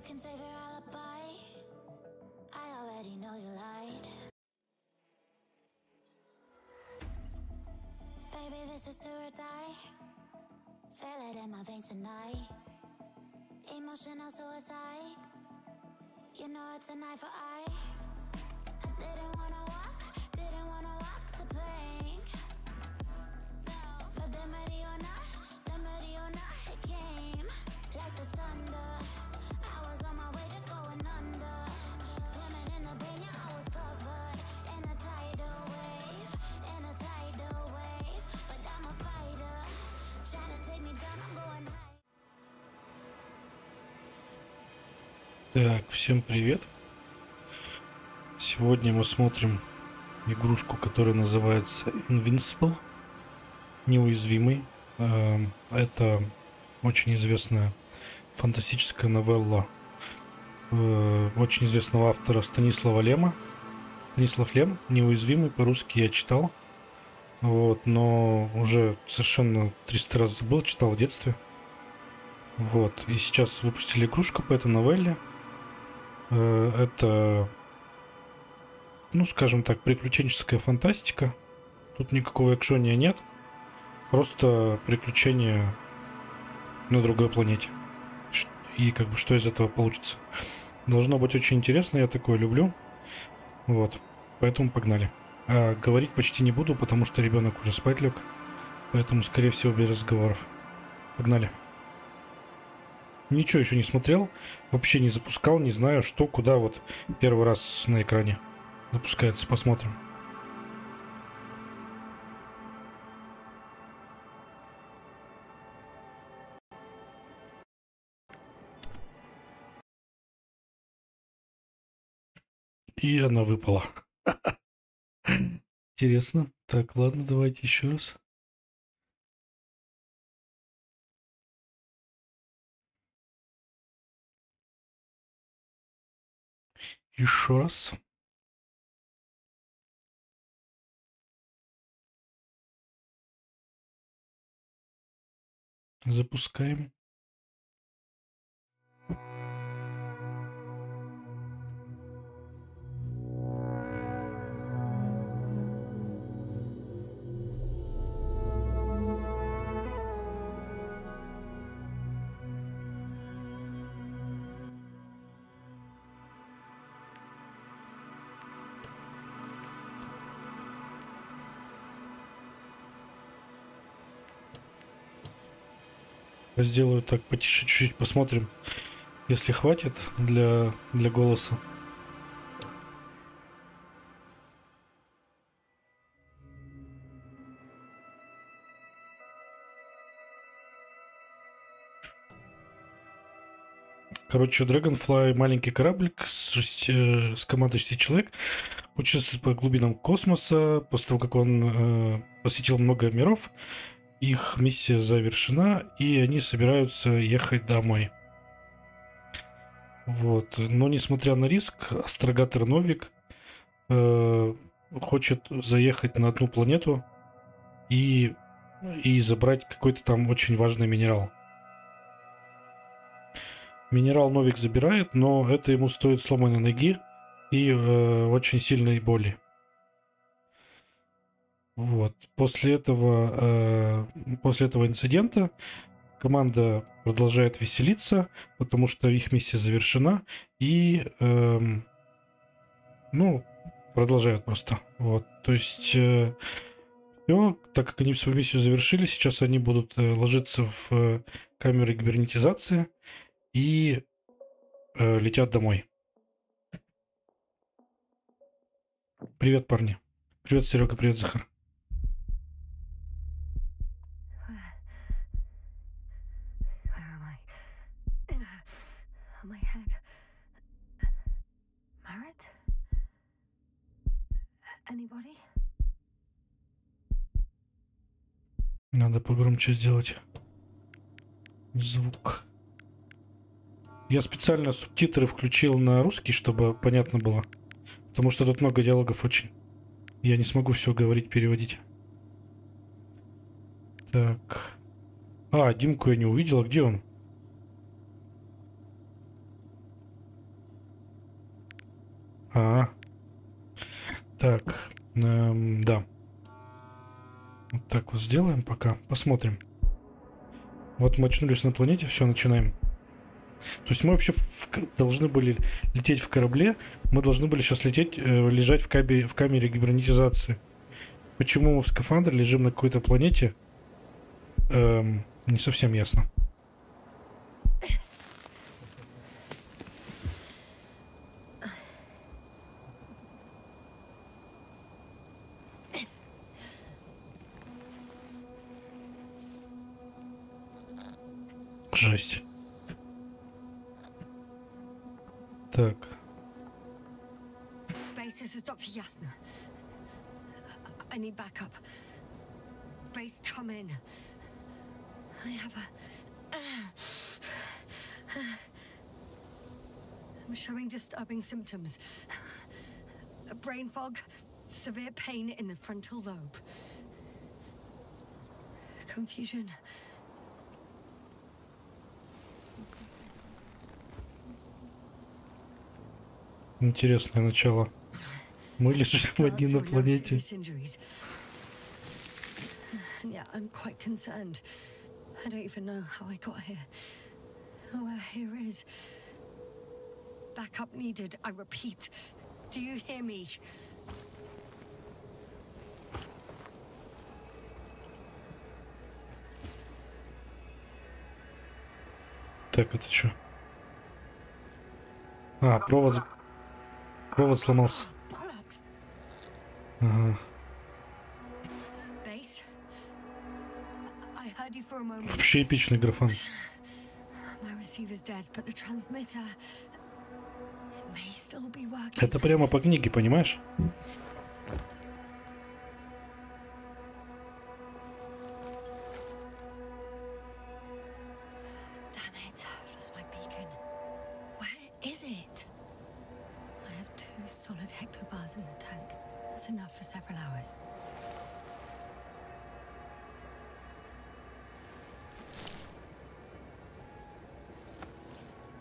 can save your alibi. I already know you lied. Baby, this is do or die. Feel it in my veins tonight. Emotional suicide. You know it's an eye for eye. I didn't wanna walk the plank. No, but the Mariona, it came like the thunder. I was on my way to going under. Swimming in the banya, I was covered in a tidal wave, But I'm a fighter, trying to take me down, I'm going high. Так, всем привет. Сегодня мы смотрим игрушку, которая называется Invincible, неуязвимый. Это очень известная фантастическая новелла очень известного автора Станислава Лема. Stanisław Lem, неуязвимый, по-русски я читал. Вот, но уже совершенно 300 раз забыл, читал в детстве. Вот, и сейчас выпустили игрушку по этой новелле. Это, ну, скажем так, приключенческая фантастика. Тут никакого экшония нет. Просто приключения на другой планете. И как бы что из этого получится. Должно быть очень интересно, я такое люблю. Вот, поэтому погнали. А говорить почти не буду, потому что ребенок уже спать лег. Поэтому, скорее всего, без разговоров. Погнали. Ничего еще не смотрел, вообще не запускал, не знаю, что, куда, вот первый раз на экране запускается, посмотрим. И она выпала. Интересно. Так, ладно, давайте еще раз. Еще раз. Запускаем. Сделаю так потише чуть-чуть, посмотрим, если хватит для голоса. Короче, Dragonfly — маленький кораблик с командой 6 человек, путешествует по глубинам космоса. После того, как он посетил много миров, их миссия завершена, и они собираются ехать домой. Вот. Но, несмотря на риск, Астрогатор Новик хочет заехать на одну планету и забрать какой-то там очень важный минерал. Минерал Новик забирает, но это ему стоит сломанной ноги и очень сильной боли. Вот. После этого инцидента команда продолжает веселиться, потому что их миссия завершена, и продолжают просто. Вот. То есть все, так как они свою миссию завершили, сейчас они будут ложиться в камеры гибернетизации и летят домой. Привет, парни. Привет, Серега, привет, Захар. Надо погромче сделать звук. Я специально субтитры включил на русский, чтобы понятно было. Потому что тут много диалогов очень. Я не смогу все говорить, переводить. Так. Димку я не увидел. А где он? А, так, да. Вот так вот сделаем пока. Посмотрим. Вот мы очнулись на планете, все, начинаем. То есть мы вообще должны были лететь в корабле, мы должны были сейчас лететь, лежать в камере гибернетизации. Почему мы в скафандре лежим на какой-то планете, не совсем ясно. Жесть. Так. Base, this is Dr. Yasna. I need backup. Base, come in. I have I'm showing disturbing symptoms. A brain fog, severe pain in the frontal lobe. Confusion. Интересное начало. Мы лежим один на планете. Yeah, I'm quite concerned. I don't even know how I got here. Where here is. Backup needed, I repeat. Do you hear me? Так, это что? А, провод сломался. Ага. Вообще эпичный графон. Это прямо по книге, понимаешь?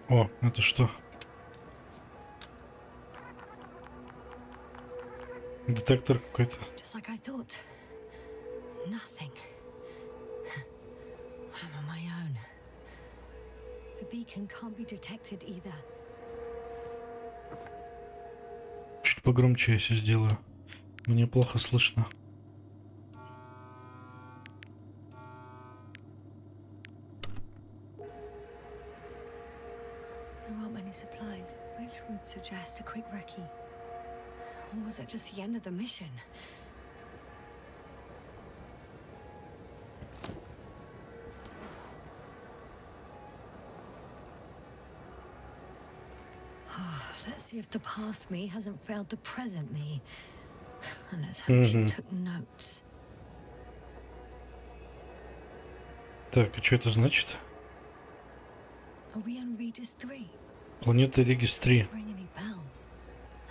О, это что? Детектор какой-то. Just like I thought. Nothing. I'm on my own. The beacon can't be detected either. Чуть погромче я сейчас сделаю. Мне плохо слышно. There aren't many supplies, which would suggest a quick recce. Or was it just the end of the mission? Let's see if the past me hasn't failed the present me. And let's hope she took notes. Так, и что это значит? Are we on Regis III? Планета Regis III. Ring any bells?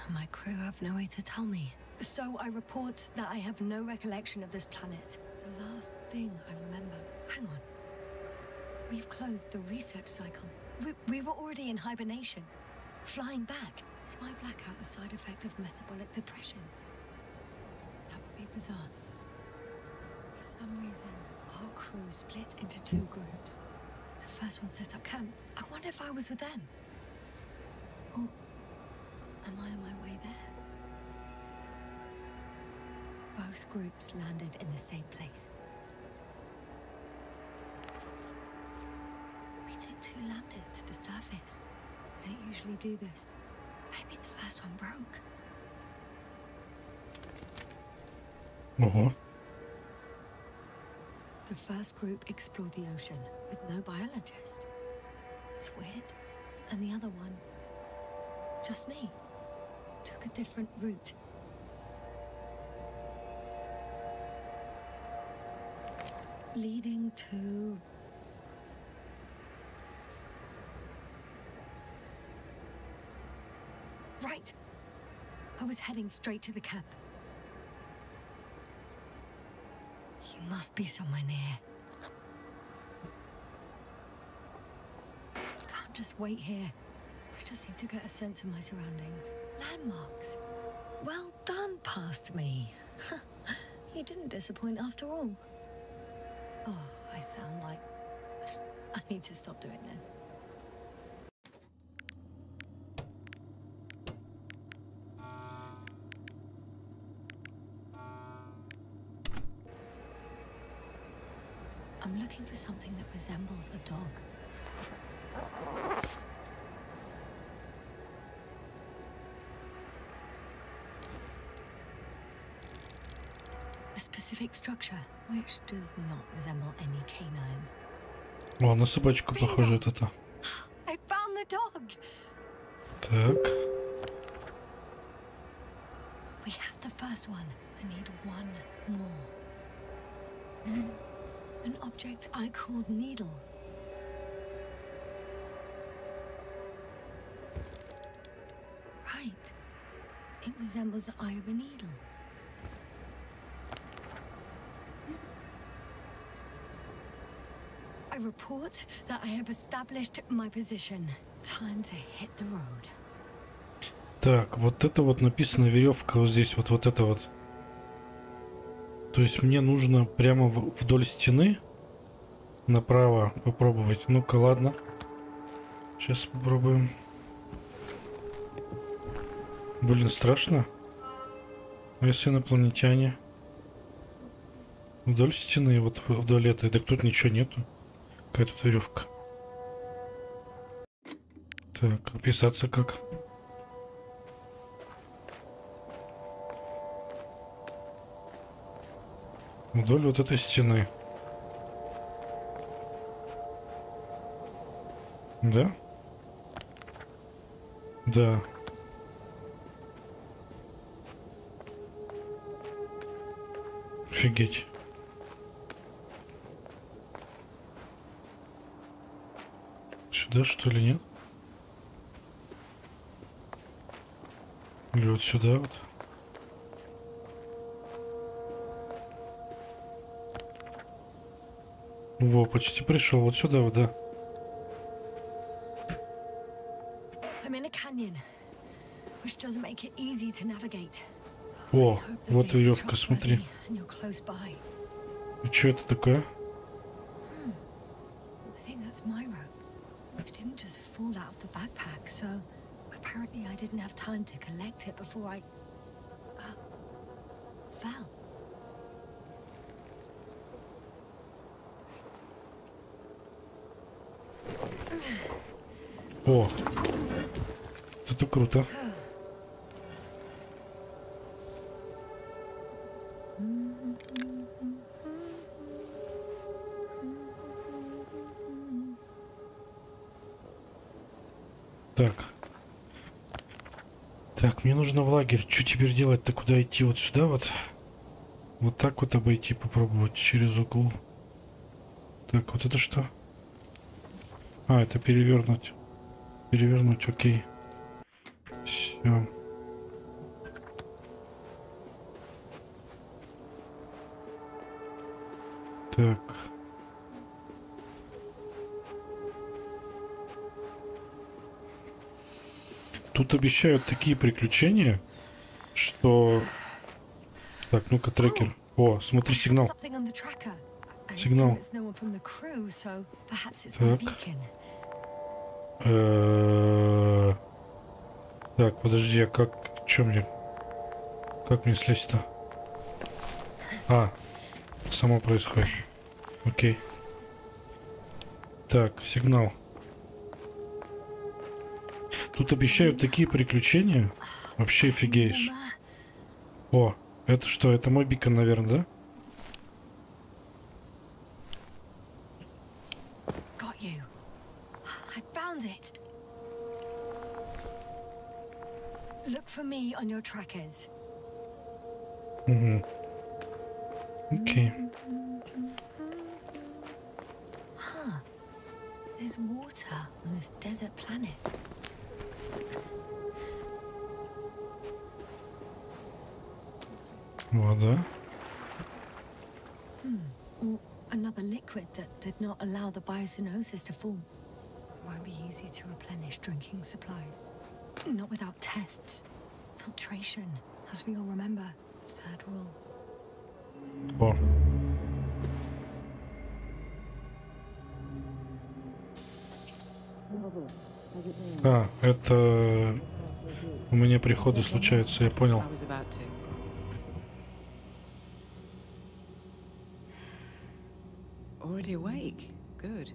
My crew have no way to tell me. So I report that I have no recollection of this planet. The last thing I remember. Hang on. We've closed the research cycle. We were already in hibernation. Flying back. Is my blackout a side effect of metabolic depression? That would be bizarre. For some reason, our crew split into two groups. The first one set up camp. I wonder if I was with them. Or am I on my way there? Both groups landed in the same place. We took two landers to the surface. We don't usually do this. Maybe the first one broke. The first group explored the ocean with no biologist. It's weird. And the other one, just me, took a different route. Leading to... Right. I was heading straight to the camp. You must be somewhere near. Can't just wait here. I just need to get a sense of my surroundings. Landmarks. Well done, past me. You didn't disappoint after all. Oh, I sound like... I need to stop doing this. I'm looking for something that resembles a dog. A specific structure, which does not resemble any canine. О, на собачку похоже это. I found the dog. Так. We have the first one. I need one more. An object I called needle. Right. It resembles the eye of a needle. I report that I have established my position. Time to hit the road. Так, вот это вот написано веревка вот здесь, вот это вот. То есть мне нужно прямо вдоль стены направо попробовать. Ну-ка, ладно. Сейчас попробуем. Блин, страшно. А если инопланетяне? Вдоль стены, вот вдоль этой. Да тут ничего нету. Какая тут веревка? Так, описаться как? Вдоль вот этой стены. Да? Да. Офигеть. Сюда, что ли, нет? Или вот сюда вот? Во, почти пришел. Вот сюда, вот, да. О, вот веревка, смотри. И что это такое? О, это круто. Так. Так, мне нужно в лагерь. Что теперь делать-то? Куда идти? Вот сюда вот? Вот так вот обойти, попробовать через угол. Так, вот это что? А, это перевернуть. Перевернуть, окей. Все. Так. Тут обещают такие приключения, что... Так, ну-ка, трекер. О, смотри, сигнал. Сигнал. Так. Так, подожди, а как... Чё мне... Как мне слезть-то? А, само происходит. Окей. Так, сигнал. Тут обещают такие приключения. Вообще офигеешь. О, это что? Это мой бикон, наверное, да? Угу. Окей. There's water on this desert planet. Вода. Or another liquid that did not allow the biosinosis to form. won't be easy to replenish drinking supplies. Not without tests. Filtration, as we all remember. Third rule. О. А, это у меня приходы случаются, я понял. Already awake. Good.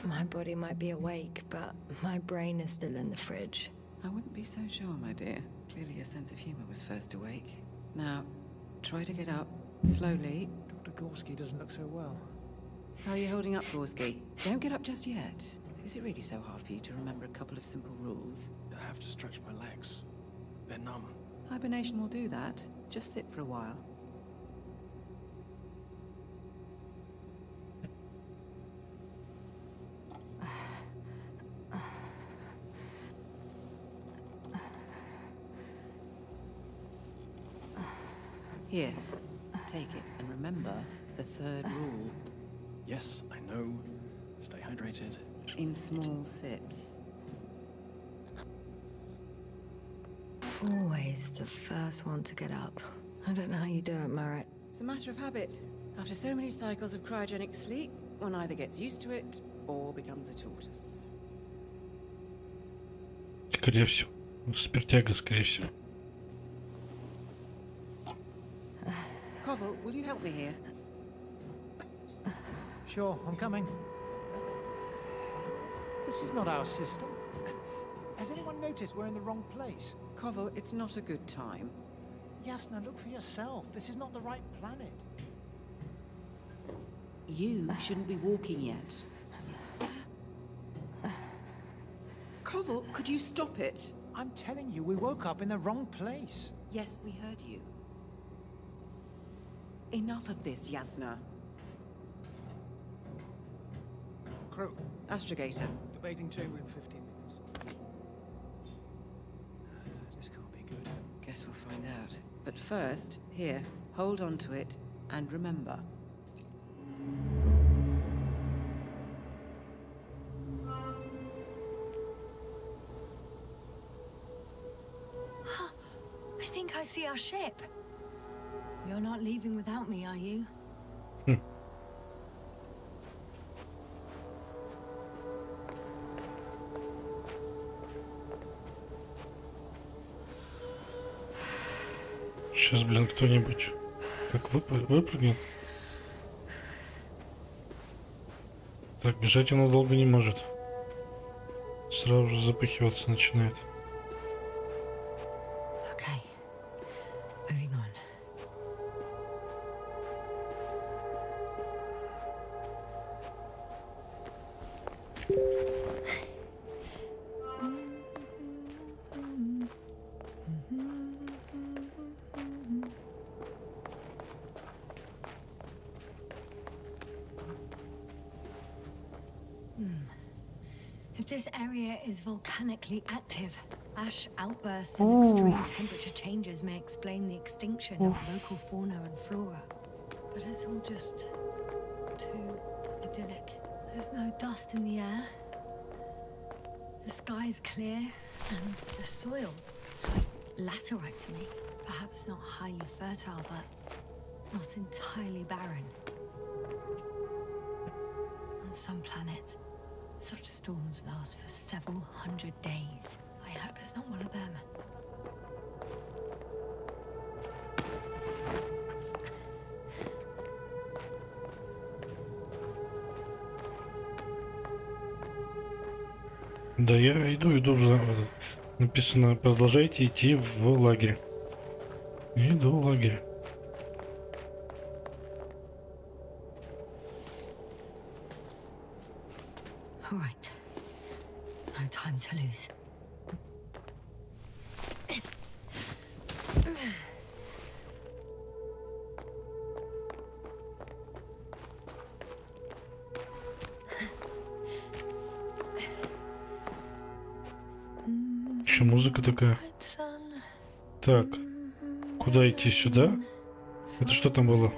My body might be awake, but my brain is still in the fridge. I wouldn't be so sure, my dear. Clearly your sense of humor was first awake. Now, try to get up, slowly. Dr. Gorski doesn't look so well. How are you holding up, Gorski? Don't get up just yet. Is it really so hard for you to remember a couple of simple rules? I have to stretch my legs. They're numb. Hibernation will do that. Just sit for a while. Here, take it, and remember the third rule. Yes, I know. Stay hydrated. In small sips. Always the first one to get up. I don't know how you do it, Merritt. It's a matter of habit. After so many cycles of cryogenic sleep, one either gets used to it or becomes a tortoise. Скорее всего. Спиртяга, скорее всего. Koval, will you help me here? Sure, I'm coming. This is not our system. Has anyone noticed we're in the wrong place? Koval, it's not a good time. Yasna, look for yourself. This is not the right planet. You shouldn't be walking yet. Koval, could you stop it? I'm telling you, we woke up in the wrong place. Yes, we heard you. Enough of this, Yasna. Crew, Astrogator. debating chamber in 15 minutes. This can't be good. Guess we'll find out. But first, here, hold on to it and remember. I think I see our ship. You're not leaving without me, are you? Сейчас, блин, кто-нибудь как выпрыгнет. Так, бежать оно долго не может. Сразу же запыхиваться начинает. Okay. Moving on. If this area is volcanically active, ash outbursts and extreme temperature changes may explain the extinction of local fauna and flora. But it's all just too idyllic. There's no dust in the air. The sky's clear, and the soil, it's like laterite to me. Perhaps not highly fertile, but not entirely barren. On some planets, such storms last for several hundred days. I hope it's not one of them. Да, я иду. Написано, продолжайте идти в лагерь. Иду в лагерь. All right. No time to lose. Еще музыка такая. Так, куда идти? Сюда? Это что там было?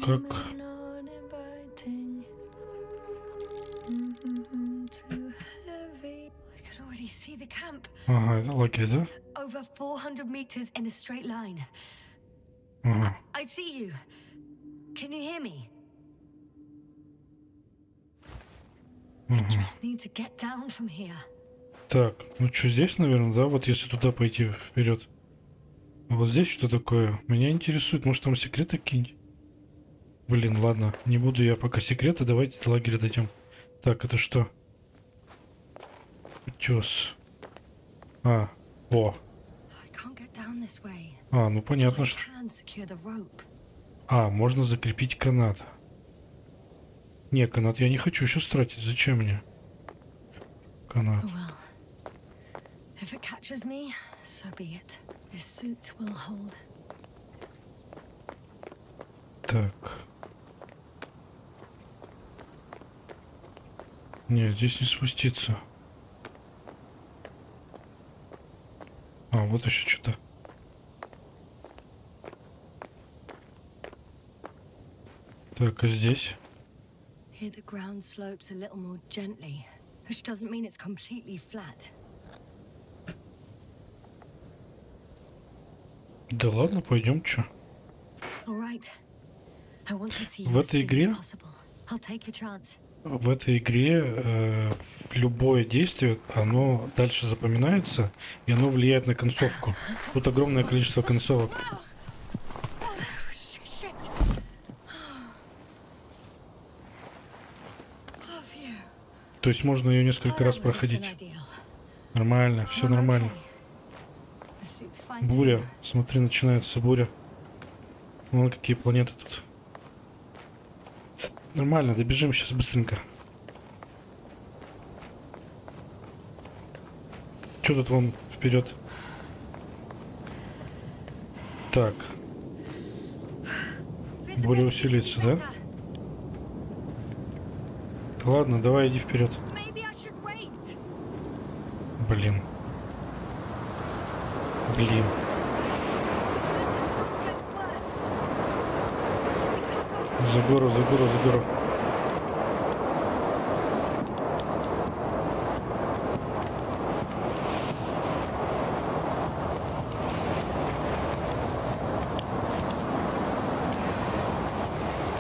Как? Ага, это лагерь, да? Over 400 meters in a straight line. Ага. I see you. Can you hear me? I just need to get down from here. Так, ну что, здесь, наверное, да? Вот если туда пойти вперед. А вот здесь что такое? Меня интересует, может там секреты какие-нибудь? Блин, ладно, не буду я пока секреты, давайте до лагеря дойдем. Так, это что? Утес. О. Ну понятно, что... можно закрепить канат. Не, канат я не хочу сейчас тратить. Зачем мне? Канат. Так. Нет, здесь не спуститься. Вот еще что-то. Так, а здесь? Here the ground slopes a little more gently, which doesn't mean it's completely flat. Да ладно, пойдем, чё? В этой игре любое действие, оно дальше запоминается, и оно влияет на концовку. Тут огромное количество концовок. То есть можно ее несколько раз проходить. Нормально, все нормально. Буря. Смотри, начинается буря. Вон какие планеты тут. Нормально, добежим сейчас быстренько. Что тут вон вперед? Так. Буря усилится, да? Ладно, давай иди вперед. Блин. За гору.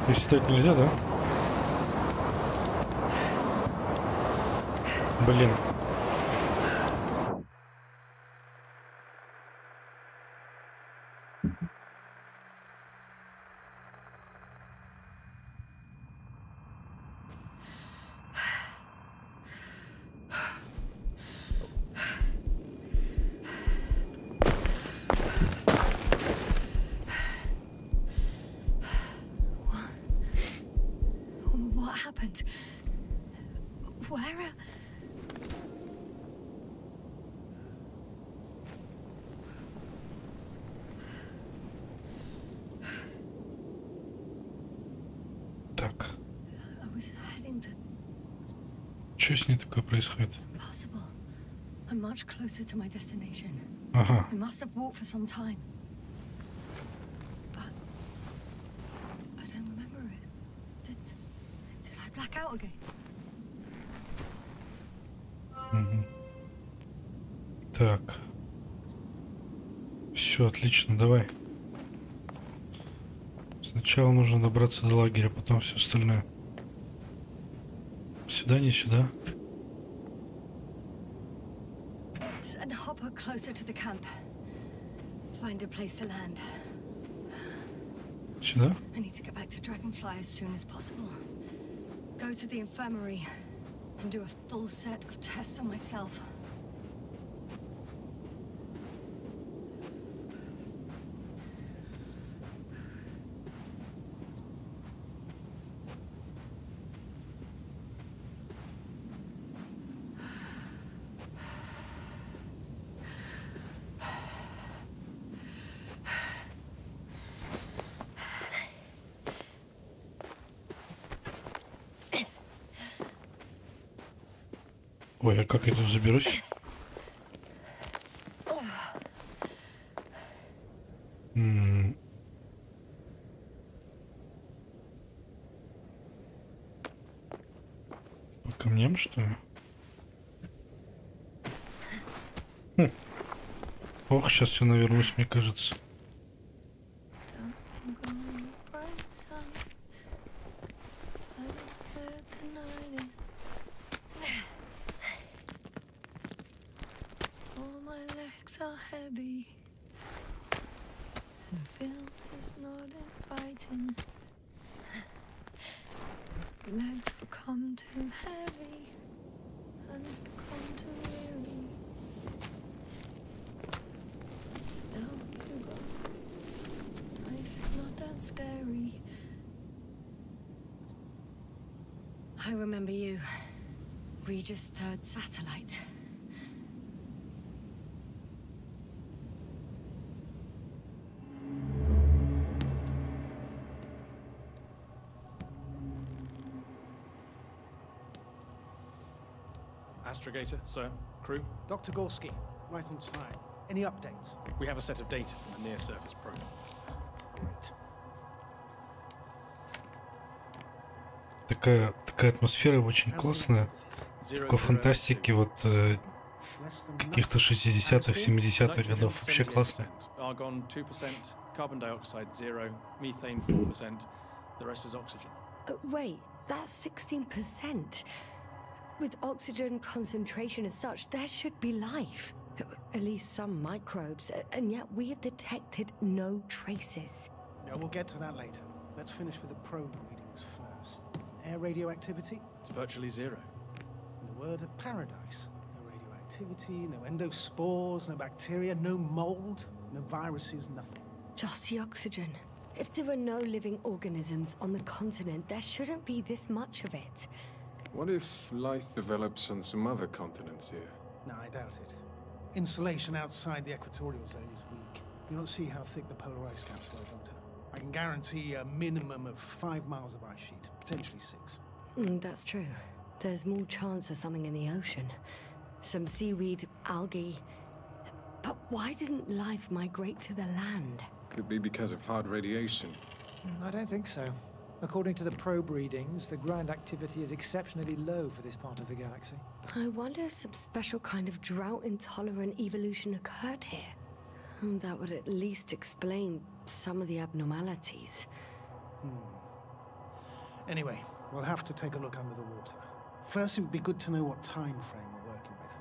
Приседать нельзя, да? Блин. Так. Что с ней такое происходит? Ага. Угу. Так. Все, отлично, давай. Сначала нужно добраться до лагеря, потом все остальное. Сюда, не сюда. Send Hopper closer to the camp. Find a place to land. Сюда? I need to get back to Dragonfly as soon as possible. Go to the infirmary and do a full set of tests on myself. Ой, а как я тут заберусь? вернем, что ли? Ох, сейчас все навернусь, мне кажется. Legs become too heavy, hands become too weary. Down you go. Night is not that scary. I remember you. Regis III satellite. Astrogator, sir. Crew? Dr. Gorski, right on time. Any updates? We have a set of data from a near-surface probe. Great. Такая атмосфера очень классная. Такой фантастики вот каких-то 60-х, 70-х годов. Вообще классно. Argon 2%, carbon dioxide 0, methane 4%. The rest is oxygen. Wait, that's 16%. With oxygen concentration as such, there should be life. At least some microbes, and yet we have detected no traces. Yeah, we'll get to that later. Let's finish with the probe readings first. Air radioactivity? It's virtually zero. In the word of paradise. No radioactivity, no endospores, no bacteria, no mold, no viruses, nothing. Just the oxygen. If there are no living organisms on the continent, there shouldn't be this much of it. What if life develops on some other continents here? No, I doubt it. Insulation outside the equatorial zone is weak. You don't see how thick the polar ice caps were, Doctor. I can guarantee a minimum of 5 miles of ice sheet, potentially 6. That's true. There's more chance of something in the ocean. Some seaweed, algae. But why didn't life migrate to the land? Could be because of hard radiation. I don't think so. According to the probe readings, the ground activity is exceptionally low for this part of the galaxy. I wonder if some special kind of drought-intolerant evolution occurred here. That would at least explain some of the abnormalities. Anyway, we'll have to take a look under the water. First, it would be good to know what time frame we're working with.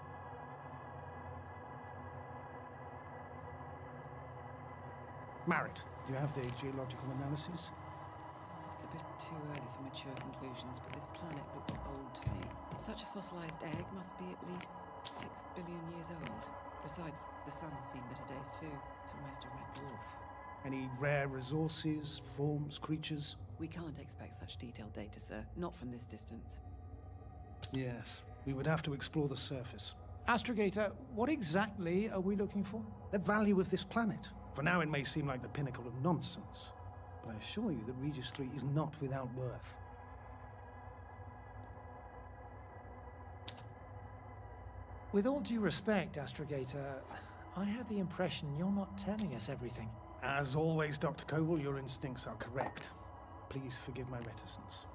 Marit, do you have the geological analysis? It's a bit too early for mature conclusions, but this planet looks old to me. Such a fossilized egg must be at least 6 billion years old. Besides, the sun has seen better days too. It's almost a red dwarf. Any rare resources, forms, creatures? We can't expect such detailed data, sir. Not from this distance. Yes, we would have to explore the surface. Astrogator, what exactly are we looking for? The value of this planet. For now, it may seem like the pinnacle of nonsense, but I assure you that Regis III is not without worth. With all due respect, Astrogator, I have the impression you're not telling us everything. As always, Dr. Koval, your instincts are correct. Please forgive my reticence.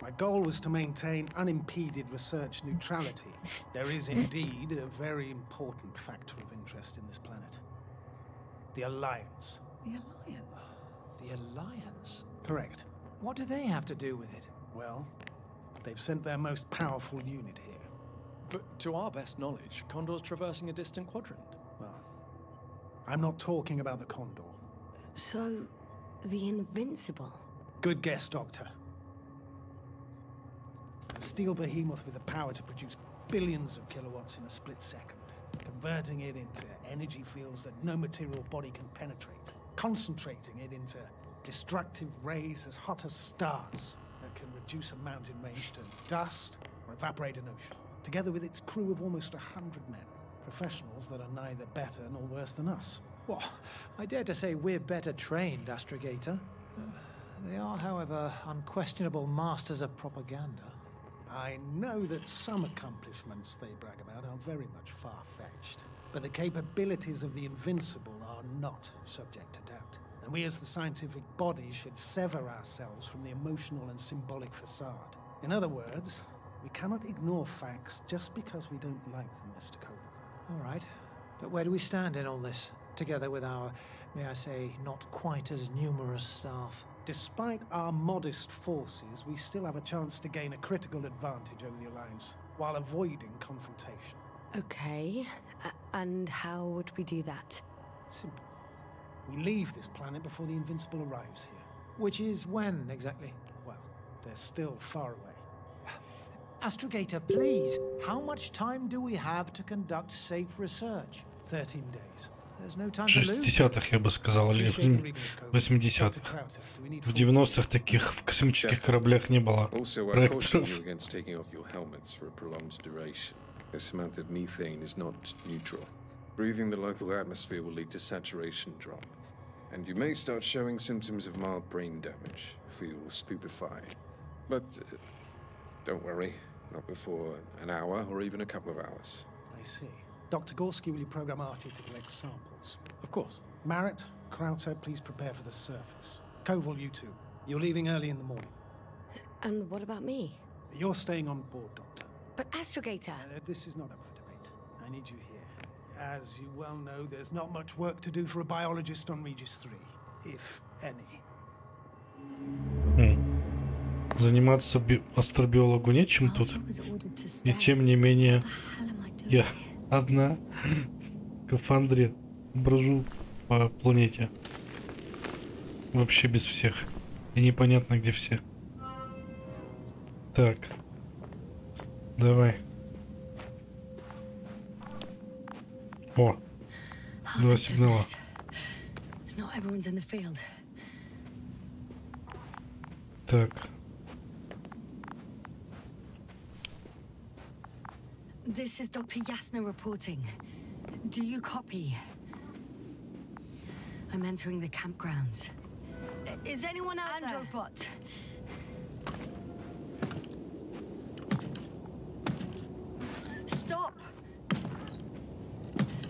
My goal was to maintain unimpeded research neutrality. There is indeed a very important factor of interest in this planet. The Alliance. The Alliance? The Alliance? Correct. What do they have to do with it? Well, they've sent their most powerful unit here. But to our best knowledge, Condor's traversing a distant quadrant. Well, I'm not talking about the Condor. So, the Invincible? Good guess, Doctor. A steel behemoth with the power to produce billions of kilowatts in a split second, converting it into energy fields that no material body can penetrate, concentrating it into destructive rays as hot as stars that can reduce a mountain range to dust or evaporate an ocean, together with its crew of almost 100 men, professionals that are neither better nor worse than us. Well, I dare to say we're better trained, Astrogator. They are, however, unquestionable masters of propaganda. I know that some accomplishments they brag about are very much far-fetched, but the capabilities of the Invincible are not subject to doubt. And we as the scientific body should sever ourselves from the emotional and symbolic facade. In other words, We cannot ignore facts just because we don't like them, Mr. Koval. All right. But where do we stand in all this, together with our, may I say, not quite as numerous staff? Despite our modest forces, we still have a chance to gain a critical advantage over the Alliance, while avoiding confrontation. Okay. And how would we do that? Simple. We leave this planet before the Invincible arrives here. Which is when, exactly? Well, they're still far away. Astrogator, please, how much time do we have to conduct safe research? 13 days. There's no time to lose. 60-х, я бы сказал, или в 80-х. В 90-х таких в космических кораблях не было проекторов. This amount of methane is not neutral. Breathing the local atmosphere will lead to saturation drop, and you may start showing symptoms of mild brain damage, feel stupefied. But don't worry, not before an hour or even a couple of hours. I see. Dr. Gorski, will you program Artie to collect samples? Of course. Marrett, Krauter, please prepare for the surface. Koval, you two. You're leaving early in the morning. And what about me? You're staying on board, Doctor. But Astrogator... This is not up for debate. I need you here. As you well know, there's not much work to do for a biologist on Regis III, if any. Заниматься астробиологу нечем тут. И тем не менее, я одна в скафандре брожу по планете. Вообще без всех. И непонятно, где все. Так. Давай. О, два сигнала. Так. This is Dr. Yasna reporting. Do you copy? I'm entering the campgrounds. Is anyone out there? Androbot. Stop!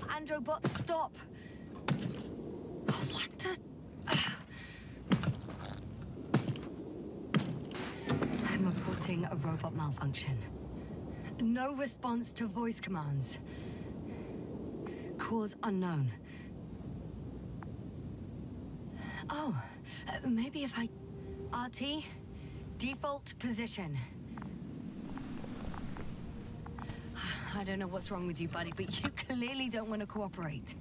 Androbot, stop! What the... I'm reporting a robot malfunction. No response to voice commands. Cause unknown. Oh, maybe if I... RT? Default position. I don't know what's wrong with you, buddy, but you clearly don't want to cooperate.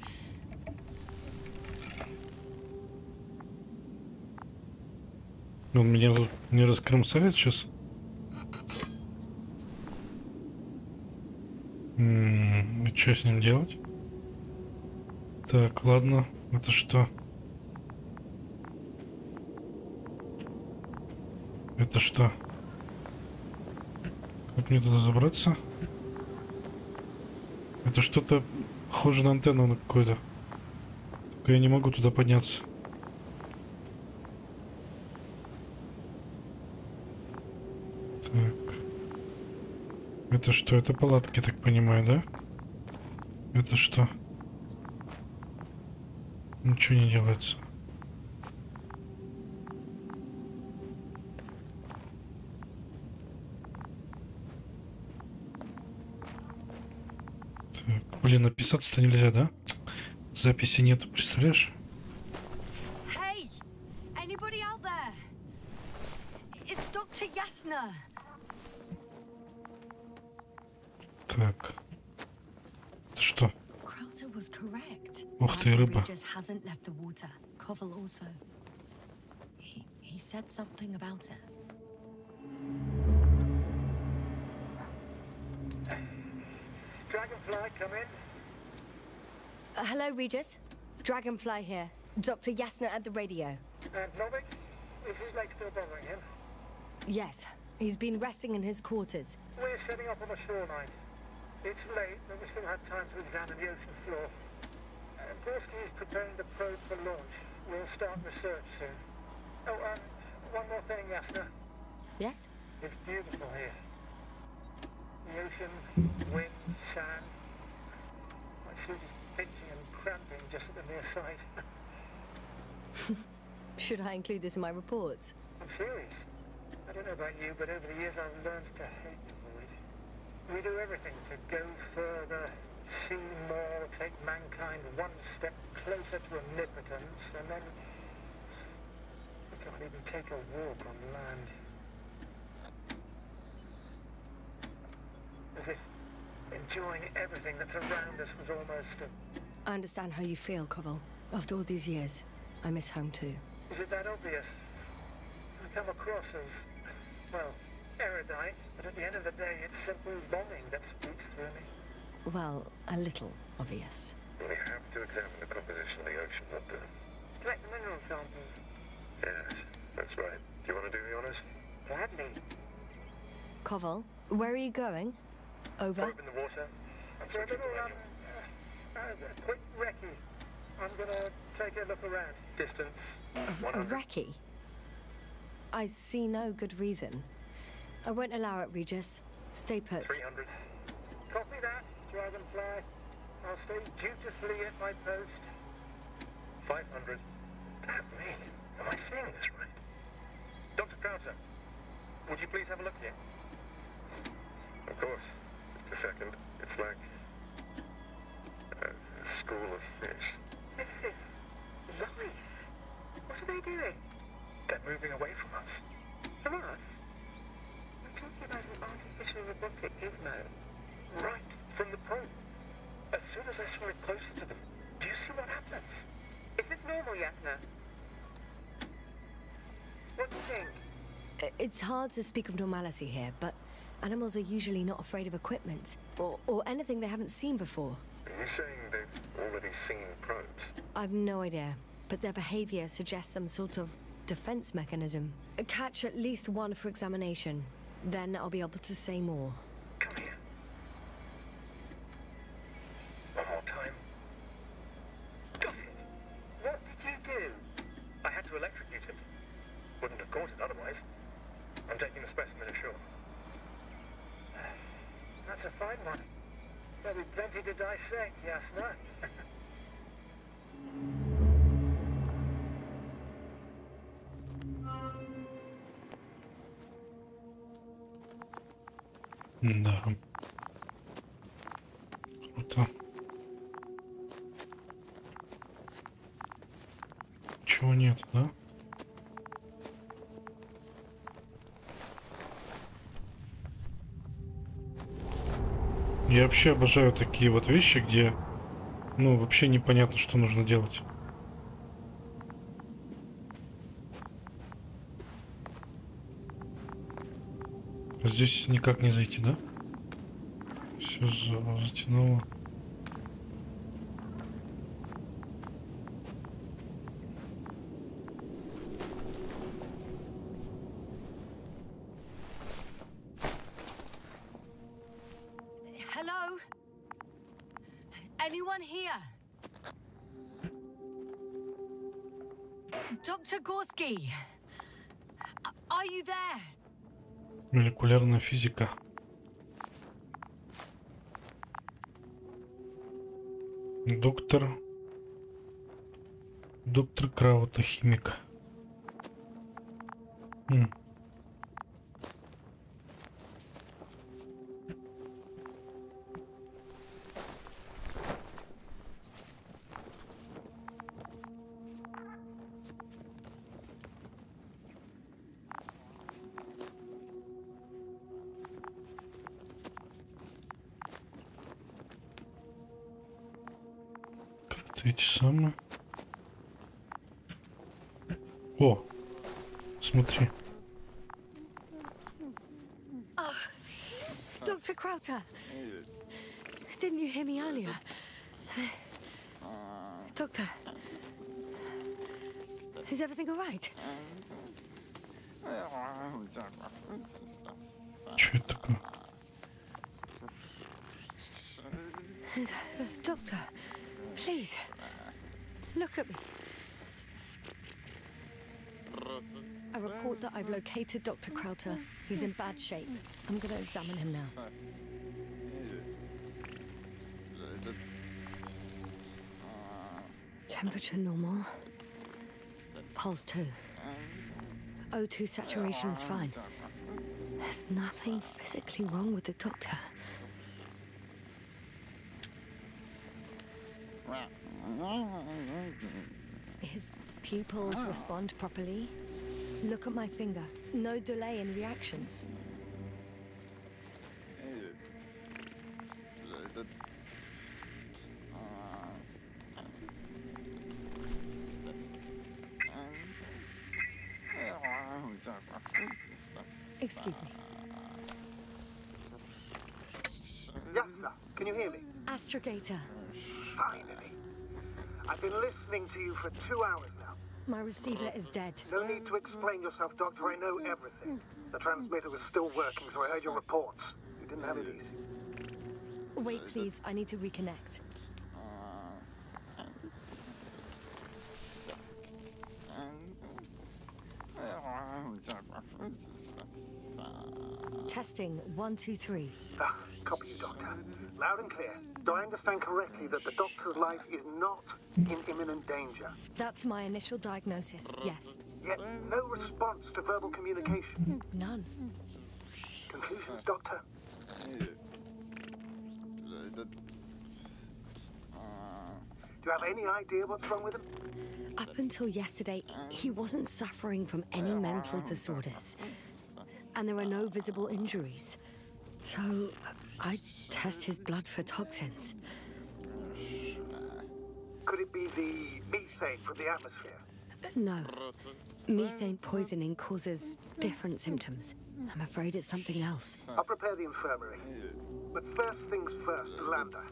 Он меня не раскромсает сейчас? И что с ним делать? Так, ладно. Это что? Это что? Как мне туда забраться? Это что-то похоже на антенну на какую-то. Только я не могу туда подняться. Так. Это что? Это палатки, так понимаю, да? Это что? Ничего не делается. Так, блин, написаться-то нельзя, да? Записи нету, представляешь? Hey! Anybody out there? It's Dr. Yasna! Так. Это что? Krauter was correct. Ух ты, рыба. Regis hasn't left the water. Koval also. He said something about it. Dragonfly, come in. Hello, Regis. Dragonfly here. Dr. Yasna at the radio. And Novik? Is his leg still bothering him? Yes. He's been resting in his quarters. We're setting up on the shoreline. It's late, but we still have time to examine the ocean floor. Gorski is preparing the probe for launch. We'll start research soon. Oh, one more thing, Yasna. Yes? It's beautiful here. The ocean, wind, sand. My suit is pinching and cramping just at the near side. Should I include this in my reports? I'm serious. I don't know about you, but over the years I've learned to hate the void. We do everything to go further, see more, take mankind one step closer to omnipotence, and then we can't even take a walk on land. As if enjoying everything that's around us was almost a... I understand how you feel, Koval. After all these years, I miss home too. Is it that obvious? I come across as, well, erudite, but at the end of the day, it's simple longing that speaks through me. Well, a little obvious. We have to examine the composition of the ocean, not the... Collect the mineral samples. Yes, that's right. Do you want to do the honors? Gladly. Koval, where are you going? Over? Probe in the water. I'm For a switching little, the manual. a quick recce. I'm gonna take a look around. Distance, A 100. recce? I see no good reason. I won't allow it, Regis. Stay put. 300. Copy that, Dragonfly. I'll stay dutifully at my post. 500. Damn me. Am I seeing this right? Dr. Crowther, would you please have a look here? Of course. Just a second. It's like a school of fish. This is life. What are they doing? They're moving away from us. From us? We're talking about an artificial robotic gizmo. Right from the probe. As soon as I swim closer to them, do you see what happens? Is this normal, Yasna? What do you think? It's hard to speak of normality here, but animals are usually not afraid of equipment or anything they haven't seen before. Are you saying they've already seen probes? I've no idea, but their behavior suggests some sort of defense mechanism. Catch at least one for examination. Then I'll be able to say more. Come here. One more time. Got it. What did you do? I had to electrocute it. Wouldn't have caught it otherwise. I'm taking the specimen ashore. That's a fine one. There'll be plenty to dissect, Yasna. Да. Круто. Чего нет, да? Я вообще обожаю такие вот вещи, где, ну, вообще непонятно, что нужно делать. Здесь никак не зайти, да? Все затянуло. Hello? Anyone here? Dr. Gorski? Are you there? Молекулярная физика. Доктор Краута, химик. Эти самые. О, смотри. Oh, Dr. Crowther. Didn't you hear me earlier? Doctor. Is everything all right? Что это такое? Doctor, please, look at me. I report that I've located Dr. Crowther. He's in bad shape. I'm going to examine him now. Temperature normal. Pulse 2. O2 saturation is fine. There's nothing physically wrong with the doctor. His pupils respond properly. Look at my finger. No delay in reactions. Excuse me. Yasna, can you hear me? Astrogator. Finally. I've been listening to you for 2 hours now. My receiver is dead. No need to explain yourself, Doctor. I know everything. The transmitter was still working, so I heard your reports. You didn't have it easy. Wait, please. I need to reconnect. Testing 1, 2, 3. Copy you, Doctor. Loud and clear. Do I understand correctly that the Doctor's life is not in imminent danger? That's my initial diagnosis, yes. Yet no response to verbal communication. None. Conclusions, Doctor? Do you have any idea what's wrong with him? Up until yesterday, he wasn't suffering from any mental disorders. And there are no visible injuries. So, I test his blood for toxins. Could it be the methane from the atmosphere? No. Methane poisoning causes different symptoms. I'm afraid it's something else. I'll prepare the infirmary. But first things first, the lander.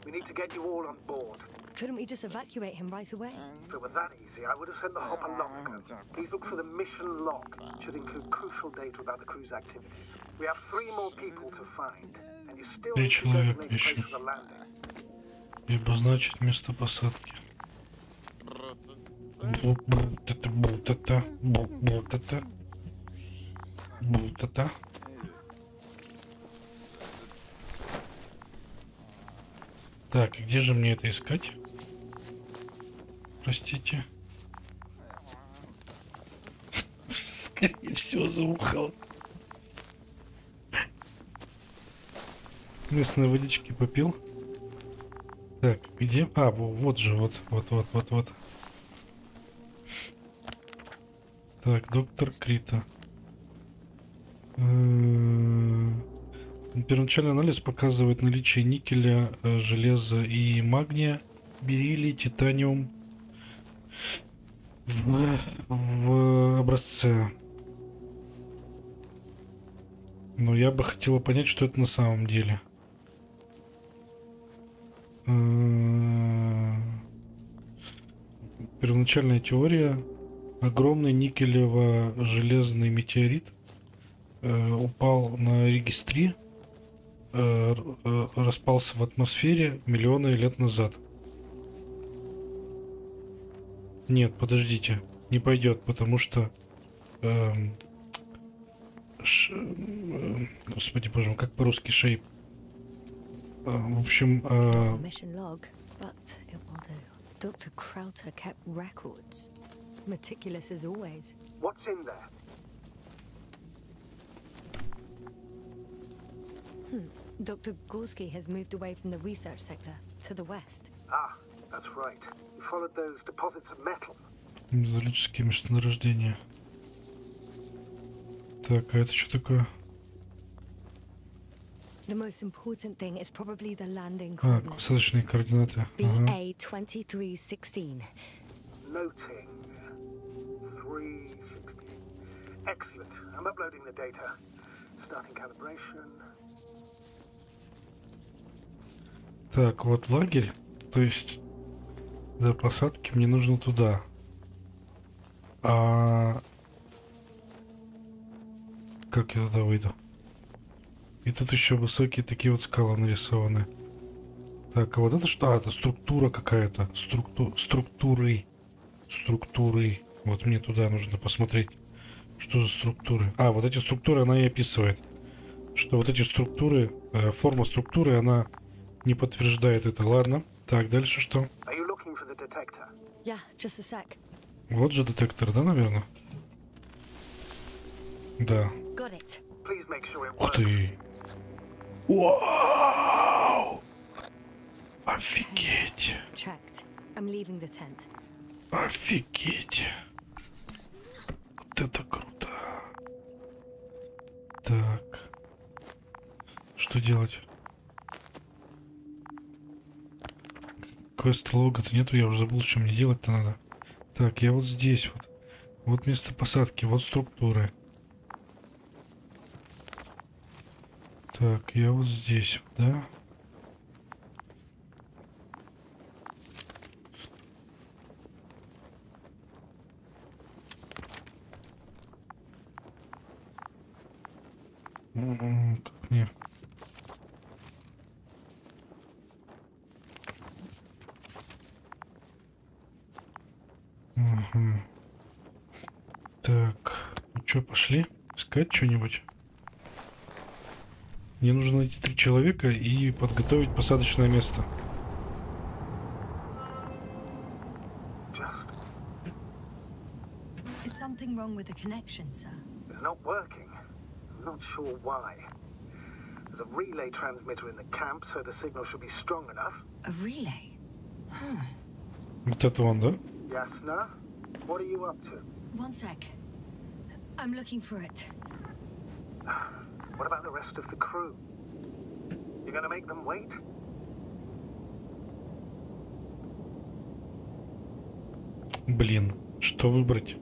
We need to get you all on board. Couldn't we just evacuate him right away? If it were that easy, I would have sent the hopper long ago. Please look for the mission log. It should include crucial data about the crew's activities. We have 3 more people to find, and you still need to designate a place for the landing. И обозначить место посадки. Так, где же мне это искать? Простите. Скорее всего, за ухом. Местной водички попил. Так, где? А, вот же, вот. Так, доктор Крита. Первоначальный анализ показывает наличие никеля, железа и магния, бериллий, титаниум в образце. Но я бы хотела понять, что это на самом деле. Первоначальная теория. Огромный никелево-железный метеорит упал на Regis III, распался в атмосфере миллионы лет назад. Нет, подождите, не пойдет, потому что господи боже мой, как по-русски shape. В общем, Mission log, but it will do. Dr. Krauter kept records. Meticulous as always. What's in there? Dr. Gorski has moved away from the research sector to the west. Ah, that's right. You followed those deposits of metal. Металлические месторождения. Так, а это что такое? The most important thing is probably the landing А, coordinates. посадочные координаты. BA 2316. Noting. 316. Excellent. I'm uploading the data. Starting calibration. Так, вот лагерь. То есть для посадки мне нужно туда. А как я туда выйду? И тут еще высокие такие вот скалы нарисованы. Так, а вот это что? А, это структура какая-то. Структуры. Вот мне туда нужно посмотреть, что за структуры. А, вот эти структуры она и описывает. Что вот эти структуры, форма структуры, она не подтверждает это. Ладно. Так, дальше что? Yeah, just a sec. Вот же детектор, да, наверное? Да. Got it. Please make sure it Ух works. ты. Вау! Офигеть. Checked. I'm leaving the tent. Офигеть. Вот это круто. Так. Что делать? Квест лога-то нету, я уже забыл, что мне делать-то надо. Так, я вот здесь вот. Вот место посадки, вот структуры. Так, я вот здесь, да? Как мне? Угу. Так, ну что, пошли искать что-нибудь? Мне нужно найти 3 человека и подготовить посадочное место. Is something wrong with the connection, sir? It's not working. I'm not sure why. There's a relay transmitter in the camp, so the signal should be strong enough. A relay? Huh. Вот это он, да? Yasna, what are you up to? One sec. I'm looking for it. What about the rest of the crew? You're gonna make them wait? Блин, что выбрать?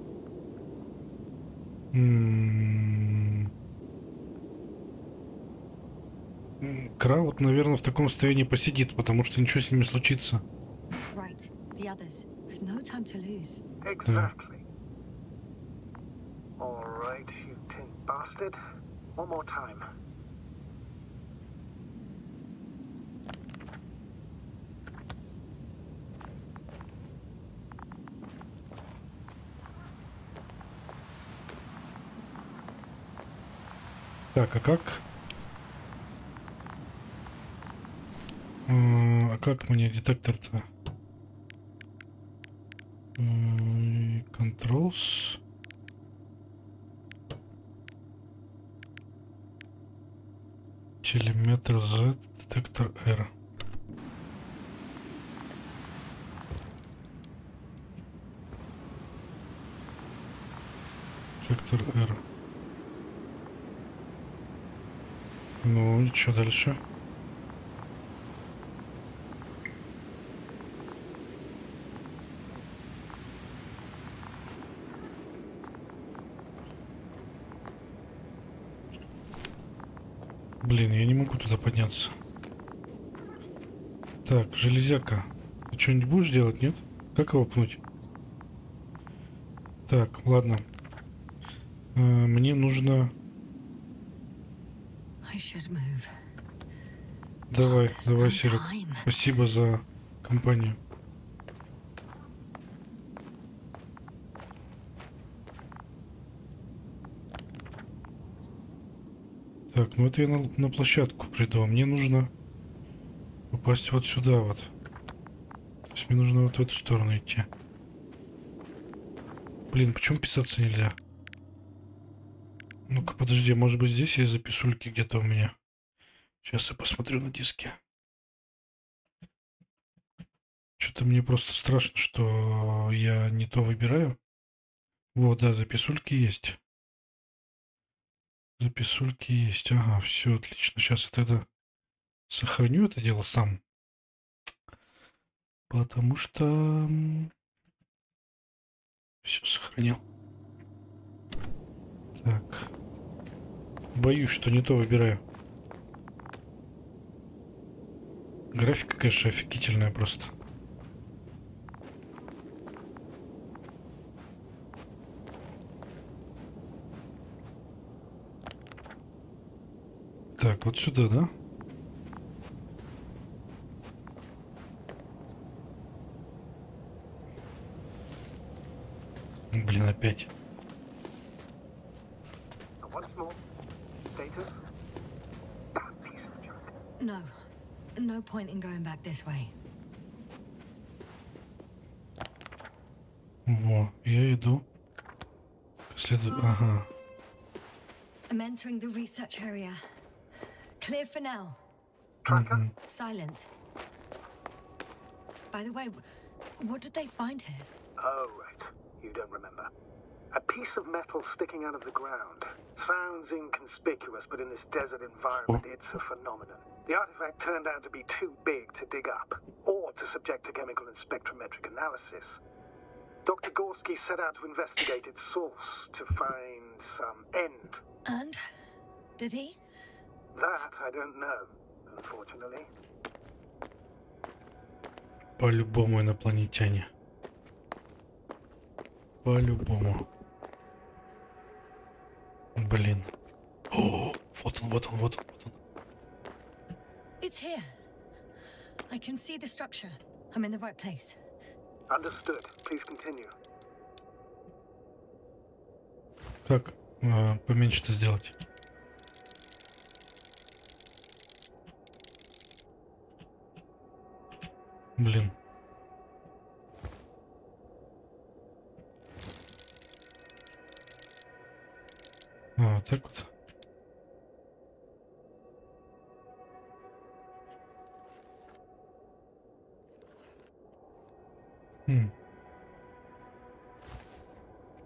Краут, наверное, в таком состоянии посидит, потому что ничего с ними случится. Right, the others. We've no time to lose. Exactly. All right, you tin bastard. One more time. Так, а как? А как мне детектор-то? Controls. Телеметр Z, детектор R. Детектор R. Ну и что дальше? Блин, я не могу туда подняться. Так, железяка. Ты что-нибудь будешь делать, нет? Как его пнуть? Так, ладно. Мне нужно... Давай, давай, Серег. Спасибо за компанию. Так, ну это я на площадку приду. Мне нужно попасть вот сюда вот. То есть мне нужно вот в эту сторону идти. Блин, почему писаться нельзя? Ну-ка, подожди, может быть здесь есть записульки где-то у меня? Сейчас я посмотрю на диске. Что-то мне просто страшно, что я не то выбираю. Вот, да, записульки есть. Записульки есть. Ага, все отлично. Сейчас я тогда сохраню это дело сам. Потому что... Все сохранил. Так. Боюсь, что не то выбираю. Графика, конечно, офигительная просто. Так, вот сюда, да? Блин, опять. No. No point in going back this way. Во, я иду. Ага. I'm entering the research area. Clear for now. Мгм. Silent. By the way, what did they find here? Oh, right. You don't remember. A piece of metal sticking out of the ground. Sounds inconspicuous, but in this desert environment, it's a phenomenon. The artifact turned out to be too big to dig up, or to subject to chemical and spectrometric analysis. Dr. Gorski set out to investigate its source, to find some end. And? Did he? That I don't know, unfortunately. По-любому инопланетяне. По-любому. Блин. О, вот он, вот он, вот он, вот он. It's here. I can see the structure. I'm in the right place. Understood. Please continue. Как поменьше-то сделать? Блин. Вот так вот.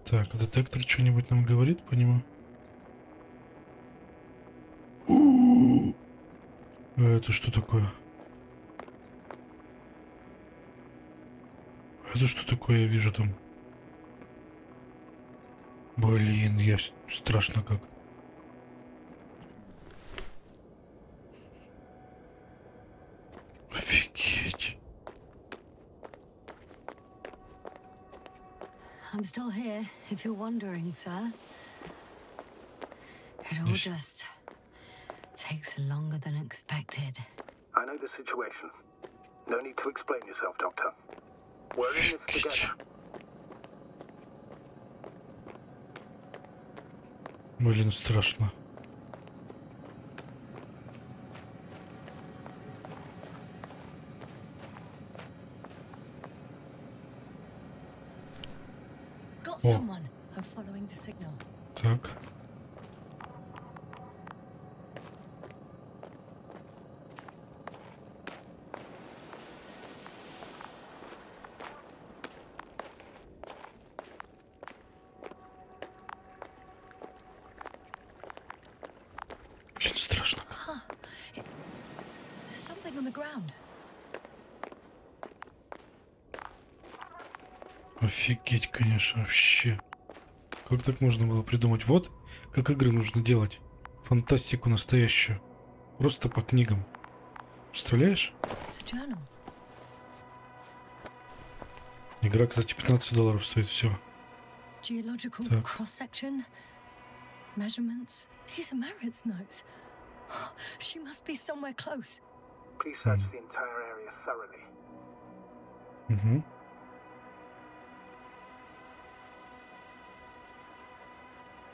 Так, детектор что-нибудь нам говорит по нему? Это что такое? Это что такое я вижу там? Блин, я страшно как. Офигеть. I'm still here, if you're wondering, sir. It all just takes longer than expected. I know the situation. No need to explain yourself, Doctor. We're in this together. Блин, страшно. Got someone. I'm following the signal. Так. Блин, страшно. There's something on the ground. Офигеть, конечно, вообще. Как так можно было придумать? Вот как игры нужно делать. Фантастику настоящую. Просто по книгам. Представляешь? Игра, кстати, $15 стоит все. Geological cross-section, measurements. These are Marit's notes. She must be somewhere close. Please search the entire area thoroughly. Угу.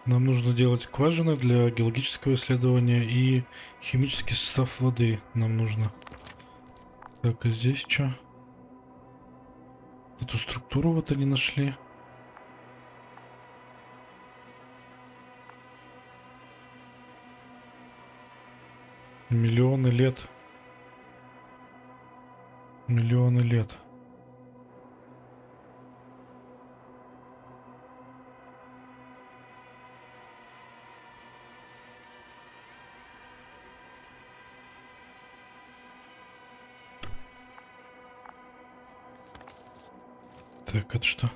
Нам нужно делать скважины для геологического исследования и химический состав воды нам нужно. Так, а здесь что? Эту структуру вот они нашли. Миллионы лет. Миллионы лет. Так, это что?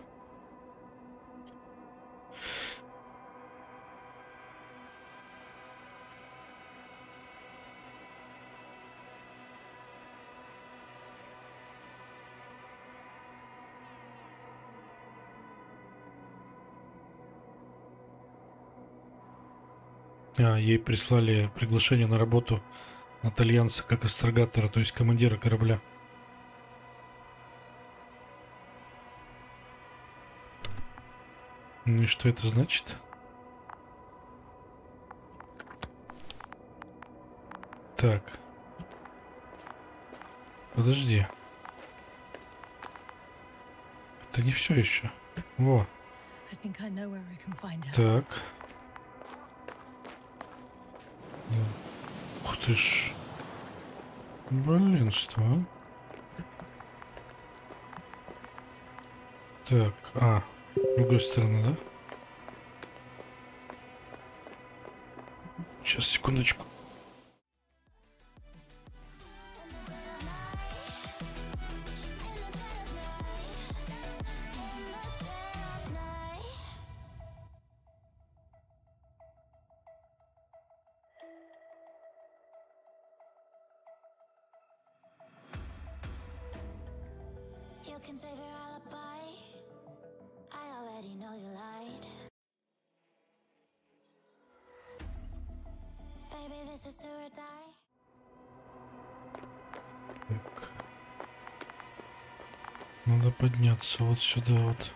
Ей прислали приглашение на работу от Альянса как астрогатора, то есть командира корабля. Ну и что это значит? Так. Подожди. Это не все еще. Во. Так. ты ж... Блин, что? Так, с другой стороны, да? Сейчас, секундочку. You can save your alibi. I already know you lied. Baby, this is do or die. Так. Надо подняться вот сюда вот.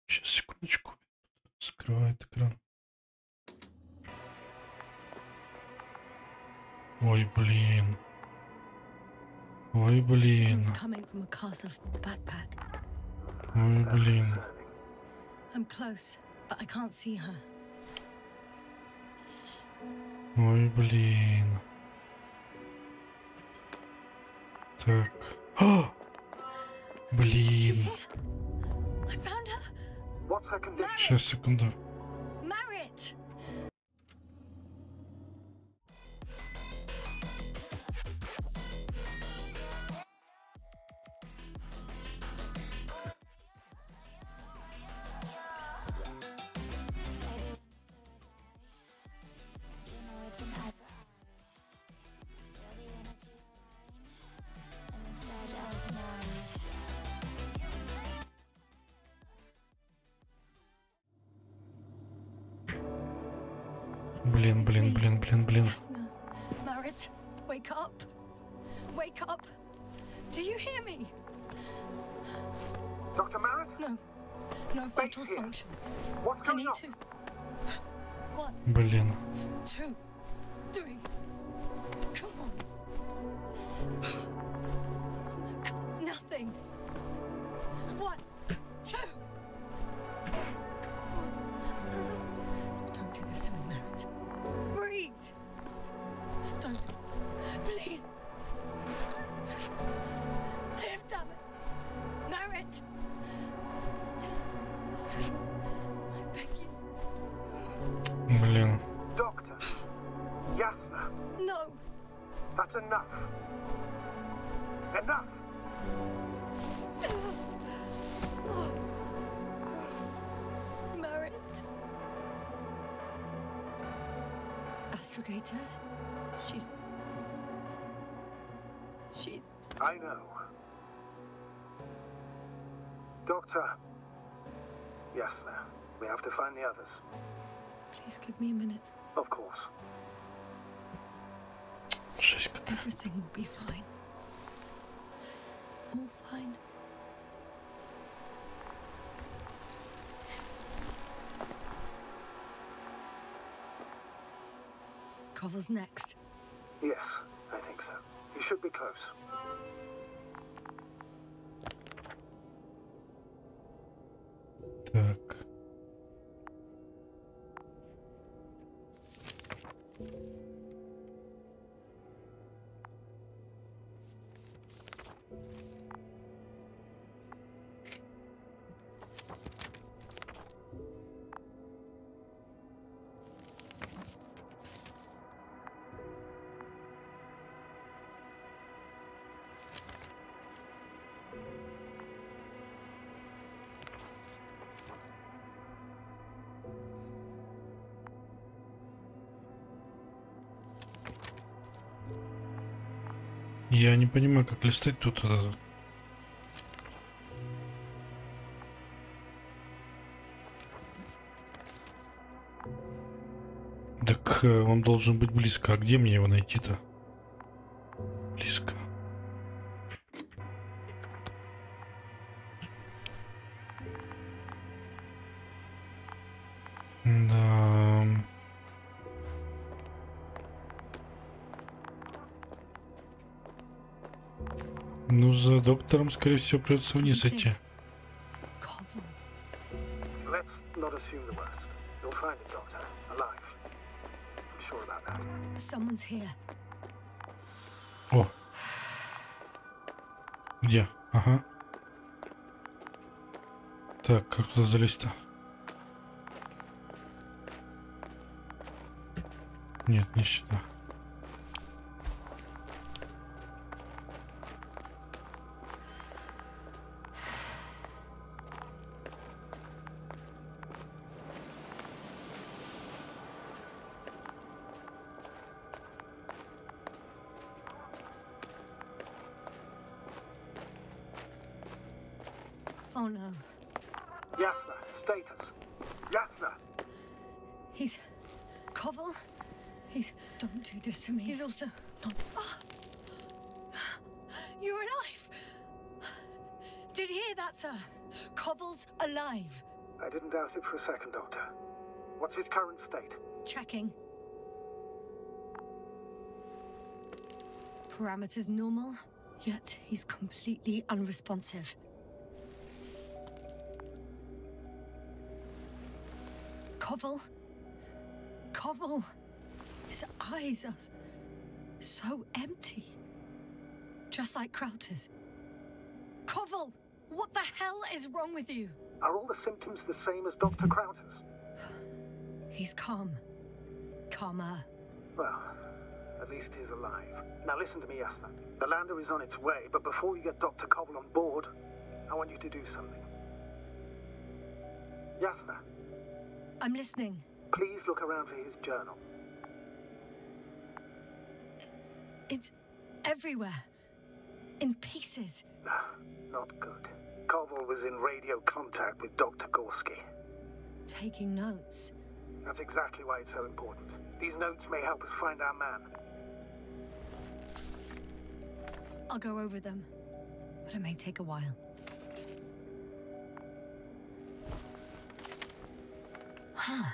Сейчас, секундочку. Закрывает экран. Ой, блин. Ой, блин. Ой, блин. I'm close, but I can't see her. Ой, блин. Так. А! Блин. I found her. What's her condition? Сейчас, секунду. Marriott. Блин. Yasna, Marriott, wake up. Wake up. Do you hear me? Dr. Marriott? No vital functions. What's I going need on? to. 1, Блин. 2, 3. Come on. Nothing. 1, 2. Don't do this to me, Marriott. Breathe. Don't. Please. Live, damn it. Marriott. I beg you. Блин. Doctor. Yasna. No. That's enough. Enough. Marriott. Astrogator. She's... I know. Doctor. Yasna, we have to find the others. Please give me a minute. Of course. Жесть какая. Everything will be fine. All fine. Cover's next. Yes, I think so. You should be close. Так. Я не понимаю, как листать тут это. Так он должен быть близко. А где мне его найти-то? Близко. Да. Ну, за доктором, скорее всего, придется вниз идти. Koval. Let's not assume the worst. You'll find the doctor alive. I'm sure about that. Someone's here. О. Где? Ага. Так, как туда залезть-то? Нет, не сюда. Oh no. Yasna, status. Yasna! He's... Koval? He's... Don't do this to me. He's also not... Ah! You're alive! Did you hear that, sir? Koval's alive. I didn't doubt it for a second, Doctor. What's his current state? Checking. Parameters normal, yet he's completely unresponsive. Koval? Koval? His eyes are so empty. Just like Krauter's. Koval! What the hell is wrong with you? Are all the symptoms the same as Dr. Krauter's? He's calm. Calmer. Well, at least he's alive. Now listen to me, Yasna. The lander is on its way, but before you get Dr. Koval on board, I want you to do something. Yasna, I'm listening. please look around for his journal. It's everywhere. In pieces. Not good. Koval was in radio contact with Dr. Gorski. Taking notes. That's exactly why it's so important. These notes may help us find our man. I'll go over them, but it may take a while. Huh.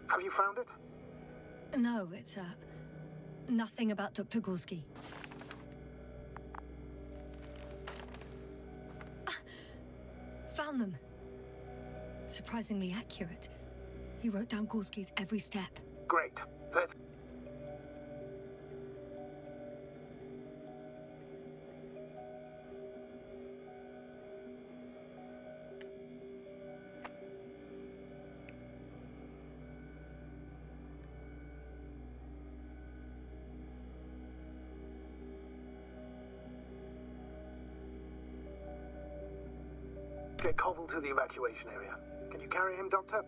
Have you found it? No, it's, nothing about Dr. Gorski. Found them. Surprisingly accurate. He wrote down Gorski's every step. Great. Let's... Get Koval to the evacuation area. Can you carry him, Doctor?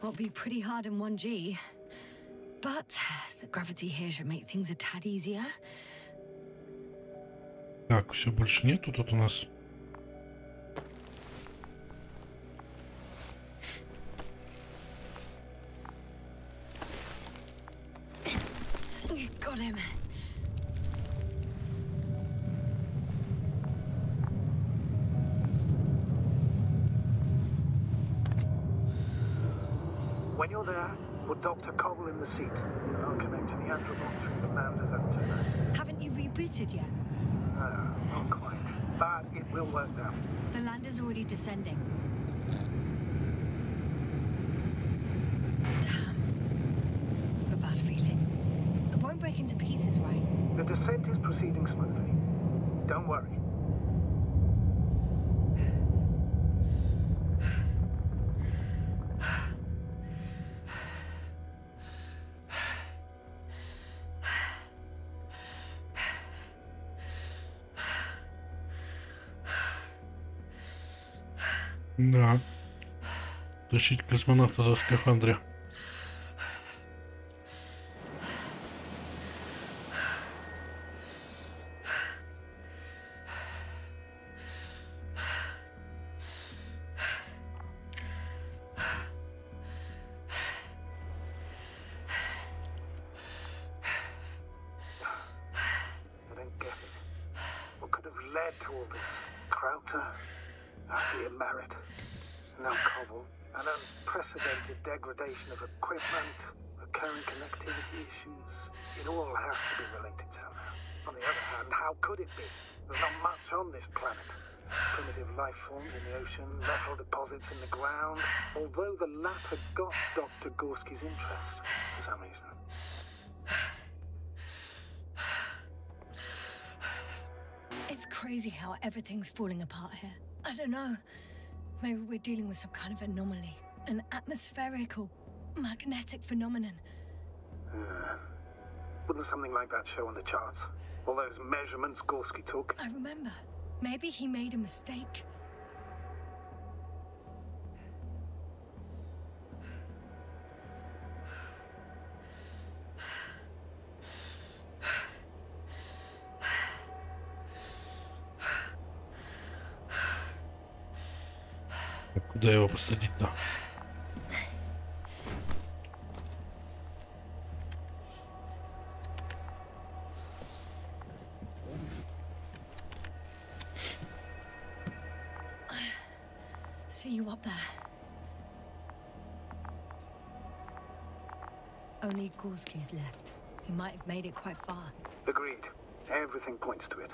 Will be pretty hard in 1G. But the gravity here should make things a tad easier. Так, все, больше нету тут у нас. Got him. When you're there, put Dr. Koval in the seat. And I'll connect to the Andromon through the lander's antenna. Haven't you rebooted yet? No, not quite. But it will work now. The lander's already descending. Damn. I have a bad feeling. It won't break into pieces, right? The descent is proceeding smoothly. Don't worry. Да. Тащить космонавта за скафандре. I don't get it. What could have led to all this? Krauter, after you're married, now Koval, an unprecedented degradation of equipment, recurring connectivity issues. It all has to be related somehow. On the other hand, how could it be? There's not much on this planet. Primitive life forms in the ocean, metal deposits in the ground. Although the latter got Dr. Gorski's interest for some reason. It's crazy how everything's falling apart here. I don't know. Maybe we're dealing with some kind of anomaly. An atmospheric or magnetic phenomenon. Wouldn't something like that show on the charts? All those measurements Gorski took? I remember. Maybe he made a mistake. Куда его посадить-то? See you up there. Only Gorski's left. He might have made it quite far. Agreed. Everything points to it.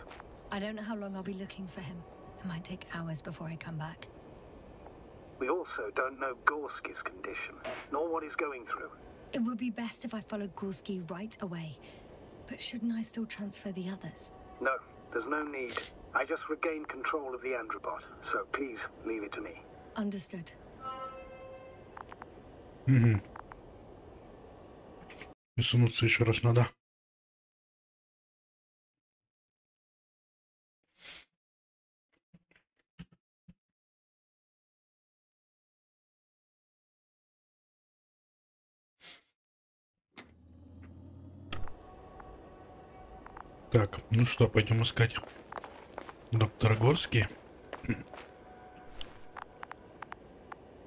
I don't know how long I'll be looking for him. It might take hours before I come back. We also don't know Gorski's condition, nor what he's going through. It would be best if I followed Gorski right away. But shouldn't I still transfer the others? No, there's no need. I just regained control of the Androbot, so please leave it to me. Understood. Угу. И сунуться еще раз надо. Так, ну что, пойдем искать доктора Горский.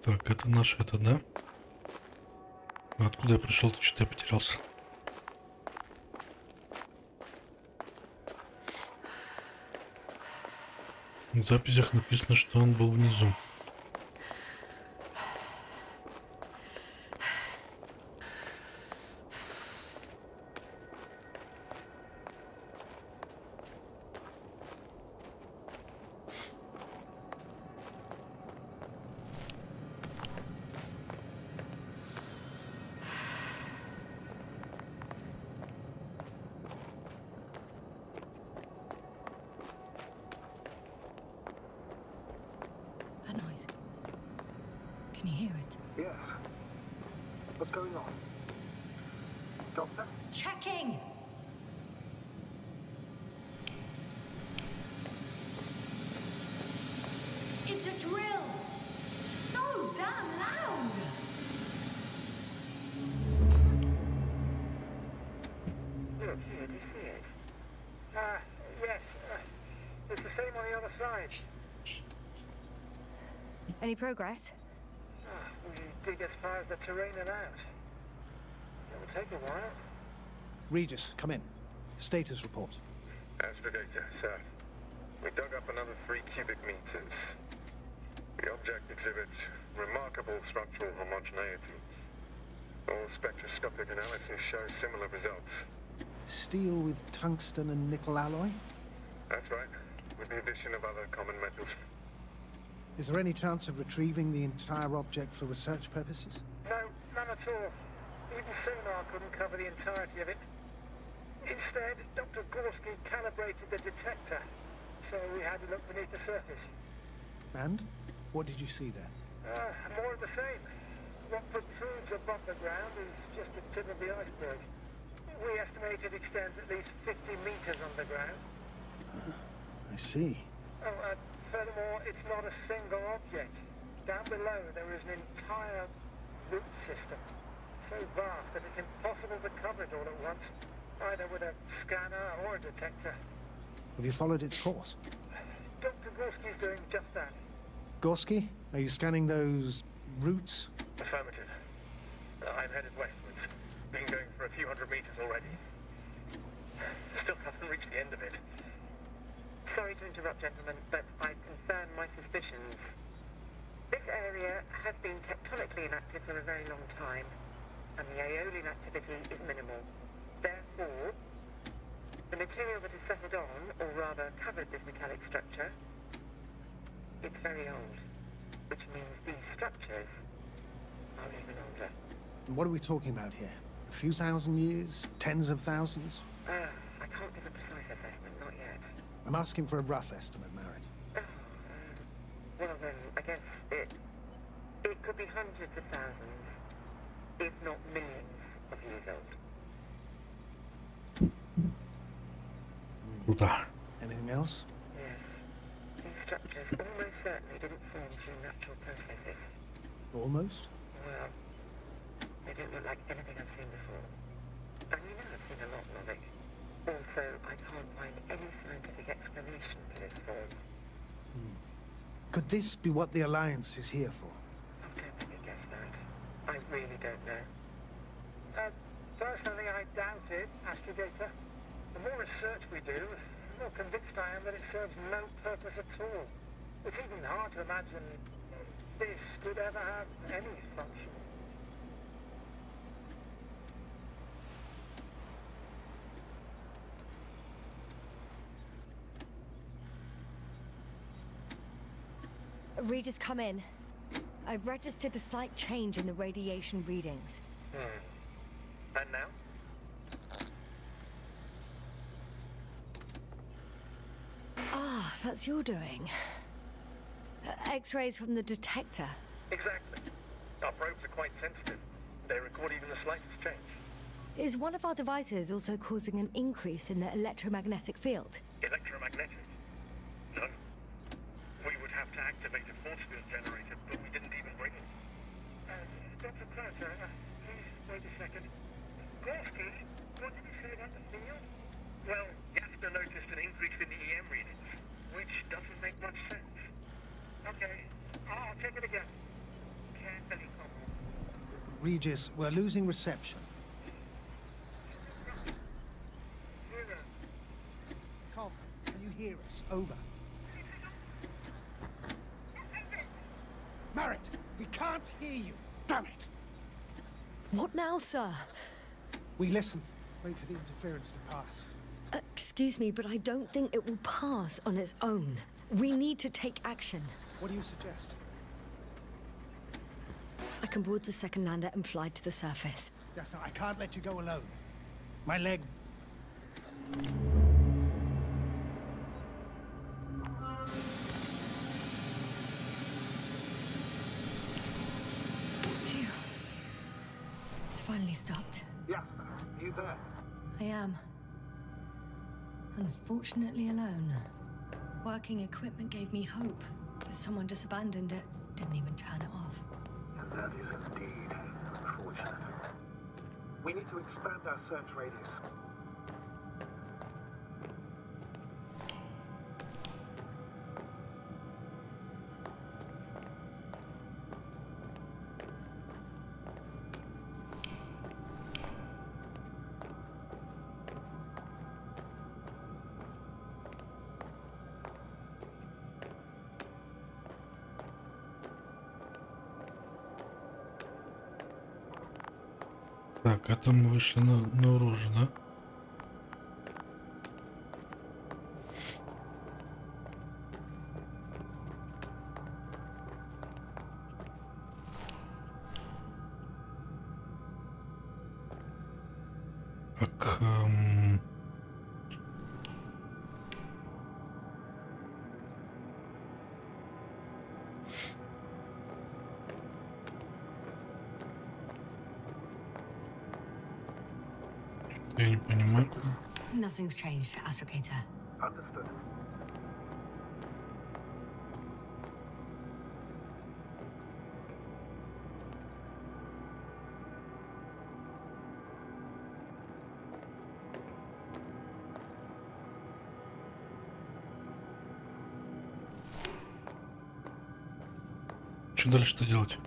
Так, это наш, это, да? А откуда я пришел-то? Что-то я потерялся. В записях написано, что он был внизу. That noise. Can you hear it? Yes. What's going on? Doctor? Checking! It's a drill! So damn loud! Look, here, do you see it? Yes. It's the same on the other side. Any progress? We dig as far as the terrain allows. It will take a while. Regis, come in. Status report. Astrogator, sir. We dug up another 3 cubic meters. The object exhibits remarkable structural homogeneity. All spectroscopic analysis shows similar results. Steel with tungsten and nickel alloy? That's right, with the addition of other common metals. Is there any chance of retrieving the entire object for research purposes? No, none at all. Even sonar couldn't cover the entirety of it. Instead, Dr. Gorski calibrated the detector, so we had to look beneath the surface. And? What did you see there? More of the same. What protrudes above the ground is just the tip of the iceberg. We estimate it extends at least 50 meters underground. I see. Furthermore, it's not a single object. Down below, there is an entire root system, so vast that it's impossible to cover it all at once, either with a scanner or a detector. Have you followed its course? Dr. Gorski's doing just that. Gorski, are you scanning those roots? Affirmative. I'm headed westwards. Been going for a few hundred meters already. Still haven't reached the end of it. Sorry to interrupt, gentlemen, but I've confirmed my suspicions. This area has been tectonically inactive for a very long time, and the Aeolian activity is minimal. Therefore, The material that has settled on, or rather covered this metallic structure, it's very old, which means these structures are even older. What are we talking about here? A few thousand years? Tens of thousands? I can't give a precise assessment, not yet. I'm asking for a rough estimate, Merritt. Well then, I guess it could be hundreds of thousands, if not millions of years old. Круто. Anything else? Yes. These structures almost certainly didn't form through natural processes. Almost? Well, they don't look like anything I've seen before. And you know I've seen a lot, Lovick. Also, I can't find any scientific explanation for this form. Could this be what the Alliance is here for? Oh, don't make me guess that. I really don't know. Personally, I doubt it, Astrogator. The more research we do, the more convinced I am that it serves no purpose at all. It's even hard to imagine this could ever have any function. Regis, come in. I've registered a slight change in the radiation readings. And now? Ah, that's your doing. X-rays from the detector. Exactly. Our probes are quite sensitive. They record even the slightest change. Is one of our devices also causing an increase in the electromagnetic field? Electromagnetic? No. We would have to activate a force field generator, but we didn't even bring it. Dr. Carter, please wait a second. Gorski, what did you say about the field? Well, Yasna noticed an increase in the EM readings, which doesn't make much sense. Okay, I'll check it again. Carefully, Corporal. Regis, we're losing reception. Zero. Carlton, can you hear us? Over. Merritt, we can't hear you. Damn it! What now, sir? We listen. Wait for the interference to pass. Excuse me, but I don't think it will pass on its own. We need to take action. What do you suggest? I can board the second lander and fly to the surface. Yasna, I can't let you go alone. My leg... Phew. It's finally stopped. Yasna, you there? I am. Unfortunately alone. Working equipment gave me hope, but someone just abandoned it. Didn't even turn it off. And that is indeed unfortunate. We need to expand our search radius. Так, это мы вышли наружу, да? Так, я не понимаю, куда. Nothing's changed, Astrogator. Understood. Что дальше-то делать?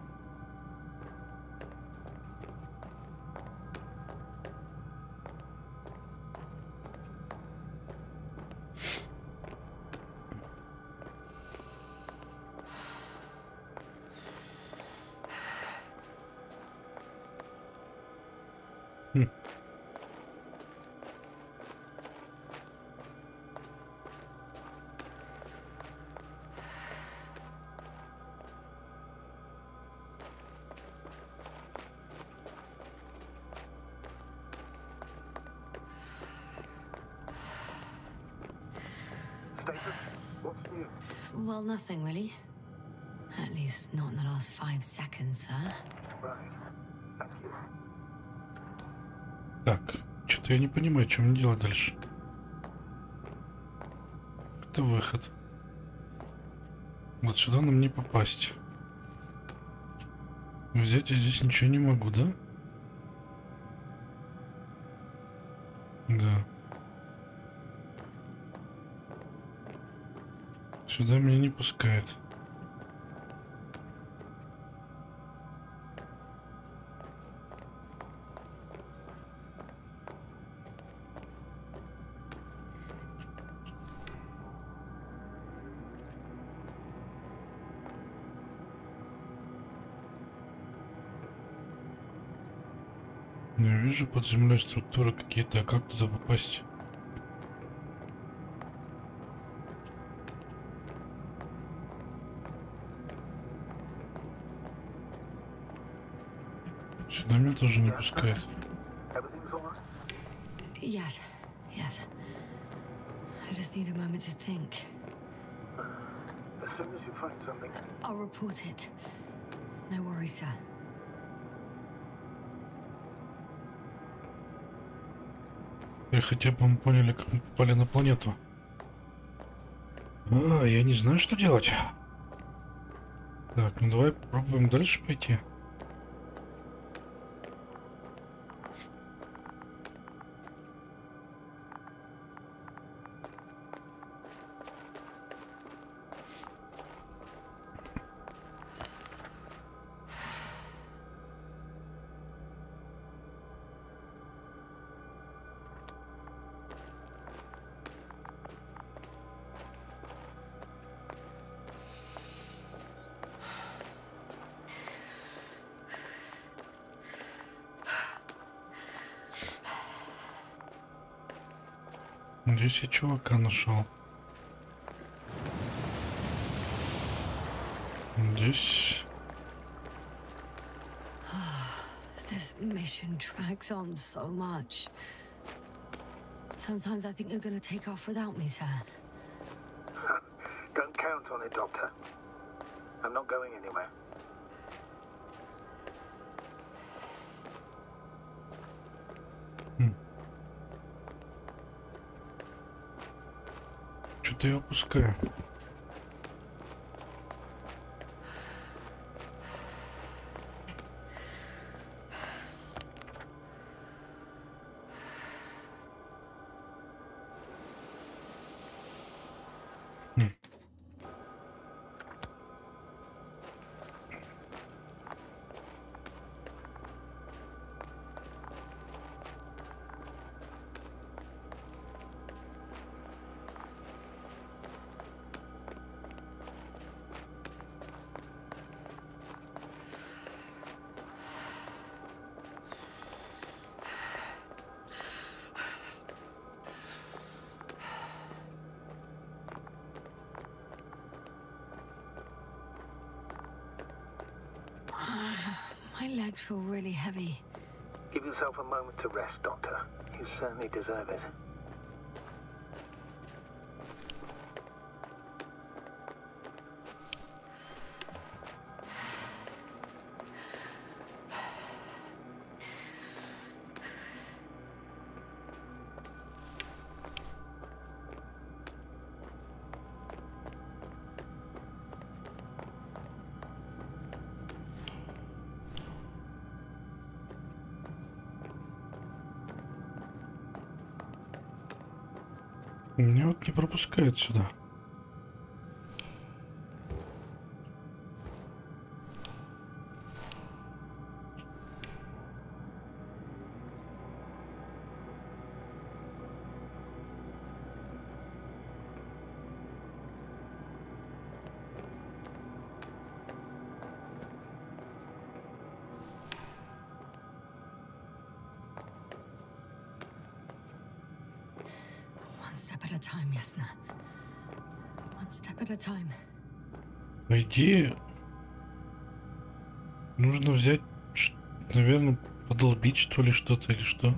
Status? What's new? Well, nothing really. At least not in the last 5 seconds, sir. Right. Thank you. Так, что-то я не понимаю, что мне делать дальше. Это выход. Вот сюда нам не попасть. Взять я здесь ничего не могу, да? Да. Сюда меня не пускает. Я вижу под землей структуры какие-то, а как туда попасть? Сюда меня тоже не пускает. Everything's all right? Yes, yes. I just need a moment to think. As soon as you find something, I'll report it. No worries, sir. И хотя бы мы поняли, как мы попали на планету. А, я не знаю, что делать. Так, ну давай попробуем дальше пойти. Здесь я чувака нашел. Здесь... This mission drags on so much. Sometimes I think you're gonna take off without me, sir. don't count on it, Doctor. I'm not going anywhere. Что-то я опускаю. My legs feel really heavy. Give yourself a moment to rest, Doctor. You certainly deserve it. Меня вот не пропускает сюда. One step at a time, Yasna. One step at a time. По идее, нужно взять, наверное, подолбить что ли что-то или что.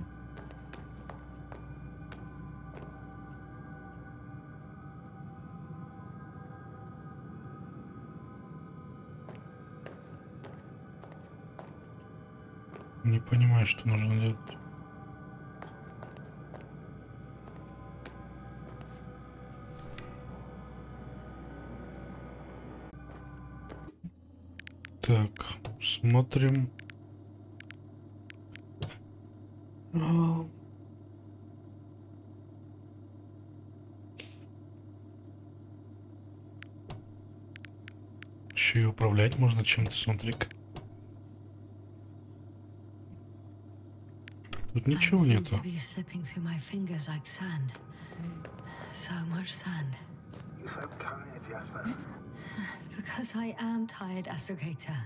Не понимаю, что нужно делать. Так, смотрим. Еще и управлять можно чем-то, смотри-ка. Тут ничего нету. So much sand. You so tired, Yasna. Because I am tired, Astrogator.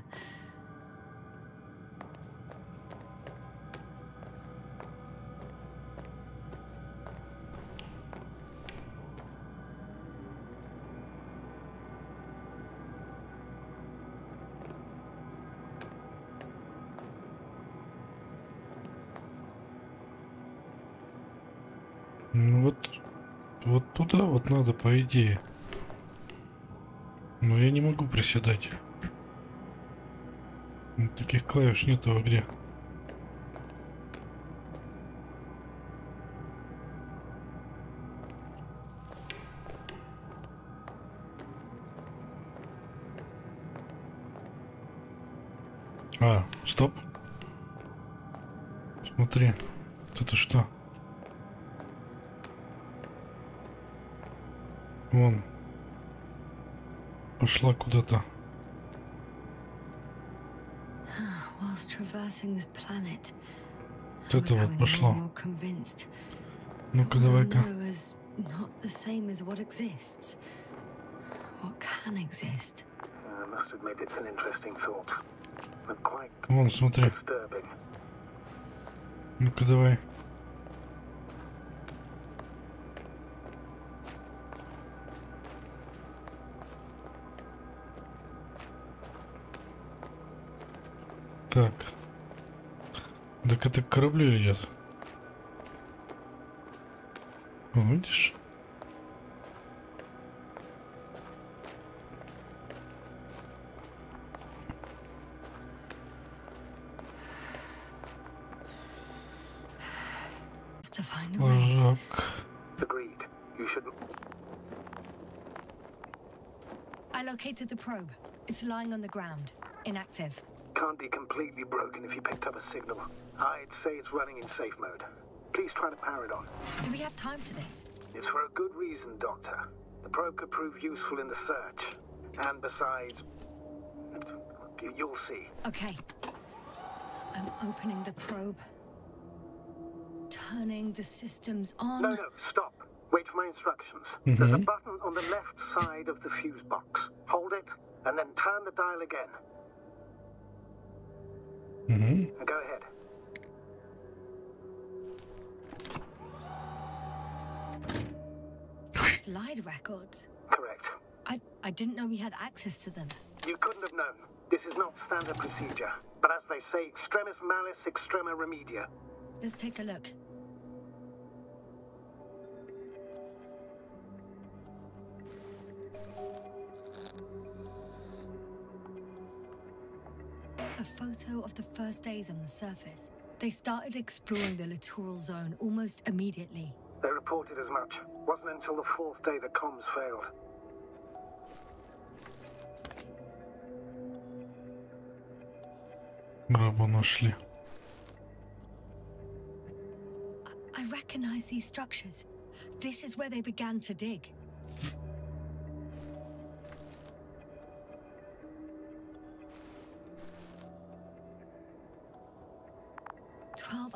Ну вот туда вот надо, по идее. Но я не могу приседать. Таких клавиш нету в игре. Стоп. Смотри, вот это что? Вон. Пошла куда-то. Whilst traversing this planet, Вот это вот пошло. Ну-ка, давай-ка. Not the same as what exists. What can exist? I must admit it's an interesting thought. But quite Вон, смотри. disturbing. Ну-ка, давай. Так. Так это к кораблю идет. Видишь? Ложок. Agreed. You should. I located the probe. It's lying on the ground, inactive. Can't be completely broken if you picked up a signal. I'd say it's running in safe mode. Please try to power it on. Do we have time for this? It's for a good reason, Doctor. The probe could prove useful in the search. And besides, you'll see. Okay. I'm opening the probe. Turning the systems on. No, stop. Wait for my instructions. There's a button on the left side of the fuse box. Hold it, and then turn the dial again. Go ahead. Slide records? Correct. I didn't know we had access to them. You couldn't have known. This is not standard procedure. But as they say, extremis malis, extrema remedia. Let's take a look. A photo of the first days on the surface. They started exploring the littoral zone almost immediately. They reported as much. Wasn't until the fourth day the comms failed. Рабу нашли. I recognize these structures. This is where they began to dig.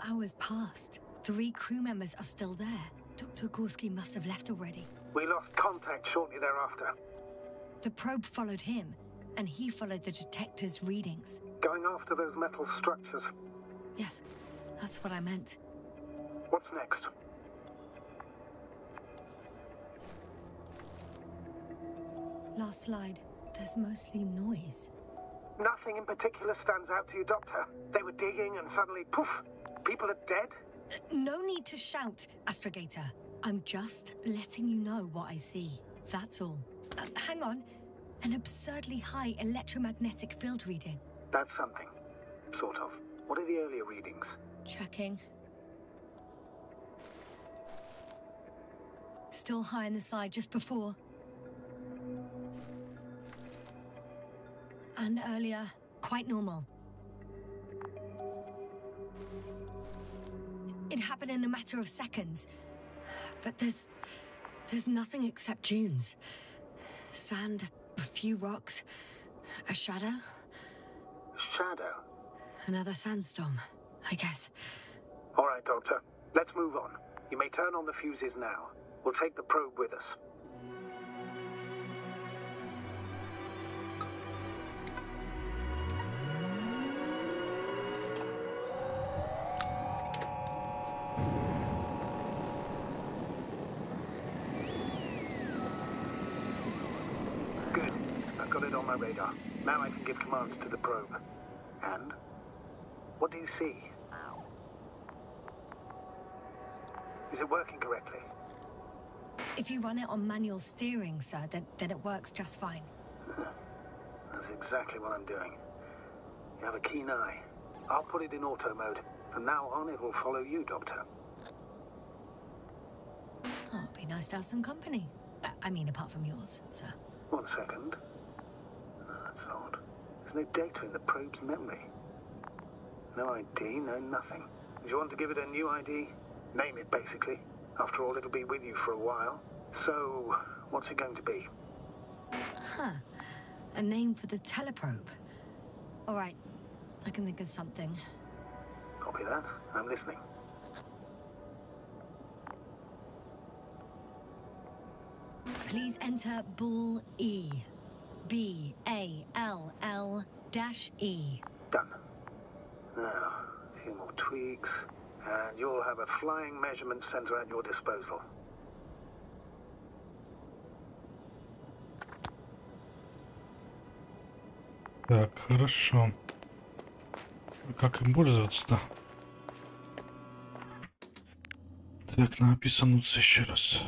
Hours passed. 3 crew members are still there. Dr. Gorski must have left already. We lost contact shortly thereafter. The probe followed him, and he followed the detector's readings. Going after those metal structures. Yes, that's what I meant. What's next? Last slide. There's mostly noise. Nothing in particular stands out to you, Doctor. They were digging and suddenly, poof! People are dead? No need to shout, Astrogator. I'm just letting you know what I see. That's all. Hang on. An absurdly high electromagnetic field reading. That's something. Sort of. What are the earlier readings? Checking. Still high in the slide just before. And earlier, quite normal. It happened in a matter of seconds. But there's nothing except dunes. Sand, a few rocks, a shadow. Shadow? Another sandstorm, I guess. All right, Doctor. Let's move on. You may turn on the fuses now. We'll take the probe with us. Good. I've got it on my radar. Now I can give commands to the probe. And? What do you see? Is it working correctly? If you run it on manual steering, sir, then it works just fine. That's exactly what I'm doing. You have a keen eye. I'll put it in auto mode. From now on, it will follow you, Doctor. Oh, it'd be nice to have some company. I mean, apart from yours, sir. 1 second. Oh, that's odd. There's no data in the probe's memory. No ID, no nothing. Do you want to give it a new ID? Name it, basically. After all, it'll be with you for a while. So, what's it going to be? Huh. A name for the teleprobe. All right. I can think of something. Copy that. I'm listening. Please enter Ball E. B-A-L-L-E. Done. Now, a few more tweaks, and you'll have a flying measurement center at your disposal. Так, хорошо. Как им пользоваться-то? Так, надо писануться еще раз.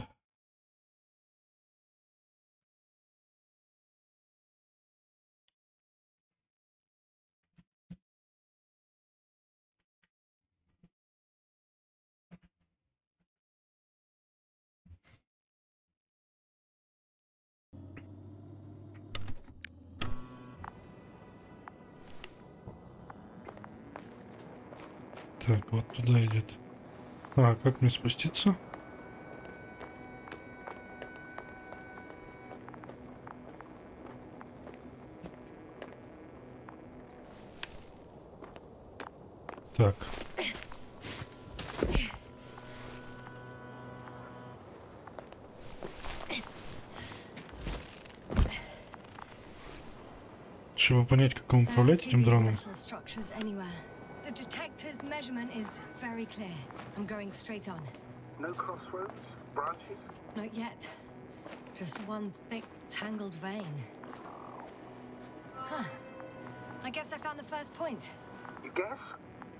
Так, вот туда идет. А, как мне спуститься? Так. Чтобы понять, как им управлять этим дроном. The detector's measurement is very clear. I'm going straight on. No crossroads? Branches? Not yet. Just one thick, tangled vein. Huh. I guess I found the first point. You guess?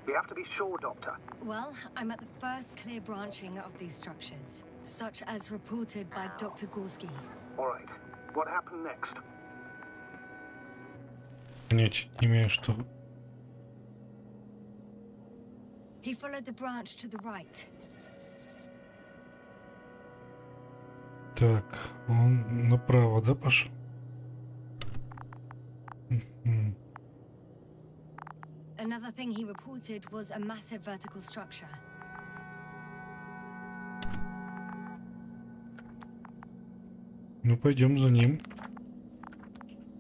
We have to be sure, Doctor. Well, I'm at the first clear branching of these structures, such as reported by Dr. Gorski. All right. What happened next? Понять не имею, что... He followed the branch to the right. Так, он направо, да, пошел? Another thing he reported was a massive vertical structure. Ну, пойдем за ним.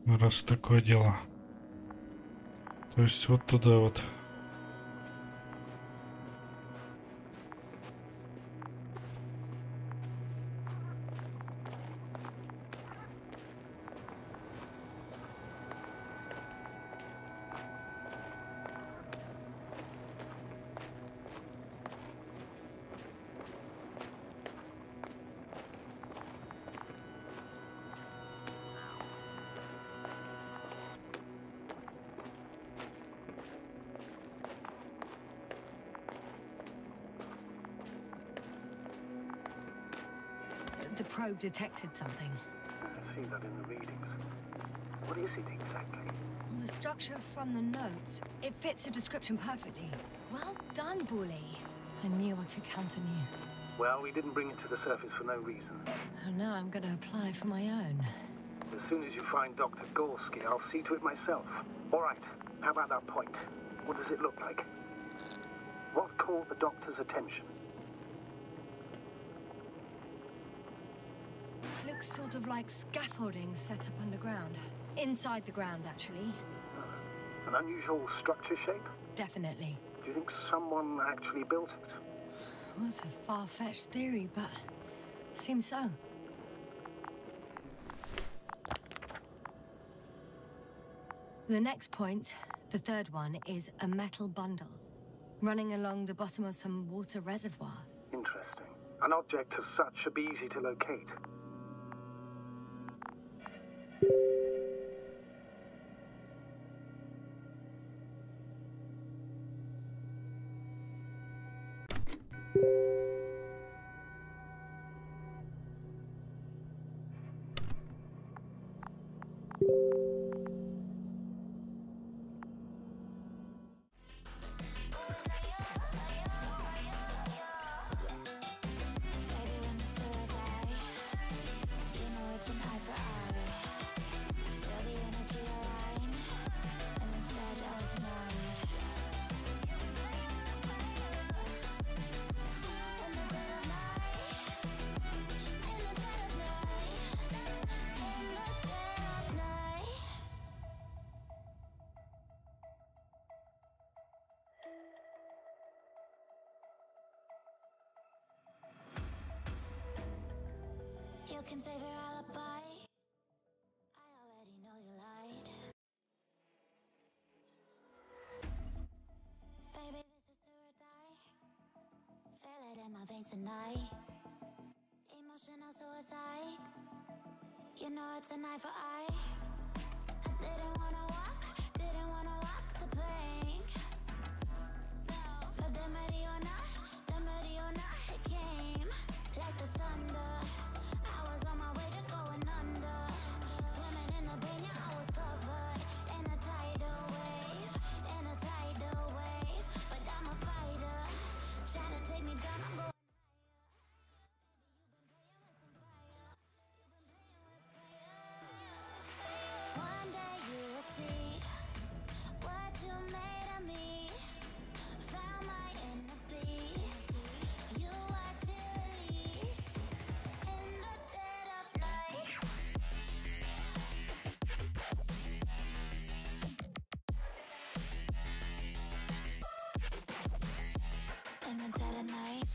Раз такое дело. То есть вот туда вот. The probe detected something. I see that in the readings. What is it exactly? the structure from the notes, it fits the description perfectly. Well done, Bully. I knew I could count on you. Well, we didn't bring it to the surface for no reason. And now I'm gonna apply for my own. As soon as you find Dr. Gorski, I'll see to it myself. All right, how about that point? What does it look like? What caught the doctor's attention? Looks sort of like scaffolding set up underground. Inside the ground, actually. An unusual structure shape? Definitely. Do you think someone actually built it? Well, it's a far-fetched theory, but seems so. The next point, the third one, is a metal bundle running along the bottom of some water reservoir. Interesting. An object as such should be easy to locate. You can save your alibi. I already know you lied. Baby, this is do or die. Feel it in my veins tonight. Emotional suicide. You know it's an eye for eye. I didn't wanna walk the plank. But the Mariona, it came like the thunder. I was on my way to going under. Swimming in the banya, I was covered in a tidal wave, But I'm a fighter. Try to take me down, I'm going higher. One day you will see what you made of me. Found my inner peace. You watch it release in the dead of night. In the dead of night.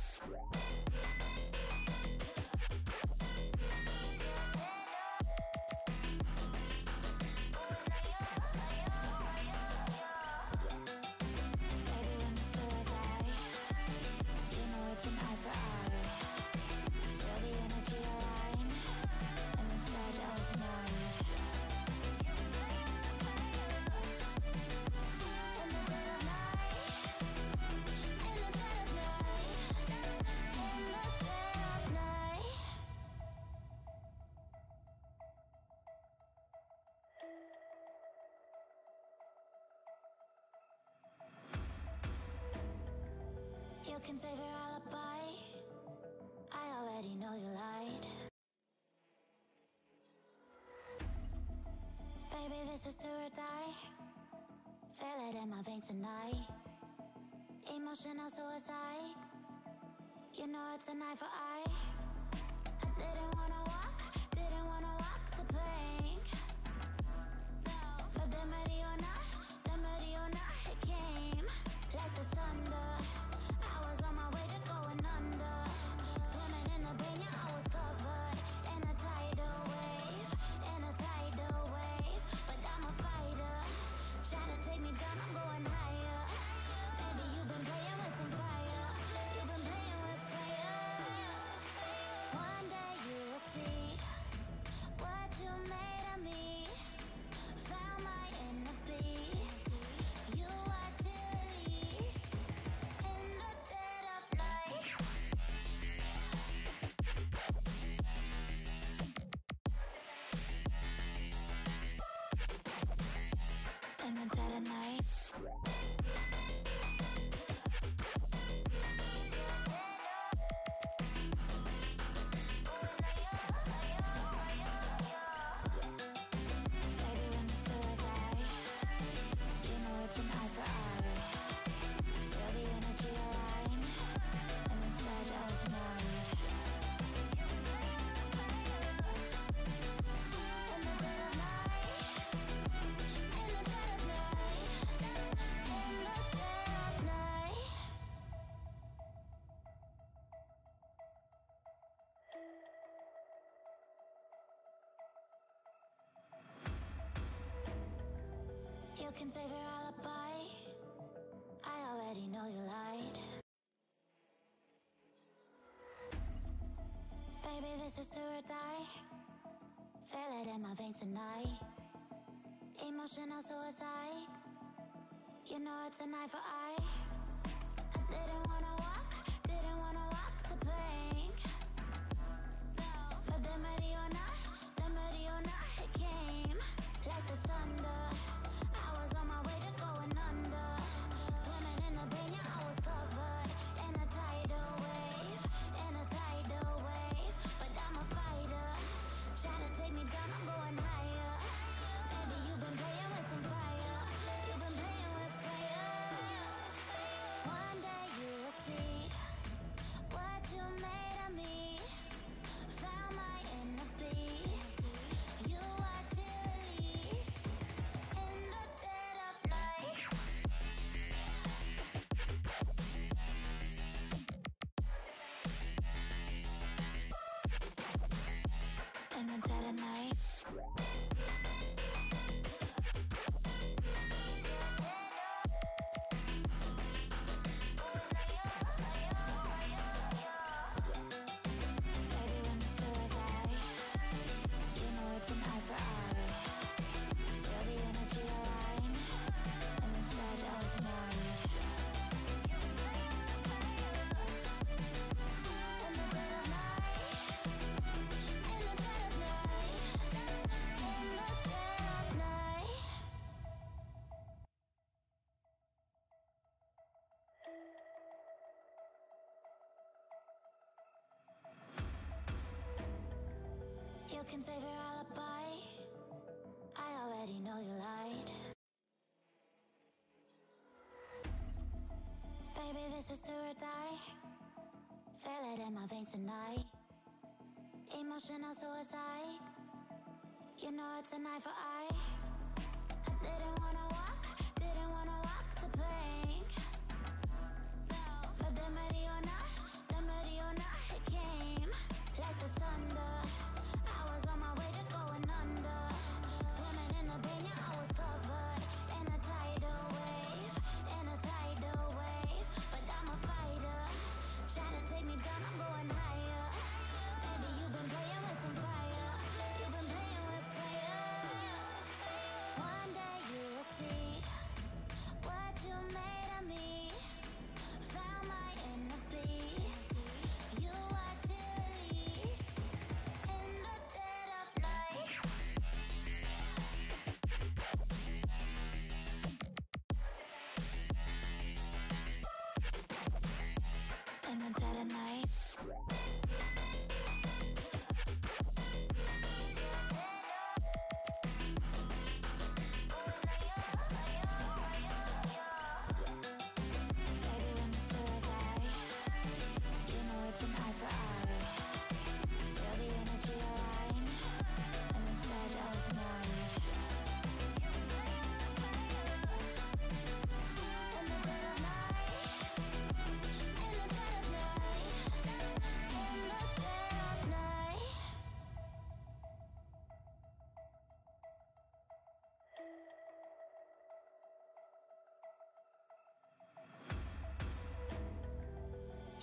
Baby, when the soul die, you know it's an eye for eye. Feel the energy align in the dead of night. In the dead of night. In the dead of night. In the dead of night. You can save your alibi. I already know you lied. Baby, this is do or die. Feel it in my veins tonight. Emotional suicide. You know it's an eye for eye. I didn't wanna walk the plank. But the Mariona, it came like the thunder. I was on my way to going under. Swimming in the banya, I was covered in a tidal wave, But I'm a fighter. Try to take me down, I'm going higher. Baby, you've been playing with some fire. You've been playing with fire. One day you can save your alibi. I already know you lied. Baby, this is do or die. Feel it in my veins tonight. Emotional suicide. You know it's an eye for eye. I didn't wanna walk the plank. But the Mariona, it came like the thunder. I was on my way to going under. Swimming in the banya, I was covered in a tidal wave, But I'm a fighter, trying to take me down, I'm going higher. Baby, you've been playing with some fire. You've been playing with fire. One day you will see what you made of me. Found my inner peace. You watch it release in the dead of night. In the dead of night. Baby, when the sword die, you know it's an eye for eye. Feel the energy align in the dead of night. In the dead of night. In the dead of night. In the dead of night. You can save your alibi. I already know you lied. Baby, this is do or die. Feel it in my veins tonight. Emotional suicide. You know it's an eye for eye. I didn't wanna walk the plank. But the Mariona, it came like the thunder. I was on my way to going under. Swimming in the banya, I was covered in a tidal wave, But I'm a fighter, trying to take me down, I'm going higher. Baby, you've been playing with some fire. You've been playing with fire. One day you will see what you made of me. Found my inner peace. You watch it release in the dead of night. In the dead of night. Baby, when the sword die, you know it's an eye for eye. Feel the energy align in the dead of night. In the dead of night. In the dead of night. In the dead of night.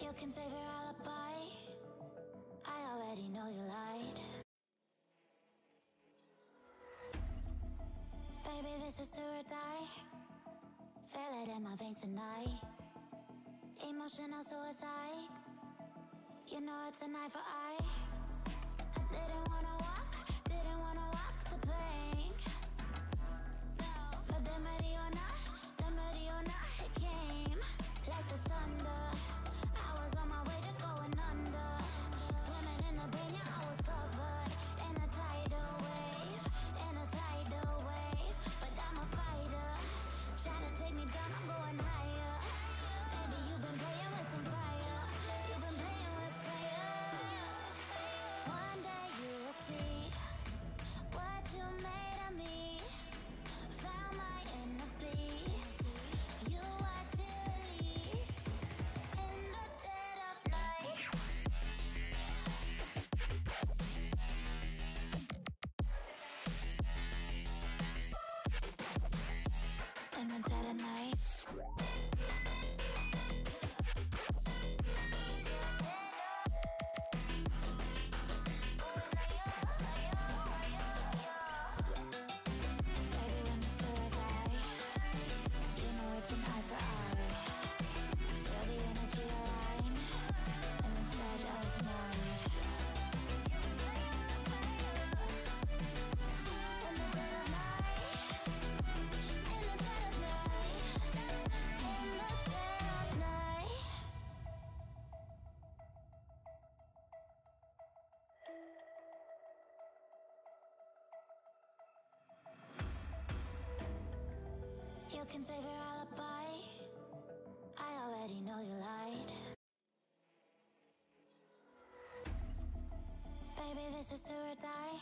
You can save your alibi. I already know you lied. Baby, this is do or die. Feel it in my veins tonight. Emotional suicide. You know it's an eye for eye. I didn't wanna walk the plank. But the Mariona, it came like the thunder. I was on my way to going under. Swimming in the banya, I was covered in a tidal wave, But I'm a fighter, trying to take me down, I'm going higher. Baby, you've been playing with some fire. You've been playing with fire. One day you will see You can save your alibi. I already know you lied. Baby, this is do or die.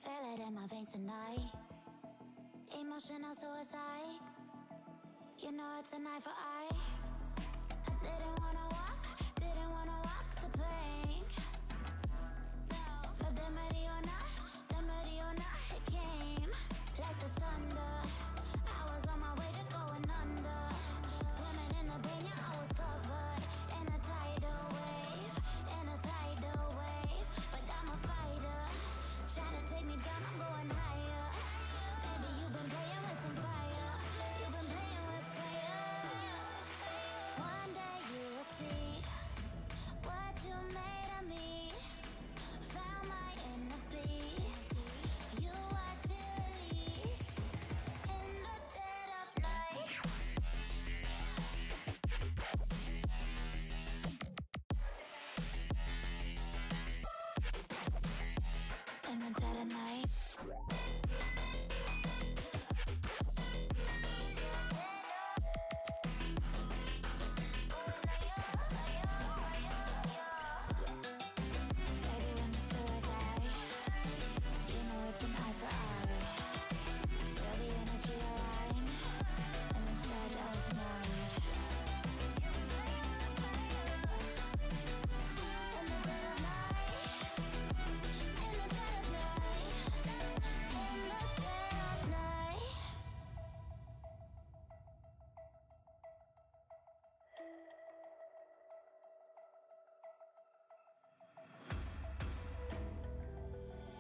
Feel it in my veins tonight. Emotional suicide. You know it's an eye for eye. I didn't wanna walk the plank. But the Mariona, it came like the thunder. I was on my way to going under. Swimming in the banya, I was covered in a tidal wave, But I'm a fighter. Try to take me down, I'm going higher. Baby, you've been playing with some fire. You've been playing with fire. One day you will see what you made of me. Found my inner peace. You watch it release in the dead of night. In the dead of night. Baby, when the soul die, you know it's an eye for eye. Feel the energy align in the dead of night. In the dead of night. In the dead of night. In the dead of night.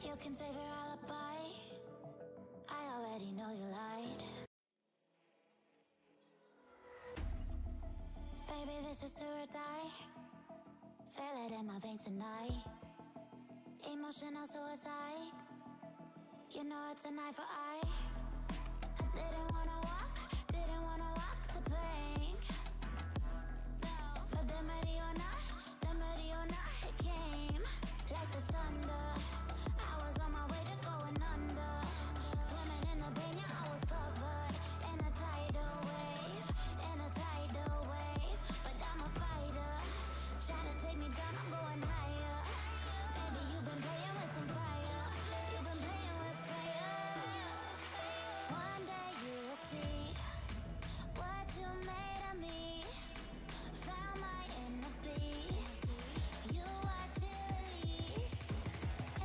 You can save your alibi. I already know you lied. Baby, this is do or die. Feel it in my veins tonight. Emotional suicide. You know it's an eye for eye. I didn't wanna walk the plank. But the Mariona, it came like the thunder. I was on my way to going under. Swimming in the banya, I was covered in a tidal wave, But I'm a fighter. Try to take me down, I'm going higher. Baby, you've been playing with some fire. You've been playing with fire. One day you will see what you made of me. Found my inner peace. You watch it release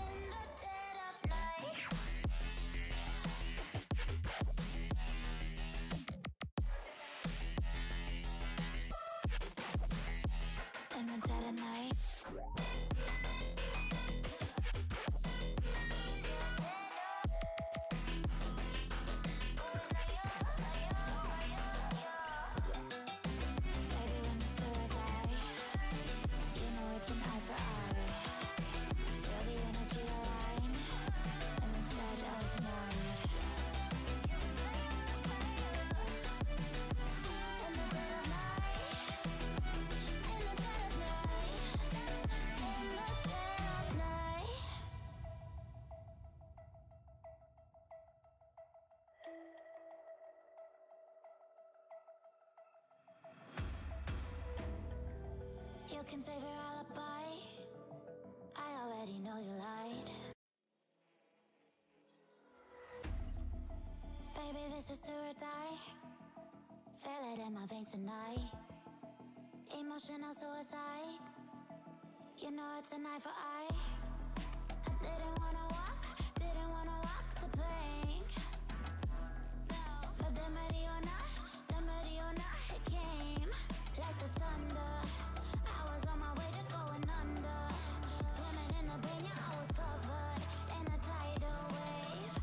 in the dead of night. In the dead of night. Baby, when the soul die, you know it's an eye for eye. Feel the energy align in the dead of night. In the dead of night. In the dead of night. In the dead of night. You can save your alibi. I already know you lied. Baby, this is do or die. Feel it in my veins tonight. Emotional suicide. You know it's an eye for eye. I didn't wanna walk the plank. But the Mariona, it came like the thunder. I was on my way to going under. Swimming in the banya, I was covered in a tidal wave,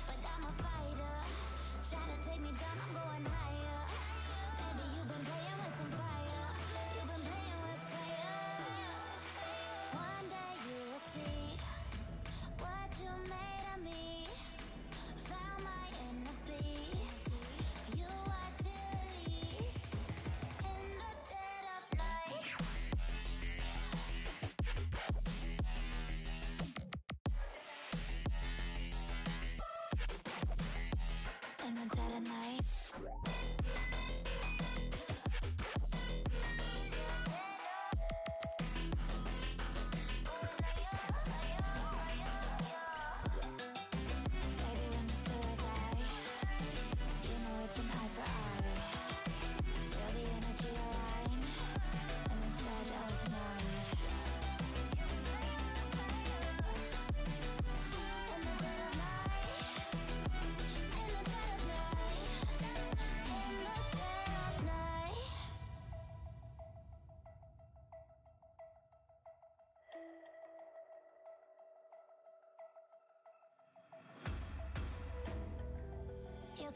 But I'm a fighter. Try to take me down, I'm going higher. Baby, you've been playing with some fire. You've been playing with fire. One day you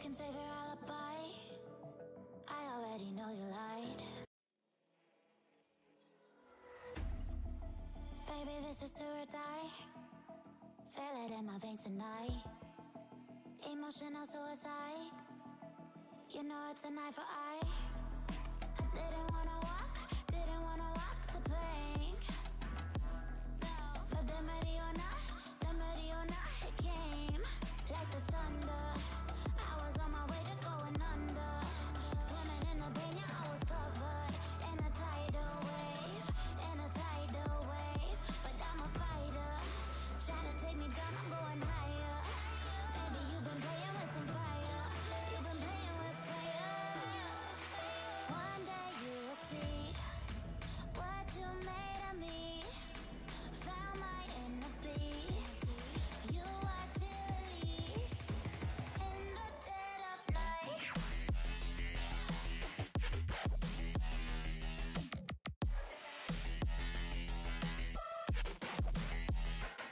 can save your alibi. I already know you lied. Baby, this is do or die. Feel it in my veins tonight. Emotional suicide. You know it's a knife for eye. I didn't wanna walk the plank. But the Mariona, it came like the thunder. I was on my way to going under. Swimming in the pain, yeah, I was covered in a tidal wave, But I'm a fighter. Try to take me down, I'm going higher. Baby, you've been playing with some fire. You've been playing with fire. One day you will see what you made of me. Found my inner peace. You watch it release in the dead of night.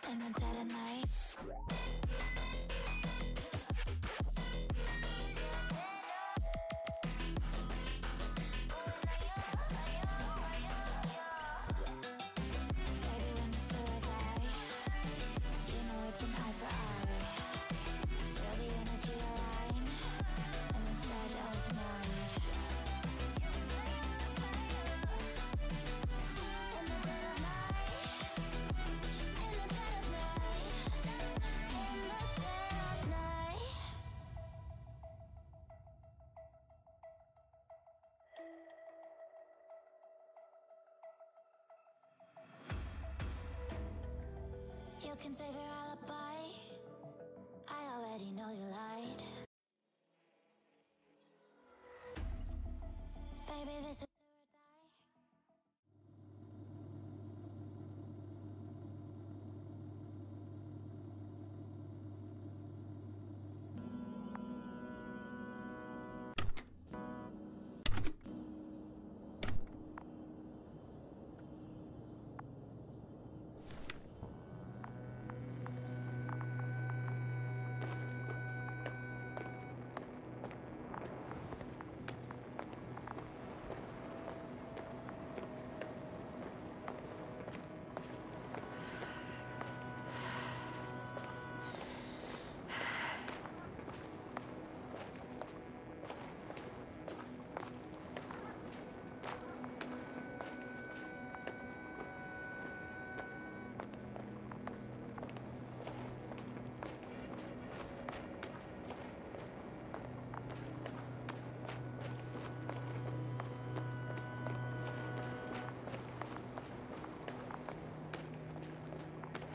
In the dead of night. Baby, when you say I die, you know it's an eye for eye. Feel the energy align in the dead of night. In the dead of night. In the dead of night. In the dead of night. You can save your alibi. I already know you lied. Baby, this is do or die.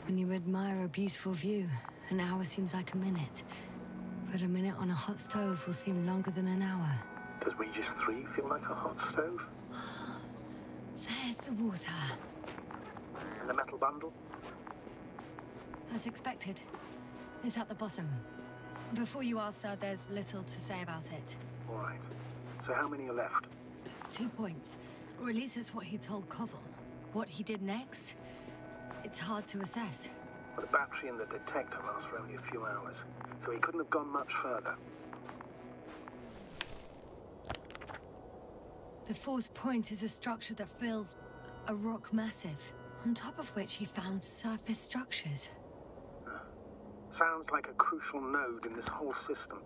When you admire a beautiful view, an hour seems like a minute. But a minute on a hot stove will seem longer than an hour. Does Regis III feel like a hot stove? There's the water. And the metal bundle? As expected. It's at the bottom. Before you ask, sir, there's little to say about it. All right. So how many are left? 2 points. Or at least that's what he told Koval. What he did next, it's hard to assess. But the battery and the detector last for only a few hours, so he couldn't have gone much further. The 4th point is a structure that fills a rock massive, on top of which he found surface structures. Sounds like a crucial node in this whole system.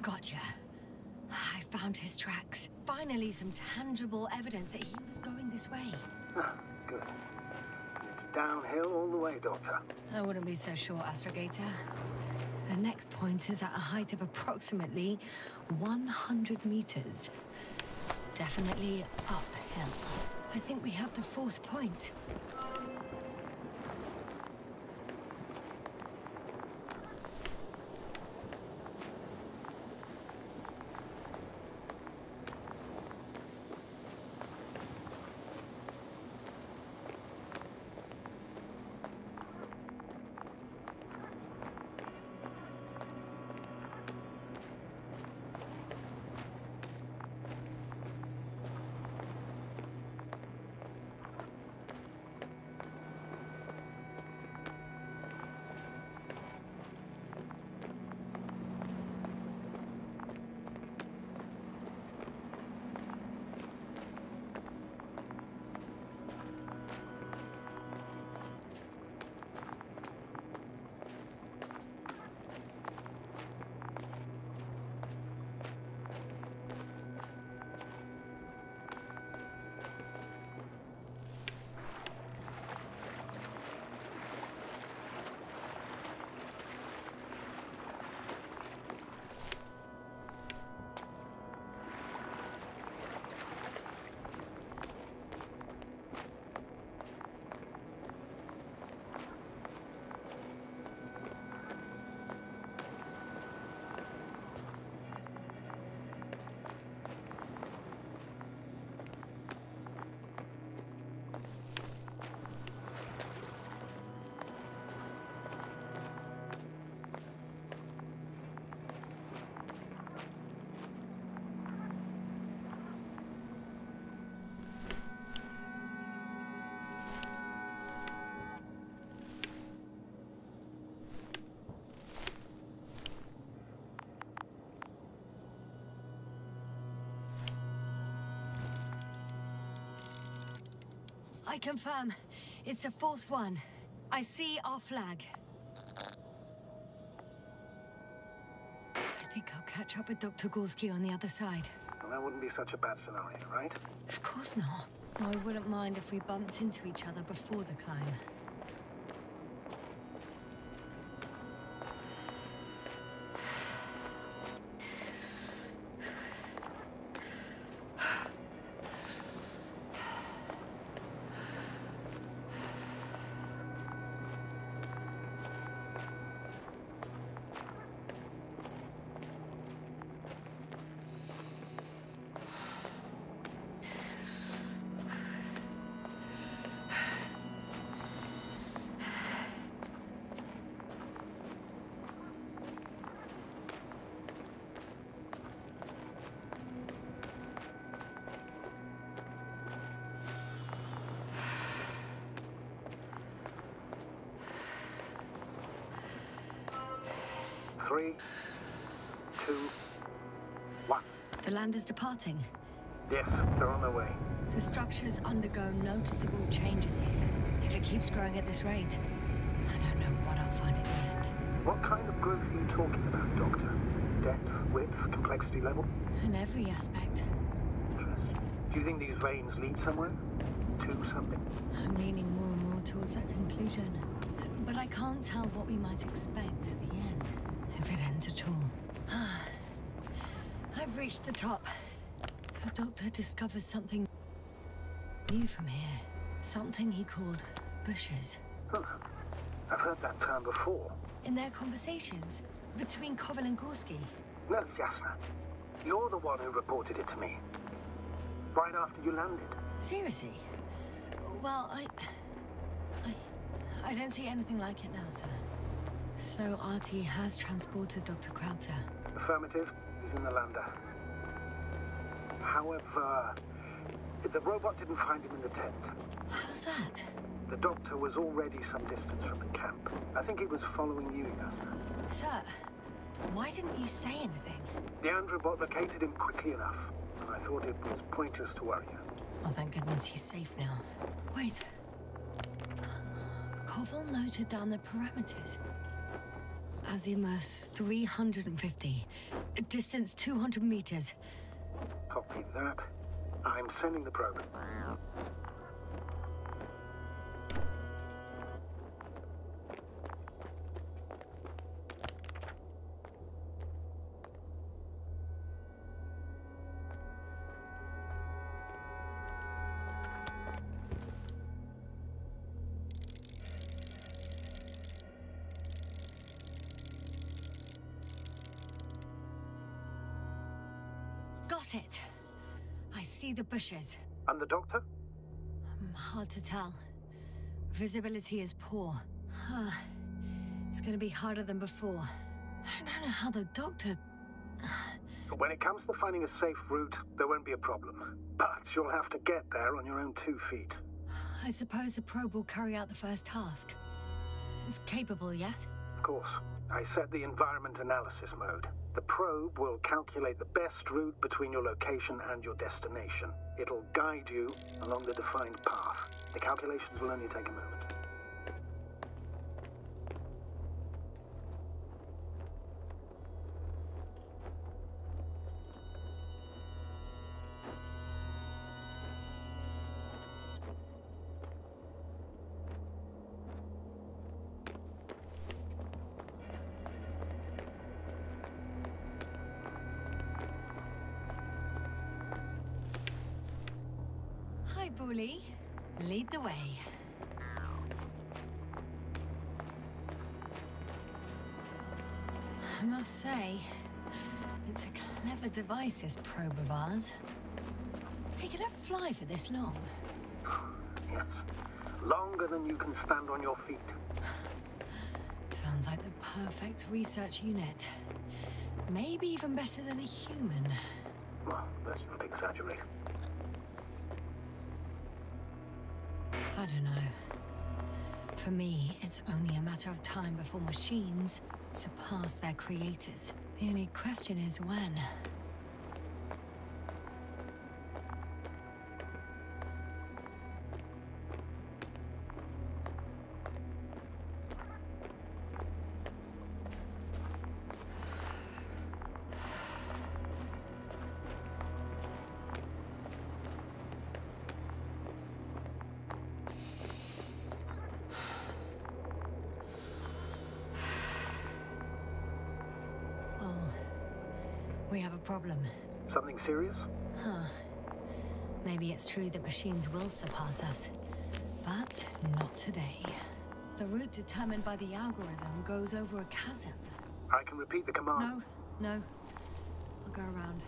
Gotcha. I found his tracks. Finally, some tangible evidence that he was going this way. Good. It's downhill all the way, Doctor. I wouldn't be so sure, Astrogator. The next point is at a height of approximately 100 meters. Definitely uphill. I think we have the 4th point. I confirm. It's the fourth one. I see our flag. I think I'll catch up with Dr. Gorski on the other side. Well, that wouldn't be such a bad scenario, right? Of course not. I wouldn't mind if we bumped into each other before the climb. Three, 2, 1. The land is departing. Yes, they're on their way. The structures undergo noticeable changes here. If it keeps growing at this rate, I don't know what I'll find at the end. What kind of growth are you talking about, Doctor? Depth, width, complexity level? In every aspect. Interesting. Do you think these veins lead somewhere? To something? I'm leaning more and more towards that conclusion. But I can't tell what we might expect at the end. If it ends at all. I've reached the top. The doctor discovers something new from here. Something he called bushes. Huh. I've heard that term before. In their conversations between Koval and Gorski. No, Yasna. You're the one who reported it to me. Right after you landed. Seriously? Well, I don't see anything like it now, sir. So RT has transported Dr. Krauter. Affirmative. He's in the lander. However, the robot didn't find him in the tent. How's that? The doctor was already some distance from the camp. I think he was following you, Yasna. Sir, why didn't you say anything? The Androbot located him quickly enough, and I thought it was pointless to worry you. Oh, thank goodness he's safe now. Wait. Koval noted down the parameters. Azimuth 350. Distance 200 meters. Copy that. I'm sending the probe. Got it. I see the bushes. And the doctor? Hard to tell. Visibility is poor. It's gonna be harder than before. I don't know how the doctor... When it comes to finding a safe route, there won't be a problem. But you'll have to get there on your own 2 feet. I suppose the probe will carry out the first task. It's capable yet? Of course. I set the environment analysis mode. The probe will calculate the best route between your location and your destination. It'll guide you along the defined path. The calculations will only take a moment. Bully, lead the way. I must say, it's a clever device, this probe of ours. Hey, can it fly for this long? Yes. Longer than you can stand on your feet. Sounds like the perfect research unit. Maybe even better than a human. Well, let's not exaggerate. I don't know. For me, it's only a matter of time before machines surpass their creators. The only question is when. We have a problem. Something serious? Huh. Maybe it's true that machines will surpass us. But not today. The route determined by the algorithm goes over a chasm. I can repeat the command. No. I'll go around.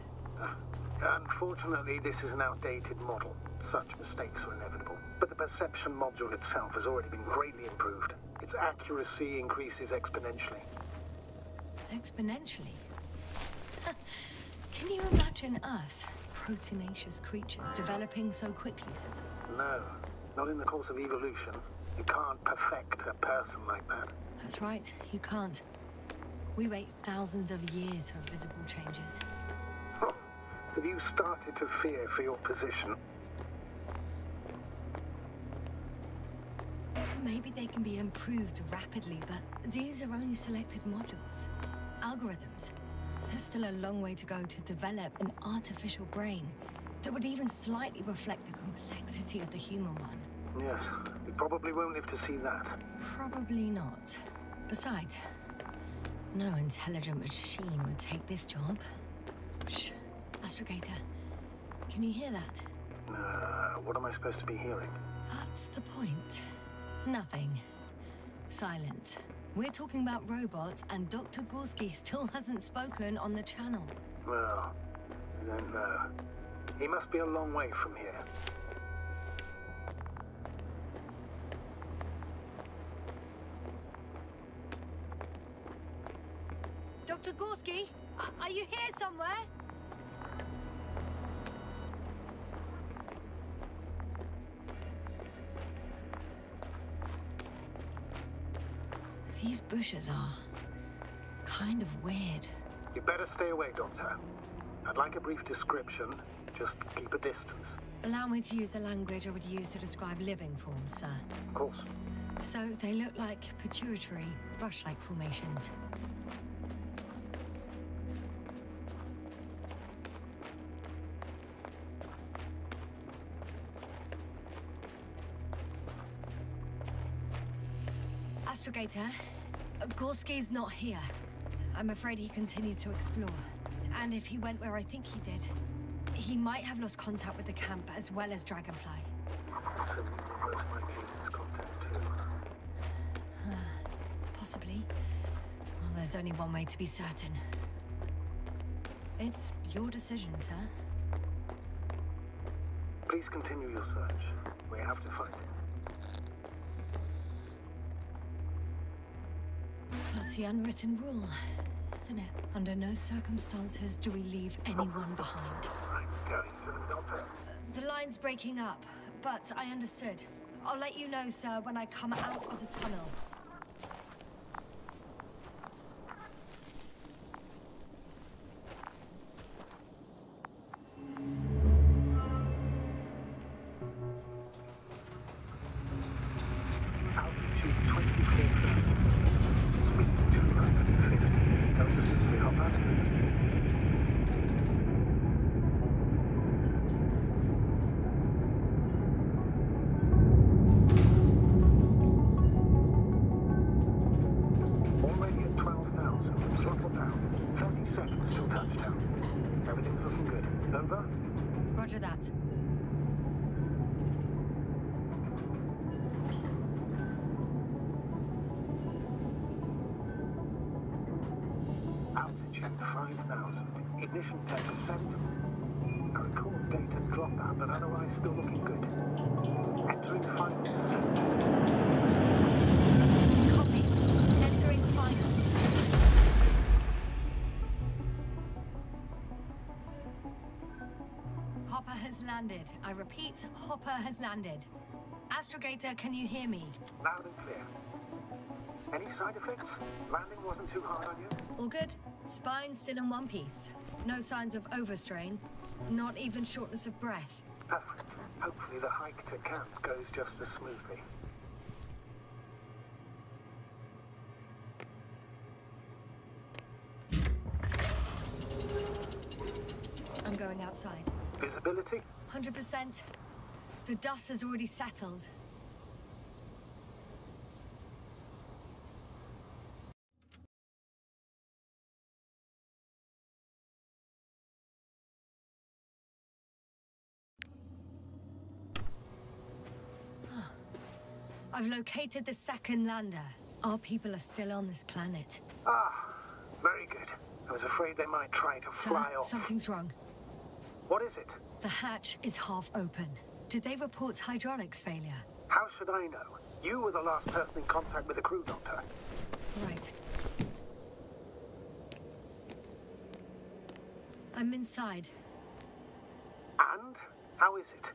Unfortunately, this is an outdated model. Such mistakes are inevitable. But the perception module itself has already been greatly improved. Its accuracy increases exponentially. Exponentially? Can you imagine us, proteinaceous creatures, developing so quickly, sir? No, not in the course of evolution. You can't perfect a person like that. That's right, you can't. We wait thousands of years for visible changes. Oh, have you started to fear for your position? Maybe they can be improved rapidly, but these are only selected modules. Algorithms. There's still a long way to go to develop an artificial brain that would even slightly reflect the complexity of the human one. Yes, we probably won't live to see that. Probably not. Besides, no intelligent machine would take this job. Shh. Astrogator, can you hear that? What am I supposed to be hearing? That's the point. Nothing. Silence. We're talking about robots, and Dr. Gorski still hasn't spoken on the channel. Well, I don't know. He must be a long way from here. Dr. Gorski, are you here somewhere? These bushes are kind of weird. You better stay away, Doctor. I'd like a brief description. Just keep a distance. Allow me to use the language I would use to describe living forms, sir. Of course. So they look like pituitary, brush-like formations. Astrogator, Gorski's not here. I'm afraid he continued to explore. And if he went where I think he did, he might have lost contact with the camp as well as Dragonfly. So we most likely lose contact too. Possibly. Well, there's only one way to be certain. It's your decision, sir. Please continue your search. We have to find him. That's the unwritten rule, isn't it? Under no circumstances do we leave anyone behind. Right, going to the Doctor. The line's breaking up, but I understood. I'll let you know, sir, when I come out of the tunnel. Altitude 24,000. Speed 250. Go smoothly, Hopper. Already at 12,000. Throttle down. 30 seconds till touchdown. Everything's looking good. Over? Roger that. Altitude 5,000. Ignition 10%. I record data dropout, but otherwise still looking good. Entering final descent. Copy. Entering final. Hopper has landed. I repeat, Hopper has landed. Astrogator, can you hear me? Loud and clear. Any side effects? Landing wasn't too hard on you? All good. Spine still in one piece. No signs of overstrain. Not even shortness of breath. Perfect. Hopefully the hike to camp goes just as smoothly. I'm going outside. Visibility? 100%. The dust has already settled. I've located the second lander. Our people are still on this planet. Ah, very good. I was afraid they might try to fly off. Something's wrong. What is it? The hatch is half open. Did they report hydraulics failure? How should I know? You were the last person in contact with the crew, Doctor. Right. I'm inside. And? How is it?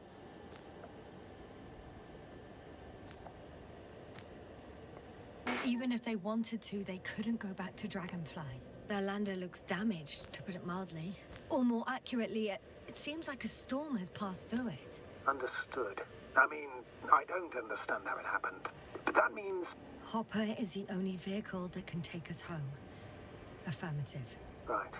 Even if they wanted to, they couldn't go back to Dragonfly. Their lander looks damaged, to put it mildly. Or more accurately, it seems like a storm has passed through it. Understood. I mean, I don't understand how it happened. But that means... Hopper is the only vehicle that can take us home. Affirmative. Right.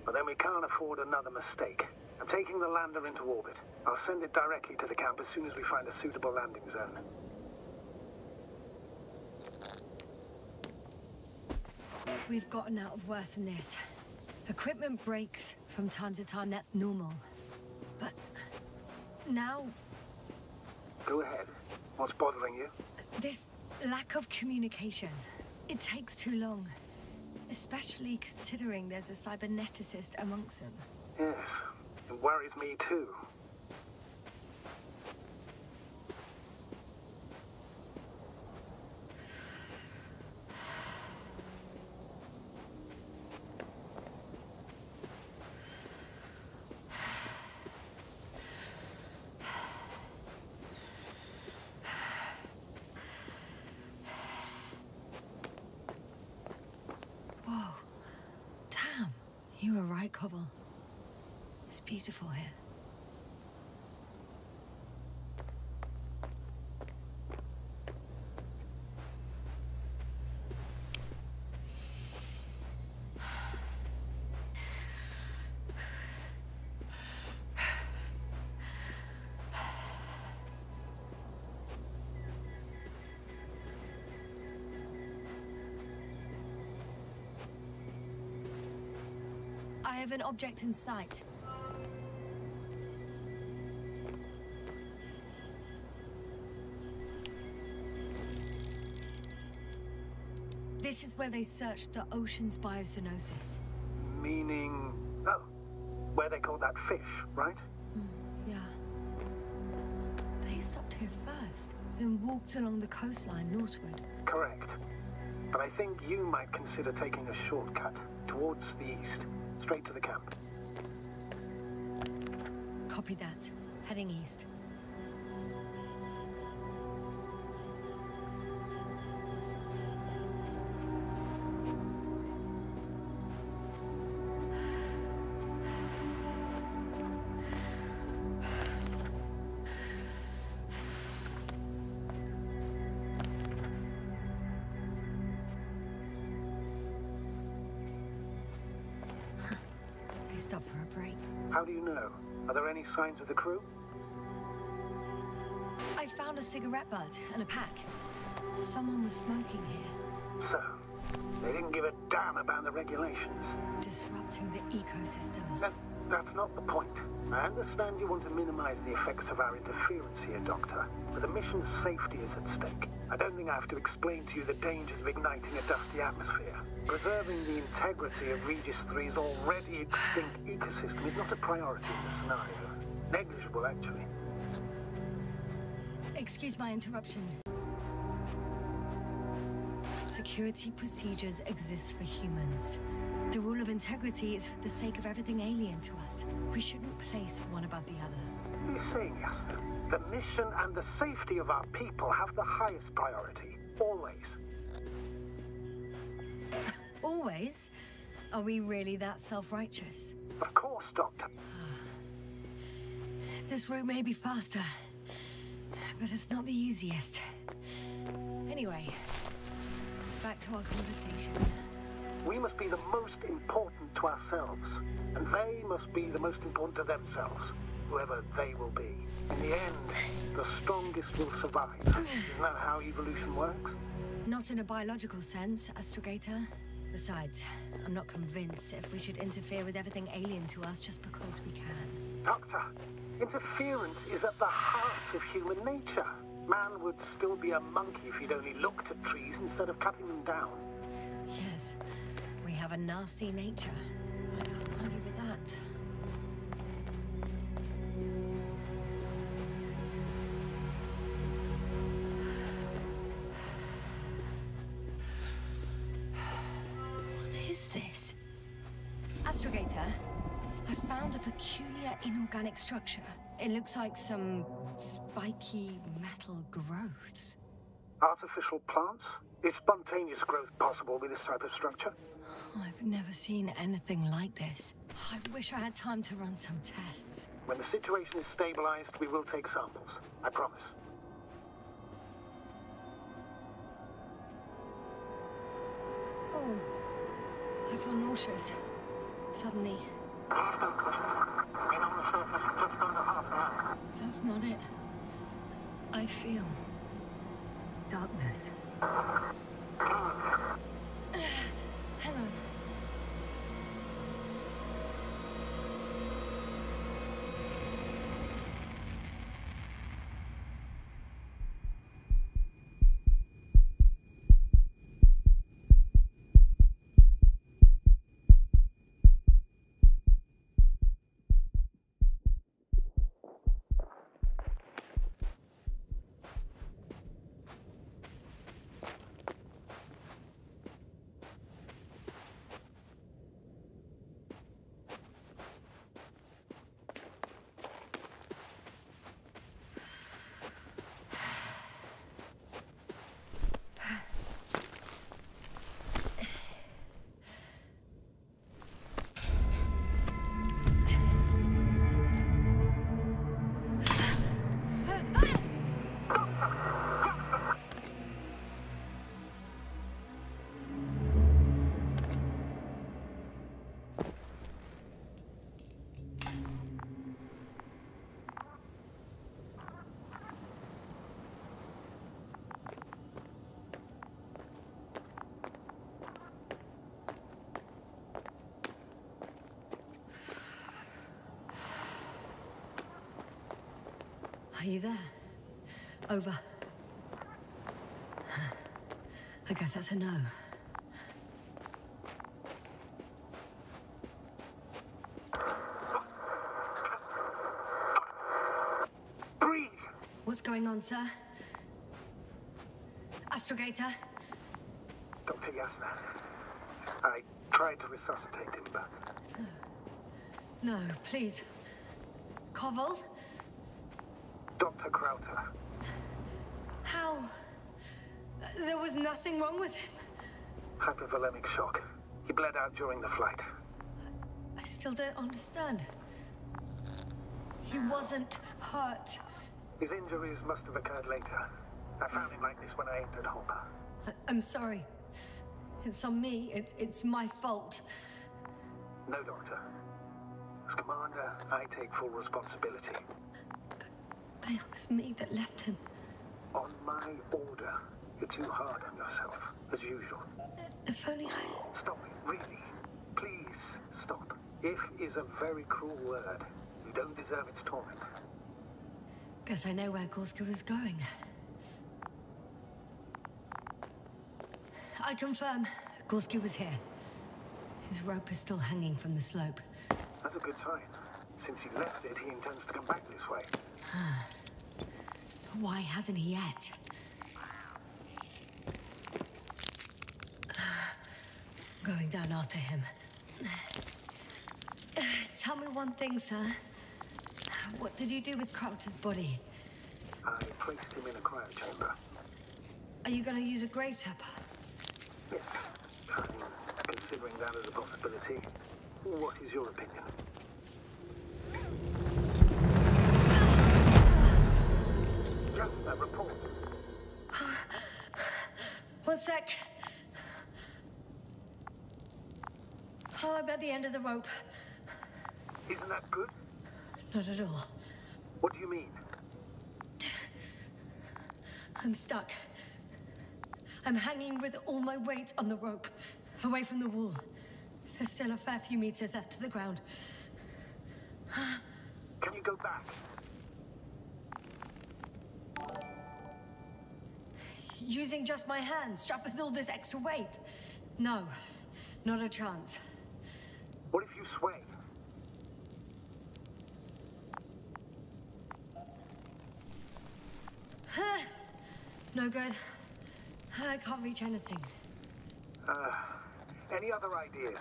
Well, then we can't afford another mistake. I'm taking the lander into orbit. I'll send it directly to the camp as soon as we find a suitable landing zone. We've gotten out of worse than this. Equipment breaks from time to time, that's normal. But now... Go ahead. What's bothering you? This lack of communication. It takes too long. Especially considering there's a cyberneticist amongst them. Yes, it worries me too. You were right, Cobble. It's beautiful here. I have an object in sight. This is where they searched the ocean's biocenosis. Meaning... oh, where they caught that fish, right? Yeah. They stopped here first, then walked along the coastline northward. Correct. But I think you might consider taking a shortcut towards the east. Straight to the camp. Copy that. Heading east. Stop for a break. How do you know? Are there any signs of the crew? I found a cigarette butt and a pack. Someone was smoking here. So, they didn't give a damn about the regulations. Disrupting the ecosystem. That's not the point. I understand you want to minimize the effects of our interference here, Doctor, but the mission's safety is at stake. I don't think I have to explain to you the dangers of igniting a dusty atmosphere. Preserving the integrity of Regis III's already extinct ecosystem is not a priority in this scenario. Negligible, actually. Excuse my interruption. Security procedures exist for humans. The rule of integrity is for the sake of everything alien to us. We shouldn't place one above the other. What are you saying, Yasna? The mission and the safety of our people have the highest priority. Always. Always? Are we really that self-righteous? Of course, Doctor. This route may be faster, but it's not the easiest. Anyway, back to our conversation. We must be the most important to ourselves, and they must be the most important to themselves, whoever they will be. In the end, the strongest will survive. Isn't that how evolution works? Not in a biological sense, Astrogator. Besides, I'm not convinced if we should interfere with everything alien to us just because we can. Doctor, interference is at the heart of human nature. Man would still be a monkey if he'd only looked at trees instead of cutting them down. Yes, we have a nasty nature. I can't argue with that. What is this? Astrogator, I found a peculiar inorganic structure. It looks like some spiky metal growths. Artificial plants? Is spontaneous growth possible with this type of structure? I've never seen anything like this. I wish I had time to run some tests. When the situation is stabilized, we will take samples. I promise. I feel nauseous. Suddenly. That's not it. I feel darkness. Hang on. Are you there? Over. I guess that's a no. Breathe! What's going on, sir? Astrogator? Dr. Yasna. I tried to resuscitate him, but... No, please. Koval? Dr. Krauter. How? There was nothing wrong with him. Hypovolemic shock. He bled out during the flight. I still don't understand. He wasn't hurt. His injuries must have occurred later. I found him like this when I entered Hopper. I'm sorry. It's on me. It's my fault. No, Doctor. As Commander, I take full responsibility. But it was me that left him. On my order. You're too hard on yourself, as usual. If only I... Stop it, really. Please, stop. If is a very cruel word. You don't deserve its torment. Guess I know where Gorska was going. I confirm, Gorski was here. His rope is still hanging from the slope. That's a good sign. Since he left it, he intends to come back this way. Why hasn't he yet? Going down after him. Tell me one thing, sir. What did you do with Krauter's body? I placed him in a cryo chamber. Are you gonna use a grave tapper? Yes. I'm considering that as a possibility. What is your opinion? Just a report. One sec. Oh, I'm at the end of the rope. Isn't that good? Not at all. What do you mean? I'm stuck. I'm hanging with all my weight on the rope, away from the wall. There's still a fair few meters left to the ground. Can go back. Using just my hands, strapped with all this extra weight? No, not a chance. What if you sway? No good. I can't reach anything. Any other ideas?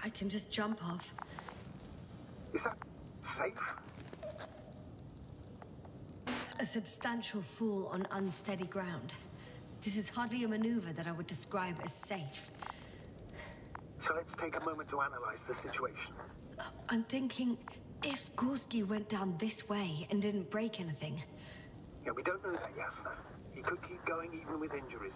I can just jump off. Is that safe? A substantial fall on unsteady ground. This is hardly a maneuver that I would describe as safe. So let's take a moment to analyze the situation. I'm thinking, if Gorski went down this way and didn't break anything... Yeah, we don't know that, Yasna. He could keep going even with injuries.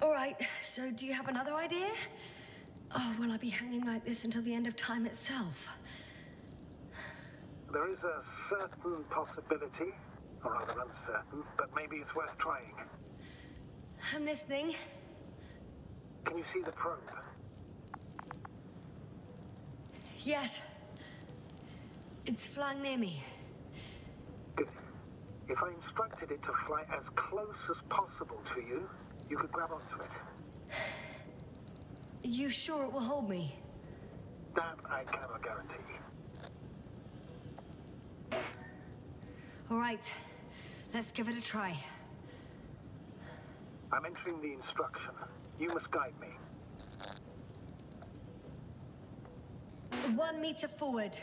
All right, so do you have another idea? Oh, will I be hanging like this until the end of time itself? There is a certain possibility, or rather uncertain, but maybe it's worth trying. I'm listening. Can you see the probe? Yes. It's flying near me. Good. If I instructed it to fly as close as possible to you, you could grab onto it. Are you sure it will hold me? That I cannot guarantee. All right. Let's give it a try. I'm entering the instruction. You must guide me. 1 meter forward.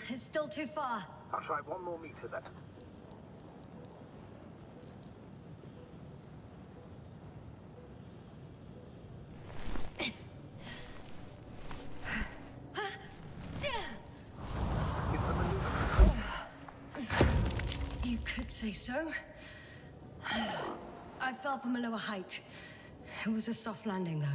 It's still too far. I'll try 1 more meter then. You could say so. I fell from a lower height. It was a soft landing, though.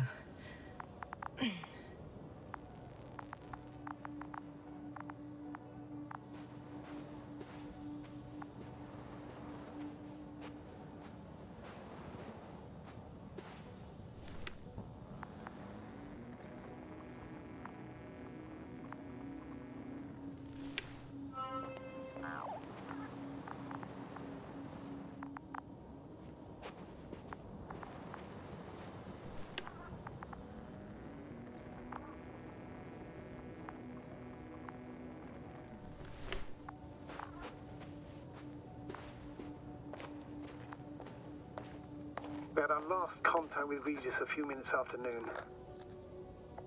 We had our last contact with Regis a few minutes after noon.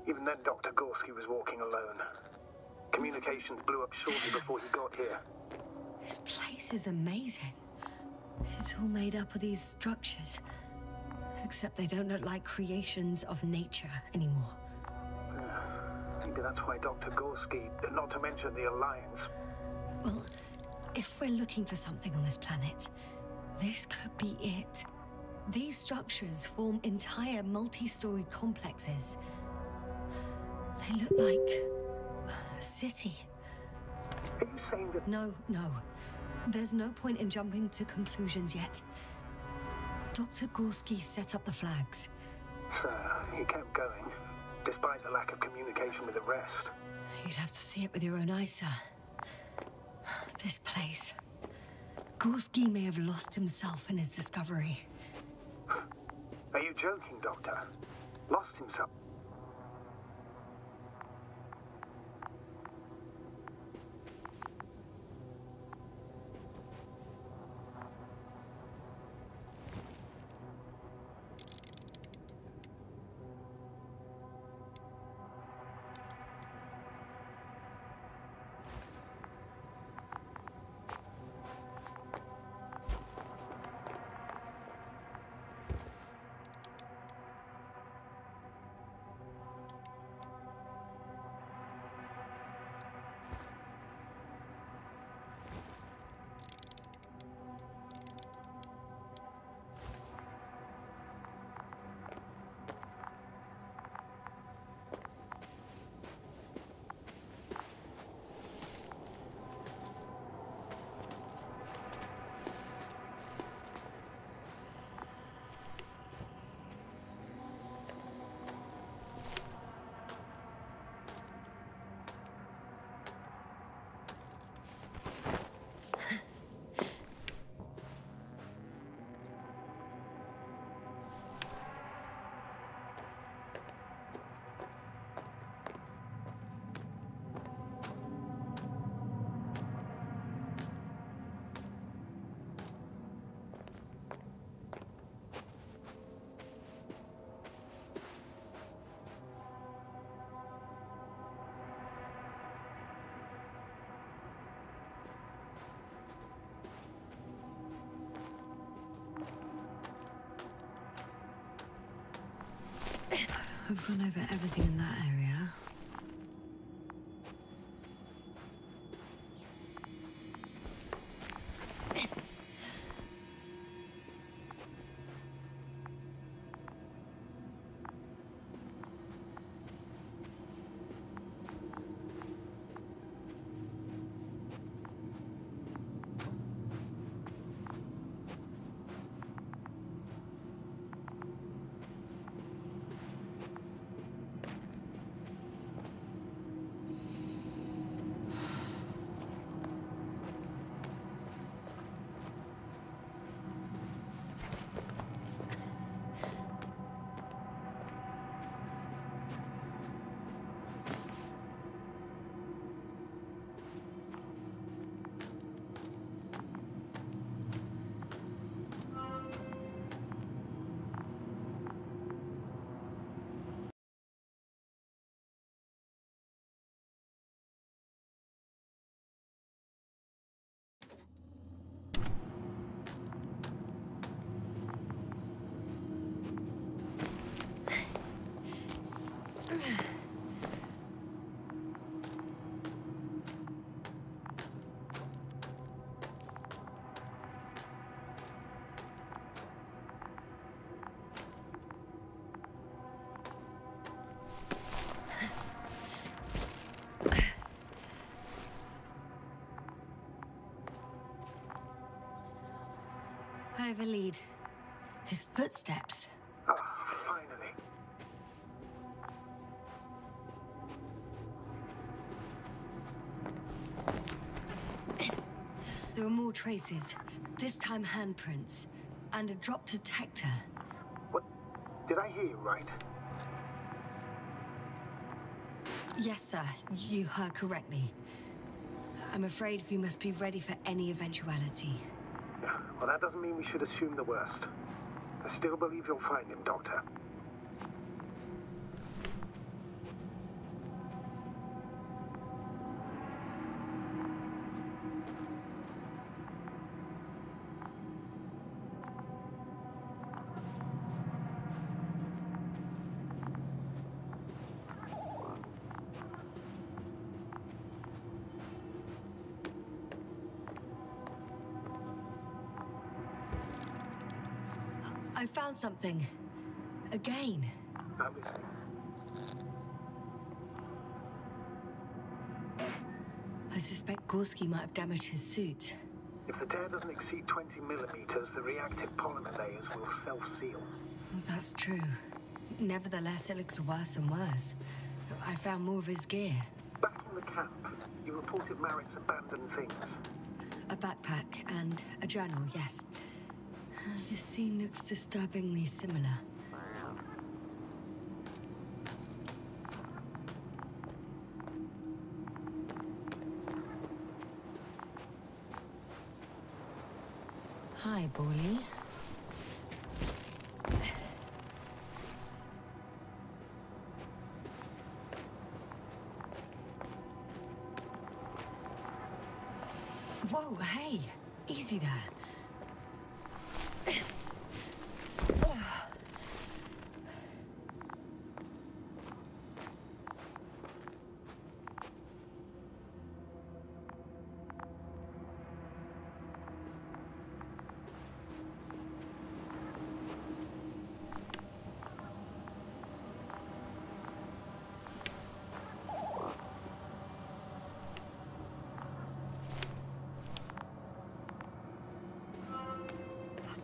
Even then, Dr. Gorski was walking alone. Communications blew up shortly before he got here. This place is amazing. It's all made up of these structures. Except they don't look like creations of nature anymore. Maybe that's why Dr. Gorski, not to mention the Alliance... Well, if we're looking for something on this planet, this could be it. These structures form entire multi-story complexes. They look like a city. Are you saying that... No. There's no point in jumping to conclusions yet. Dr. Gorski set up the flags. So, he kept going, despite the lack of communication with the rest. You'd have to see it with your own eyes, sir. This place. Gorski may have lost himself in his discovery. Are you joking, Doctor? Lost himself? I've gone over everything in that area. I have a lead. His footsteps. Ah, finally. There are more traces. This time handprints. And a drop detector. What? Did I hear you right? Yes, sir. You heard correctly. I'm afraid we must be ready for any eventuality. Well, that doesn't mean we should assume the worst. I still believe you'll find him, Doctor. I found something. Again. I'm listening. I suspect Gorski might have damaged his suit. If the tear doesn't exceed 20 millimeters, the reactive polymer layers will self-seal. Well, that's true. Nevertheless, it looks worse and worse. I found more of his gear. Back in the camp, you reported Merritt's abandoned things. A backpack and a journal, yes. This scene looks disturbingly similar. Hi, Borley. Whoa, hey! Easy there.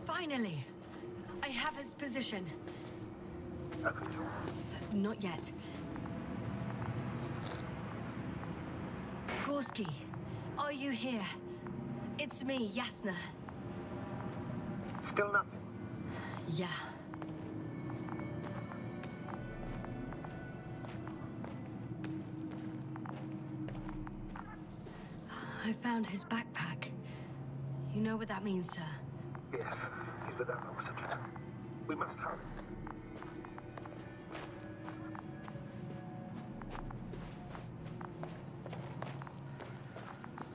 Finally! I have his position. Not yet. Gorski, are you here? It's me, Yasna. Still nothing? Yeah. I found his backpack. You know what that means, sir? Yes, he's without oxygen. We must hurry.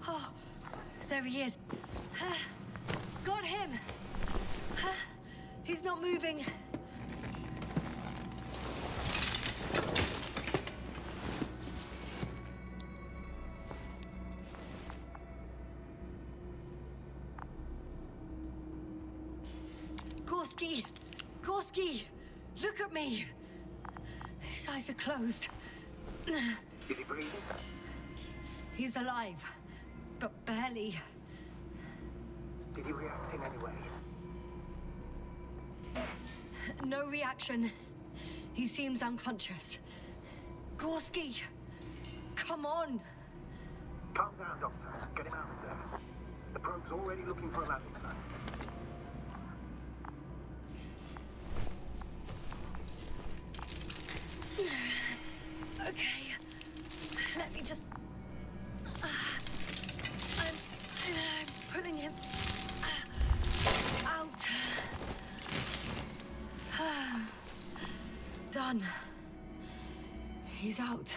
Oh, there he is. Got him! He's not moving. Gorski! Gorski! Look at me! His eyes are closed. Is he breathing? He's alive, but barely. Did he react in any way? No reaction. He seems unconscious. Gorski! Come on! Calm down, Doctor. Get him out of there. The probe's already looking for a landing site. Okay. Let me just... I'm pulling him out. Done. He's out.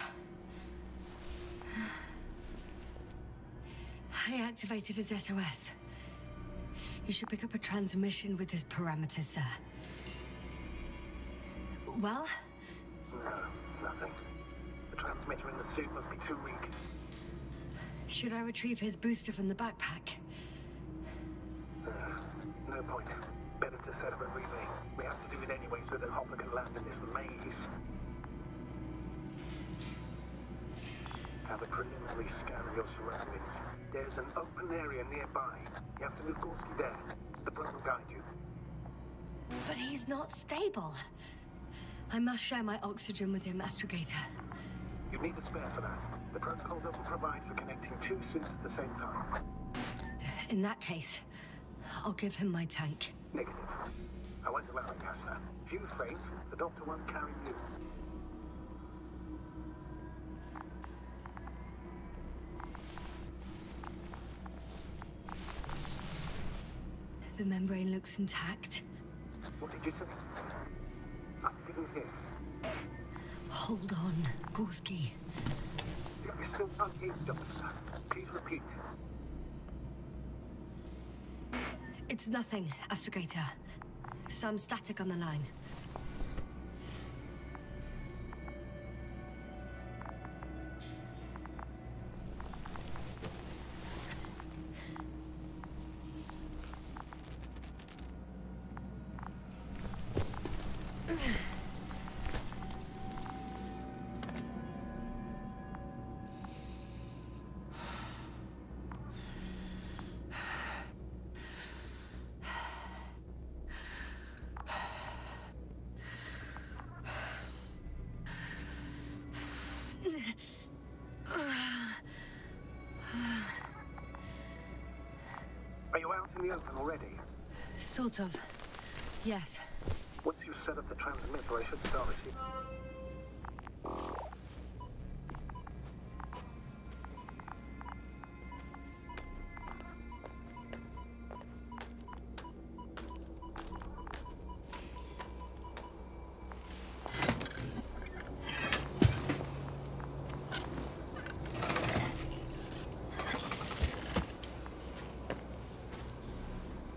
I activated his SOS. You should pick up a transmission with his parameters, sir. Well? No, nothing. The transmitter in the suit must be too weak. Should I retrieve his booster from the backpack? No point. Better to set up a relay. We have to do it anyway so that Hopper can land in this maze. Have a preliminary scan of your surroundings. There's an open area nearby. You have to move Gorski there. The probe will guide you. But he's not stable. I must share my oxygen with him, Astrogator. You need a spare for that. The protocol doesn't provide for connecting two suits at the same time. In that case, I'll give him my tank. Negative. I won't allow it, Yasna. If you faint, the doctor won't carry you. The membrane looks intact. What did you say? I didn't hear. Hold on, Gorski. You're still unhinged, Doctor. Please repeat. It's nothing, Astrogator. Some static on the line. Are you out in the open already? Sort of. Yes. Once you set up the transmitter, I should start receiving.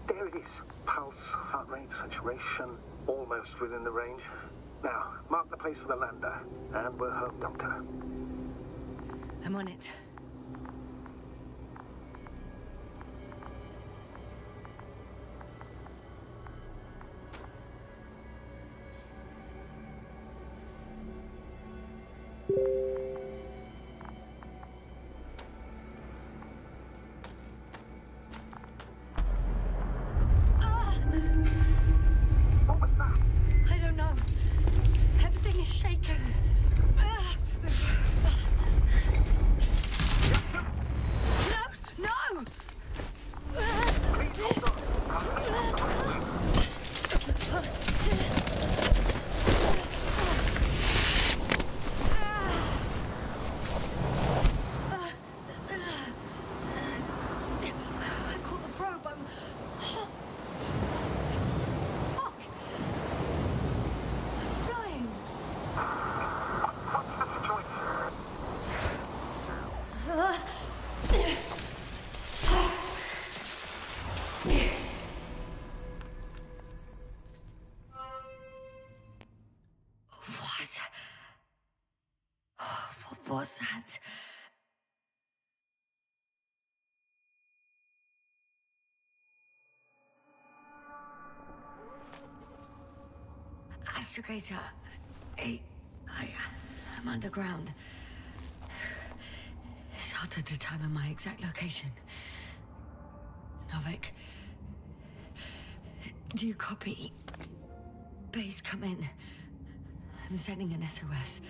There it is. Pulse, heart rate, saturation, almost within the range. Now, mark the place for the lander, and we're home, Doctor. I'm on it. What was that? I don't know. Everything is shaking. No! No! Please hold on. I caught the probe. I'm... Fuck! I'm flying. What's the choice? What was that? Astrogator, I'm underground. It's hard to determine my exact location. Novik, do you copy? Base, come in. I'm sending an SOS.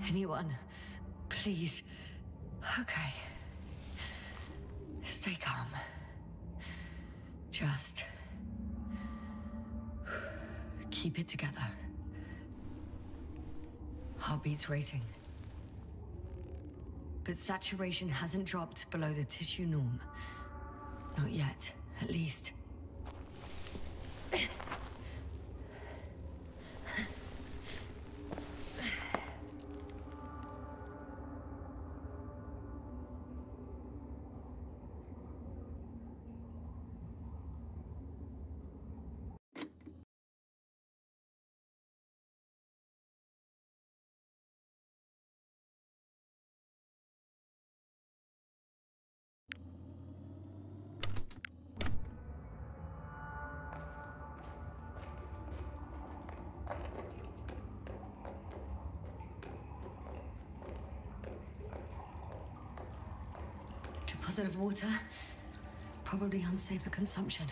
Anyone, please. Okay. Stay calm. Just keep it together. Heartbeat's racing. But saturation hasn't dropped below the tissue norm. Not yet, at least. Deposit of water, probably unsafe for consumption.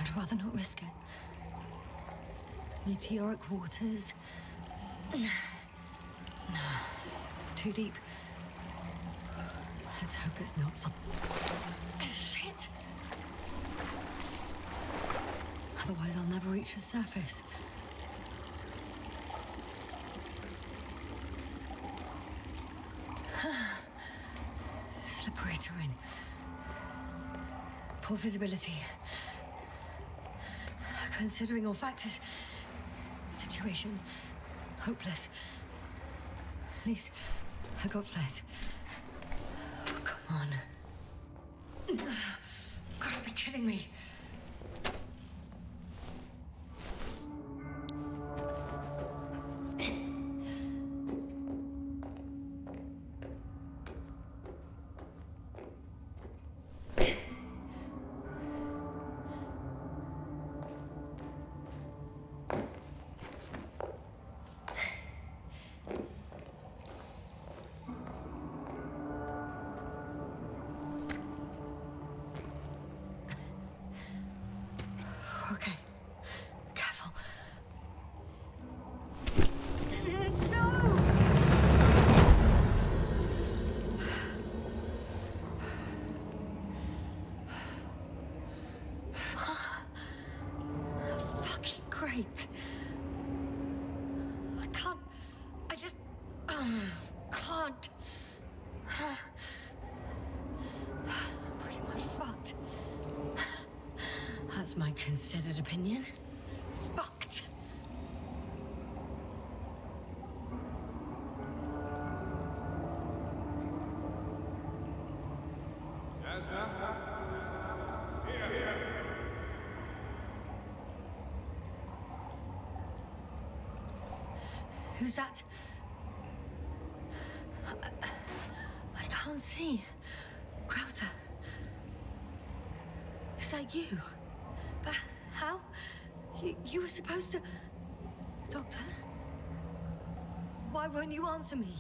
I'd rather not risk it. Meteoric waters. No, too deep. Let's hope it's not for... Shit! Otherwise I'll never reach the surface. Slippery terrain. Poor visibility. Considering all factors, situation hopeless. At least I got flares. Oh, come on. Gotta be kidding me. Okay. Careful. No! Fucking great. I just can't. I'm pretty much fucked. That's my considered opinion. Fucked. Yasna? Here. Who's that? I can't see. Crowther. Is that you? But how? You were supposed to... Doctor? Why won't you answer me?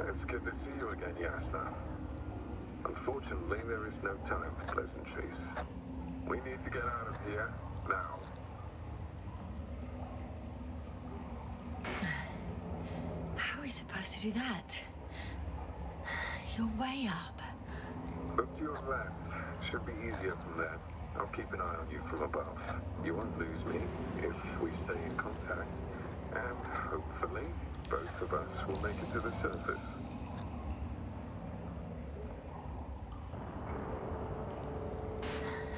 It's good to see you again, Yasna. Unfortunately, there is no time for pleasantries. We need to get out of here, now. How are we supposed to do that? You're way up. Look to your left. Should be easier from there. I'll keep an eye on you from above. You won't lose me if we stay in contact. And hopefully, both of us will make it to the surface.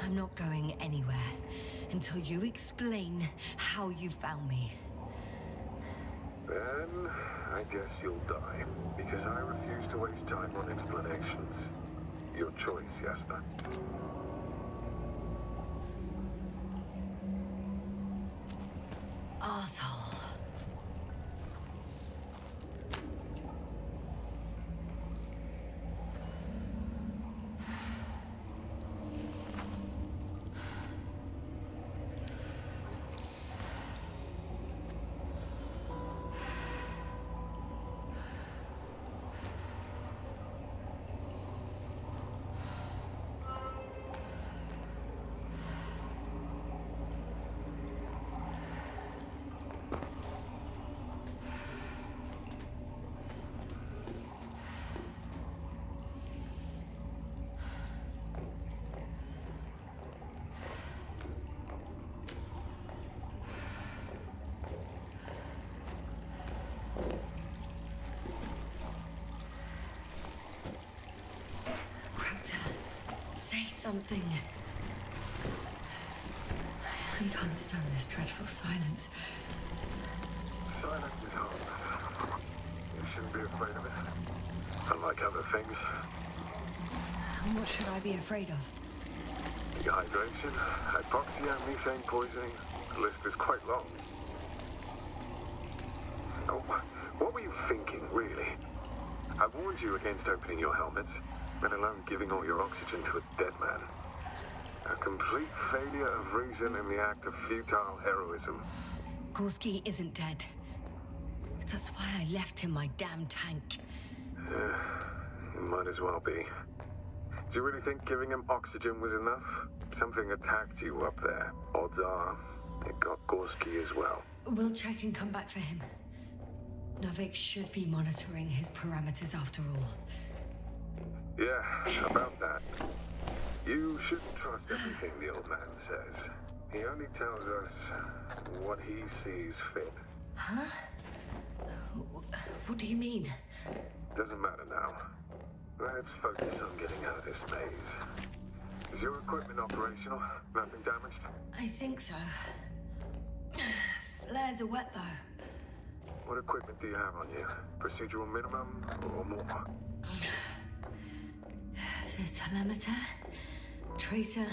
I'm not going anywhere until you explain how you found me. Then, I guess you'll die, because I refuse to waste time on explanations. Your choice, Yasna. Arsehole. something. I can't stand this dreadful silence. Silence is harmless. You shouldn't be afraid of it. Unlike other things. And what should I be afraid of? Dehydration, hypoxia, methane poisoning. The list is quite long. Oh, what were you thinking, really? I warned you against opening your helmets, let alone giving all your oxygen to a dead man. A complete failure of reason in the act of futile heroism. Gorski isn't dead. That's why I left him my damn tank. It might as well be. Do you really think giving him oxygen was enough? Something attacked you up there. Odds are, it got Gorski as well. We'll check and come back for him. Novik should be monitoring his parameters after all. Yeah, about that. You shouldn't trust everything the old man says. He only tells us what he sees fit. Huh? What do you mean? Doesn't matter now. Let's focus on getting out of this maze. Is your equipment operational? Nothing damaged? I think so. Flares are wet, though. What equipment do you have on you? Procedural minimum or more? The telemeter, tracer,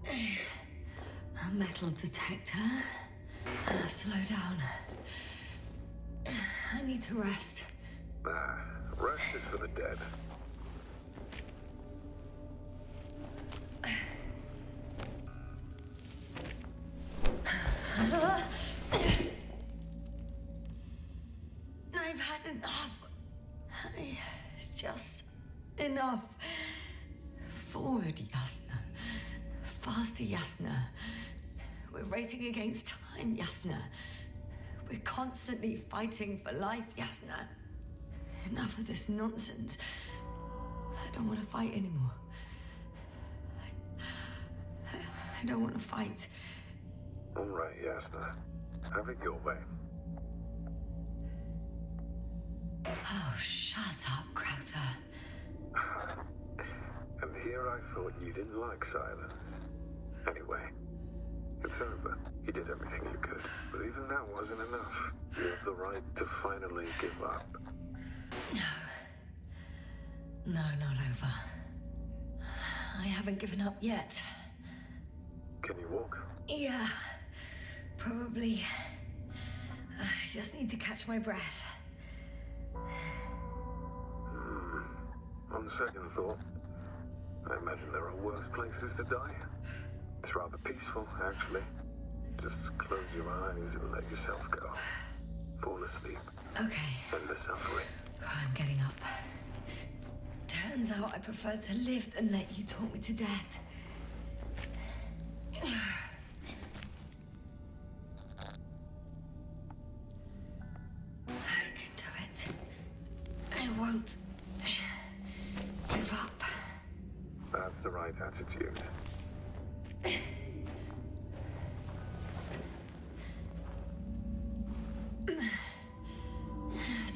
a metal detector. Slow down. I need to rest. Rest is for the dead. I've had enough. Just enough. Forward, Yasna. Faster, Yasna. We're racing against time, Yasna. We're constantly fighting for life, Yasna. Enough of this nonsense. I don't want to fight anymore. I don't want to fight. All right, Yasna. Have it your way. Oh, shut up, Krauter. And here I thought you didn't like silence. Anyway, it's over. You did everything you could. But even that wasn't enough. You have the right to finally give up. No. No, not over. I haven't given up yet. Can you walk? Yeah, probably. I just need to catch my breath. On second thought, I imagine there are worse places to die. It's rather peaceful, actually. Just close your eyes and let yourself go. Fall asleep. Okay. End the suffering. I'm getting up. Turns out I prefer to live than let you talk me to death. I can do it. I won't give up. That's the right attitude.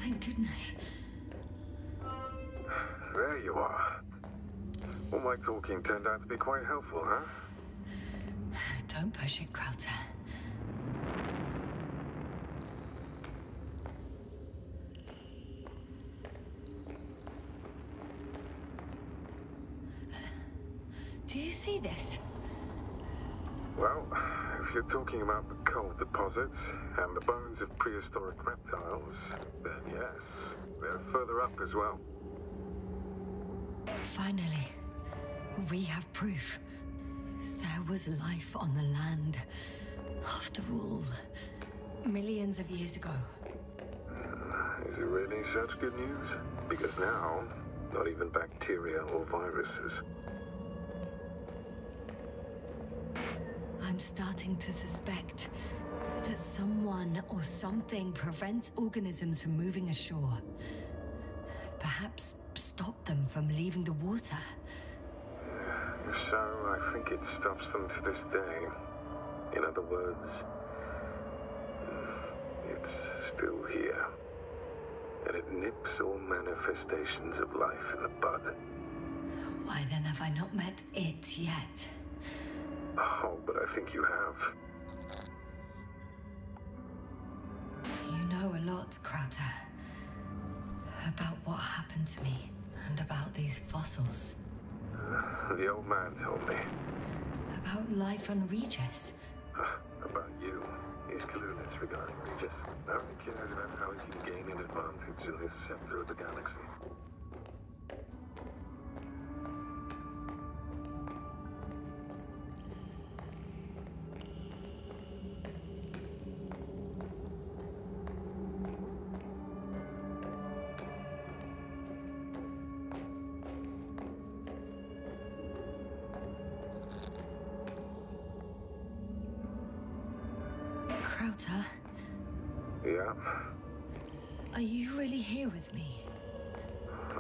Thank goodness. There you are. All my talking turned out to be quite helpful, huh? Don't push it, Krauter. Do you see this? Well, if you're talking about the coal deposits and the bones of prehistoric reptiles, then yes, they're further up as well. Finally, we have proof. There was life on the land. After all, millions of years ago. Is it really such good news? Because now, not even bacteria or viruses. I'm starting to suspect that someone or something prevents organisms from moving ashore. Perhaps stop them from leaving the water. If so, I think it stops them to this day. In other words, it's still here. And it nips all manifestations of life in the bud. Why then have I not met it yet? Oh, but I think you have. You know a lot, Crowther. About what happened to me, and about these fossils. The old man told me. About life on Regis. About you. He's clueless regarding Regis. Now he cares about how he can gain an advantage in his sector of the galaxy. Crowther? Yeah, Are you really here with me?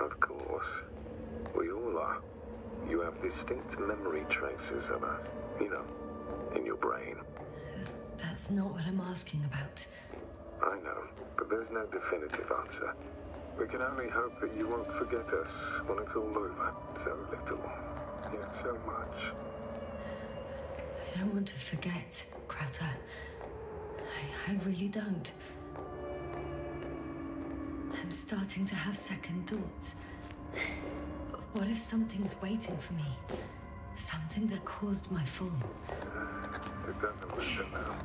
of course. We all are. You have distinct memory traces of us. You know, in your brain. That's not what I'm asking about. I know, but there's no definitive answer. We can only hope that you won't forget us when it's all over. So little, yet so much. I don't want to forget, Crowther. I really don't. I'm starting to have second thoughts. What if something's waiting for me? Something that caused my fall? It doesn't matter now.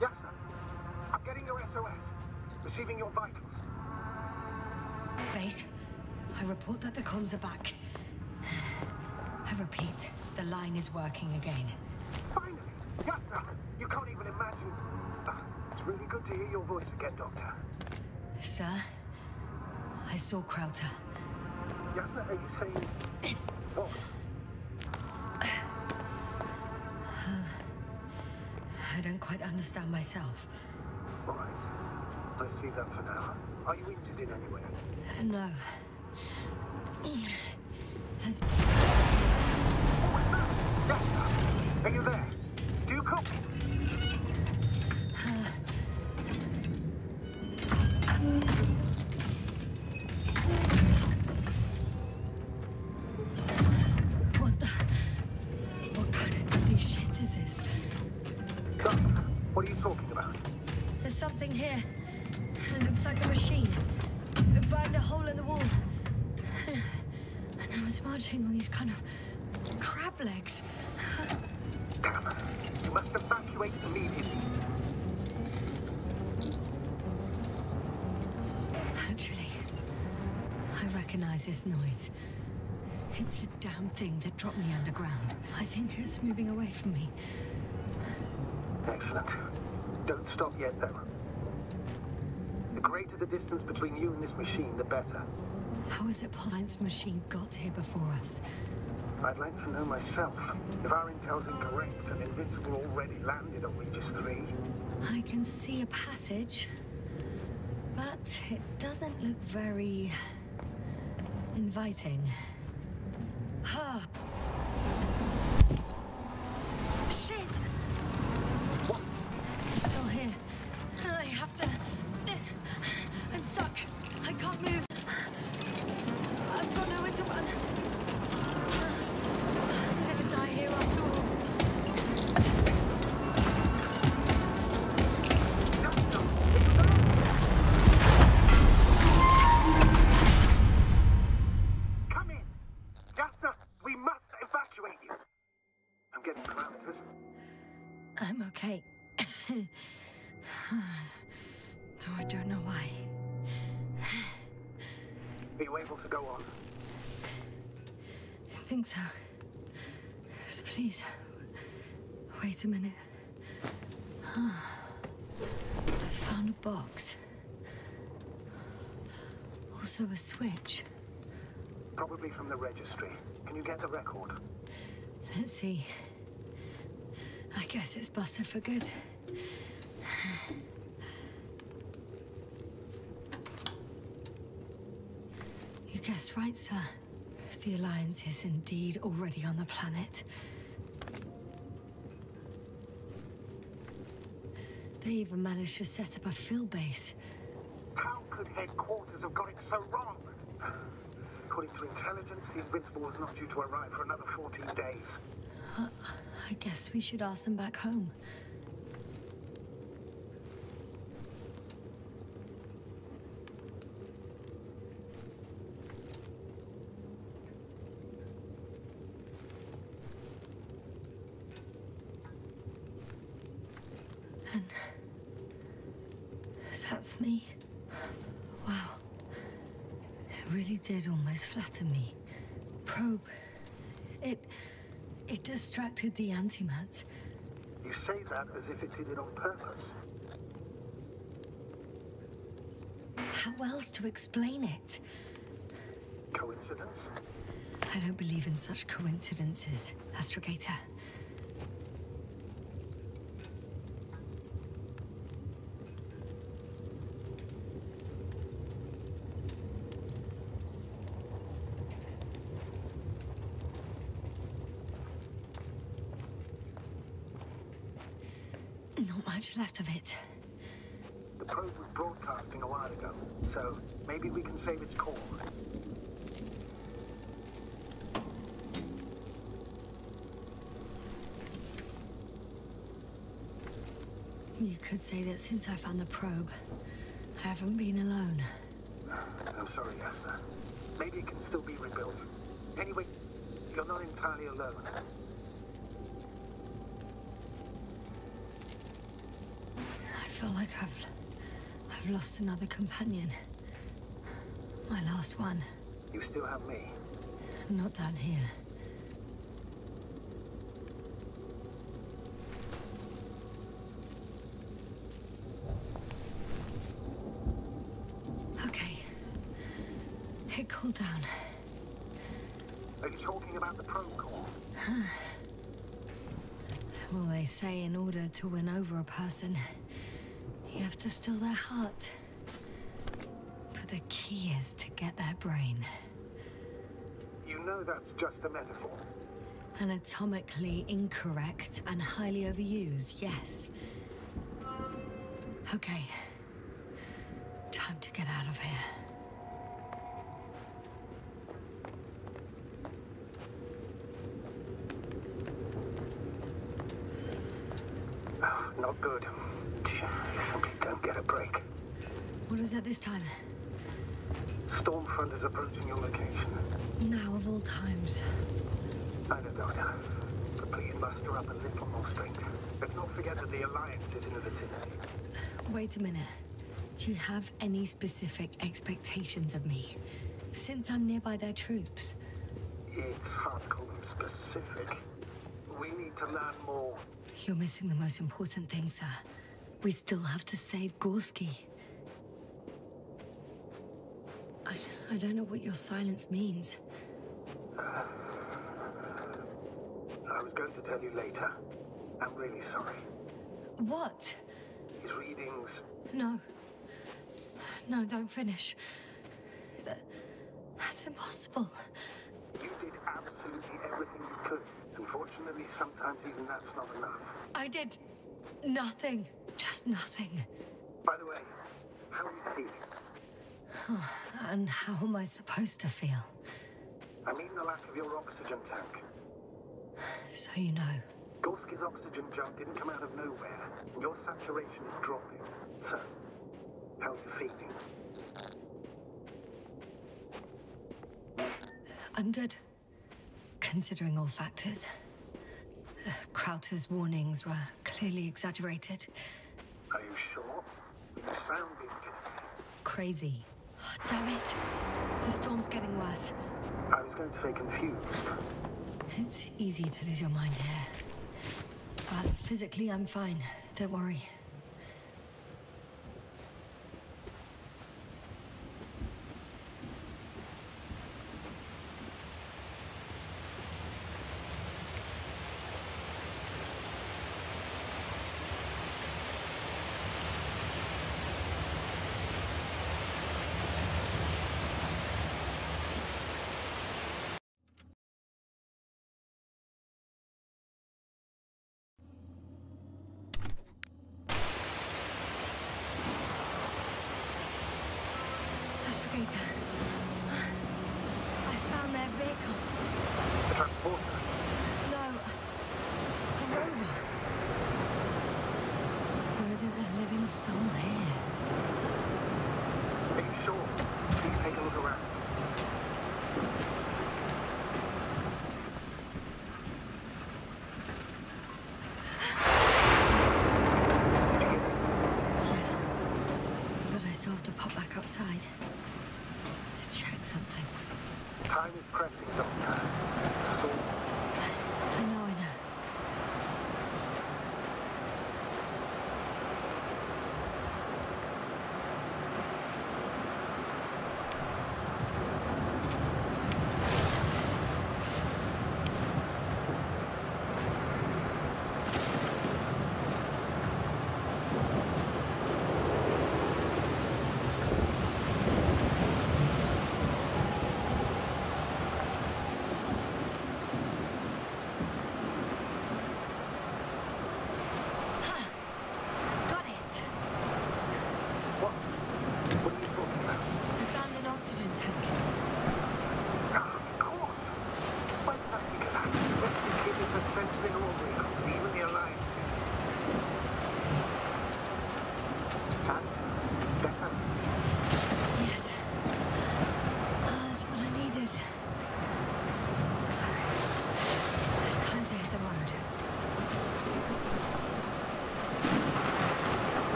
Yasna, I'm getting your SOS. Receiving your vitals. Base, I report that the comms are back. I repeat, the line is working again. Finally! Yasna! You can't even imagine. It's really good to hear your voice again, Doctor. Sir, I saw Crowther. Yasna, are you saying... what? I don't quite understand myself. All right. Let's leave that for now. Are you injured in any way? No. Has... Yasna! Are you there? Do you copy? What kind of dirty shit is this? Doctor, what are you talking about? There's something here. It looks like a machine. It burned a hole in the wall. And now it's marching on these kind of crab legs. Damn it. You must evacuate immediately. Actually, I recognize this noise. It's a damn thing that dropped me underground. I think it's moving away from me. Excellent. Don't stop yet, though. The greater the distance between you and this machine, the better. How is it possible this machine got here before us? I'd like to know myself. If our intel's incorrect and Invincible already landed on Regis III. I can see a passage, but it doesn't look very inviting. Ah. Shit! What? It's still here. I have to... I'm stuck. I can't move. I've got nowhere to run. I'm gonna die here after all. Come in! Yasna, we must evacuate you! I'm getting parameters. I'm okay. Though I don't know why. Are you able to go on? I think so. Please, wait a minute. I found a box. Also a switch. Probably from the registry. Can you get the record? Let's see. I guess it's busted for good. You guessed right, sir. The Alliance is indeed already on the planet. They even managed to set up a field base. How could headquarters have got it so wrong? According to intelligence, the Invincible was not due to arrive for another 14 days. I guess we should ask them back home. And that's me. Wow. It really did almost flatter me. Probe. It distracted the antimats. You say that as if it did it on purpose. How else to explain it? Coincidence? I don't believe in such coincidences, Astrogator. Not much left of it. The probe was broadcasting a while ago, so maybe we can save its call. You could say that since I found the probe, I haven't been alone. I'm sorry, Yasna. Maybe it can still be rebuilt. Anyway, you're not entirely alone. I feel like I've lost another companion. My last one. You still have me. Not down here. Okay. It cooled down. Are you talking about the probe call? Well, they say in order to win over a person, you have to steal their heart. But the key is to get their brain. You know that's just a metaphor. Anatomically incorrect and highly overused, yes. Okay. Time to get out of here. Not good. You simply don't get a break. What is it this time? Stormfront is approaching your location. Now of all times. I know, Doctor. But please muster up a little more strength. Let's not forget that the Alliance is in the vicinity. Wait a minute. Do you have any specific expectations of me? Since I'm nearby their troops. It's hard to call them specific. We need to learn more. You're missing the most important thing, sir. We still have to save Gorski. I don't know what your silence means. I was going to tell you later. I'm really sorry. What? His readings... No. No, don't finish. That's impossible. You did absolutely everything you could. Unfortunately, sometimes even that's not enough. I did nothing. Just nothing. By the way, how are you feeling? And how am I supposed to feel? I mean the lack of your oxygen tank. So you know. Gorski's oxygen jump didn't come out of nowhere. Your saturation is dropping. So, how are you feeling? I'm good. Considering all factors. Crowther's warnings were clearly exaggerated. Are you sure? You sounded... Crazy. Damn it. The storm's getting worse. I was going to say confused. It's easy to lose your mind here. But physically, I'm fine. Don't worry. Astrogator. I found their vehicle. The transporter? No. A rover. There isn't a living soul here. Are you sure? Please take a look around. Yes. But I still have to pop back outside. Let's check something. Time is pressing, Doctor. Storm. I know.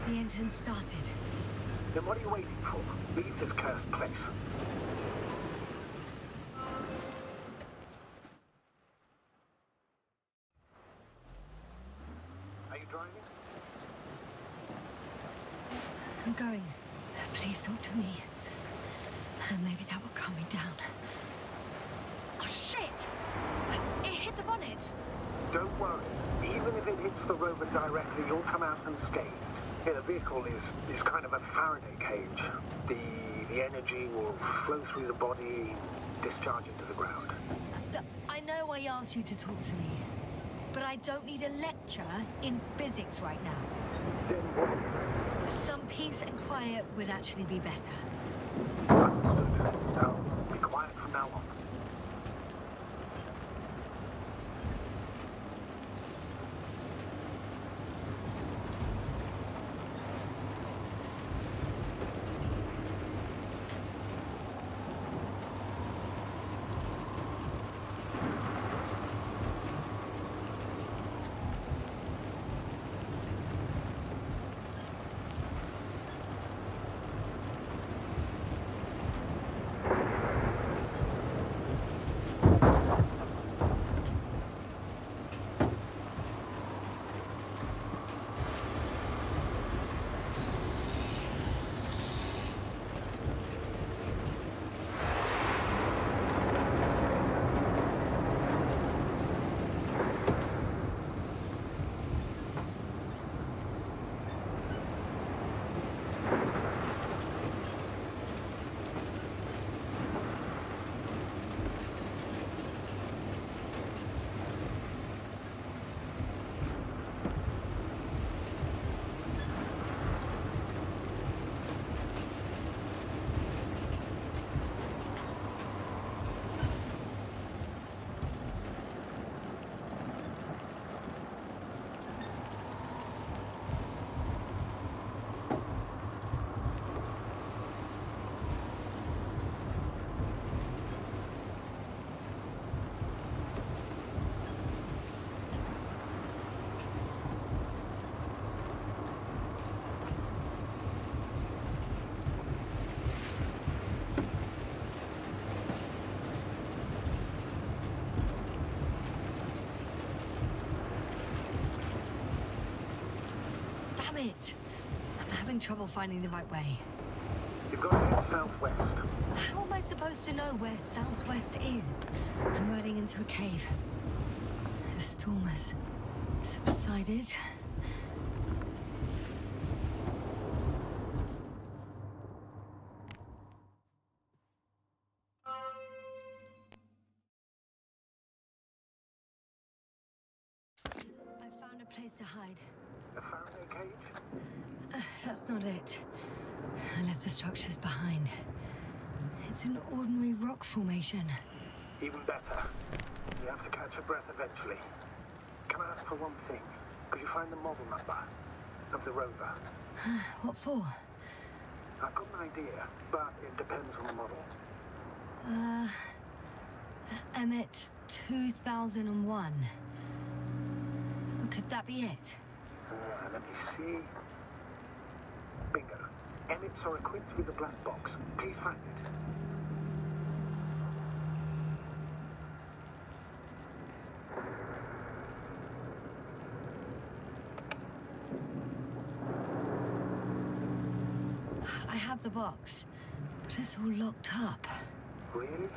The engine started. Then what are you waiting for? Leave this cursed place. Are you driving? I'm going. Please talk to me. Maybe that will calm me down. Oh, shit! It hit the bonnet! Don't worry. Even if it hits the rover directly, you'll come out unscathed. Yeah, the vehicle is kind of a Faraday cage. The energy will flow through the body, discharge into the ground. I know I asked you to talk to me, but I don't need a lecture in physics right now. Then what? Some peace and quiet would actually be better. Understood. Now, be quiet from now on. Damn it! I'm having trouble finding the right way. You've got to head southwest. How am I supposed to know where southwest is? I'm riding into a cave. The storm has subsided. I found a place to hide. A Faraday cage? That's not it. I left the structures behind. It's an ordinary rock formation. Even better. You have to catch your breath eventually. Can I ask for one thing? Could you find the model number of the rover? What for? I've got an idea, but it depends on the model. Emmet 2001. Could that be it? Let me see. Bingo. Emmets are equipped with a black box. Please find it. I have the box, but it's all locked up. Really?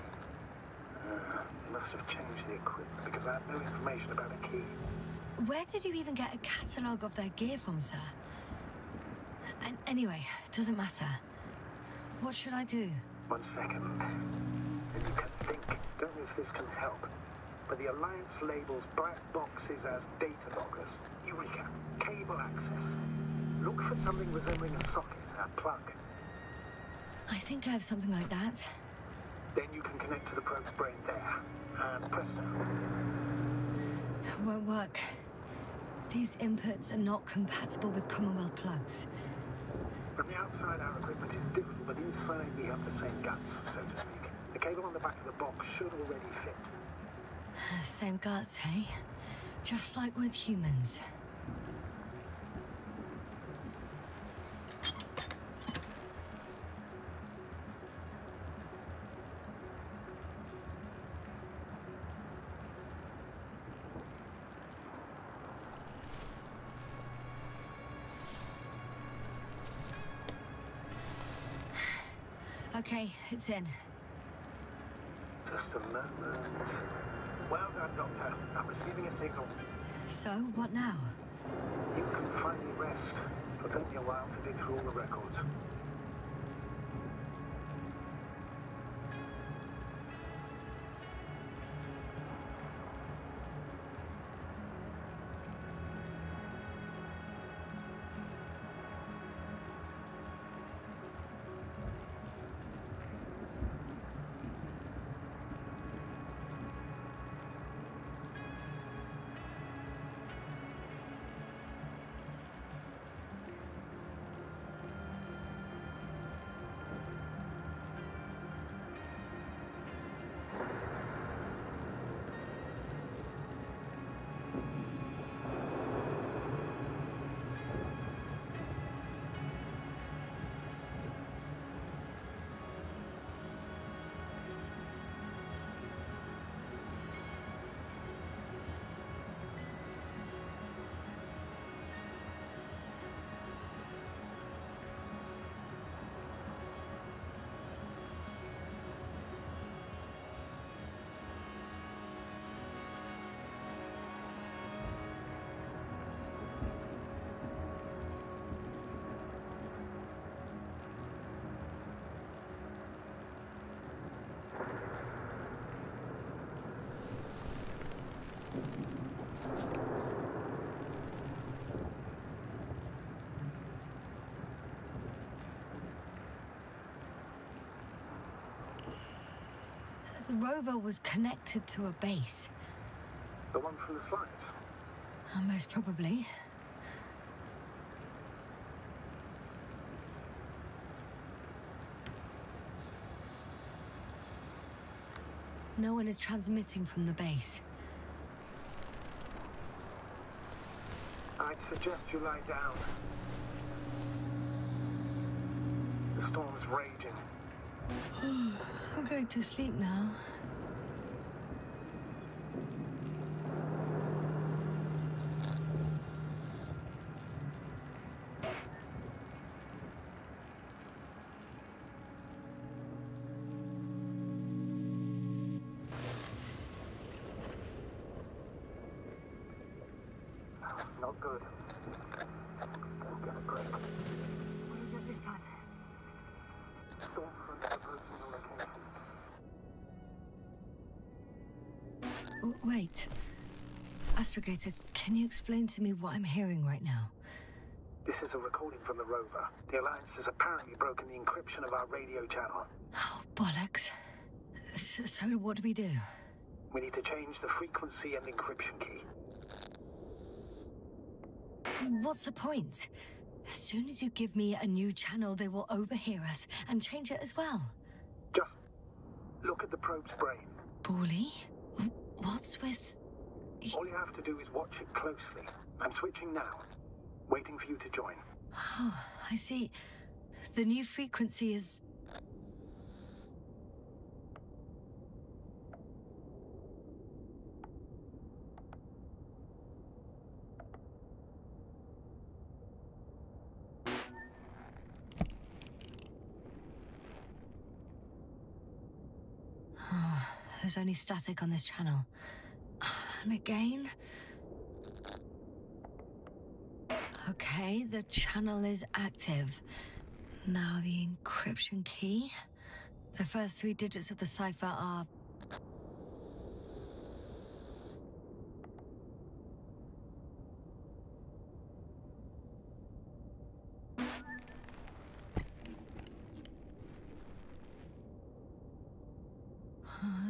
Must have changed the equipment because I have no information about a key. Where did you even get a catalogue of their gear from, sir? And anyway, it doesn't matter. What should I do? 1 second. Then you can think. Don't know if this can help, but the Alliance labels black boxes as data loggers. Eureka. Cable access. Look for something resembling a socket, a plug. I think I have something like that. Then you can connect to the probe's brain there. And presto. Won't work. These inputs are not compatible with Commonwealth plugs. From the outside, our equipment is different, but inside we have the same guts, so to speak. The cable on the back of the box should already fit. Same guts, hey? Just like with humans. Okay, it's in. Just a moment. Well done, Doctor. I'm receiving a signal. So, what now? You can finally rest. It'll take me a while to dig through all the records. The rover was connected to a base. The one from the slides? Most probably. No one is transmitting from the base. I'd suggest you lie down. The storm's raging. I'm going to sleep now. Not good. Don't get a break. What did you get this time? Stormfront approaching the location. Wait. Astrogator, can you explain to me what I'm hearing right now? This is a recording from the rover. The Alliance has apparently broken the encryption of our radio channel. Oh, bollocks. So what do we do? We need to change the frequency and encryption key. What's the point? As soon as you give me a new channel, they will overhear us and change it as well. Just look at the probe's brain. Bally? What's with... All you have to do is watch it closely. I'm switching now. Waiting for you to join. Oh, I see. The new frequency is... There's only static on this channel. And again... Okay, the channel is active. Now the encryption key. The first 3 digits of the cipher are...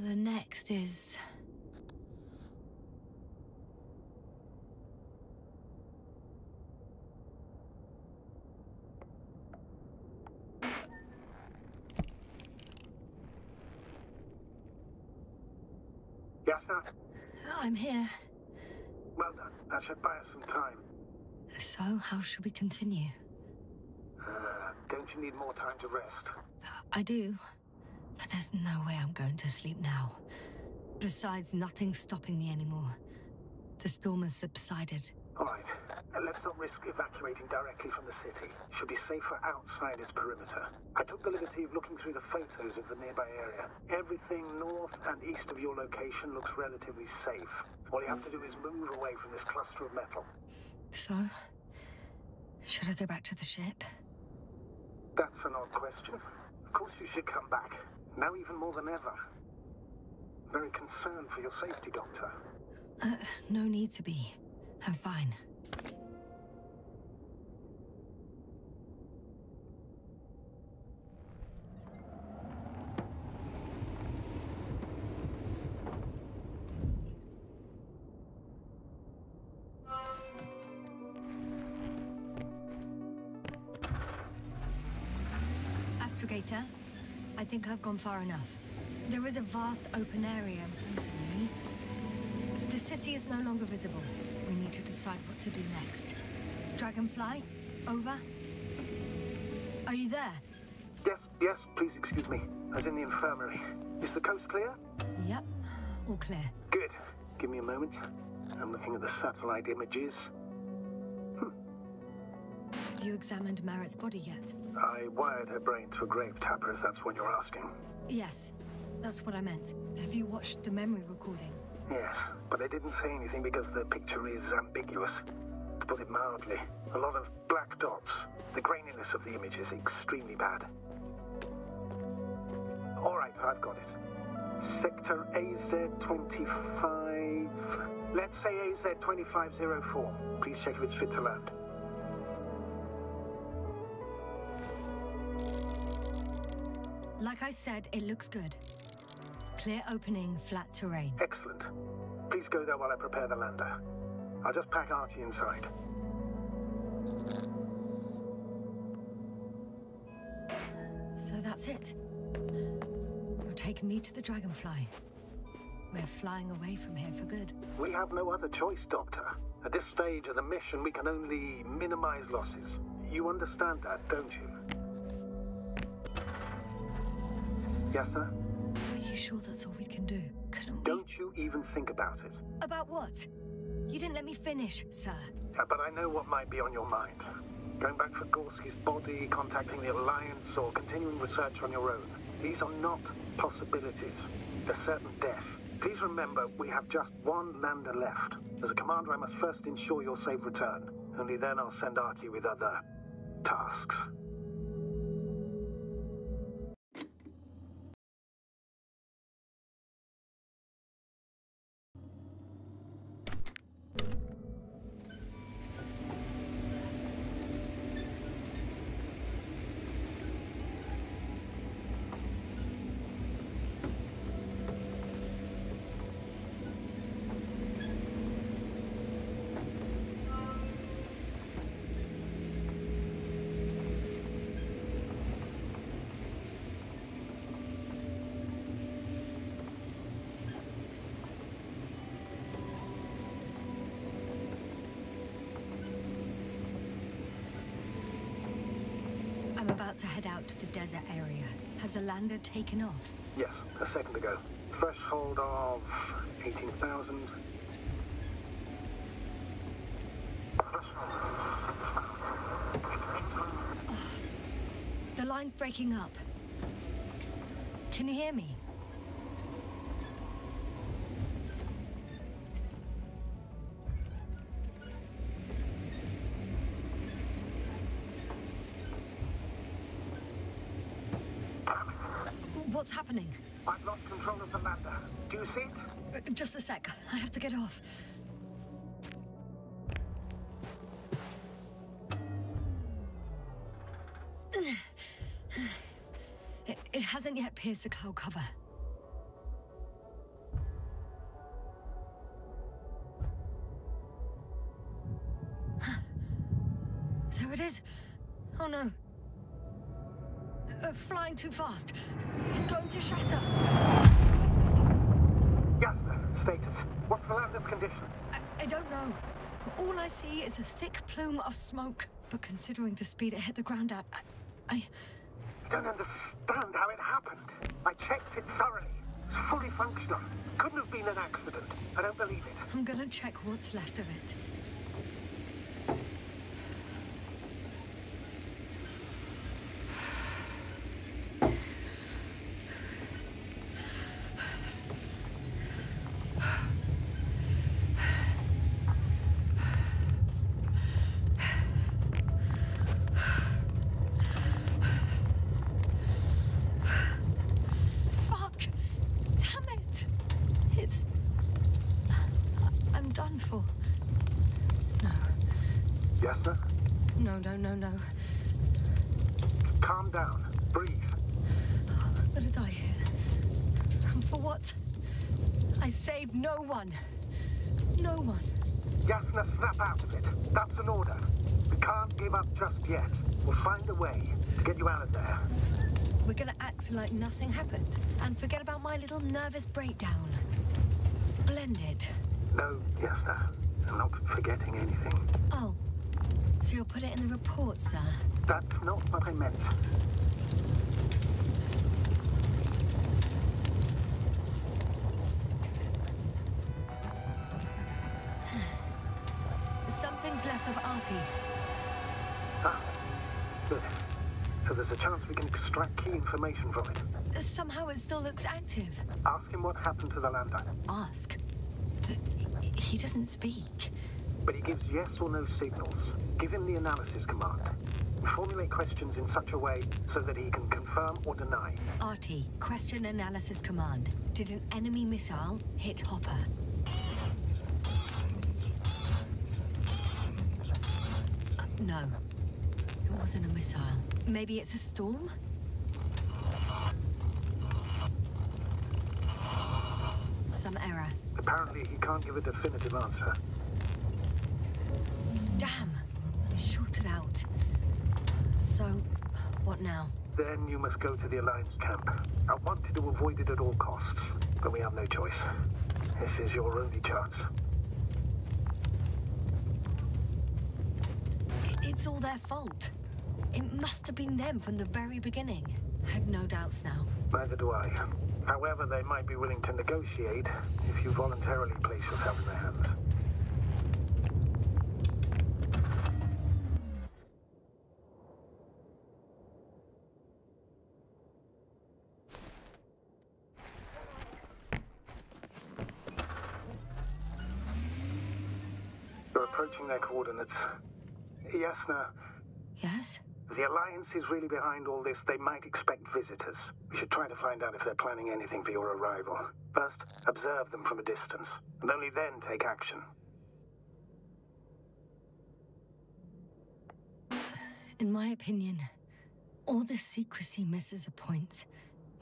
The next is... Yasna? I'm here. Well done. That should buy us some time. So, how should we continue? Don't you need more time to rest? I do. But there's no way I'm going to sleep now. Besides, nothing's stopping me anymore. The storm has subsided. All right. Let's not risk evacuating directly from the city. Should be safer outside its perimeter. I took the liberty of looking through the photos of the nearby area. Everything north and east of your location looks relatively safe. All you have to do is move away from this cluster of metal. So? Should I go back to the ship? That's an odd question. Of course you should come back. Now even more than ever. Very concerned for your safety, Doctor. No need to be. I'm fine. Astrogator, I think I've gone far enough. There is a vast open area in front of me. The city is no longer visible. We need to decide what to do next. Dragonfly, over. Are you there? Yes, please excuse me. I was in the infirmary. Is the coast clear? Yep, all clear. Good. Give me a moment. I'm looking at the satellite images. Have you examined Merritt's body yet? I wired her brain to a grave tapper, if that's what you're asking. Yes, that's what I meant. Have you watched the memory recording? Yes, but I didn't say anything because the picture is ambiguous. To put it mildly, a lot of black dots. The graininess of the image is extremely bad. All right, I've got it. Sector AZ-25... Let's say AZ-2504. Please check if it's fit to land. Like I said, it looks good. Clear opening, flat terrain. Excellent. Please go there while I prepare the lander. I'll just pack Artie inside. So that's it. You're taking me to the Dragonfly. We're flying away from here for good. We have no other choice, Doctor. At this stage of the mission, we can only minimize losses. You understand that, don't you? Yasna? Are you sure that's all we can do? Couldn't we... Don't you even think about it. About what? You didn't let me finish, sir. Yeah, but I know what might be on your mind. Going back for Gorski's body, contacting the Alliance, or continuing research on your own. These are not possibilities. They're certain death. Please remember, we have just one lander left. As a commander, I must first ensure your safe return. Only then I'll send Artie with other tasks. I'm about to head out to the desert area. Has the lander taken off? Yes, a second ago. Threshold of 18,000. The line's breaking up. Can you hear me? What's happening? I've lost control of the lander. Do you see it? Just a sec. I have to get off. It hasn't yet pierced the cloud cover. There it is. Oh no. Flying too fast. It's going to shatter. Yasna, status. What's the lander's condition? I don't know. All I see is a thick plume of smoke. But considering the speed it hit the ground at, I don't understand how it happened. I checked it thoroughly. It's fully functional. Couldn't have been an accident. I don't believe it. I'm gonna check what's left of it. Yasna? No. Calm down. Breathe. I'm gonna die here. And for what? I saved no one. No one. Yasna, snap out of it. That's an order. We can't give up just yet. We'll find a way to get you out of there. We're gonna act like nothing happened and forget about my little nervous breakdown. Splendid. No, Yasna. I'm not forgetting anything. Oh. So you'll put it in the report, sir? That's not what I meant. Something's left of Artie. Ah, good. So there's a chance we can extract key information from it. Somehow it still looks active. Ask him what happened to the lander. Ask? He doesn't speak. But he gives yes or no signals. Give him the analysis command. Formulate questions in such a way so that he can confirm or deny. Artie, question analysis command. Did an enemy missile hit Hopper? No. It wasn't a missile. Maybe it's a storm? Some error. Apparently he can't give a definitive answer. Damn. Shorted out. So, what now? Then you must go to the Alliance camp. I wanted to avoid it at all costs, but we have no choice. This is your only chance. It's all their fault. It must have been them from the very beginning. I have no doubts now. Neither do I. However, they might be willing to negotiate if you voluntarily place yourself in their hands. approaching their coordinates. Yasna, Yes? if the Alliance is really behind all this, they might expect visitors. We should try to find out if they're planning anything for your arrival. First, observe them from a distance, and only then take action. In my opinion, all this secrecy misses a point.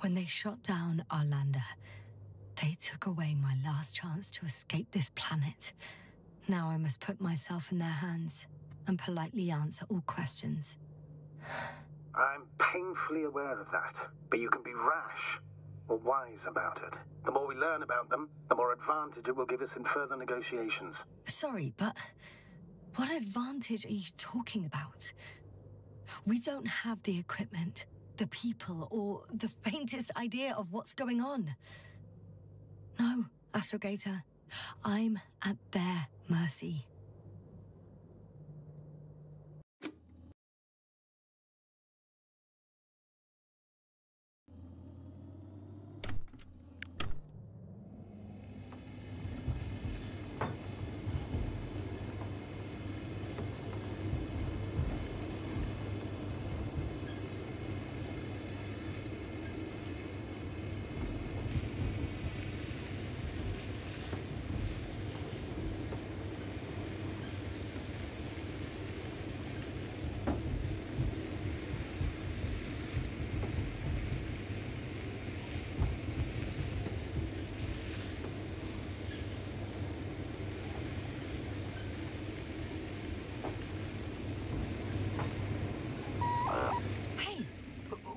When they shot down our lander, they took away my last chance to escape this planet. Now I must put myself in their hands and politely answer all questions. I'm painfully aware of that, but you can be rash or wise about it. The more we learn about them, the more advantage it will give us in further negotiations. Sorry, but what advantage are you talking about? We don't have the equipment, the people, or the faintest idea of what's going on. No, Astrogator, I'm at their mercy.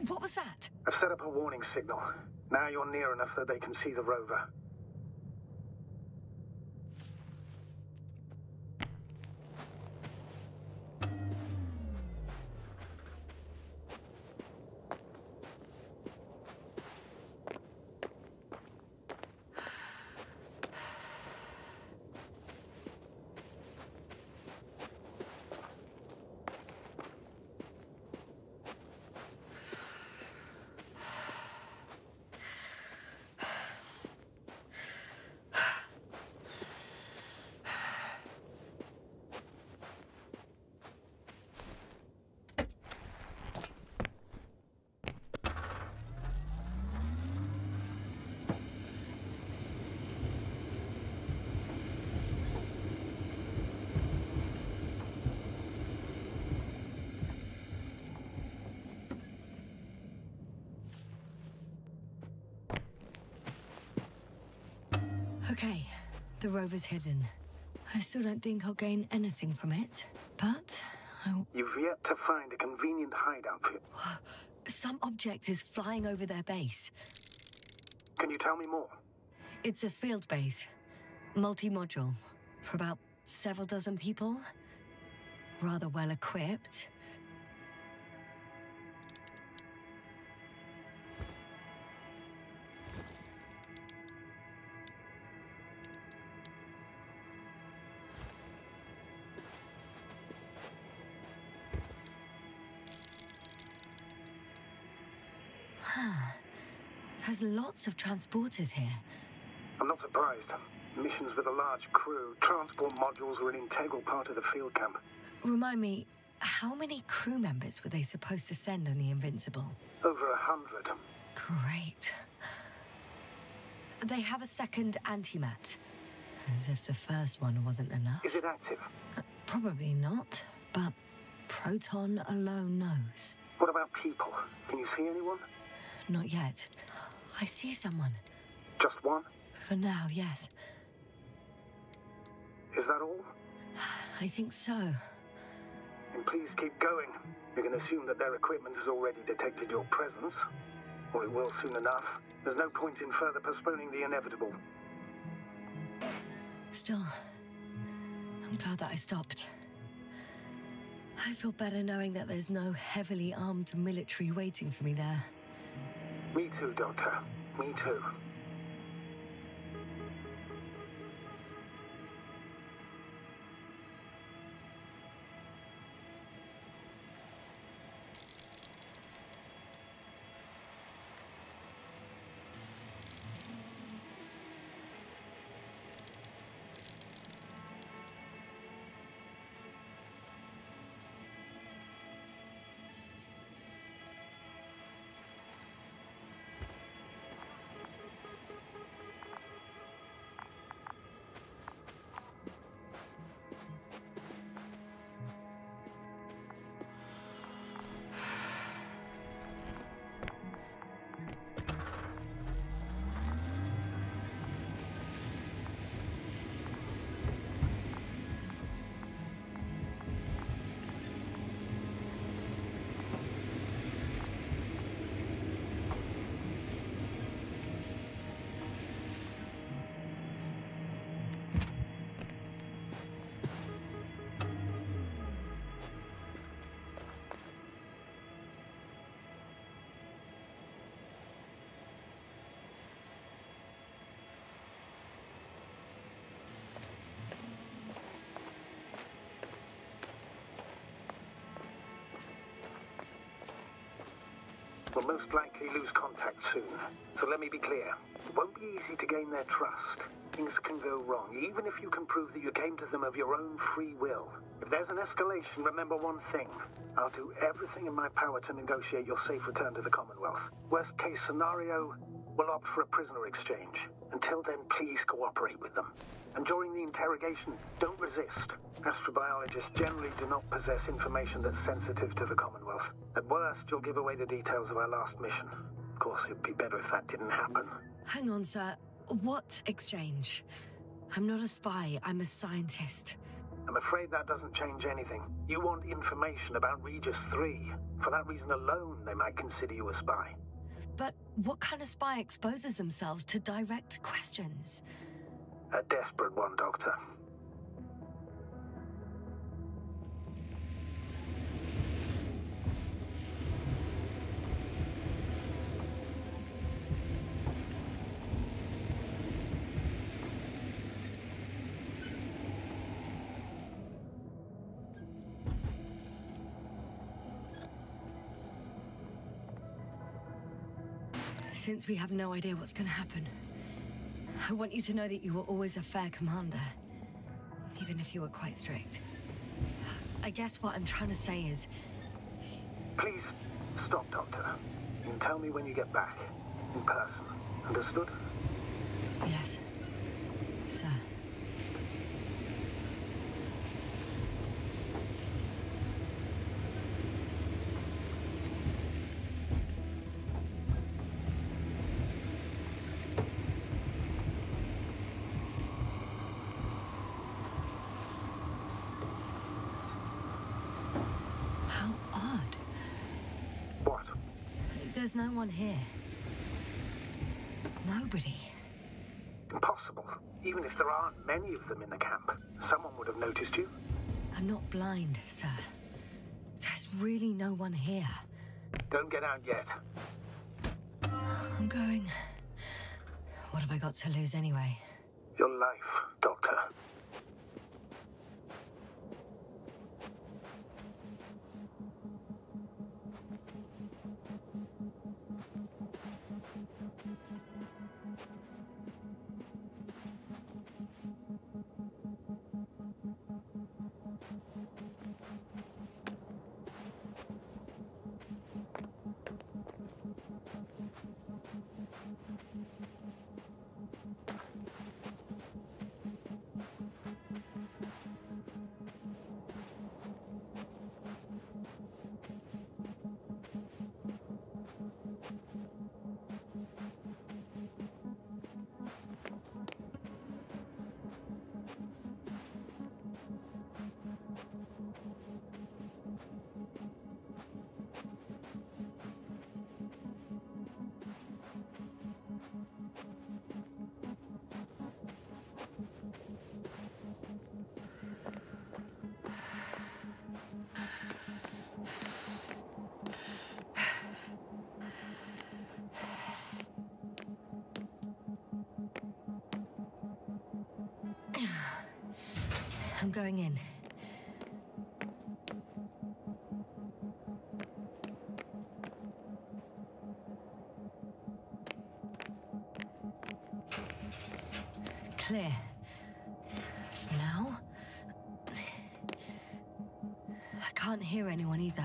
What was that? I've set up a warning signal. Now you're near enough that they can see the rover. Okay, the rover's hidden. I still don't think I'll gain anything from it, but You've yet to find a convenient hideout for you. Some object is flying over their base. Can you tell me more? It's a field base, multi-module, for about several dozen people. Rather well equipped. There's lots of transporters here. I'm not surprised. Missions with a large crew, transport modules were an integral part of the field camp. Remind me, how many crew members were they supposed to send on the Invincible? Over 100. Great. They have a second antimat. As if the first one wasn't enough. Is it active? Probably not, but Proton alone knows. What about people? Can you see anyone? Not yet. I see someone. Just one? For now, yes. Is that all? I think so. Then please keep going. You can assume that their equipment has already detected your presence. Or it will soon enough. There's no point in further postponing the inevitable. Still, I'm glad that I stopped. I feel better knowing that there's no heavily armed military waiting for me there. Me too, Doctor. Me too. We'll most likely lose contact soon. So let me be clear. It won't be easy to gain their trust. Things can go wrong, even if you can prove that you came to them of your own free will. If there's an escalation, remember one thing. I'll do everything in my power to negotiate your safe return to the Commonwealth. Worst case scenario, we'll opt for a prisoner exchange. Until then, please cooperate with them. And during the interrogation, don't resist. Astrobiologists generally do not possess information that's sensitive to the Commonwealth. At worst, you'll give away the details of our last mission. Of course, it'd be better if that didn't happen. Hang on, sir. What exchange? I'm not a spy, I'm a scientist. I'm afraid that doesn't change anything. You want information about Regis III. For that reason alone, they might consider you a spy. But what kind of spy exposes themselves to direct questions? A desperate one, Doctor. Since we have no idea what's going to happen, I want you to know that you were always a fair commander, even if you were quite strict. I guess what I'm trying to say is... Please, stop, Doctor. You can tell me when you get back. In person. Understood? Yes, sir. There's no one here. Nobody. Impossible. Even if there aren't many of them in the camp, someone would have noticed you. I'm not blind, sir. There's really no one here. Don't get out yet. I'm going. What have I got to lose anyway? Your life, Doctor. I'm going in. Clear. For now. I can't hear anyone either.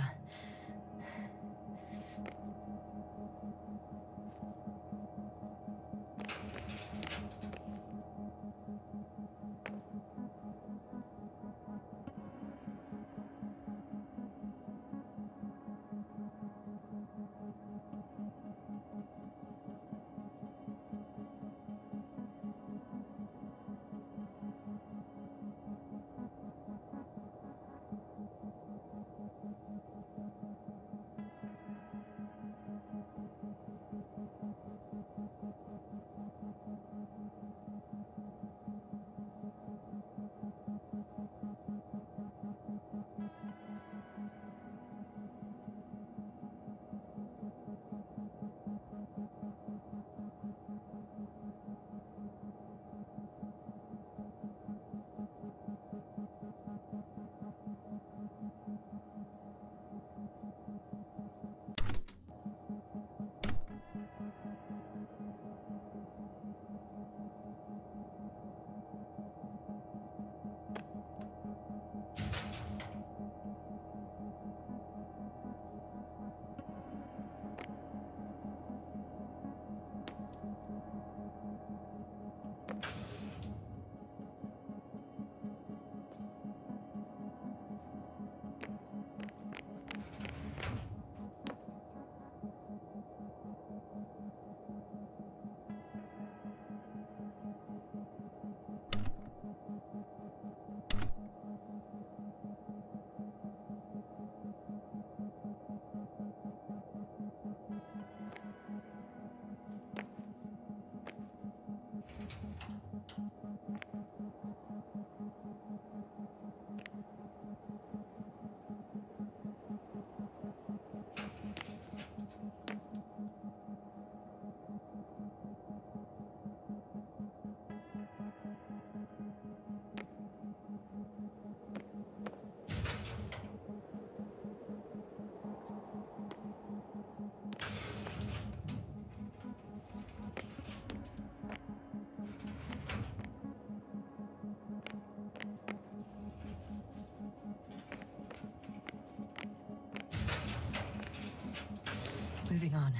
moving on.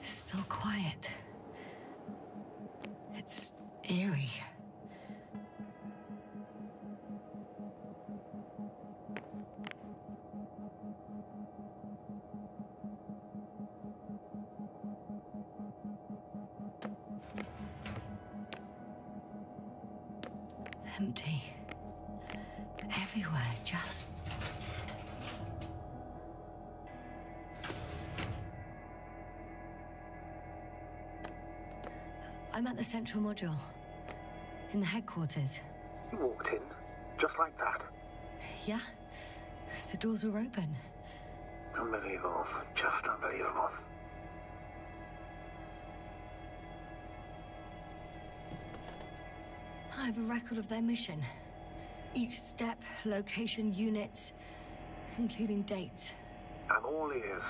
Still quiet. It's eerie. Empty. Everywhere, just... I'm at the central module. In the headquarters. You walked in, just like that. Yeah? The doors were open. Unbelievable. Just unbelievable. I have a record of their mission. Each step, location, units, including dates. I'm all ears.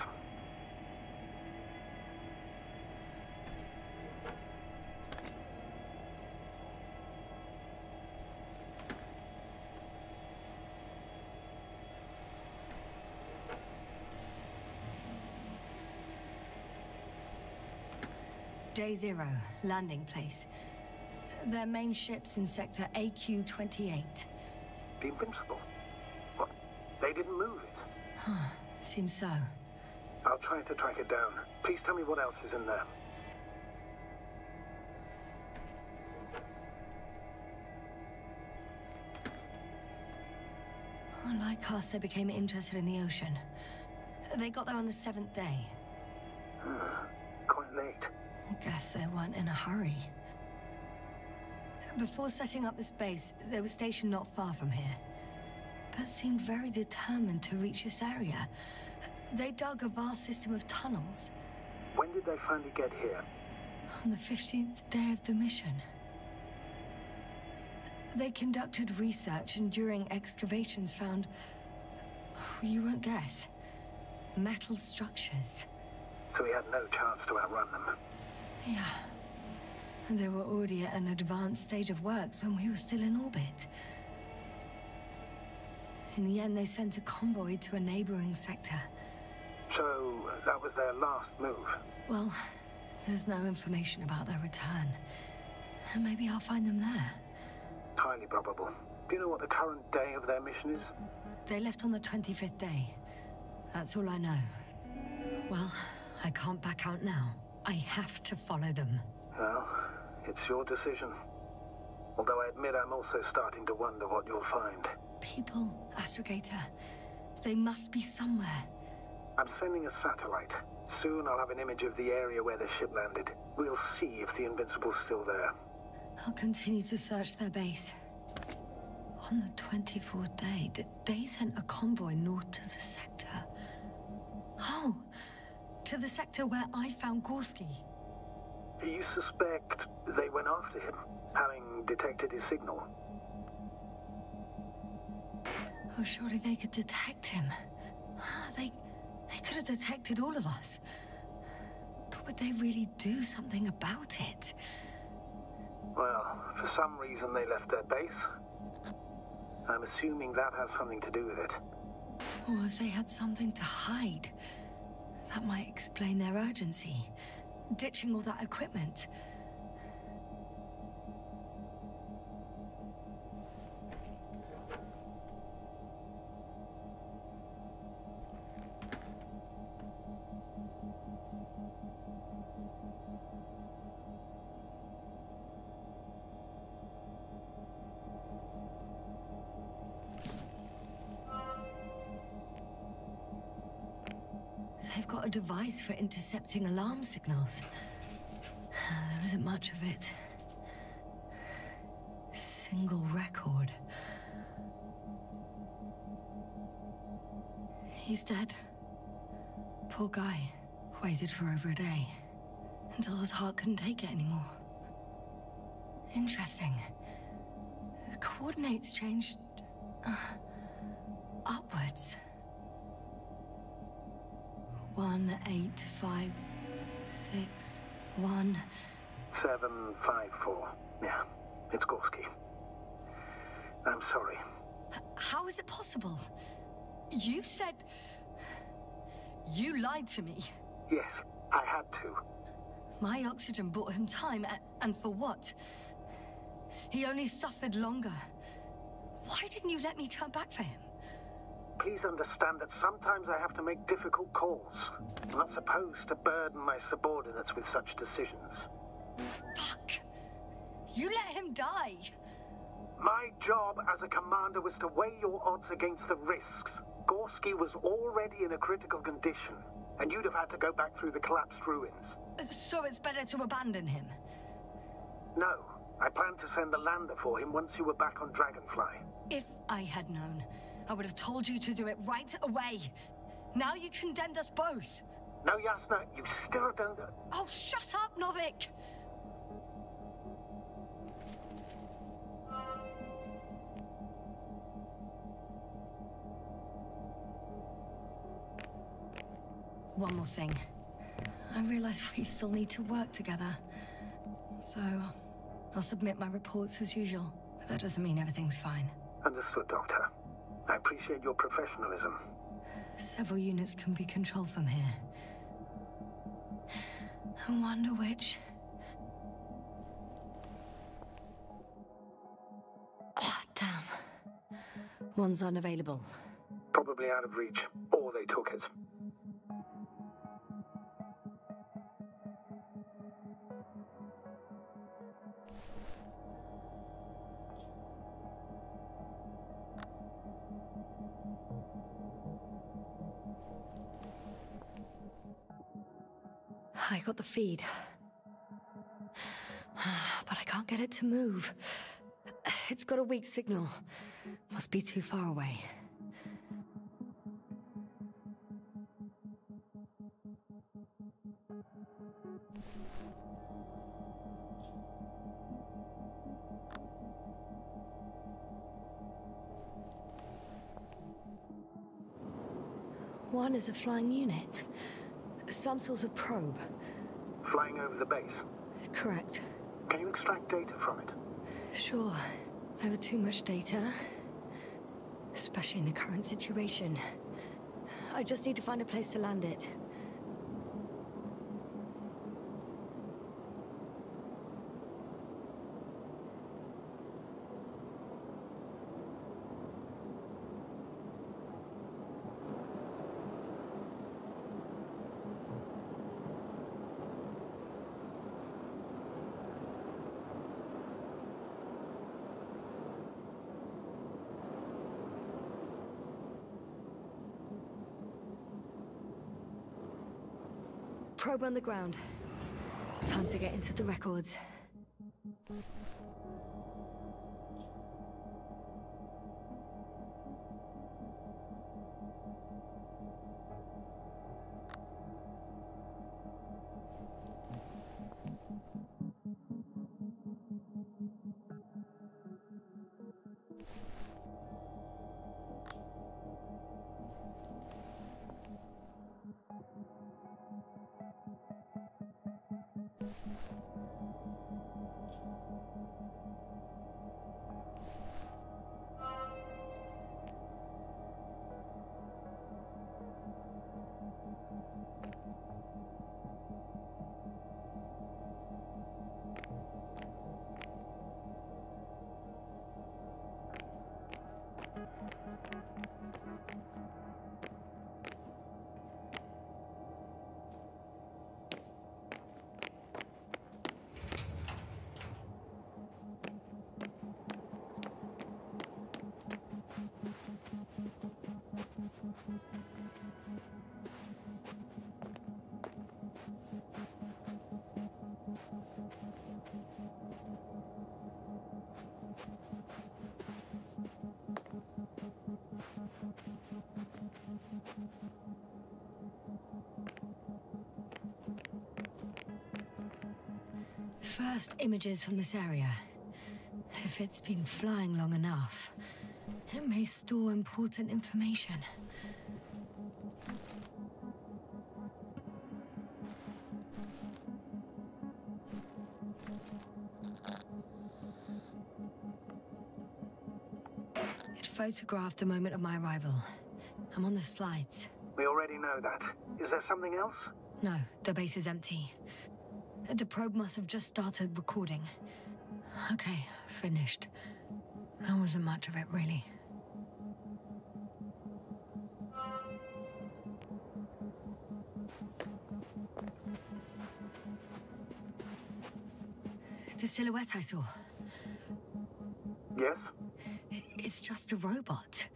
Day 0, landing place. Their main ship's in sector AQ-28. The Invincible? What? They didn't move it? Huh, seems so. I'll try to track it down. Please tell me what else is in there. Like us, they became interested in the ocean. They got there on the 7th day. Quite late. Guess they weren't in a hurry. Before setting up this base, they were stationed not far from here, but seemed very determined to reach this area. They dug a vast system of tunnels. When did they finally get here? On the 15th day of the mission. They conducted research and during excavations found... you won't guess. Metal structures. So we had no chance to outrun them. Yeah. And they were already at an advanced stage of works when we were still in orbit. In the end, they sent a convoy to a neighboring sector. So, that was their last move? Well, there's no information about their return. And maybe I'll find them there. Highly probable. Do you know what the current day of their mission is? They left on the 25th day. That's all I know. Well, I can't back out now. I have to follow them. Well, it's your decision. Although I admit I'm also starting to wonder what you'll find. People, Astrogator. They must be somewhere. I'm sending a satellite. Soon I'll have an image of the area where the ship landed. We'll see if the Invincible's still there. I'll continue to search their base. On the 24th day, they sent a convoy north to the sector. Oh, to the sector where I found Gorski. You suspect they went after him, having detected his signal? Oh, surely they could detect him. They could have detected all of us. But would they really do something about it? Well, for some reason they left their base. I'm assuming that has something to do with it. Or if they had something to hide. That might explain their urgency. Ditching all that equipment. They've got a device for intercepting alarm signals. There isn't much of it. Single record. He's dead. Poor guy. Waited for over a day. Until his heart couldn't take it anymore. Interesting. Coordinates changed... upwards. 1, 8, 5, 6, 1... 7, 5, 4. Yeah, it's Gorski. I'm sorry. How is it possible? You said... You lied to me. Yes, I had to. My oxygen bought him time, and for what? He only suffered longer. Why didn't you let me turn back for him? Please understand that sometimes I have to make difficult calls. I'm not supposed to burden my subordinates with such decisions. Fuck! You let him die! My job as a commander was to weigh your odds against the risks. Gorski was already in a critical condition, and you'd have had to go back through the collapsed ruins. So it's better to abandon him? No. I planned to send the lander for him once you were back on Dragonfly. If I had known, I would have told you to do it right away. Now you condemned us both. No, Yasna, you still don't... Oh, shut up, Novik! One more thing. I realize we still need to work together. So, I'll submit my reports as usual. But that doesn't mean everything's fine. Understood, Doctor. I appreciate your professionalism. Several units can be controlled from here. I wonder which... Oh, damn. One's unavailable. Probably out of reach, or they took it. I got the feed. But I can't get it to move. It's got a weak signal. Must be too far away. One is a flying unit. Some sort of probe. Flying over the base? Correct. Can you extract data from it? Sure. Never too much data. Especially in the current situation. I just need to find a place to land it. Probe on the ground. Time to get into the records. First images from this area. If it's been flying long enough, it may store important information. It photographed the moment of my arrival. I'm on the slides. We already know that. Is there something else? No, the base is empty. The probe must have just started recording. Okay, finished. That wasn't much of it, really. The silhouette I saw. Yes? It's just a robot.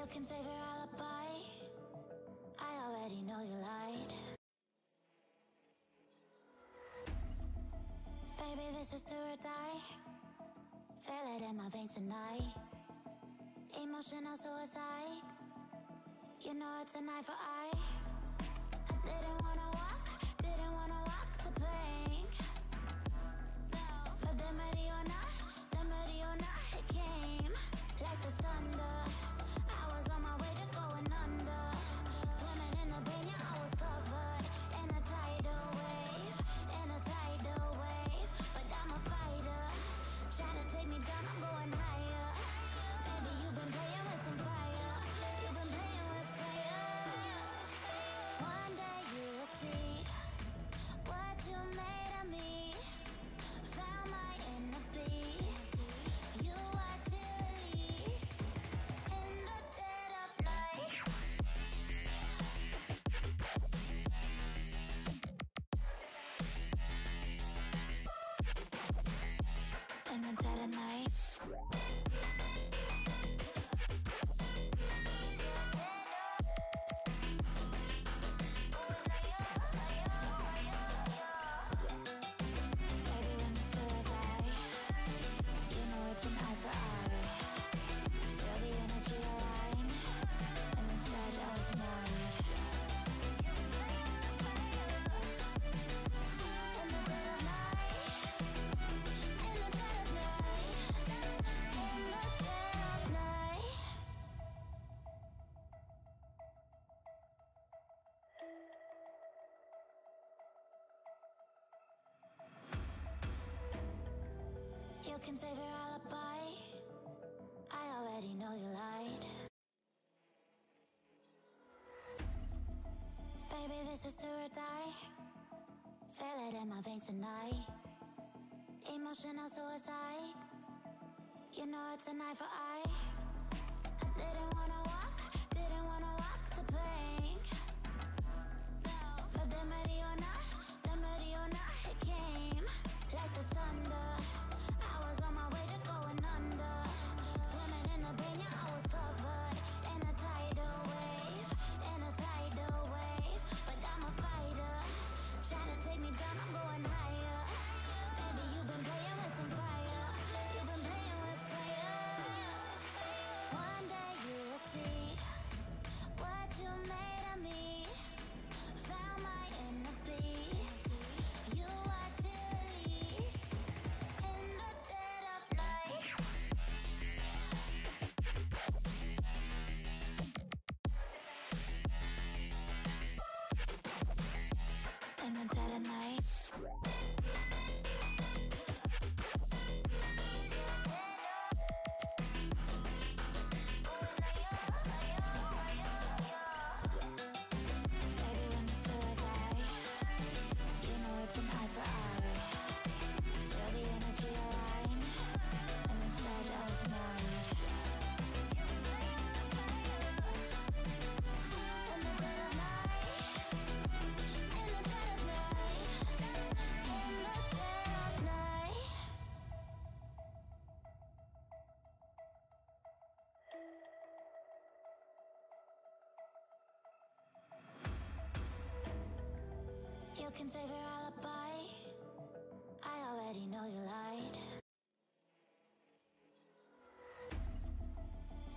You can save your alibi. I already know you lied. Baby, this is do or die. Feel it in my veins tonight. Emotional suicide. You know it's an eye for eye. I didn't wanna walk the plank. But the Mariona, it came like the thunder. I was on my way to going under. Swimming in the banya, I was covered in a tidal wave, But I'm a fighter. Try to take me down, I'm going higher. Baby, you've been playing with some fire. You've been playing with fire. One day you will see what you made of me. Found my inner peace. You are release in the dead of night. In the dead of night. Baby, when the soul die, you know it's an eye for eye. Feel the energy align in the dead of night. In the dead of night. In the dead of night. In the dead of night. You can save your alibi. I already know you lied. Baby, this is do or die. Feel it in my veins tonight. Emotional suicide. You know it's an eye for eye. I didn't wanna walk the plank. But the Mariona, it came like the thunder. I was on my way to going under. Swimming in the banya, I was covered in a tidal wave, But I'm a fighter. Try to take me down, I'm going higher. Baby, you've been playing with some fire. You've been playing with fire. One day you will see what you made of me. Found my inner peace. You are release in the dead of night. In the dead of night. Baby, when the soul die, you know it's an eye for eye. Feel the energy align in the dead of night. In the dead of night. In the dead of night. In the dead of night. You can save your alibi. I already know you lied.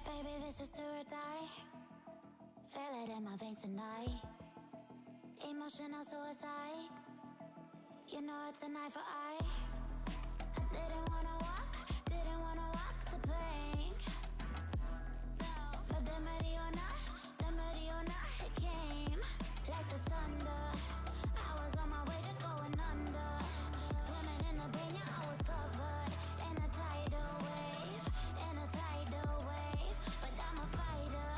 Baby, this is do or die. Feel it in my veins tonight. Emotional suicide. You know it's an eye for eye. I didn't wanna walk the plank. But the Mariona, it came like the thunder. I was on my way to going under. Swimming in the banya, I was covered in a tidal wave, But I'm a fighter.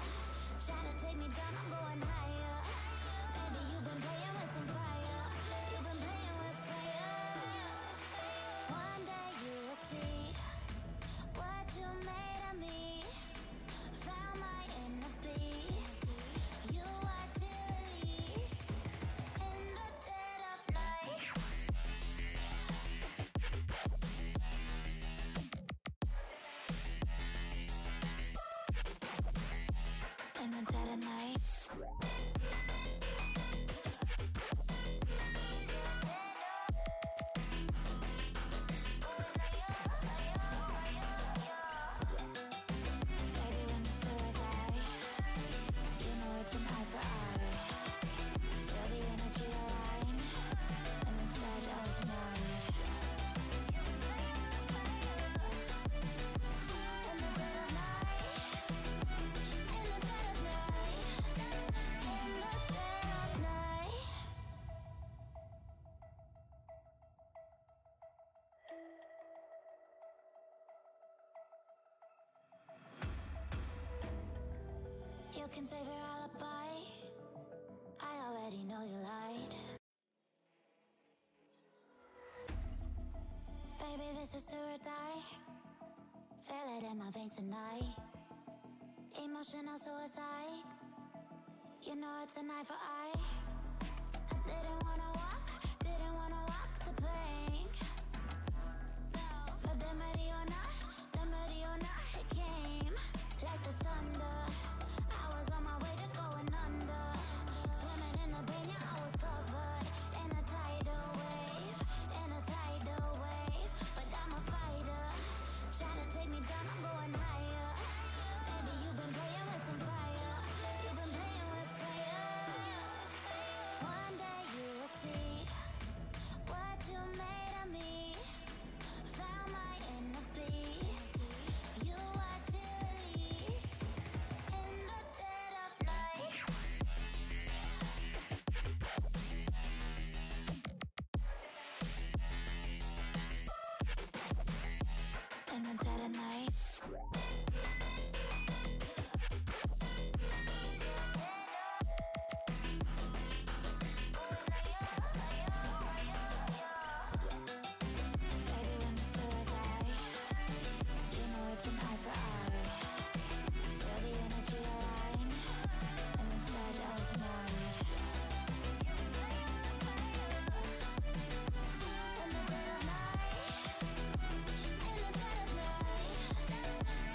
Try to take me down, I'm going higher. Baby, you've been playing with some fire. You've been playing with fire. One day you will see You can save your alibi. I already know you lied. Baby, this is do or die. Feel it in my veins tonight. Emotional suicide. You know it's an eye for eye. I didn't wanna walk the plank. But the Mariona, it came like the thunder. I was on my way to going under. Swimming in the pain, yeah, I was covered in a tidal wave, But I'm a fighter. Try to take me down, I'm going higher. Baby, you've been playing with some fire. You've been playing with fire. One day you will see what you made of me. Found my inner peace. You are release in the dead of night. In the dead of night. Baby, when the soul die, you know it's an eye for eye. Feel the energy align in the dead of night. In the dead of night. In the dead of night.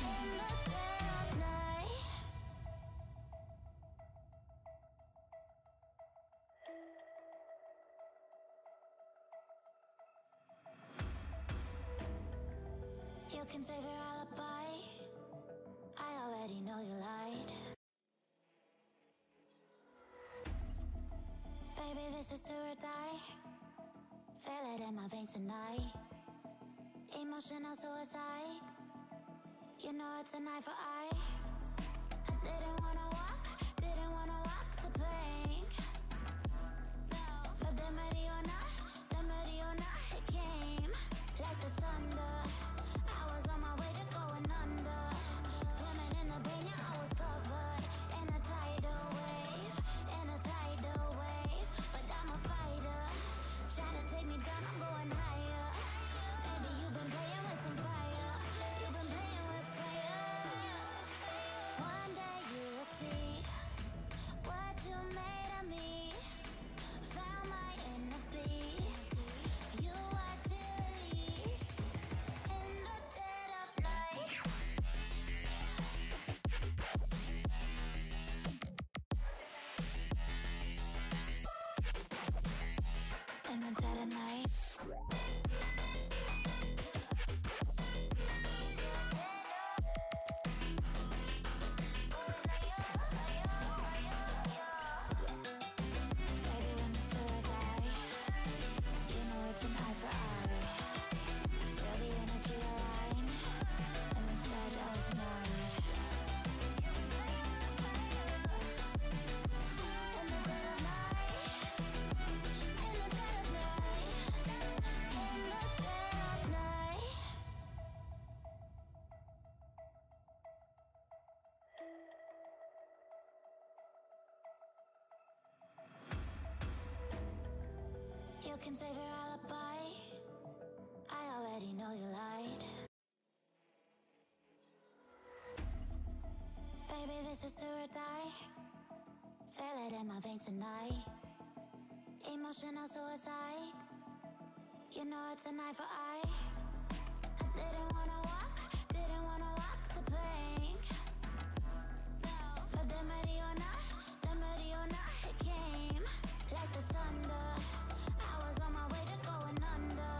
In the dead of night. You can save your alibi. I already know you lied. Baby, this is do or die. Feel it in my veins tonight. Emotional suicide. You know it's an eye for eye. I didn't wanna walk the plank. But the Mariona, it came like the thunder. I was on my way to going under. Swimming in the pain, yeah, I was covered in a tidal wave, But I'm a fighter. Try to take me down, I'm going higher. Baby, you've been playing with some fire. You've been playing with fire. One day you will see what you made of me. Found my inner peace. You are release in the dead of night. In the dead of night. Baby, when the soul die, you know it's an eye for eye. Feel the energy align in the dead of night. In the dead of night. In the dead of night. In the dead of night. You can save your alibi. I already know you lied. Baby, this is do or die. Feel it in my veins tonight. Emotional suicide. You know it's an eye for eye. I didn't wanna walk the plank. But the Mariona, it came like the thunder. I was on my way to going under.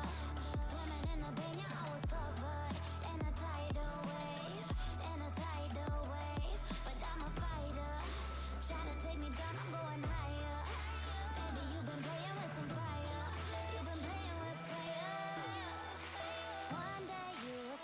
Swimming in the pain, yeah, I was covered in a tidal wave, But I'm a fighter. Try to take me down, I'm going higher. Baby, you've been playing with some fire. You've been playing with fire. One day you will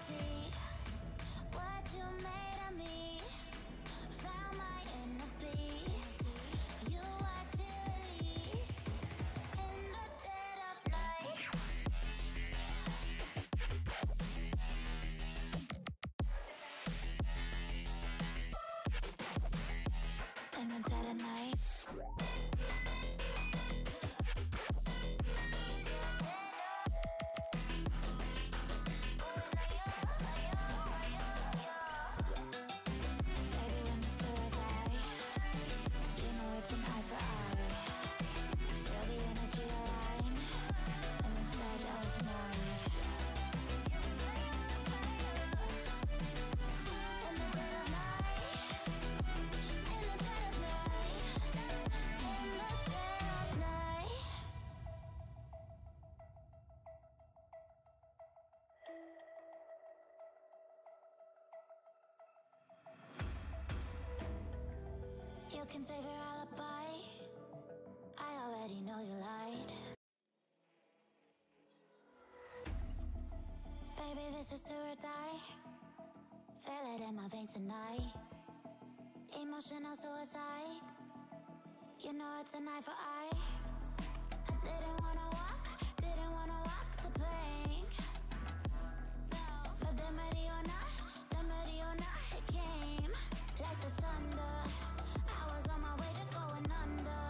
You can save your alibi. I already know you lied. Baby, this is do or die. Feel it in my veins tonight. Emotional suicide. You know it's an eye for eye. I didn't wanna walk the plank. But the Mariona, it came like the thunder. I was on my way to going under.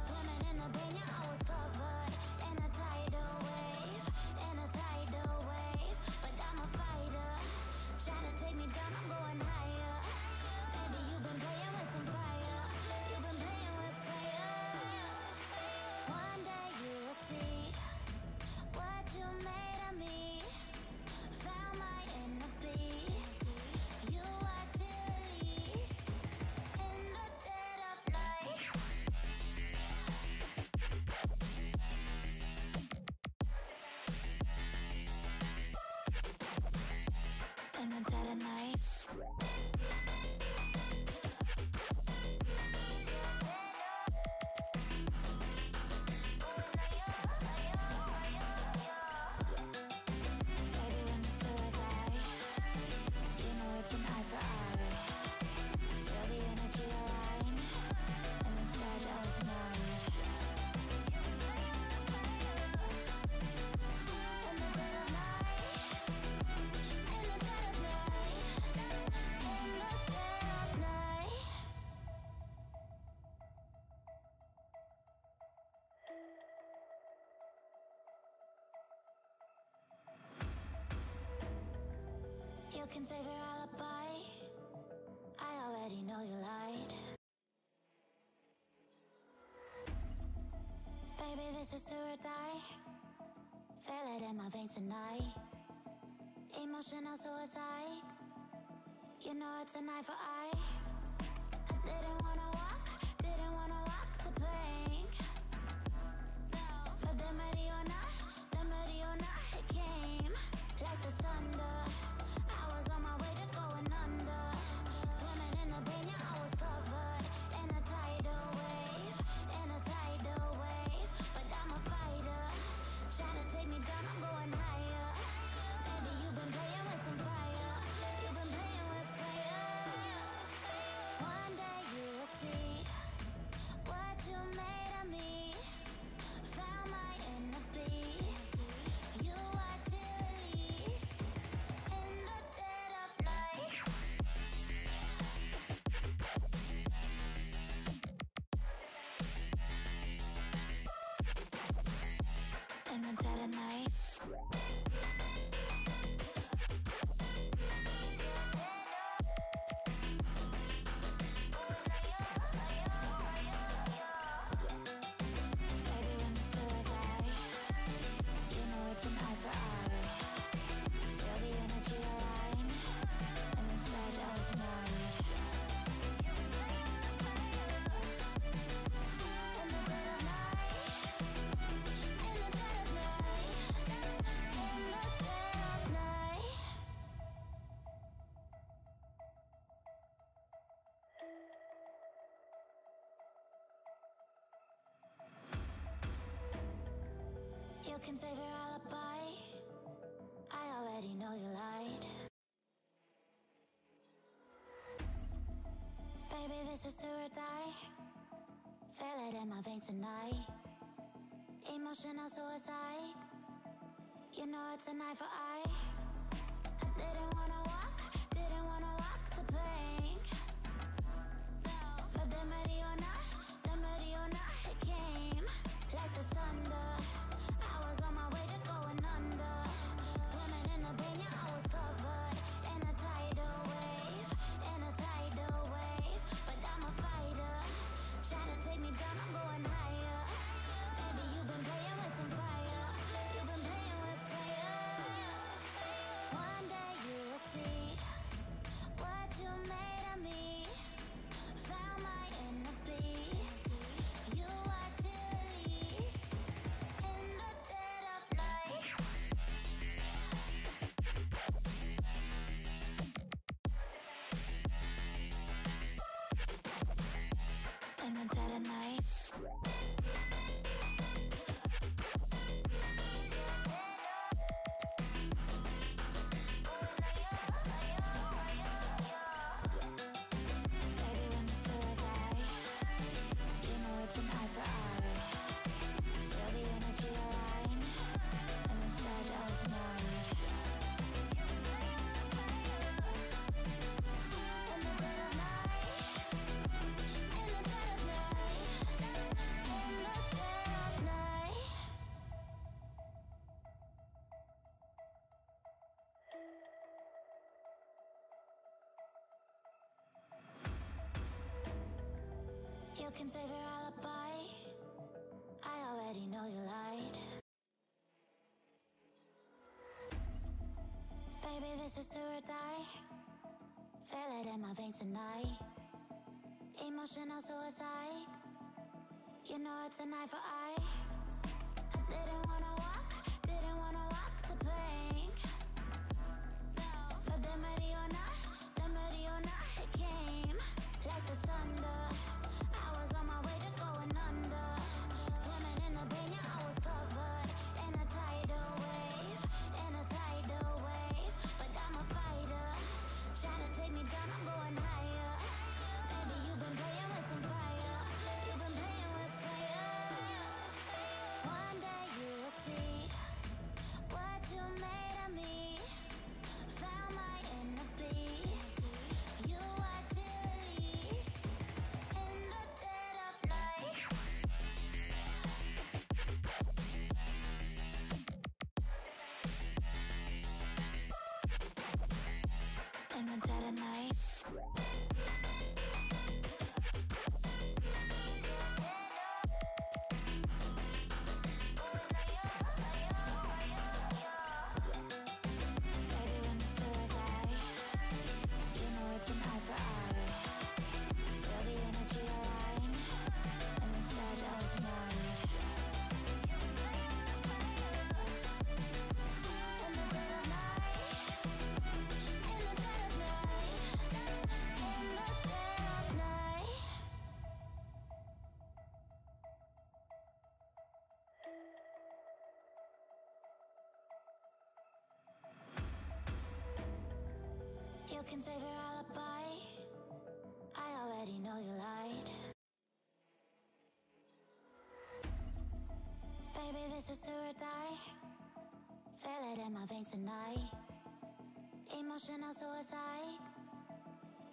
Swimming in the banya, I was covered in a tidal wave, But I'm a fighter. Try to take me down, I'm going higher. Baby, you've been playing with some fire. You've been playing with fire. One day you will see what you made of me. Found my inner peace. You are to release in the dead of night. In the dead of night. Baby, when the sword die, you know it's an eye for eye. Feel the energy align in the dead of night. In the dead of night. In the dead of night. In the dead of night. You can save your alibi. I already know you lied. Baby, this is do or die. Feel it in my veins tonight. Emotional suicide. You know it's an eye for eye. I didn't wanna walk the plank. But the Mariona, it came like the thunder. I was on my way to going under. Swimming in the banya, I was covered in a tidal wave, But I'm a fighter. Try to take me down, I'm going higher. Baby, you've been playing with some fire. You've been playing with fire. One day you will see what you made of me. Found my inner peace. You are to release in the dead of night. In the dead of night. Baby, when the sword die, you know it's an eye for eye. Feel the energy align in the dead of night. In the dead of night. In the dead of night. In the dead of night. You can save your alibi. I already know you lied. Baby, this is do or die. Feel it in my veins tonight. Emotional suicide. You know it's an eye for eye. I didn't wanna walk the plank. But the Mariona, it came like the thunder. I was on my way to going under. Swimming in the banya, I was covered in a tidal wave, But I'm a fighter. Try to take me down, I'm going higher. Baby, you've been playing with some fire. You've been playing with fire. You can save your alibi. I already know you lied. Baby, this is do or die. Feel it in my veins tonight. Emotional suicide. You know it's an eye for eye. I didn't wanna walk the plank. But the Mariona, it came like the thunder. I was on my way to going under. Swimming in the banya, I was covered in a tidal wave, But I'm a fighter, trying to take me down, I'm going higher. Baby, you've been playing with some fire. You've been playing with fire. One day you will see what you made of me. Found my inner peace. You watch it release in the dead of night. In the dead of night. Baby, when the sewer die, you know it's an eye for eye. Feel the energy align in the dead of night. In the dead of night. In the dead of night. In the dead of night. You can save your alibi. I already know you lied. Baby, this is do or die. Feel it in my veins tonight. Emotional suicide.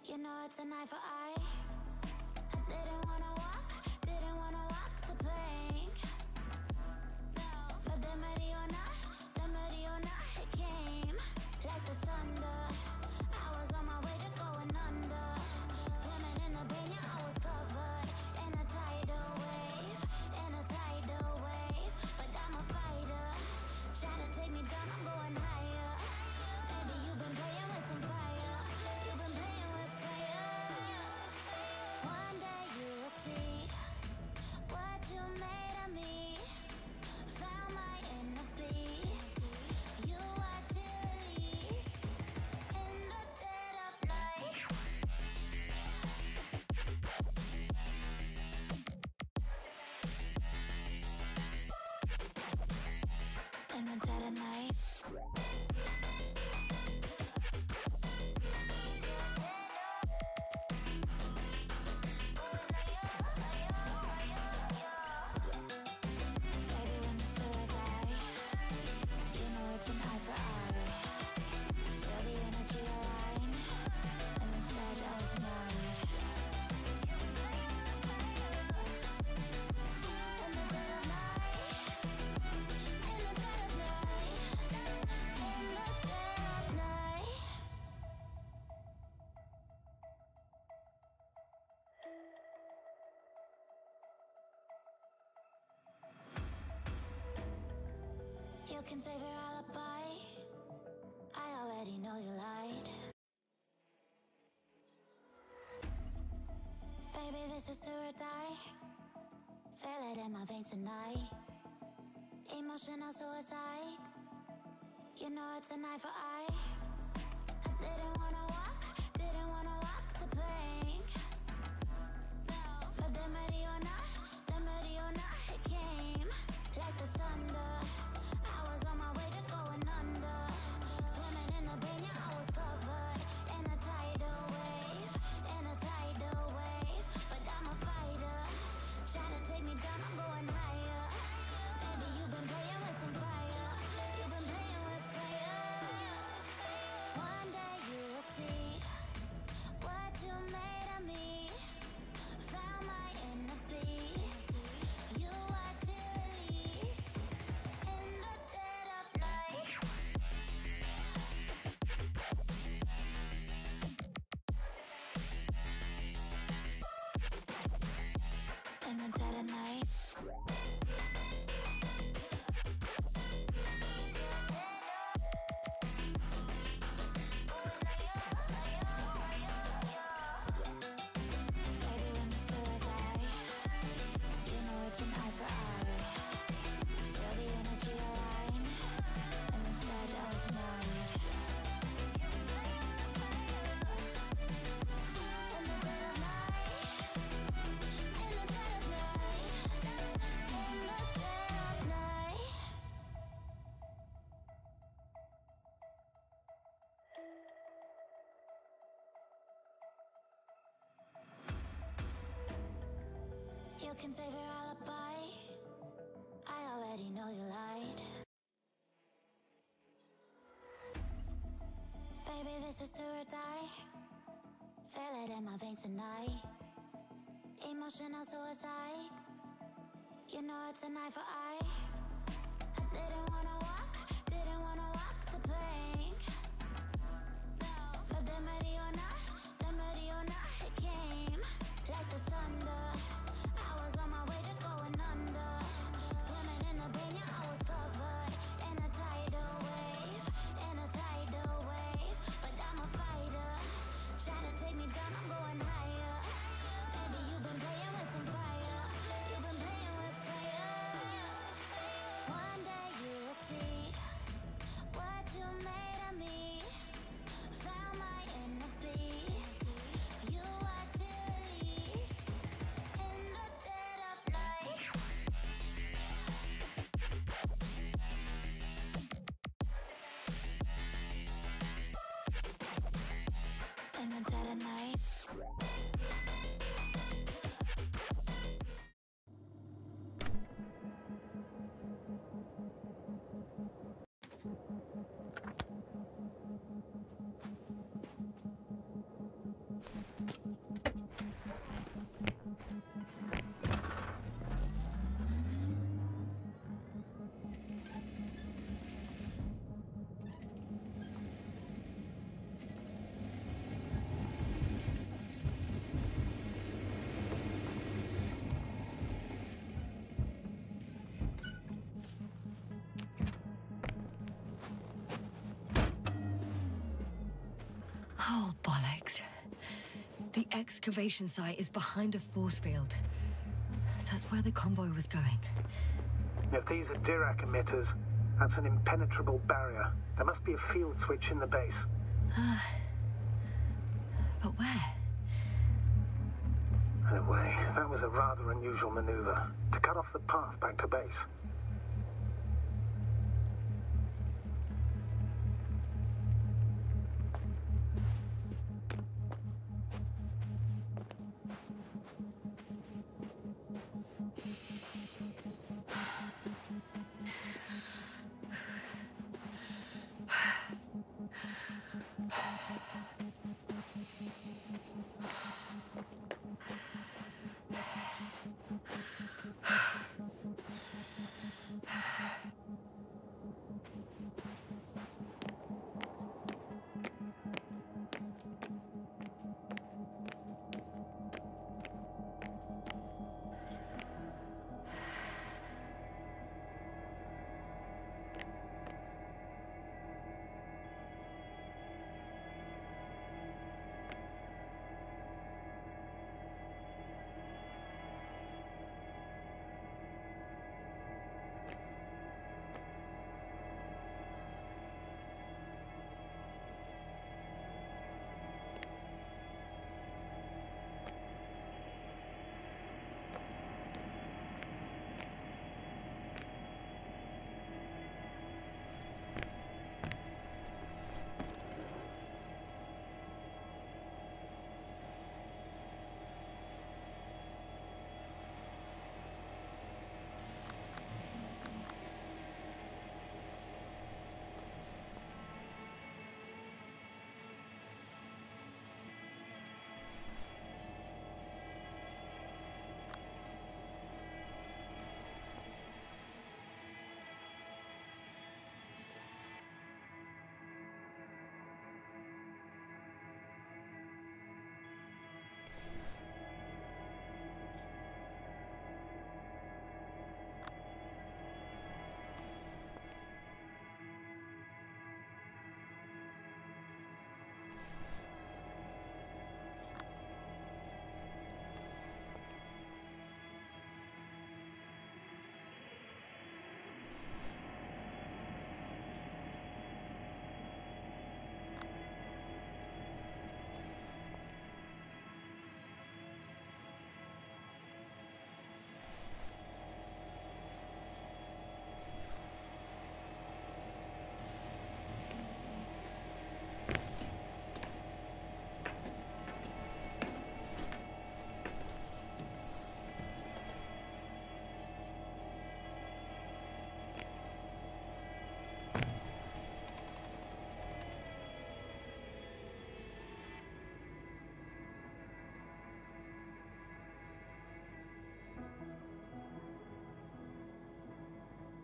You know it's an eye for eye. I didn't wanna walk the plank. But the Mariona, it came like the thunder. I was on my way to going under. Swimming in the banya, I was covered in a tidal wave, But I'm a fighter, try to take me down, I'm going higher. Baby, you've been playing with some fire. You've been playing with fire. One day you will see what you made of me. Found my inner peace. You watch it release in the dead of night. In the dead of night. Baby, when the sewer die, you know it's an eye for eye. Feel the energy align in the dead of night. In the dead of night. In the dead of night. In the dead of night. You can save your alibi. I already know you lied. Baby, this is do or die. Feel it in my veins tonight. Emotional suicide. You know it's an eye for eye. I didn't wanna walk the plank. But the Mariona, it came like the thunder. I was on my way to going under. Swimming in the banya, I was covered in a tidal wave, But I'm a fighter, try to take me down, I'm going higher. Baby, you've been playing with some fire. You've been playing with fire. One day you will see you can save your alibi. I already know you lied. Baby, this is do or die. Feel it in my veins tonight. Emotional suicide. You know it's an eye for eye. I didn't wanna walk the plank. But the Mariona, it came like the thunder. I was on my way to going under. Swimming in the pain, yeah, I was covered in a tidal wave, But I'm a fighter. Try to take me down, I'm going higher. Baby, you've been playing with some fire. You've been playing with fire. One day you will see what you made of me. Found my inner peace. You watch it release in the dead of night. In the dead of night. Oh, bollocks. The excavation site is behind a force field. That's where the convoy was going. If these are Dirac emitters, that's an impenetrable barrier. There must be a field switch in the base. But where? Anyway, that was a rather unusual maneuver. To cut off the path back to base.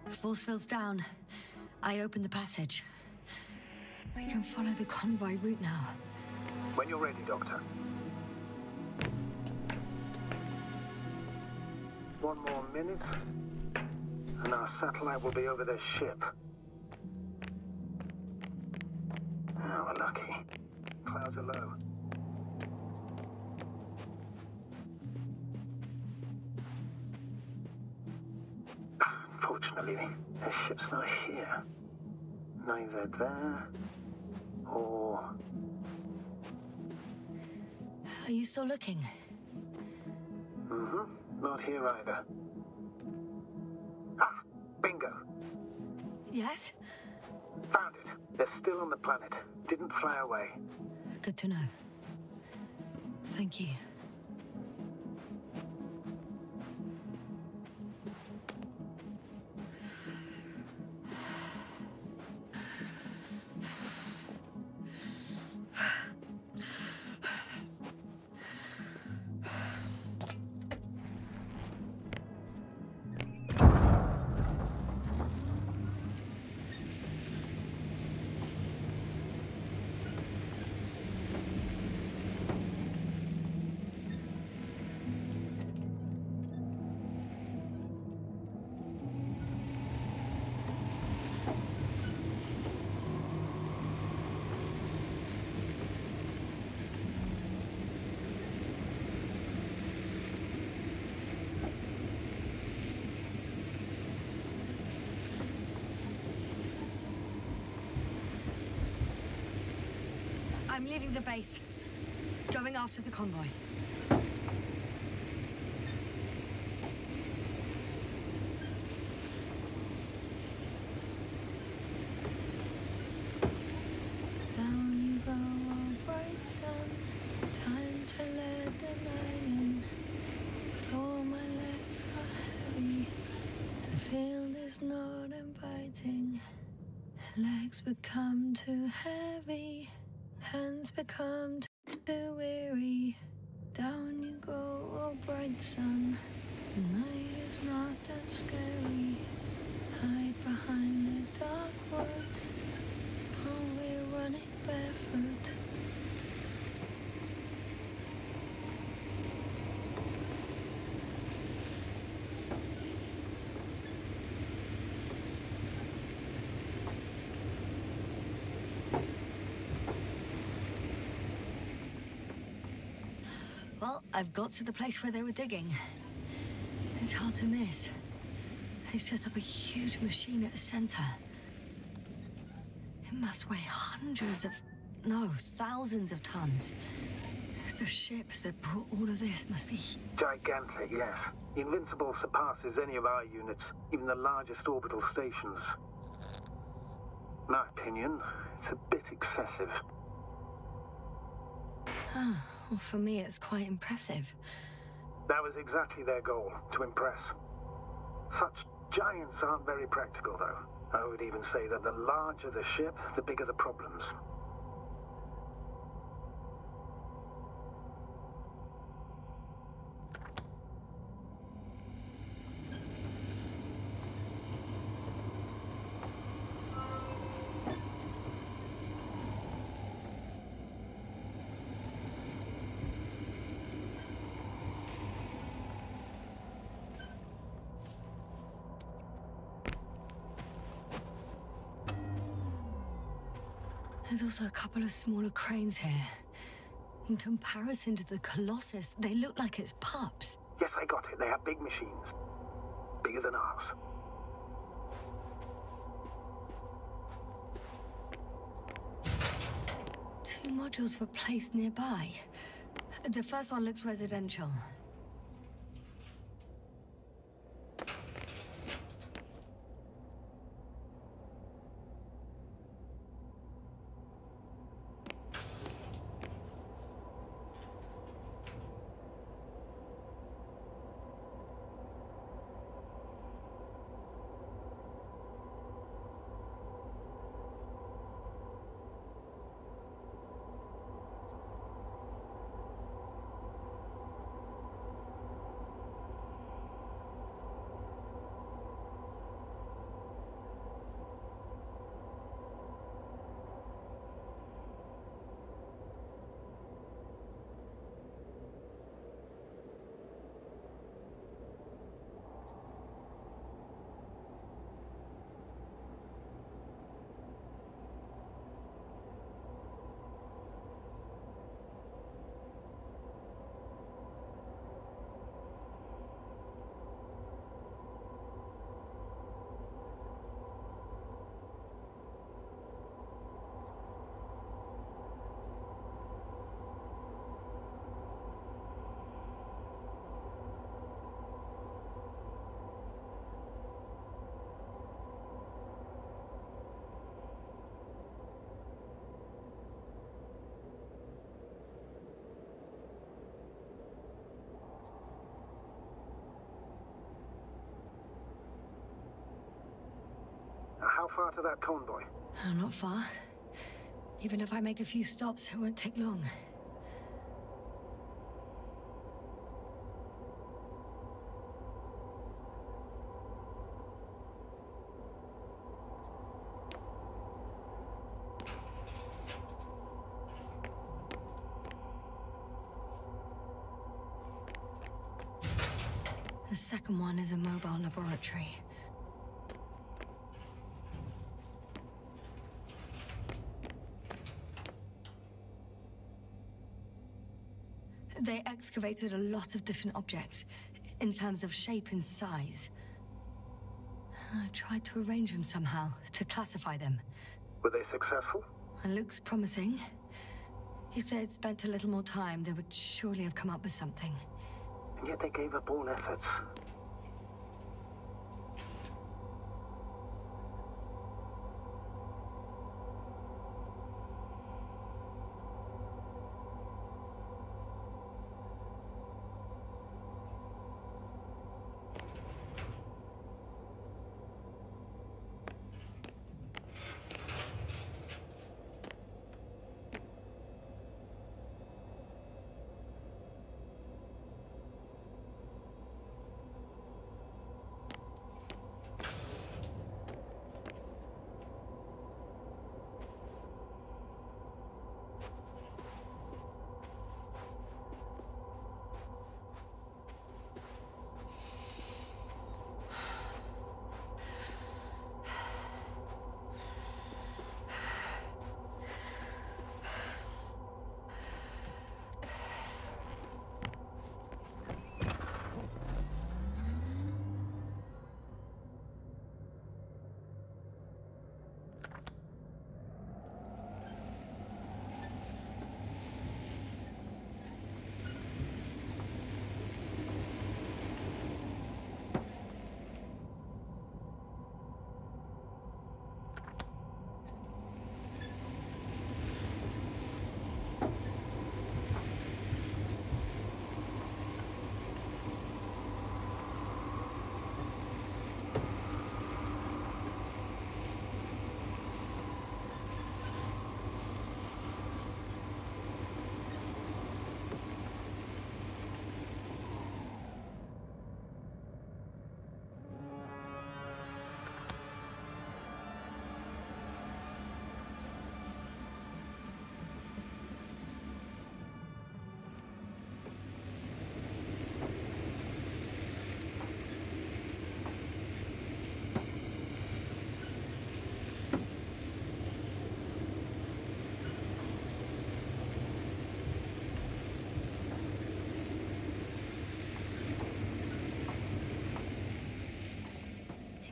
Force field's down. I opened the passage. We can follow the convoy route now. When you're ready, Doctor. One more minute, and our satellite will be over their ship. Oh, we're lucky. Clouds are low. Unfortunately, their ship's not here. Neither there, or... Are you still looking? Mm-hmm. Not here either. Ah, bingo. Yes? Found it. They're still on the planet. Didn't fly away. Good to know. Thank you. I'm leaving the base. Going after the convoy. Down you go, oh bright sun. Time to let the night in. For my legs are heavy. And the field is not inviting. Legs become too heavy. Hands become too weary. Down you go, oh bright sun. Night is not that scary. Hide behind the dark woods while we're running barefoot. Well, I've got to the place where they were digging. It's hard to miss. They set up a huge machine at the center. It must weigh hundreds of... no, thousands of tons. The ship that brought all of this must be... Gigantic, yes. The Invincible surpasses any of our units, even the largest orbital stations. In my opinion, it's a bit excessive. Oh, well, for me, it's quite impressive. That was exactly their goal, to impress. Such giants aren't very practical, though. I would even say that the larger the ship, the bigger the problems. There's also a couple of smaller cranes here. In comparison to the Colossus, they look like it's pups. Yes, I got it. They have big machines. Bigger than ours. Two modules were placed nearby. The first one looks residential. far to that convoy? Oh, not far. Even if I make a few stops, it won't take long. The second one is a mobile laboratory. They excavated a lot of different objects, in terms of shape and size. I tried to arrange them somehow, to classify them. Were they successful? It looks promising. If they had spent a little more time, they would surely have come up with something. And yet they gave up all efforts.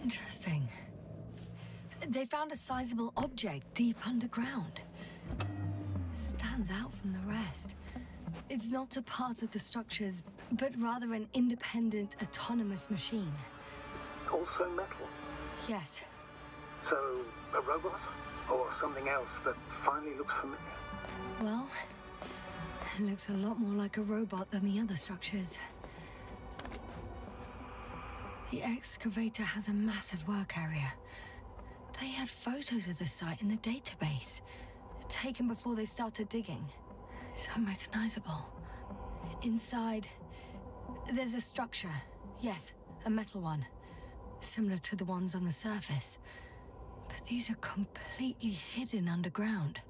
Interesting. They found a sizable object deep underground. Stands out from the rest. It's not a part of the structures, but rather an independent, autonomous machine. Also metal? Yes. So, a robot? Or something else that finally looks familiar? Well, it looks a lot more like a robot than the other structures. The excavator has a massive work area. They had photos of the site in the database, taken before they started digging. It's unrecognizable. Inside, there's a structure. Yes, a metal one. Similar to the ones on the surface. But these are completely hidden underground.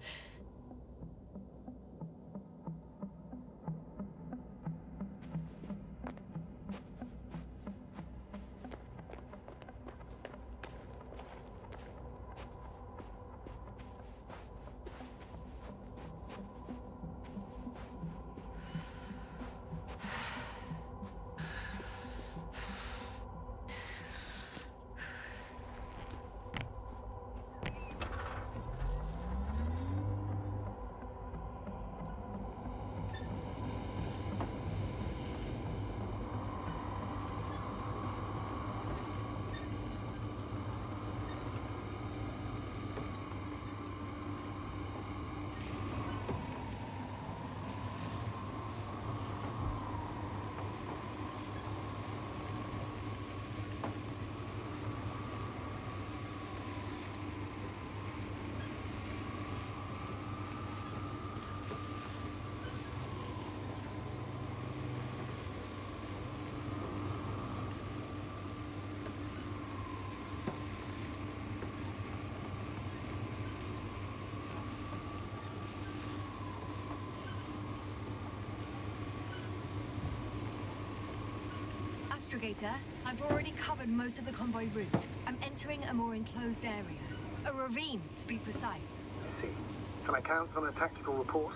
Astrogator, I've already covered most of the convoy route. I'm entering a more enclosed area. A ravine, to be precise. I see. Can I count on a tactical report?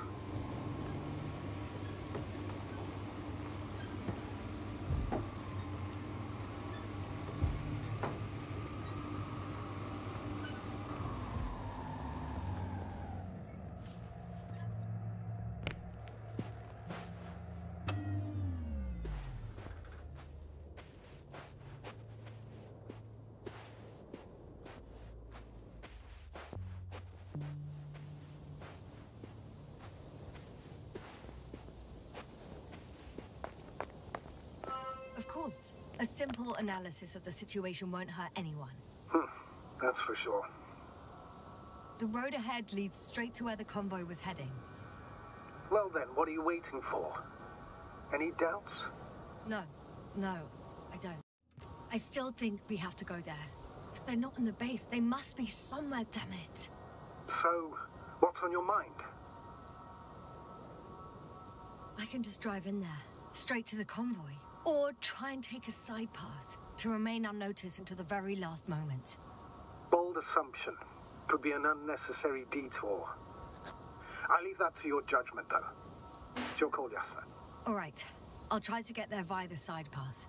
Of course. A simple analysis of the situation won't hurt anyone. That's for sure. The road ahead leads straight to where the convoy was heading. Well then, what are you waiting for? Any doubts? No, I don't. I still think we have to go there. If they're not in the base, they must be somewhere, damn it. So, what's on your mind? I can just drive in there, straight to the convoy. Or try and take a side path to remain unnoticed until the very last moment. Bold assumption. Could be an unnecessary detour. I leave that to your judgment, though. It's your call, Yasna. All right. I'll try to get there via the side path.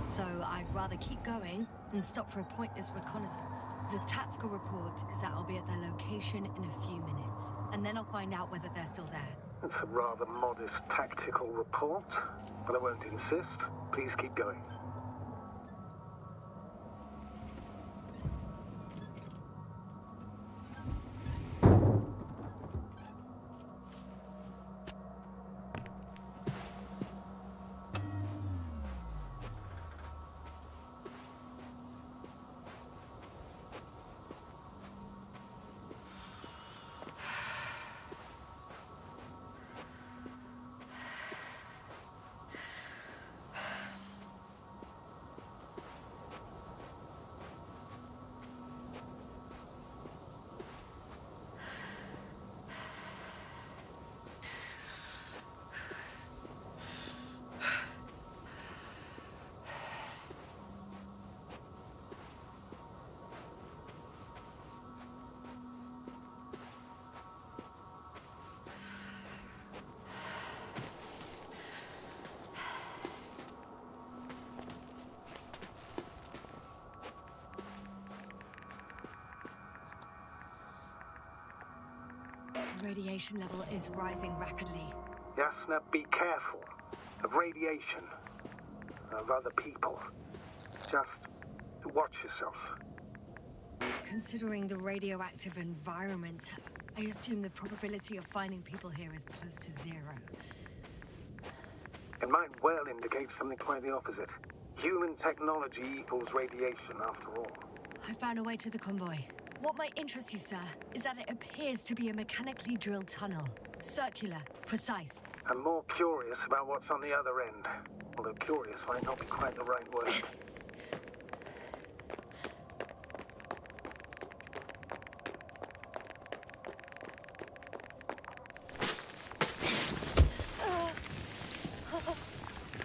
So I'd rather keep going than stop for a pointless reconnaissance. The tactical report is that I'll be at their location in a few minutes, and then I'll find out whether they're still there. It's a rather modest tactical report, but I won't insist. Please keep going. Radiation level is rising rapidly. Yasna, be careful of radiation, of other people. Just watch yourself. Considering the radioactive environment, I assume the probability of finding people here is close to 0. It might well indicate something quite the opposite. Human technology equals radiation, after all. I found a way to the convoy. What might interest you, sir, is that it appears to be a mechanically drilled tunnel. Circular, precise. I'm more curious about what's on the other end. Although curious might not be quite the right word.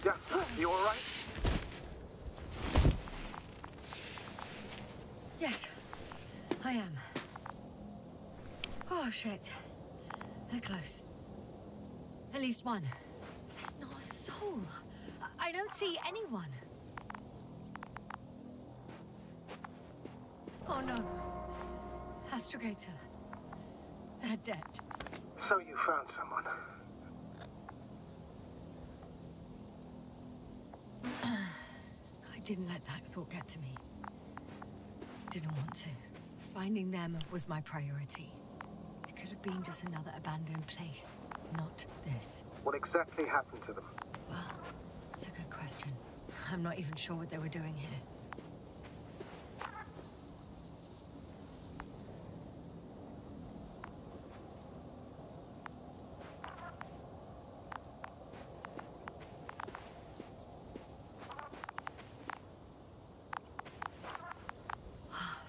Yeah, you all right? Yes, I am. Oh, shit. They're close. At least one. There's not a soul. I don't see anyone. Oh, no. Astrogator. They're dead. So you found someone. didn't let that thought get to me. Didn't want to. Finding them was my priority. It could have been just another abandoned place, not this. What exactly happened to them? Well, that's a good question. I'm not even sure what they were doing here.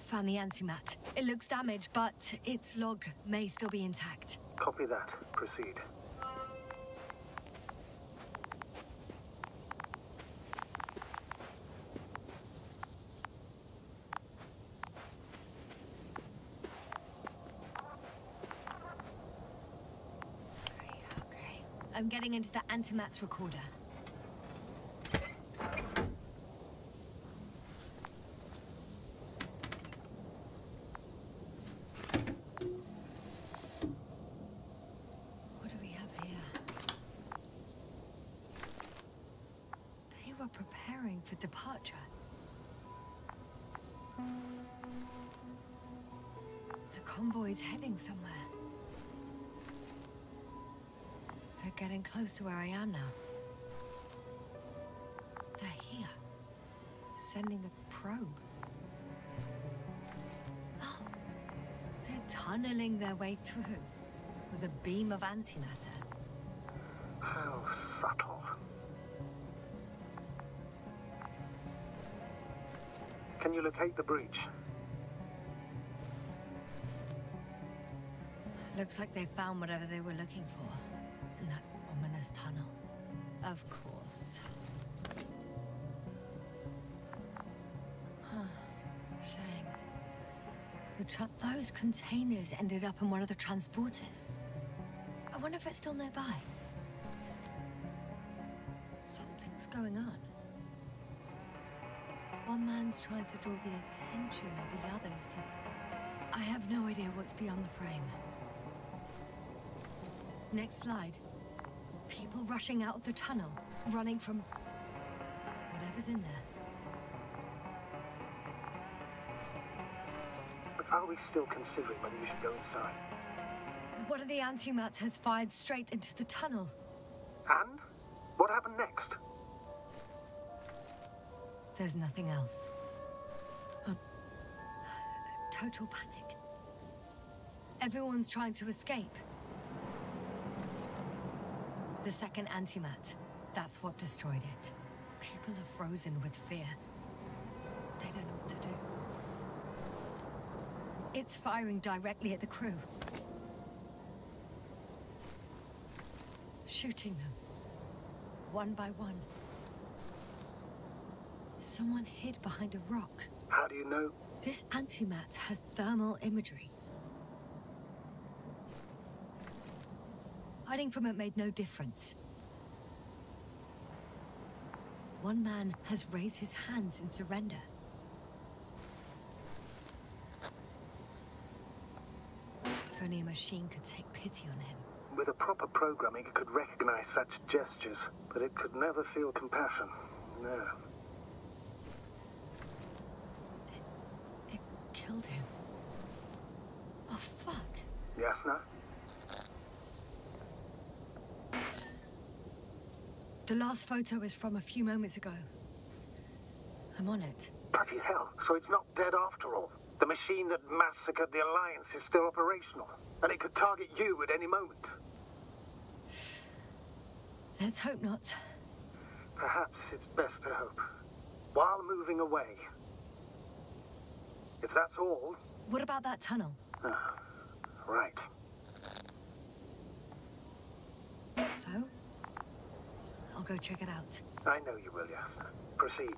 Found the antimat. It looks damaged, but its log may still be intact. Copy that. Proceed. Okay. I'm getting into the antimat's recorder. Preparing for departure. The convoy's heading somewhere. They're getting close to where I am now. They're here, sending a probe. Oh, they're tunneling their way through with a beam of antimatter. How subtle. Can you locate the breach? Looks like they found whatever they were looking for in that ominous tunnel. Of course. Huh. Shame. Those containers ended up in one of the transporters. I wonder if it's still nearby. Something's going on. One man's trying to draw the attention of the others to... I have no idea what's beyond the frame. Next slide. People rushing out of the tunnel, running from... whatever's in there. But are we still considering whether you should go inside? One of the antimats has fired straight into the tunnel. And? What happened next? There's nothing else. Total panic. Everyone's trying to escape. The second antimat, that's what destroyed it. People are frozen with fear. They don't know what to do. It's firing directly at the crew. Shooting them. One by one. Someone hid behind a rock. How do you know? This antimat has thermal imagery. Hiding from it made no difference. One man has raised his hands in surrender. If only a machine could take pity on him. With a proper programming, it could recognize such gestures, but it could never feel compassion. No. It killed him. Oh, fuck. Yasna? The last photo is from a few moments ago. I'm on it. Bloody hell, so it's not dead after all. The machine that massacred the Alliance is still operational, and it could target you at any moment. Let's hope not. Perhaps it's best to hope. While moving away. If that's all... What about that tunnel? Right. So? I'll go check it out. I know you will, Yasna. Proceed.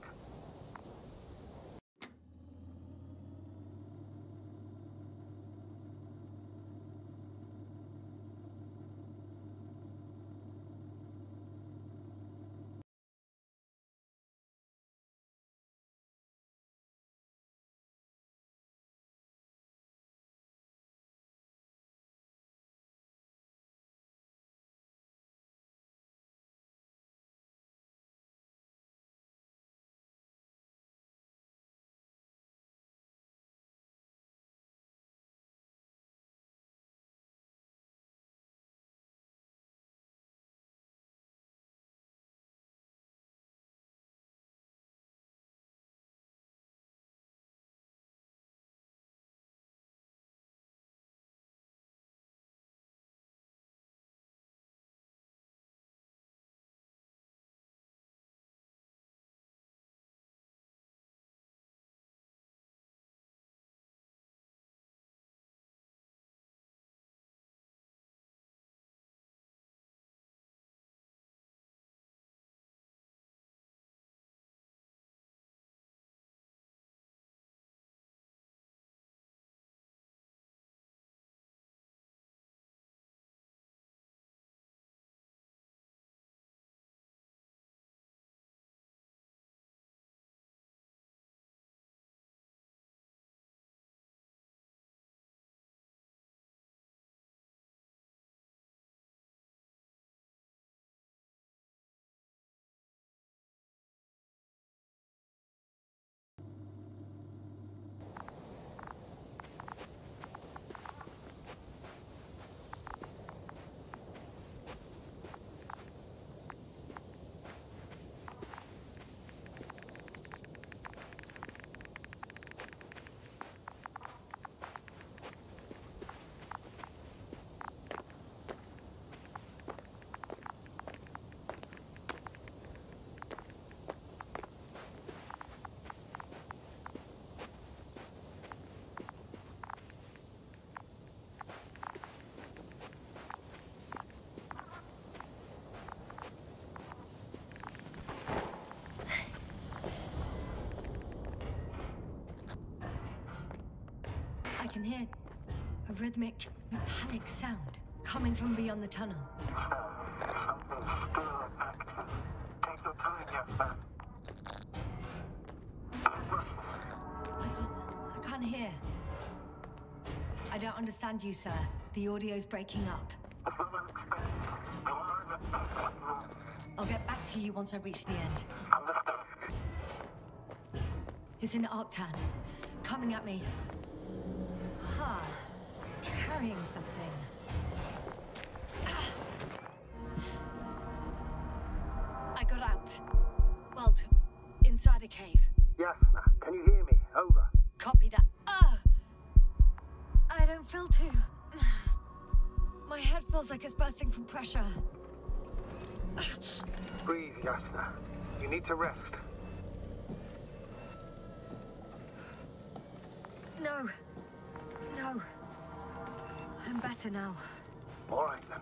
hear a rhythmic, metallic sound coming from beyond the tunnel. Something's still active. Take your time, Yasna. I can't hear. I don't understand you, sir. The audio's breaking up. I'll get back to you once I reach the end. It's in Arctan. Coming at me. Carrying something. I got out. Well, inside a cave. Yasna, can you hear me? Over. Copy that. I don't feel too... My head feels like it's bursting from pressure. Breathe, Yasna. You need to rest. No. I'm better now. All right, then.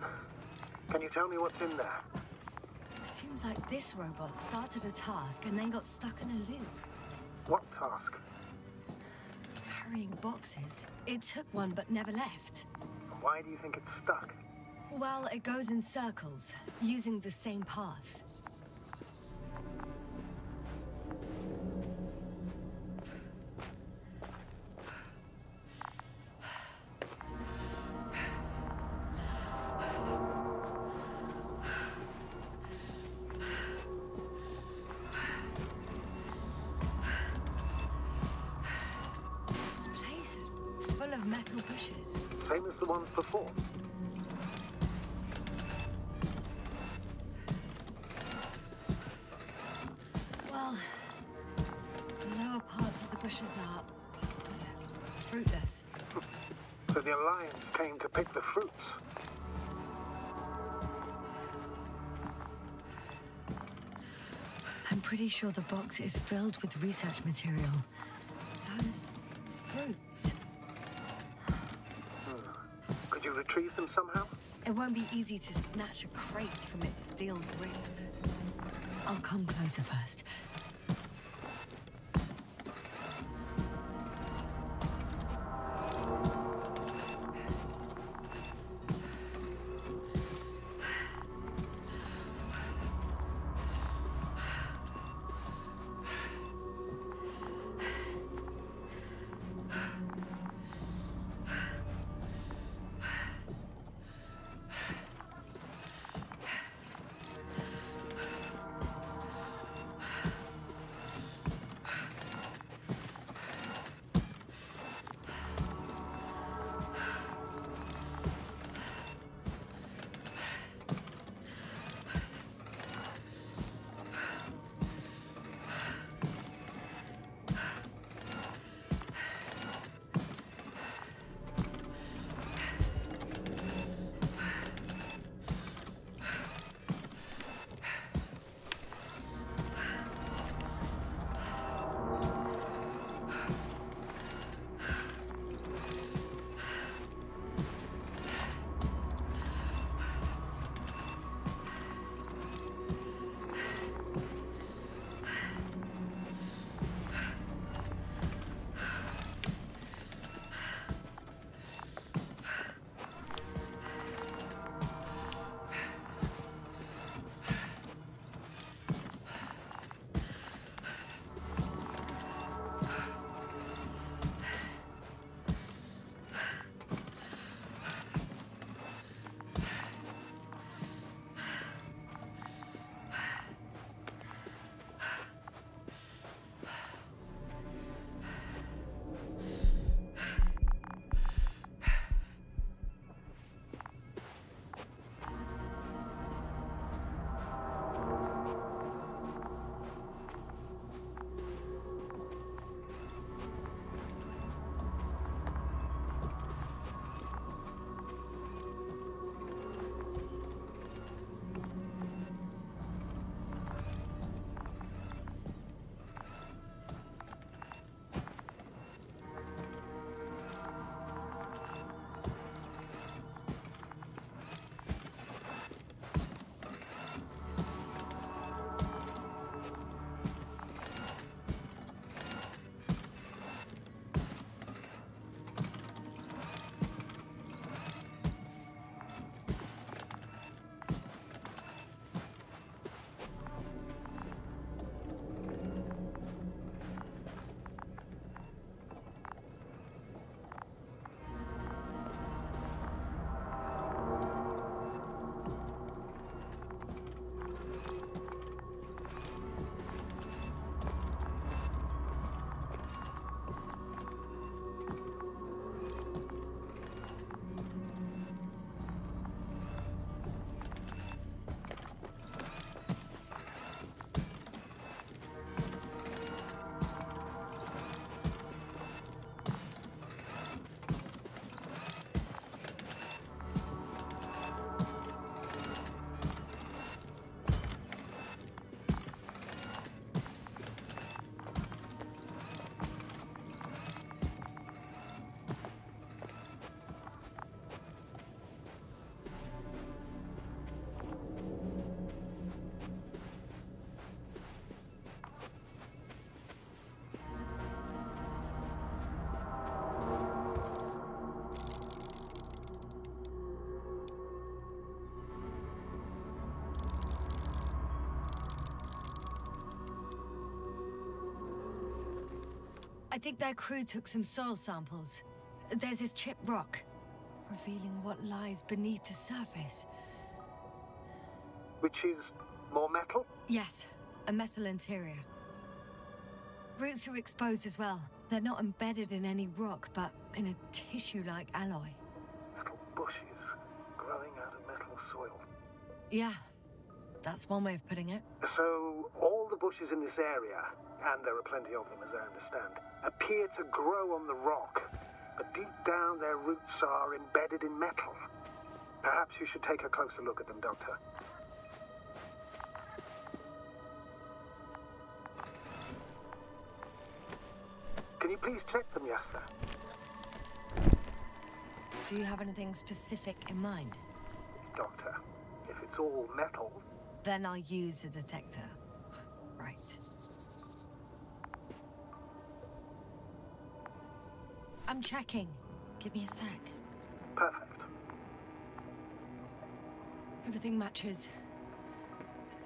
Can you tell me what's in there? Seems like this robot started a task and then got stuck in a loop. What task? Carrying boxes. It took one but never left. Why do you think it's stuck? Well, it goes in circles, using the same path. This place is full of metal bushes. Same as the ones before. Well, the lower parts of the bushes are fruitless. So the Alliance came to pick the fruits. I'm pretty sure the box is filled with research material. Those fruits. Could you retrieve them somehow? It won't be easy to snatch a crate from its steel grip. I'll come closer first. I think their crew took some soil samples. There's this chipped rock, revealing what lies beneath the surface. Which is more metal? Yes, a metal interior. Roots are exposed as well. They're not embedded in any rock, but in a tissue-like alloy. Metal bushes growing out of metal soil. Yeah, that's one way of putting it. So, all the bushes in this area, and there are plenty of them as I understand, appear to grow on the rock, but deep down their roots are embedded in metal. Perhaps you should take a closer look at them, Doctor. Can you please check them, Yasna? Do you have anything specific in mind? Doctor, if it's all metal... Then I'll use a detector. Right. I'm checking. Give me a sec. Perfect. Everything matches.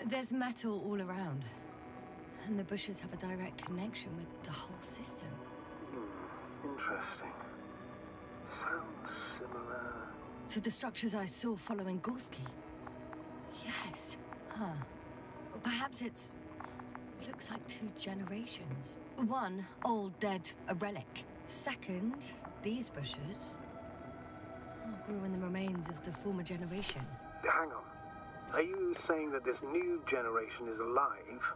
There's metal all around. And the bushes have a direct connection with the whole system. Interesting. Sounds similar... To the structures I saw following Gorski. Yes. Huh. Well, perhaps it's... looks like 2 generations. One, old, dead, a relic. Second, these bushes... grew in the remains of the former generation. Hang on. Are you saying that this new generation is alive?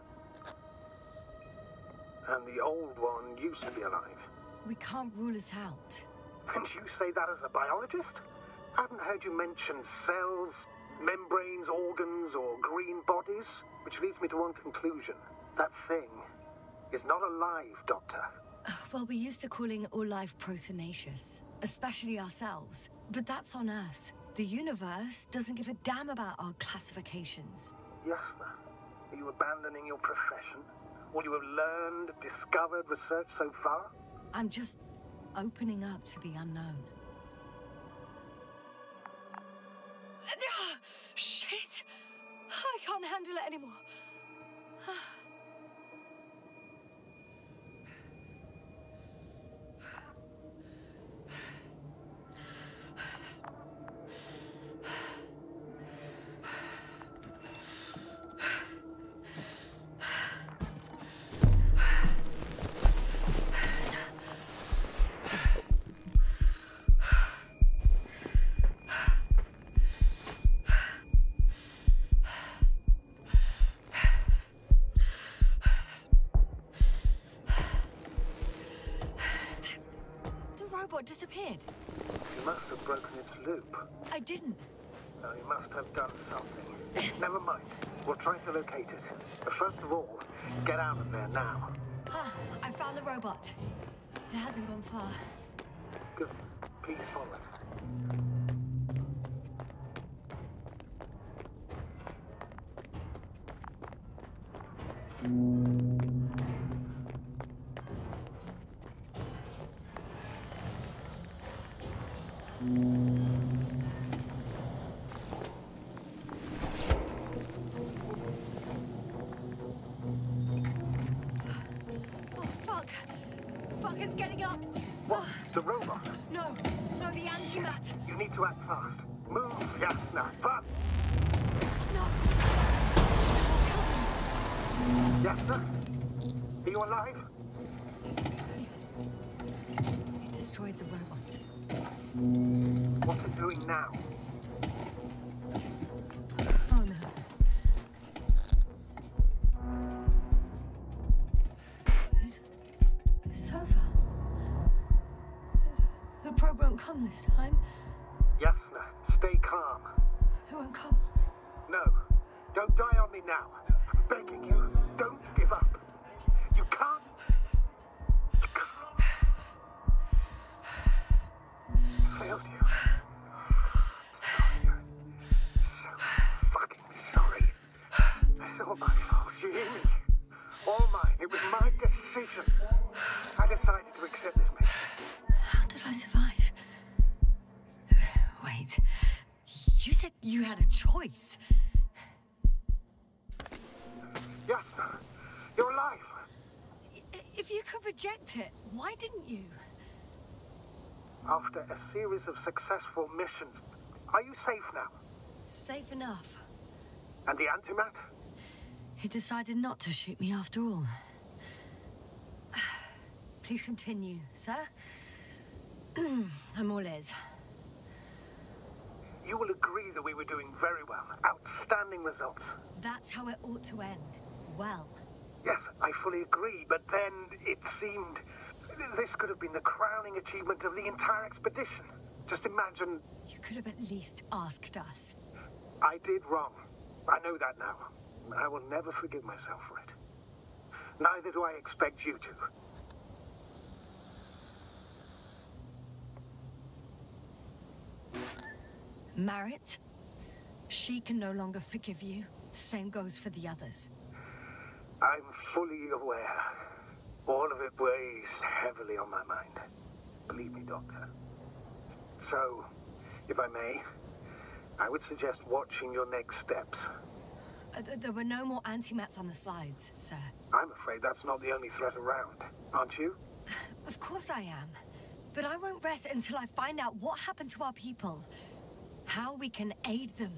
And the old one used to be alive? We can't rule it out. And you say that as a biologist? I haven't heard you mention cells, membranes, organs, or green bodies, which leads me to one conclusion. That thing is not alive, Doctor. Well, we used to calling all life proteinaceous, especially ourselves. But that's on Earth. The universe doesn't give a damn about our classifications. Yasna, are you abandoning your profession? All you have learned, discovered, researched so far? I'm just opening up to the unknown. Shit! I can't handle it anymore. Disappeared. You must have broken its loop. I didn't. No, you must have done something. Never mind. We'll try to locate it. But first of all, get out of there now. I found the robot. It hasn't gone far. Good. Please follow it. It's getting up. What? The robot? No, the antimat. You need to act fast. Move, Yasna. Fast. No. Yasna? Are you alive? Yes. It destroyed the robot. What's it doing now? Oh no. It's over. The probe won't come this time. Yasna, stay calm. It won't come. No, don't die on me now. I'm begging you, don't give up. You can't. You can't. I failed you. Sorry. So fucking sorry. It's all my fault, you hear me? All mine. It was my decision. I decided to accept this mission. How did I survive? Wait. You said you had a choice. Yasna, you're alive. If you could reject it, why didn't you? After a series of successful missions, are you safe now? Safe enough. And the antimat? He decided not to shoot me after all. Please continue, sir. I'm all ears. You will agree that we were doing very well. Outstanding results. That's how it ought to end. Well. Yes, I fully agree, but then it seemed this could have been the crowning achievement of the entire expedition. Just imagine... You could have at least asked us. I did wrong. I know that now. I will never forgive myself for it. Neither do I expect you to. Marit? She can no longer forgive you. Same goes for the others. I'm fully aware. All of it weighs heavily on my mind. Believe me, Doctor. So, if I may, I would suggest watching your next steps. There were no more antimats on the slides, sir. I'm afraid that's not the only threat around, aren't you? Of course I am. But I won't rest until I find out what happened to our people. How we can aid them.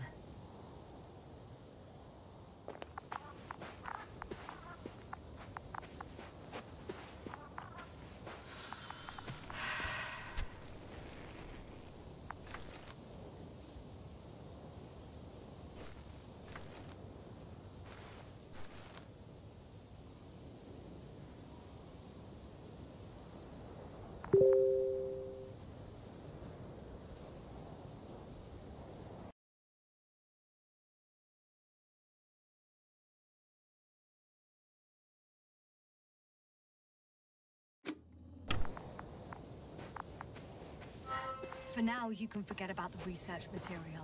For now, you can forget about the research material.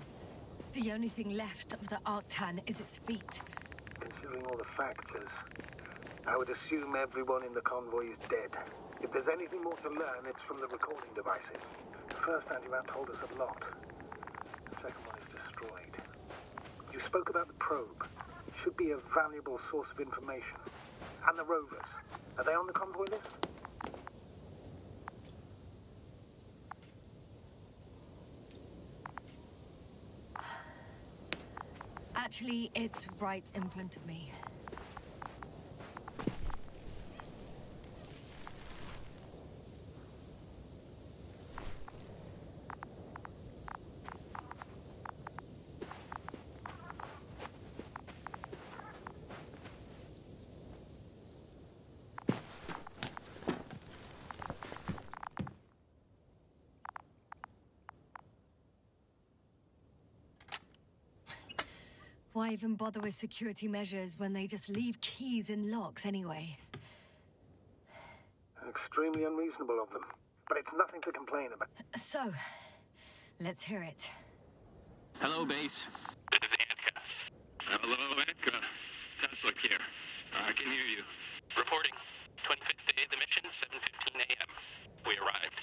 The only thing left of the Arctan is its feet. Considering all the factors, I would assume everyone in the convoy is dead. If there's anything more to learn, it's from the recording devices. The first antimat told us a lot. The second one is destroyed. You spoke about the probe. It should be a valuable source of information. And the rovers. Are they on the convoy list? Actually, it's right in front of me. Why even bother with security measures when they just leave keys in locks anyway? Extremely unreasonable of them. But it's nothing to complain about. So, let's hear it. Hello, base. This is Anka. Hello, Anka. Stanisław here. I can hear you. Reporting. 25th day of the mission, 7:15 a.m. We arrived.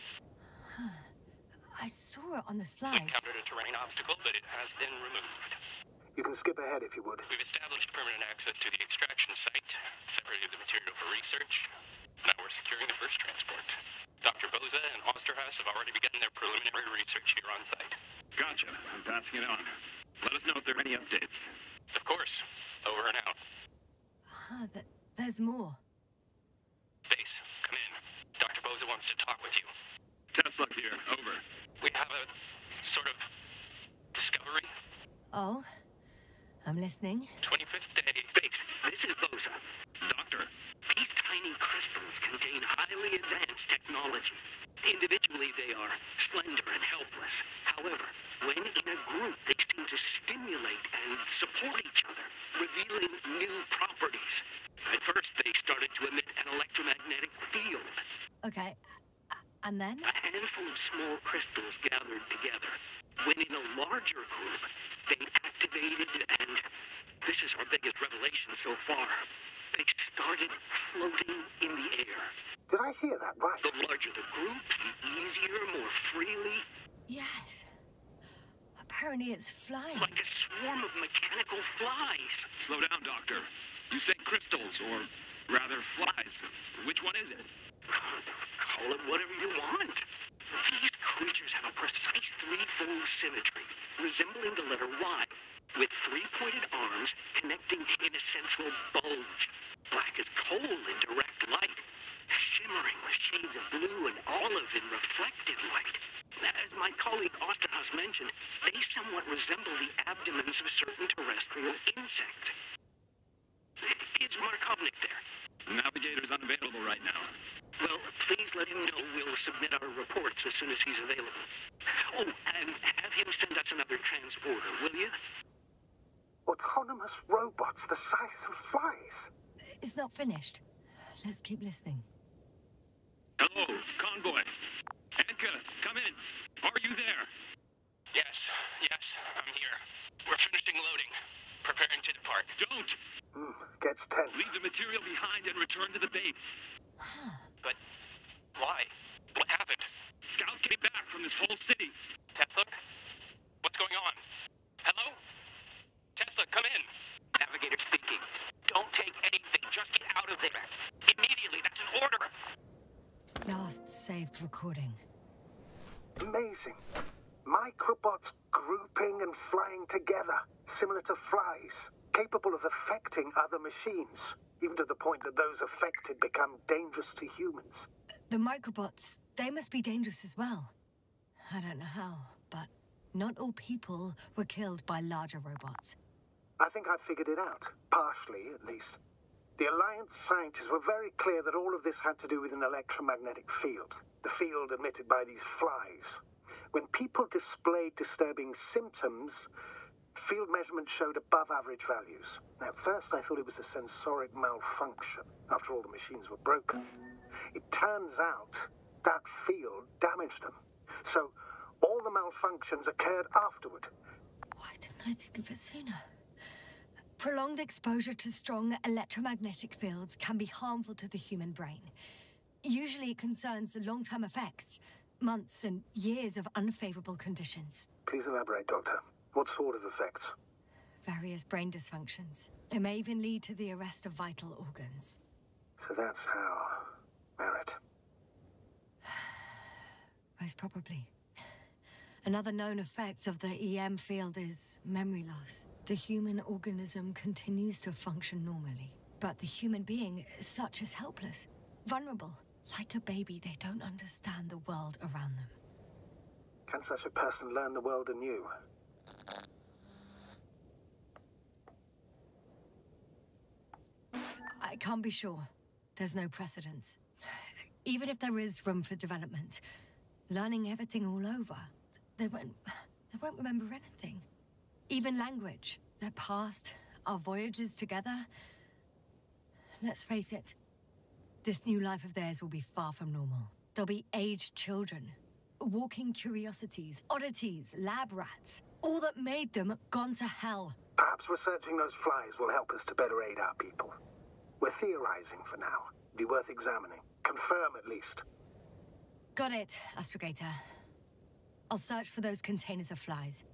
I saw it on the slides. We encountered a terrain obstacle, but it has been removed. You can skip ahead if you would. We've established permanent access to the extraction site, separated the material for research. Now we're securing the first transport. Dr. Boza and Osterhaus have already begun their preliminary research here on site. Gotcha. I'm passing it on. Let us know if there are any updates. Of course. Over and out. There's more. Base, come in. Dr. Boza wants to talk with you. Stanisław here. Over. We have a sort of discovery. Oh? I'm listening. 25th day. Base, this is Boza. Doctor, these tiny crystals contain highly advanced technology. Individually, they are slender and helpless. However, when in a group, they seem to stimulate and support each other, revealing new properties. At first, they started to emit an electromagnetic field. Okay. And then? A handful of small crystals gathered together. When in a larger group, they activated, and this is our biggest revelation so far. They started floating in the air. Did I hear that right? The larger the group, the easier, more freely. Yes. Apparently it's flying. Like a swarm of mechanical flies. Slow down, Doctor. You said crystals, or Rather, flies. Which one is it? Call it whatever you want. These creatures have a precise threefold symmetry, resembling the letter Y, with three-pointed arms connecting in a central bulge. Black as coal in direct light, shimmering with shades of blue and olive in reflected light. As my colleague Osterhaus mentioned, they somewhat resemble the abdomens of certain terrestrial insects. Is Markovnik there? Navigator's unavailable right now. Well, please let him know we'll submit our reports as soon as he's available. Oh, and have him send us another transporter, will you? Autonomous robots the size of flies. It's not finished. Let's keep listening. Hello, convoy. Anka, come in. Are you there? Yes, I'm here. We're finishing loading. Preparing to depart. Don't! Gets tense. Leave the material behind and return to the base. But why? What happened? Scouts came back from this whole city. Tesla? What's going on? Hello? Tesla, come in. Navigator speaking. Don't take anything. Just get out of there. Immediately. That's an order. Last saved recording. Amazing. Microbots grouping and flying together, similar to flies, capable of affecting other machines, even to the point that those affected become dangerous to humans. The microbots, they must be dangerous as well. I don't know how, but not all people were killed by larger robots. I think I figured it out, partially at least. The Alliance scientists were very clear that all of this had to do with an electromagnetic field, the field emitted by these flies. When people displayed disturbing symptoms, field measurements showed above average values. At first I thought it was a sensoric malfunction, after all the machines were broken. It turns out that field damaged them. So all the malfunctions occurred afterward. Why didn't I think of it sooner? Prolonged exposure to strong electromagnetic fields can be harmful to the human brain. Usually it concerns the long-term effects, months and years of unfavorable conditions. Please elaborate, Doctor. What sort of effects? Various brain dysfunctions. It may even lead to the arrest of vital organs. So that's how... Merit. Most probably. Another known effect of the EM field is memory loss. The human organism continues to function normally, but the human being as such is helpless, vulnerable. Like a baby, they don't understand the world around them. Can such a person learn the world anew? I can't be sure. There's no precedence. Even if there is room for development, learning everything all over, they won't remember anything. Even language, their past, our voyages together. Let's face it, this new life of theirs will be far from normal. They'll be aged children, walking curiosities, oddities, lab rats. All that made them gone to hell. Perhaps researching those flies will help us to better aid our people. We're theorizing for now. Be worth examining. Confirm at least. Got it, Astrogator. I'll search for those containers of flies.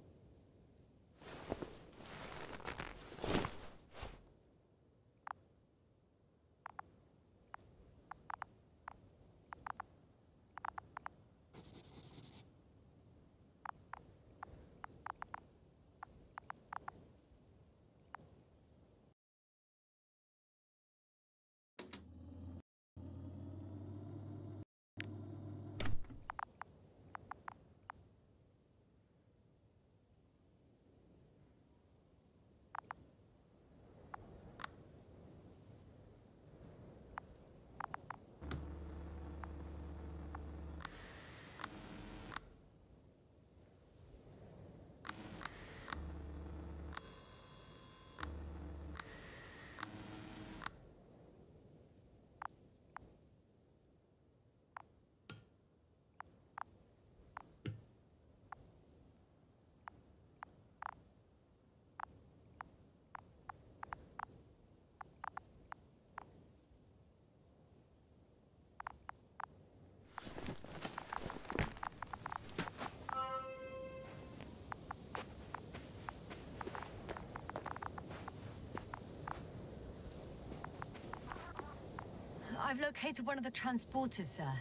I've located one of the transporters, sir.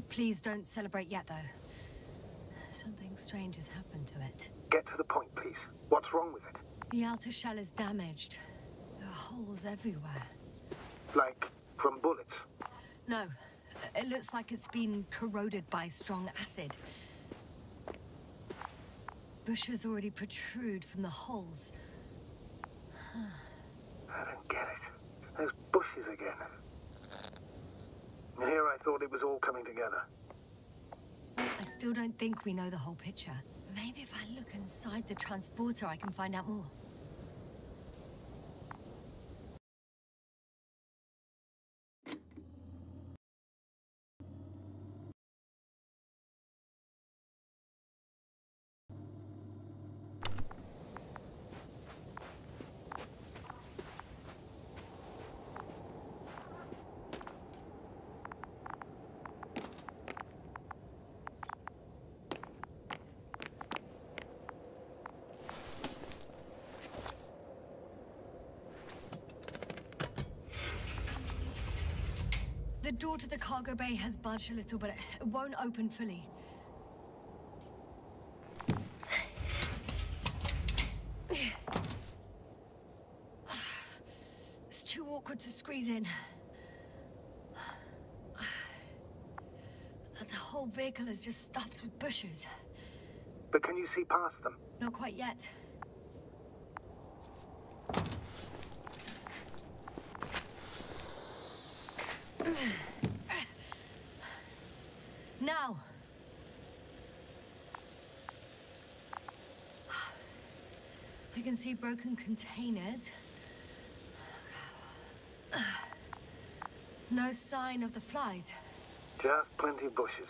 Please don't celebrate yet, though. Something strange has happened to it. Get to the point, please. What's wrong with it? The outer shell is damaged. There are holes everywhere. Like from bullets? No. It looks like it's been corroded by strong acid. Bushes already protrude from the holes. I don't get it. Those bushes again. And here I thought it was all coming together. I still don't think we know the whole picture. Maybe if I look inside the transporter, I can find out more. The door to the cargo bay has budged a little, but it won't open fully. It's too awkward to squeeze in. The whole vehicle is just stuffed with bushes. But can you see past them? Not quite yet. Now. I can see broken containers. No sign of the flies. Just plenty of bushes.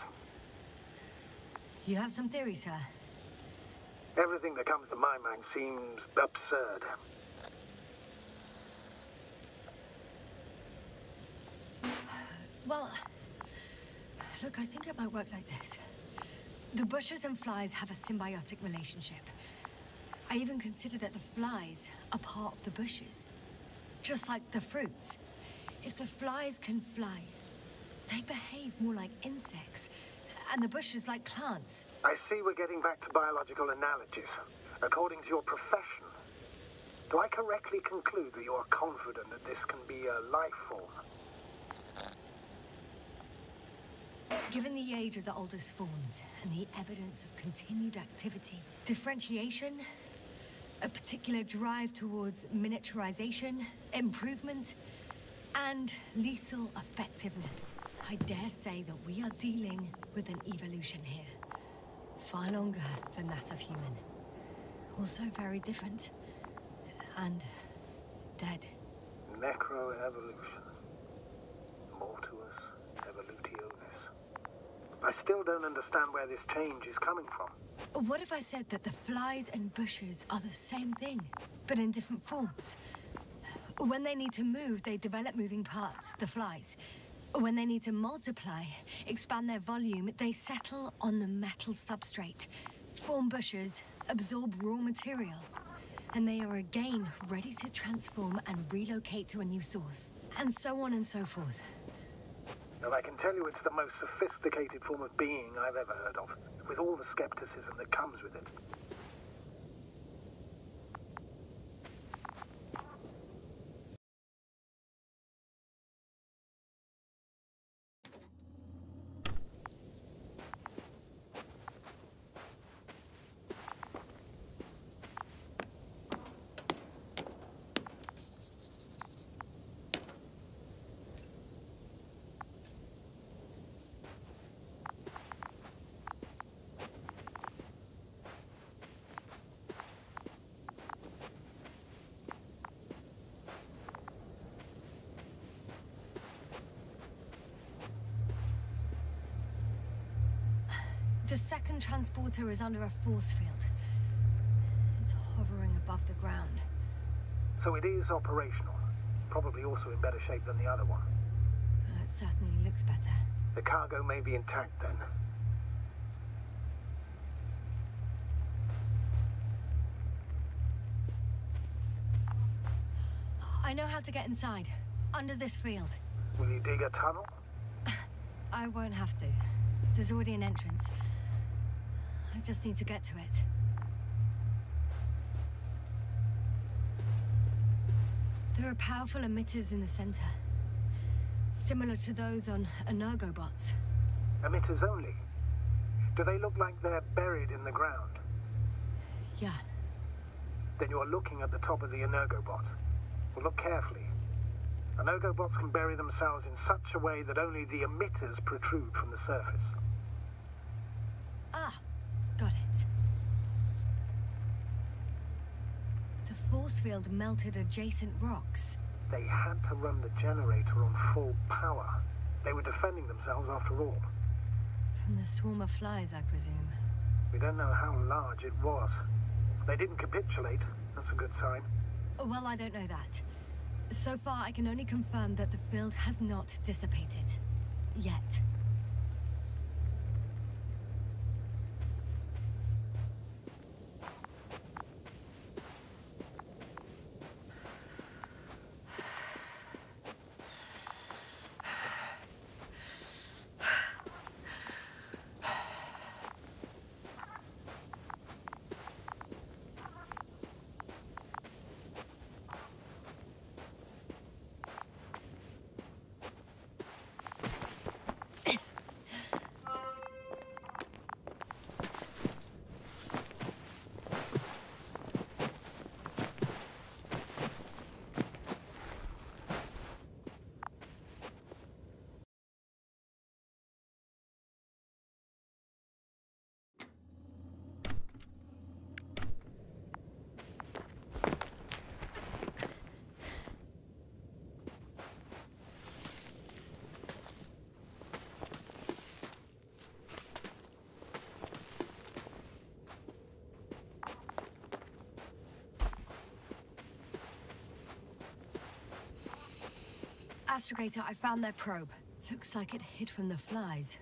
You have some theories, sir? Everything that comes to my mind seems absurd. Well, look, I think it might work like this. The bushes and flies have a symbiotic relationship. I even consider that the flies are part of the bushes. Just like the fruits. If the flies can fly, they behave more like insects, and the bushes like plants. I see we're getting back to biological analogies. According to your profession, do I correctly conclude that you are confident that this can be a life form? Given the age of the oldest forms and the evidence of continued activity, differentiation, a particular drive towards miniaturization, improvement, and lethal effectiveness, I dare say that we are dealing with an evolution here. Far longer than that of human. Also very different. And dead. Necroevolution. Mortuus evolutionis. I still don't understand where this change is coming from. What if I said that the flies and bushes are the same thing, but in different forms? When they need to move, they develop moving parts, the flies. When they need to multiply, expand their volume, they settle on the metal substrate, form bushes, absorb raw material, and they are again ready to transform and relocate to a new source, and so on and so forth. And I can tell you it's the most sophisticated form of being I've ever heard of, with all the skepticism that comes with it. The second transporter is under a force field. It's hovering above the ground. So it is operational. Probably also in better shape than the other one. It certainly looks better. The cargo may be intact then. I know how to get inside. Under this field. Will you dig a tunnel? I won't have to. There's already an entrance. I just need to get to it. There are powerful emitters in the center. Similar to those on energobots. Emitters only? Do they look like they're buried in the ground? Yeah. Then you are looking at the top of the energobot. Well, look carefully. Energobots can bury themselves in such a way that only the emitters protrude from the surface. Ah, got it. The force field melted adjacent rocks. They had to run the generator on full power. They were defending themselves after all. From the swarm of flies, I presume. We don't know how large it was. They didn't capitulate. That's a good sign. Well, I don't know that. So far, I can only confirm that the field has not dissipated. Yet. Astrogator, I found their probe. Looks like it hid from the flies.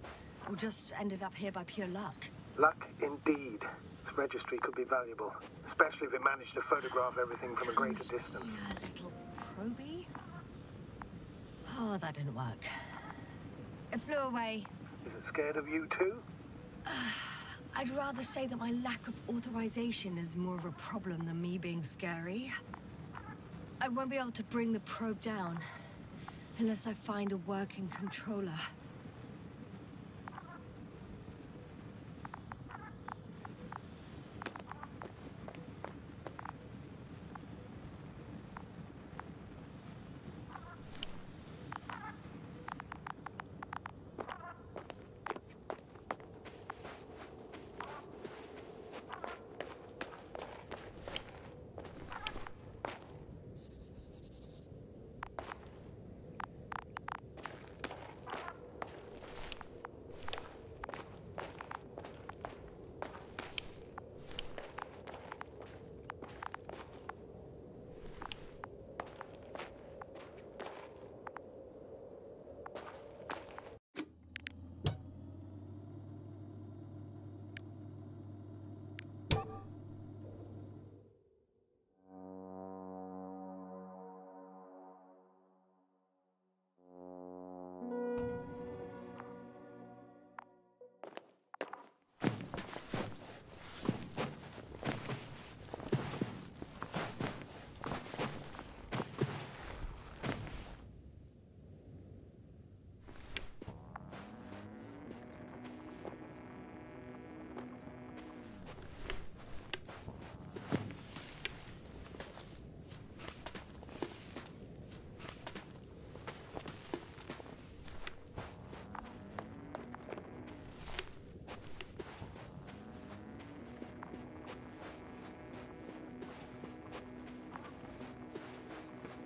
Or just ended up here by pure luck. Luck indeed. Its registry could be valuable, especially if it managed to photograph everything from a greater distance. Yeah, little probey? Oh, that didn't work. It flew away. Is it scared of you too? I'd rather say that my lack of authorization is more of a problem than me being scary. I won't be able to bring the probe down unless I find a working controller.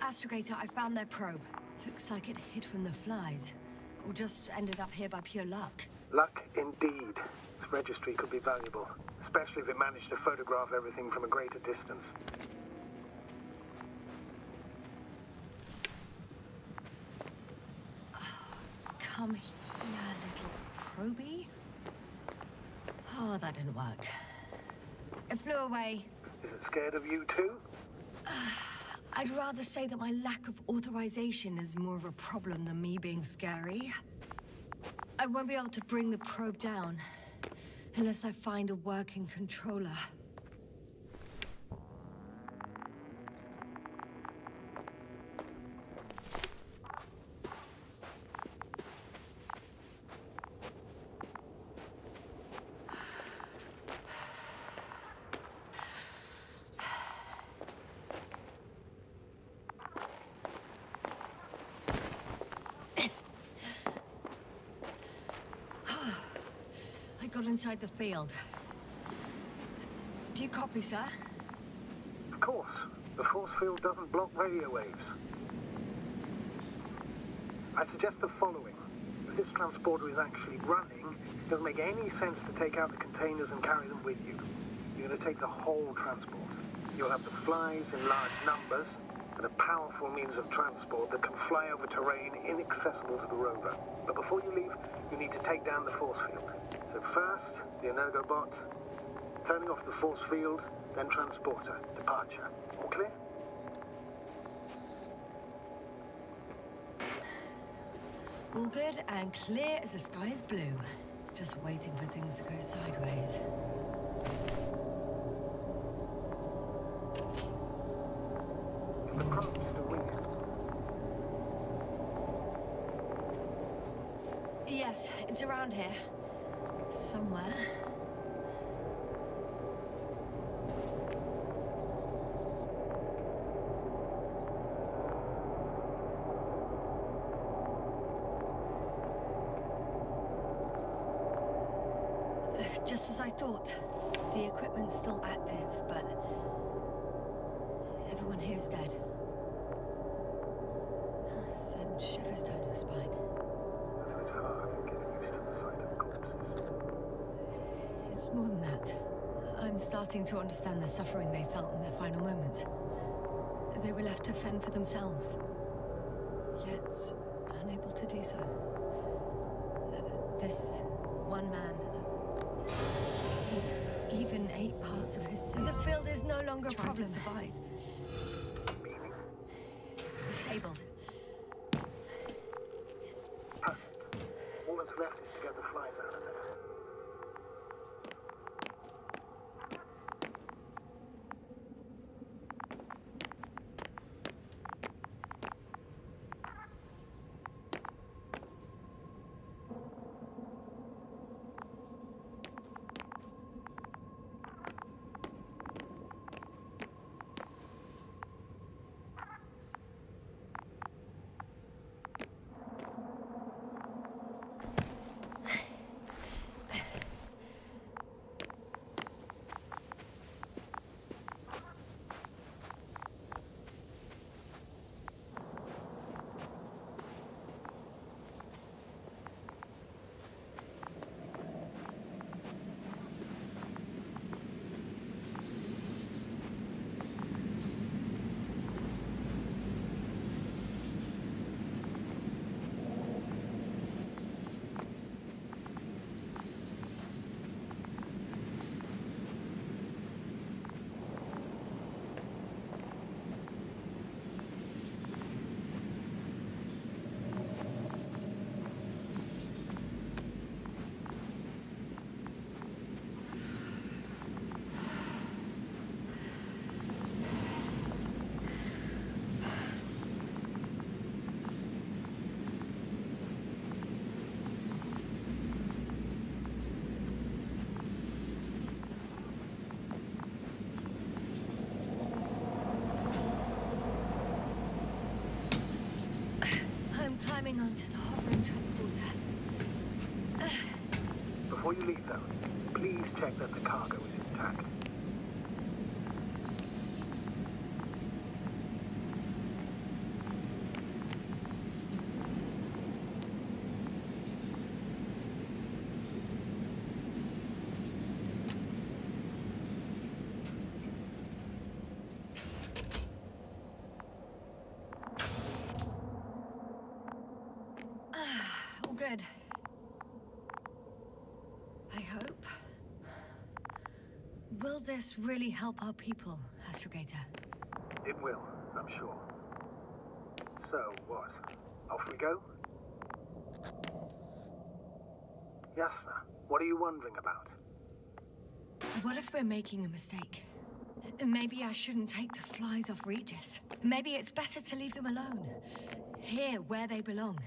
Astrogator, I found their probe. Looks like it hid from the flies. Or just ended up here by pure luck. Luck indeed. Its registry could be valuable, especially if it managed to photograph everything from a greater distance. Come here, little probey. Oh, that didn't work. It flew away. Is it scared of you too? I'd rather say that my lack of authorization is more of a problem than me being scary. I won't be able to bring the probe down unless I find a working controller. Got inside the field. Do you copy, sir? Of course. The force field doesn't block radio waves. I suggest the following. If this transporter is actually running, it doesn't make any sense to take out the containers and carry them with you. You're going to take the whole transport. You'll have the flies in large numbers, and a powerful means of transport that can fly over terrain inaccessible to the rover. But before you leave, you need to take down the force field. So first, the Energobot, turning off the force field, then transporter, departure. All clear? All good and clear as the sky is blue. Just waiting for things to go sideways. Is the probe still with you? Yes, it's around here. Somewhere. Just as I thought. The equipment's still active, but everyone here's dead. Send shivers down your spine. It's hard getting used to the sight of corpses. It's more than that. I'm starting to understand the suffering they felt in their final moments. They were left to fend for themselves, yet unable to do so. This one man, he even ate parts of his suit. The field is no longer a problem. To survive. Disabled. Perfect. All that's left is to get the flies out of it. Climbing onto the hovering transporter. Before you leave, though, please check that the cargo is intact. Good. I hope. Will this really help our people, Astrogator? It will, I'm sure. So, what? Off we go? Yasna, what are you wondering about? What if we're making a mistake? Maybe I shouldn't take the flies off Regis. Maybe it's better to leave them alone. Here, where they belong.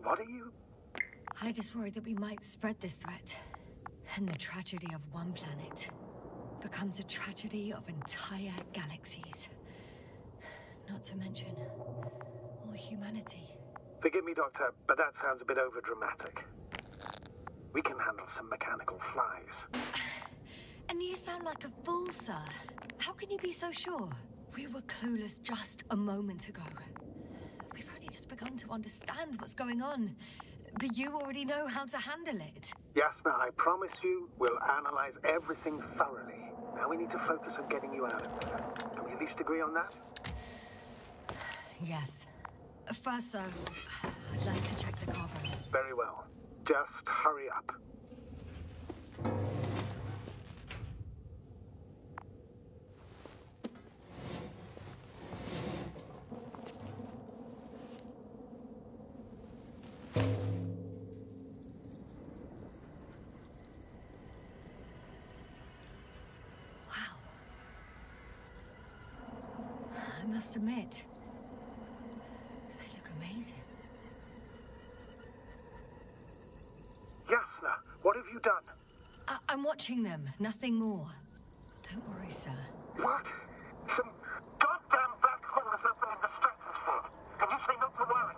What are you... I just worry that we might spread this threat. And the tragedy of one planet becomes a tragedy of entire galaxies. Not to mention, all humanity. Forgive me, Doctor, but that sounds a bit overdramatic. We can handle some mechanical flies. And you sound like a fool, sir. How can you be so sure? We were clueless just a moment ago. We've only just begun to understand what's going on. But you already know how to handle it. Yasna, I promise you, we'll analyze everything thoroughly. Now we need to focus on getting you out of there. Can we at least agree on that? Yes. First, though, I'd like to check the cargo. Very well. Just hurry up. I must admit, they look amazing. Yasna, what have you done? I'm watching them, nothing more. Don't worry, sir. What? Some goddamn black hole has opened in the stratosphere. And you say not to worry.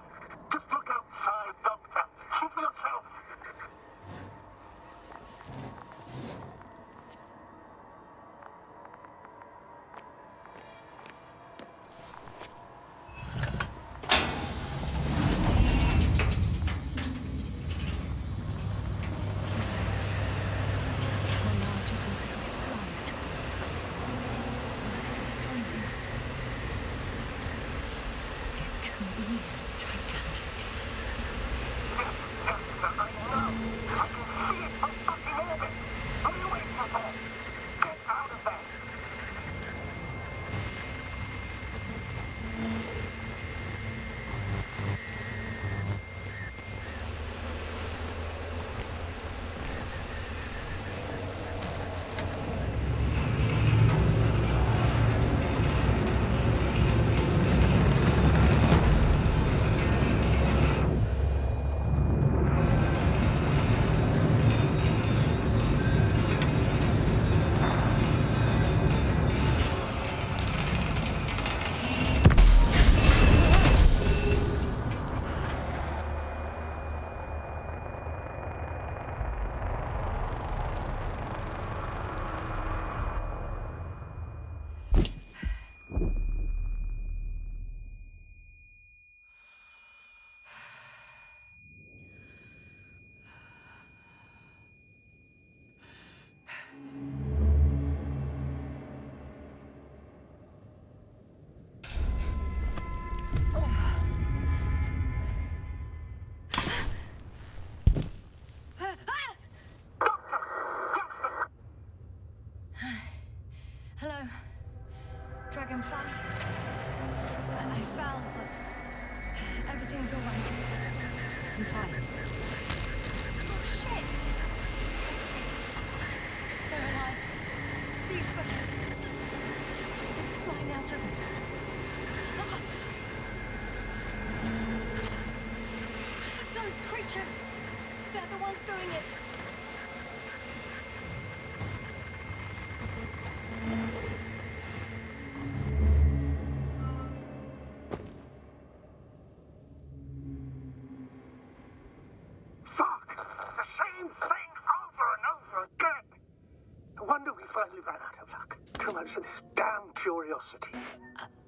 Just look outside, Doctor. See for yourself. Hello, Dragonfly. I fell, but everything's all right. I'm fine. Oh, shit! They're alive. These bushes. Something's flying out of them. It's those creatures. They're the ones doing it.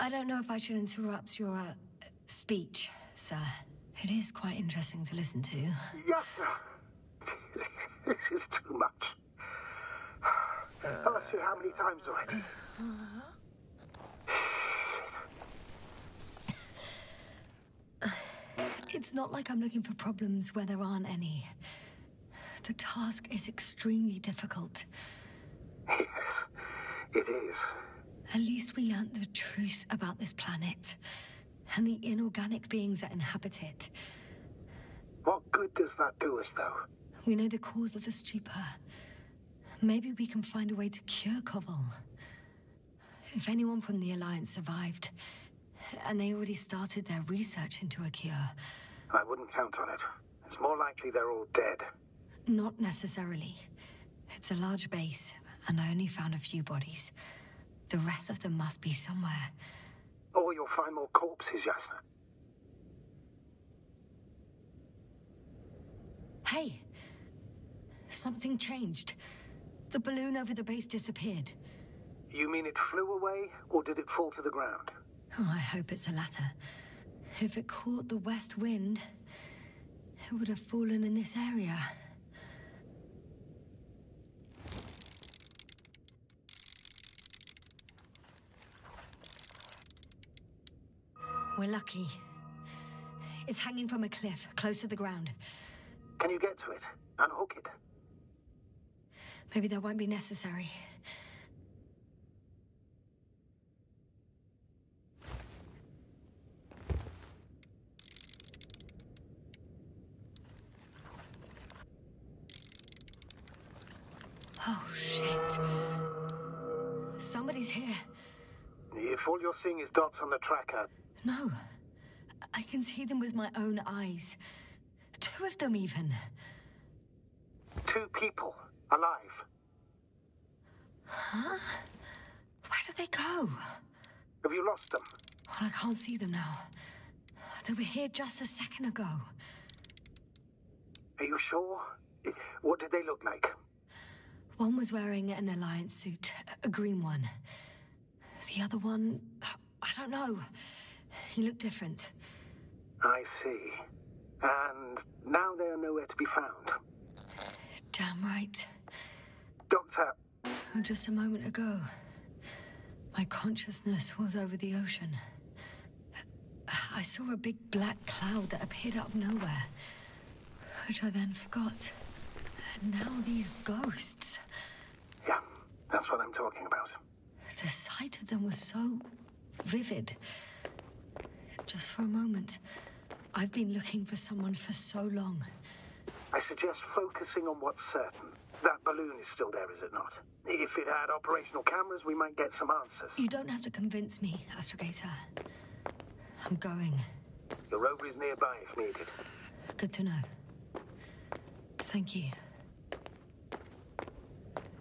I don't know if I should interrupt your speech, sir. It is quite interesting to listen to. Yes, sir. This is too much. I'll ask you how many times already. It's not like I'm looking for problems where there aren't any. The task is extremely difficult. Yes, it is. At least we learnt the truth about this planet and the inorganic beings that inhabit it. What good does that do us, though? We know the cause of the stupor. Maybe we can find a way to cure Koval. If anyone from the Alliance survived, and they already started their research into a cure... I wouldn't count on it. It's more likely they're all dead. Not necessarily. It's a large base, and I only found a few bodies. The rest of them must be somewhere. Or you'll find more corpses, Yasna. Hey! Something changed. The balloon over the base disappeared. You mean it flew away, or did it fall to the ground? Oh, I hope it's the latter. If it caught the west wind, it would have fallen in this area. We're lucky. It's hanging from a cliff, close to the ground. Can you get to it? Unhook it? Maybe that won't be necessary. Oh, shit. Somebody's here. If all you're seeing is dots on the tracker... No. I can see them with my own eyes. 2 of them, even. 2 people. Alive. Huh? Where did they go? Have you lost them? Well, I can't see them now. They were here just a second ago. Are you sure? What did they look like? One was wearing an Alliance suit, a green one. The other one, I don't know. He looked different. I see. And now they are nowhere to be found. Damn right. Doctor... Oh, just a moment ago, my consciousness was over the ocean. I saw a big black cloud that appeared out of nowhere, which I then forgot. And now these ghosts. Yeah, that's what I'm talking about. The sight of them was so vivid. Just for a moment. I've been looking for someone for so long. I suggest focusing on what's certain. That balloon is still there, is it not? If it had operational cameras, we might get some answers. You don't have to convince me, Astrogator. I'm going. The rover is nearby if needed. Good to know. Thank you.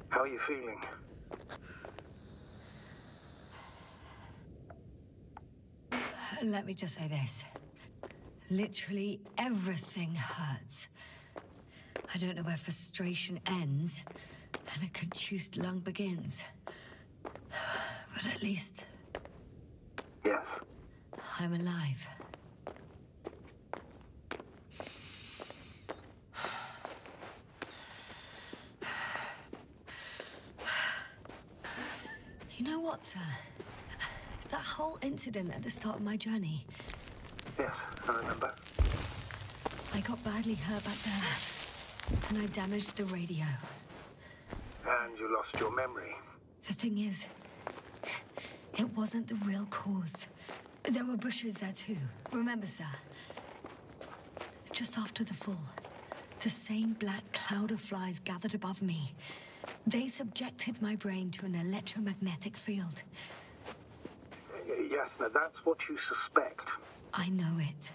How are you feeling? Let me just say this. Literally everything hurts. I don't know where frustration ends and a contused lung begins. But at least... Yes. I'm alive. You know what, sir? That whole incident at the start of my journey. Yes, I remember. I got badly hurt back there, and I damaged the radio. And you lost your memory. The thing is, it wasn't the real cause. There were bushes there too. Remember, sir? Just after the fall, the same black cloud of flies gathered above me. They subjected my brain to an electromagnetic field. Yasna, that's what you suspect. I know it.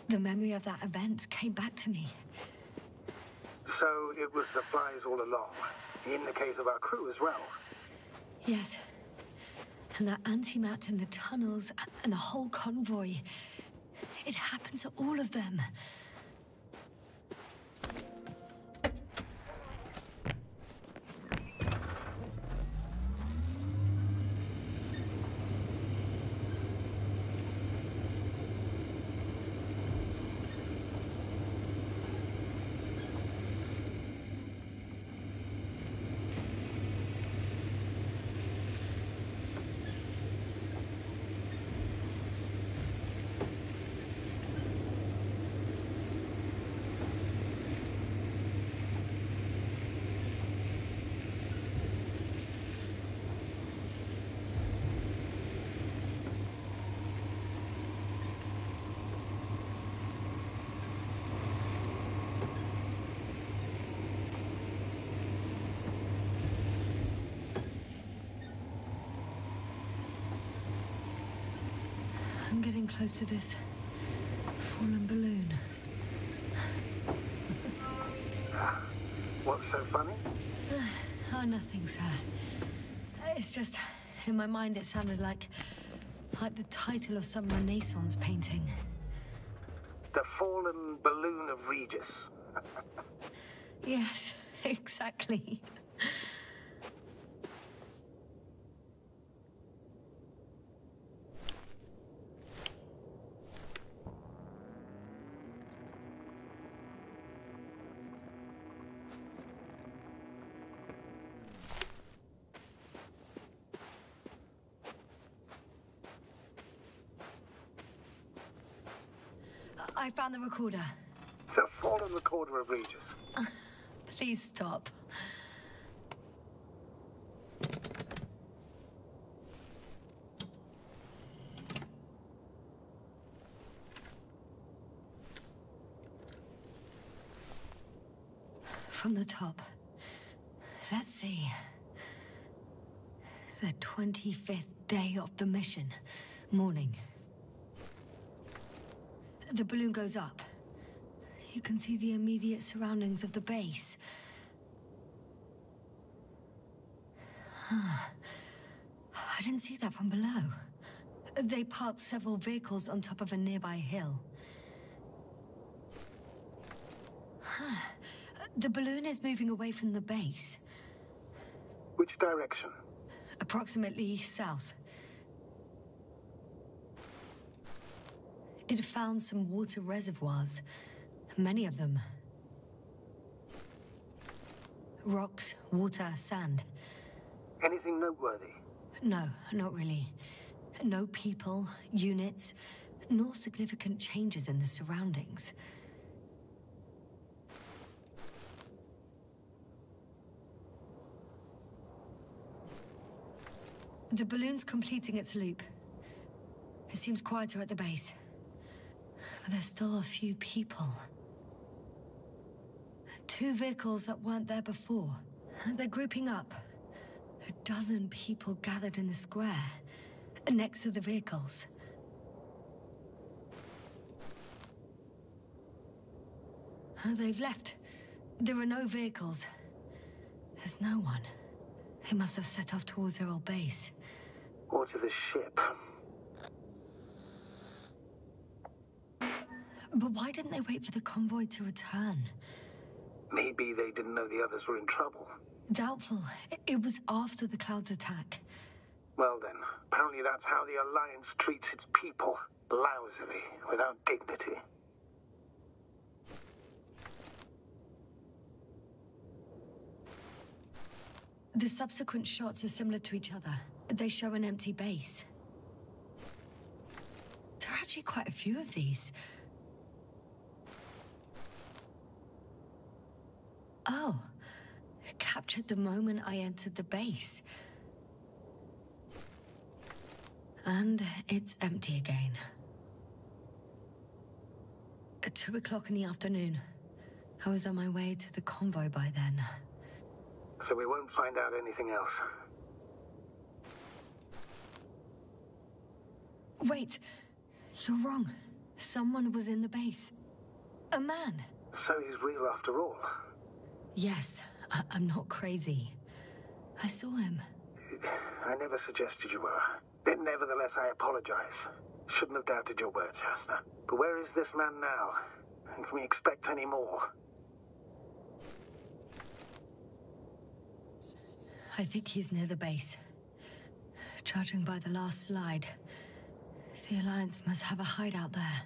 The memory of that event came back to me. So it was the flies all along, in the case of our crew as well. Yes. And that antimat in the tunnels and the whole convoy. It happened to all of them. getting close to this fallen balloon. What's so funny? Oh, nothing, sir. It's just, in my mind it sounded like the title of some Renaissance painting. The Fallen Balloon of Regis. Yes, exactly. I found the recorder. The Fallen Recorder of Regis. Please stop. From the top. Let's see. The 25th day of the mission. Morning. The balloon goes up. You can see the immediate surroundings of the base. I didn't see that from below. They parked several vehicles on top of a nearby hill. The balloon is moving away from the base. Which direction? Approximately south. It found some water reservoirs. Many of them. Rocks, water, sand. Anything noteworthy? No, not really. No people, units, nor significant changes in the surroundings. The balloon's completing its loop. It seems quieter at the base. But there's still a few people. 2 vehicles that weren't there before. They're grouping up. A dozen people gathered in the square, next to the vehicles. They've left. There are no vehicles. There's no one. They must have set off towards their old base. Or to the ship. But why didn't they wait for the convoy to return? Maybe they didn't know the others were in trouble. Doubtful. It was after the Cloud's attack. Well then, apparently that's how the Alliance treats its people. Lousily, without dignity. The subsequent shots are similar to each other. They show an empty base. There are actually quite a few of these. Oh, captured the moment I entered the base. And it's empty again. At 2 o'clock in the afternoon. I was on my way to the convoy by then. So we won't find out anything else. Wait, you're wrong. Someone was in the base. A man. So he's real after all. Yes, I'm not crazy. I saw him. I never suggested you were. But nevertheless, I apologize. Shouldn't have doubted your words, Yasna. But where is this man now? And can we expect any more? I think he's near the base. Judging by the last slide, the Alliance must have a hideout there.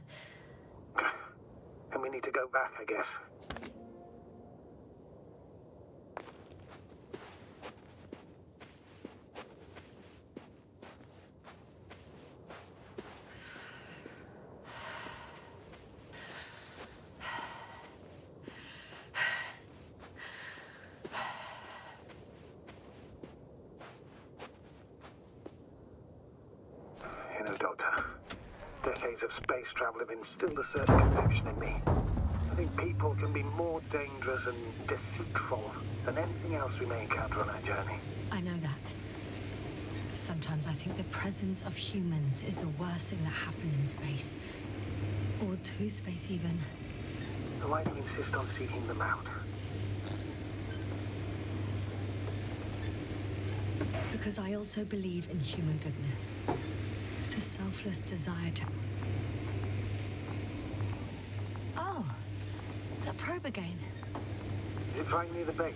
And we need to go back, I guess. You know, Doctor, decades of space travel have instilled a certain conviction in me. I think people can be more dangerous and deceitful than anything else we may encounter on our journey. I know that. Sometimes I think the presence of humans is the worst thing that happened in space. Or to space, even. Why do you insist on seeking them out? Because I also believe in human goodness. The selfless desire to... Oh! That probe again. Is it right near the base?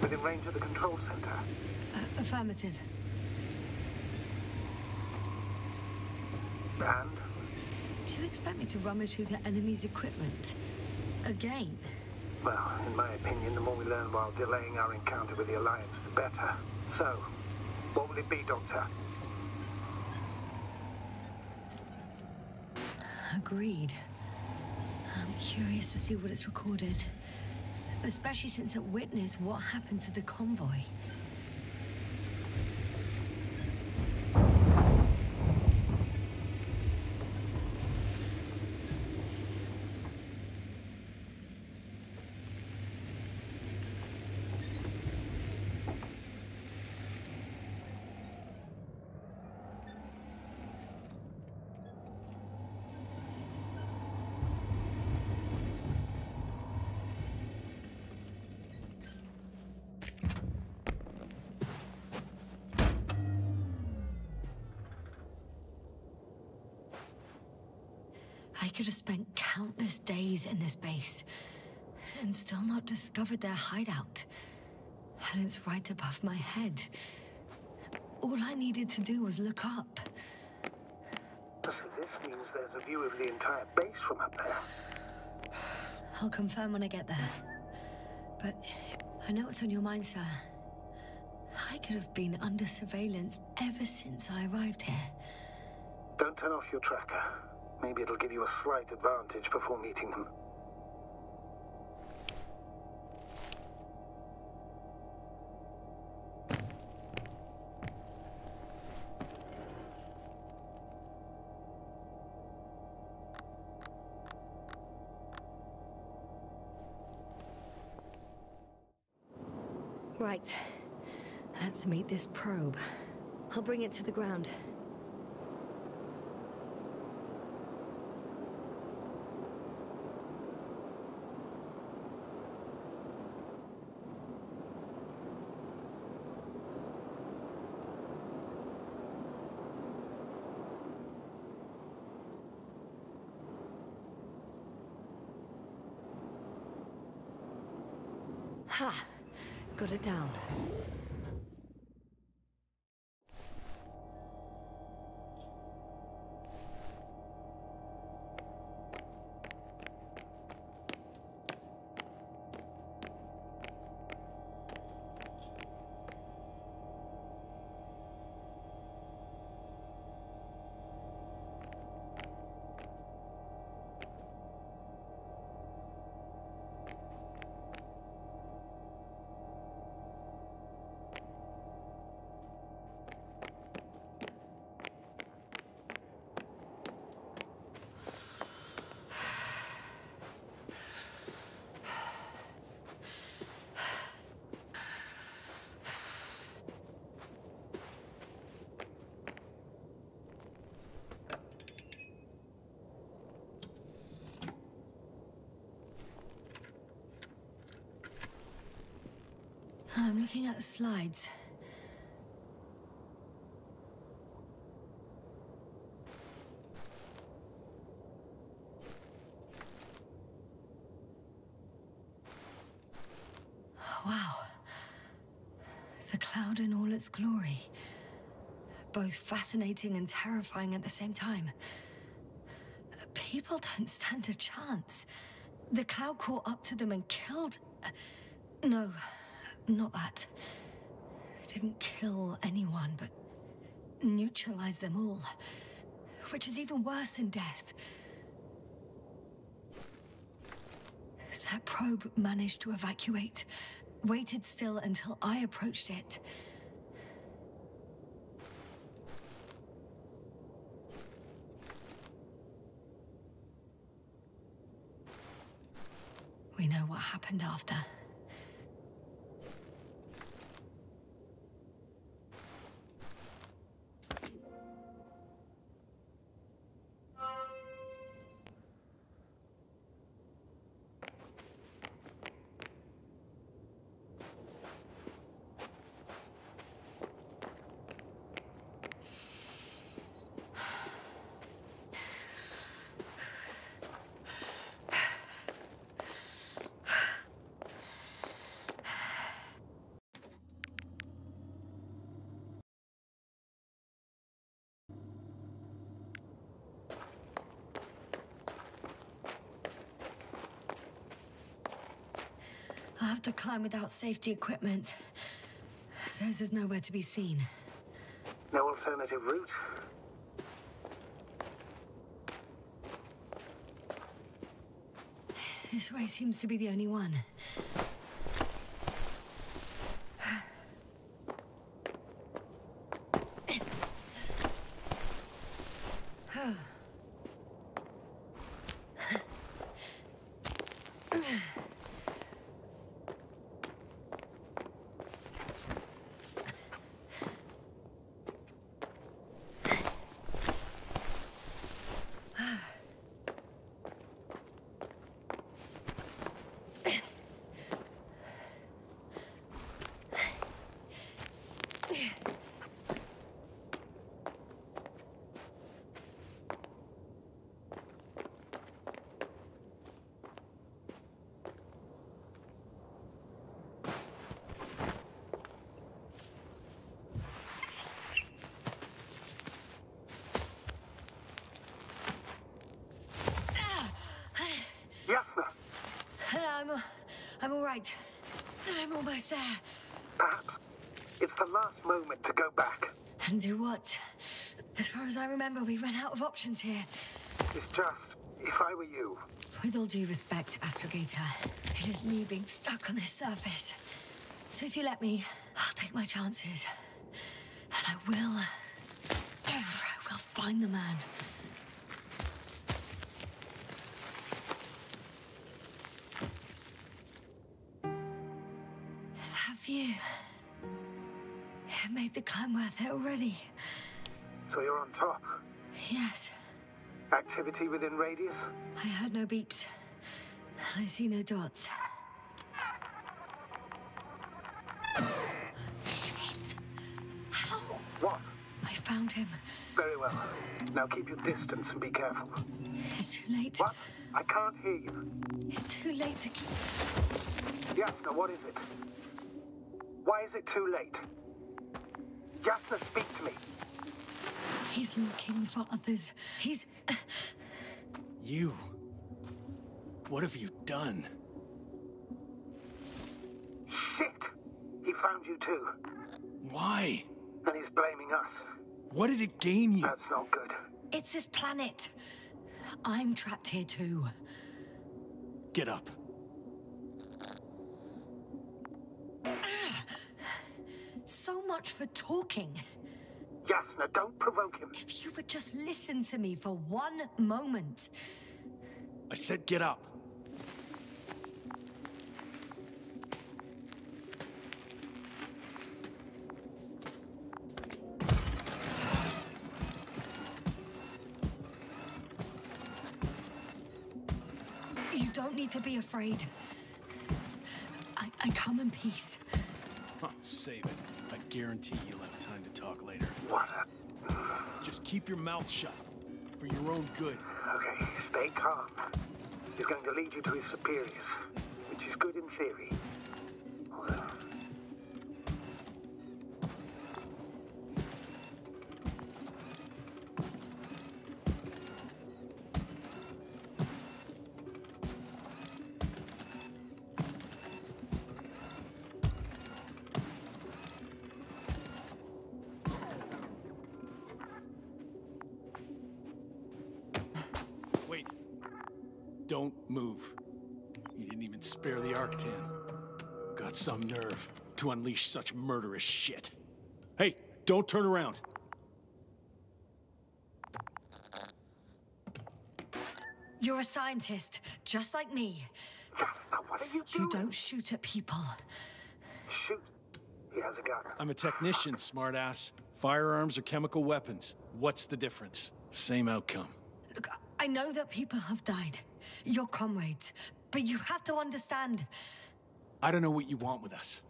Within range of the control center? Affirmative. And? Do you expect me to rummage through the enemy's equipment? Again? Well, in my opinion, the more we learn while delaying our encounter with the Alliance, the better. So, what will it be, Doctor? Agreed. I'm curious to see what it's recorded. Especially since it witnessed what happened to the convoy. I could have spent countless days in this base and still not discovered their hideout. And it's right above my head. All I needed to do was look up. So this means there's a view of the entire base from up there. I'll confirm when I get there. But I know what's on your mind, sir. I could have been under surveillance ever since I arrived here. Don't turn off your tracker. Maybe it'll give you a slight advantage before meeting them. Right. Let's meet this probe. I'll bring it to the ground. Ha! Got it down. I'm looking at the slides. Wow. The cloud in all its glory. Both fascinating and terrifying at the same time. People don't stand a chance. The cloud caught up to them and killed... No, not that. It didn't kill anyone, but neutralized them all. Which is even worse than death. That probe managed to evacuate. Waited still until I approached it. We know what happened after. I'll have to climb without safety equipment. Theirs is nowhere to be seen. No alternative route? This way seems to be the only one. Yasna! I'm all right. I'm almost there. Perhaps it's the last moment to go back. And do what? As far as I remember, we ran out of options here. It's just, if I were you... With all due respect, Astrogator, it is me being stuck on this surface. So if you let me, I'll take my chances. And I will find the man. That view... it made the climb worth it already. So you're on top? Yes. Activity within radius? I heard no beeps. I see no dots. Shit! How? What? I found him. Very well. Now keep your distance and be careful. It's too late. What? I can't hear you. It's too late to keep... Yasna, what is it? Why is it too late? Yasna, speak to me. He's looking for others. He's... You... what have you done? Shit! He found you too. Why? And he's blaming us. What did it gain you? That's not good. It's his planet. I'm trapped here too. Get up. So much for talking. Yasna, don't provoke him. If you would just listen to me for one moment. I said get up. You don't need to be afraid. I come in peace. Huh, save it. I guarantee you'll have time to talk later. What? Just keep your mouth shut. For your own good. Okay, stay calm. He's going to lead you to his superiors, which is good in theory. Don't move. He didn't even spare the Arctan. Got some nerve to unleash such murderous shit. Hey, don't turn around. You're a scientist, just like me. Yasna, what are you doing? You don't shoot at people. Shoot. He has a gun. I'm a technician, smartass. Firearms or chemical weapons. What's the difference? Same outcome. Look, I know that people have died. Your comrades. But you have to understand. I don't know what you want with us.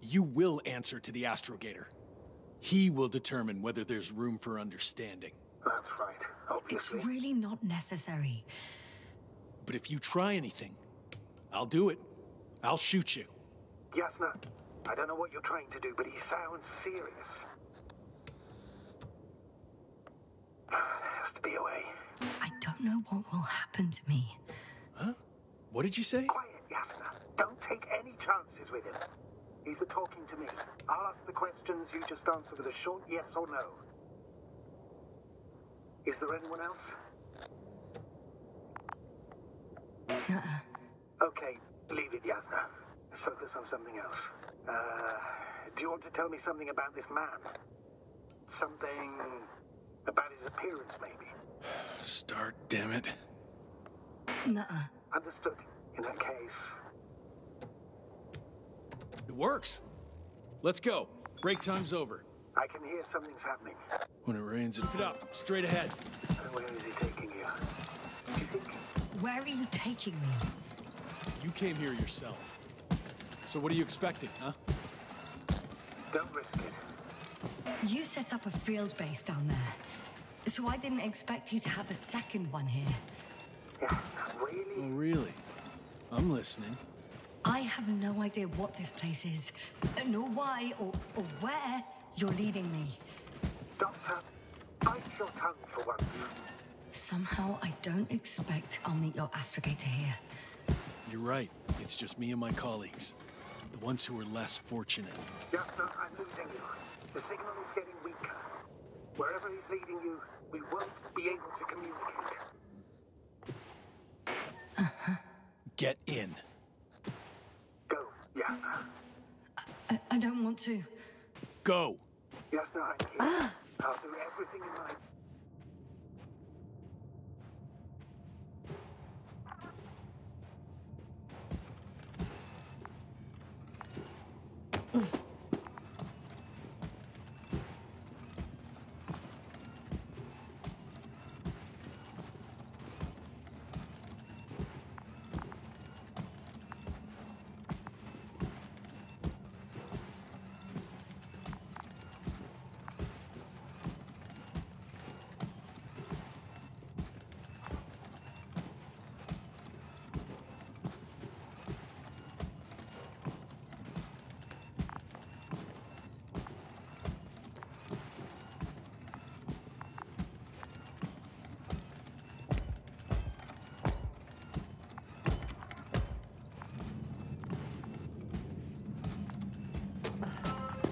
You will answer to the Astrogator. He will determine whether there's room for understanding. That's right, obviously. It's really not necessary. But if you try anything, I'll do it. I'll shoot you. Yasna, I don't know what you're trying to do, but he sounds serious. There has to be a way. I don't know what will happen to me. Huh? What did you say? Quiet, Yasna. Don't take any chances with him. He's the talking to me. I'll ask the questions, you just answer with a short yes or no. Is there anyone else? Okay, leave it, Yasna. Let's focus on something else. Do you want to tell me something about this man? Something about his appearance, maybe? Start, damn it. Understood. In that case... It works. Let's go. Break time's over. I can hear something's happening. When it rains, it up. Straight ahead. And where is he taking you? Do you think... Where are you taking me? You came here yourself. So what are you expecting, huh? Don't risk it. You set up a field base down there. So I didn't expect you to have a second one here. Yes, really? Oh, really? I'm listening. I have no idea what this place is, nor why or where you're leading me. Doctor, bite your tongue for once. Somehow I don't expect I'll meet your Astrogator here. You're right. It's just me and my colleagues. The ones who are less fortunate. Yasna, I'm losing you. The signal is getting weaker. Wherever he's leading you, we won't be able to communicate. Get in. Go, Yasna. I don't want to. Go! Yasna, I'm here. I'll do everything in my...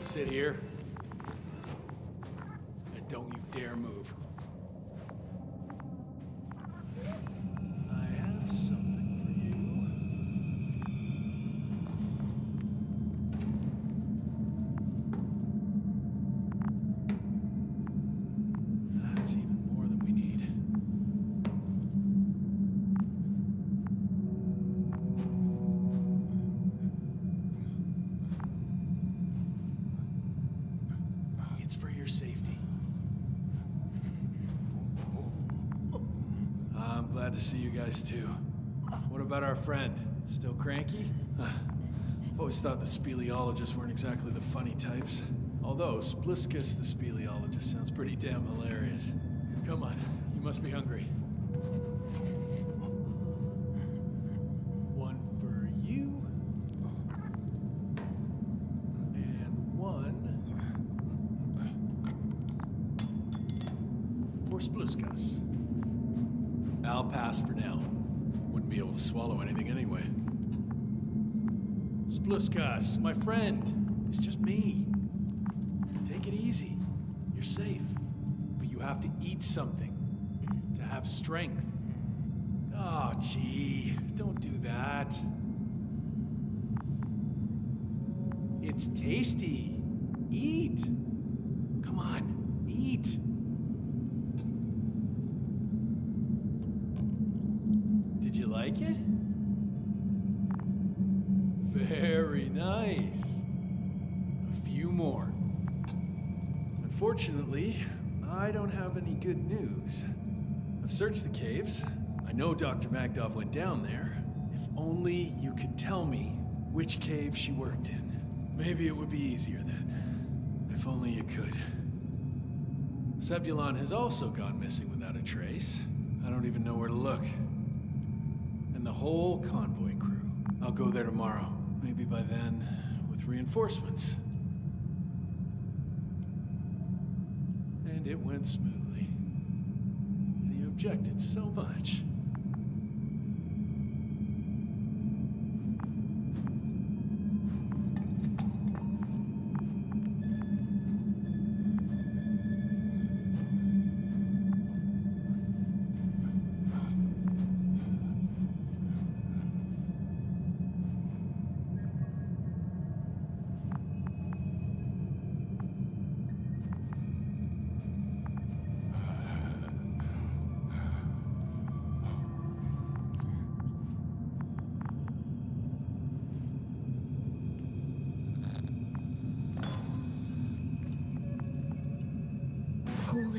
Sit here. And don't you dare move. I have something for you. That's even more than we need. It's for your safety. I'm glad to see you guys too. What about our friend? Still cranky? I've always thought the speleologists weren't exactly the funny types. Although Spliskus the speleologist sounds pretty damn hilarious. Come on, you must be hungry. One for you. And one for Spliskus. I'll pass for now. Wouldn't be able to swallow anything anyway. Spliskus, my friend. It's just me. Take it easy. You're safe. But you have to eat something to have strength. Oh, gee. Don't do that. It's tasty. Eat. Come on, eat. Did you like it? Very nice. A few more. Unfortunately, I don't have any good news. I've searched the caves. I know Dr. Magdov went down there. If only you could tell me which cave she worked in. Maybe it would be easier then. If only you could. Zebulon has also gone missing without a trace. I don't even know where to look. And the whole convoy crew. I'll go there tomorrow. Maybe by then, with reinforcements. And it went smoothly. And he objected so much.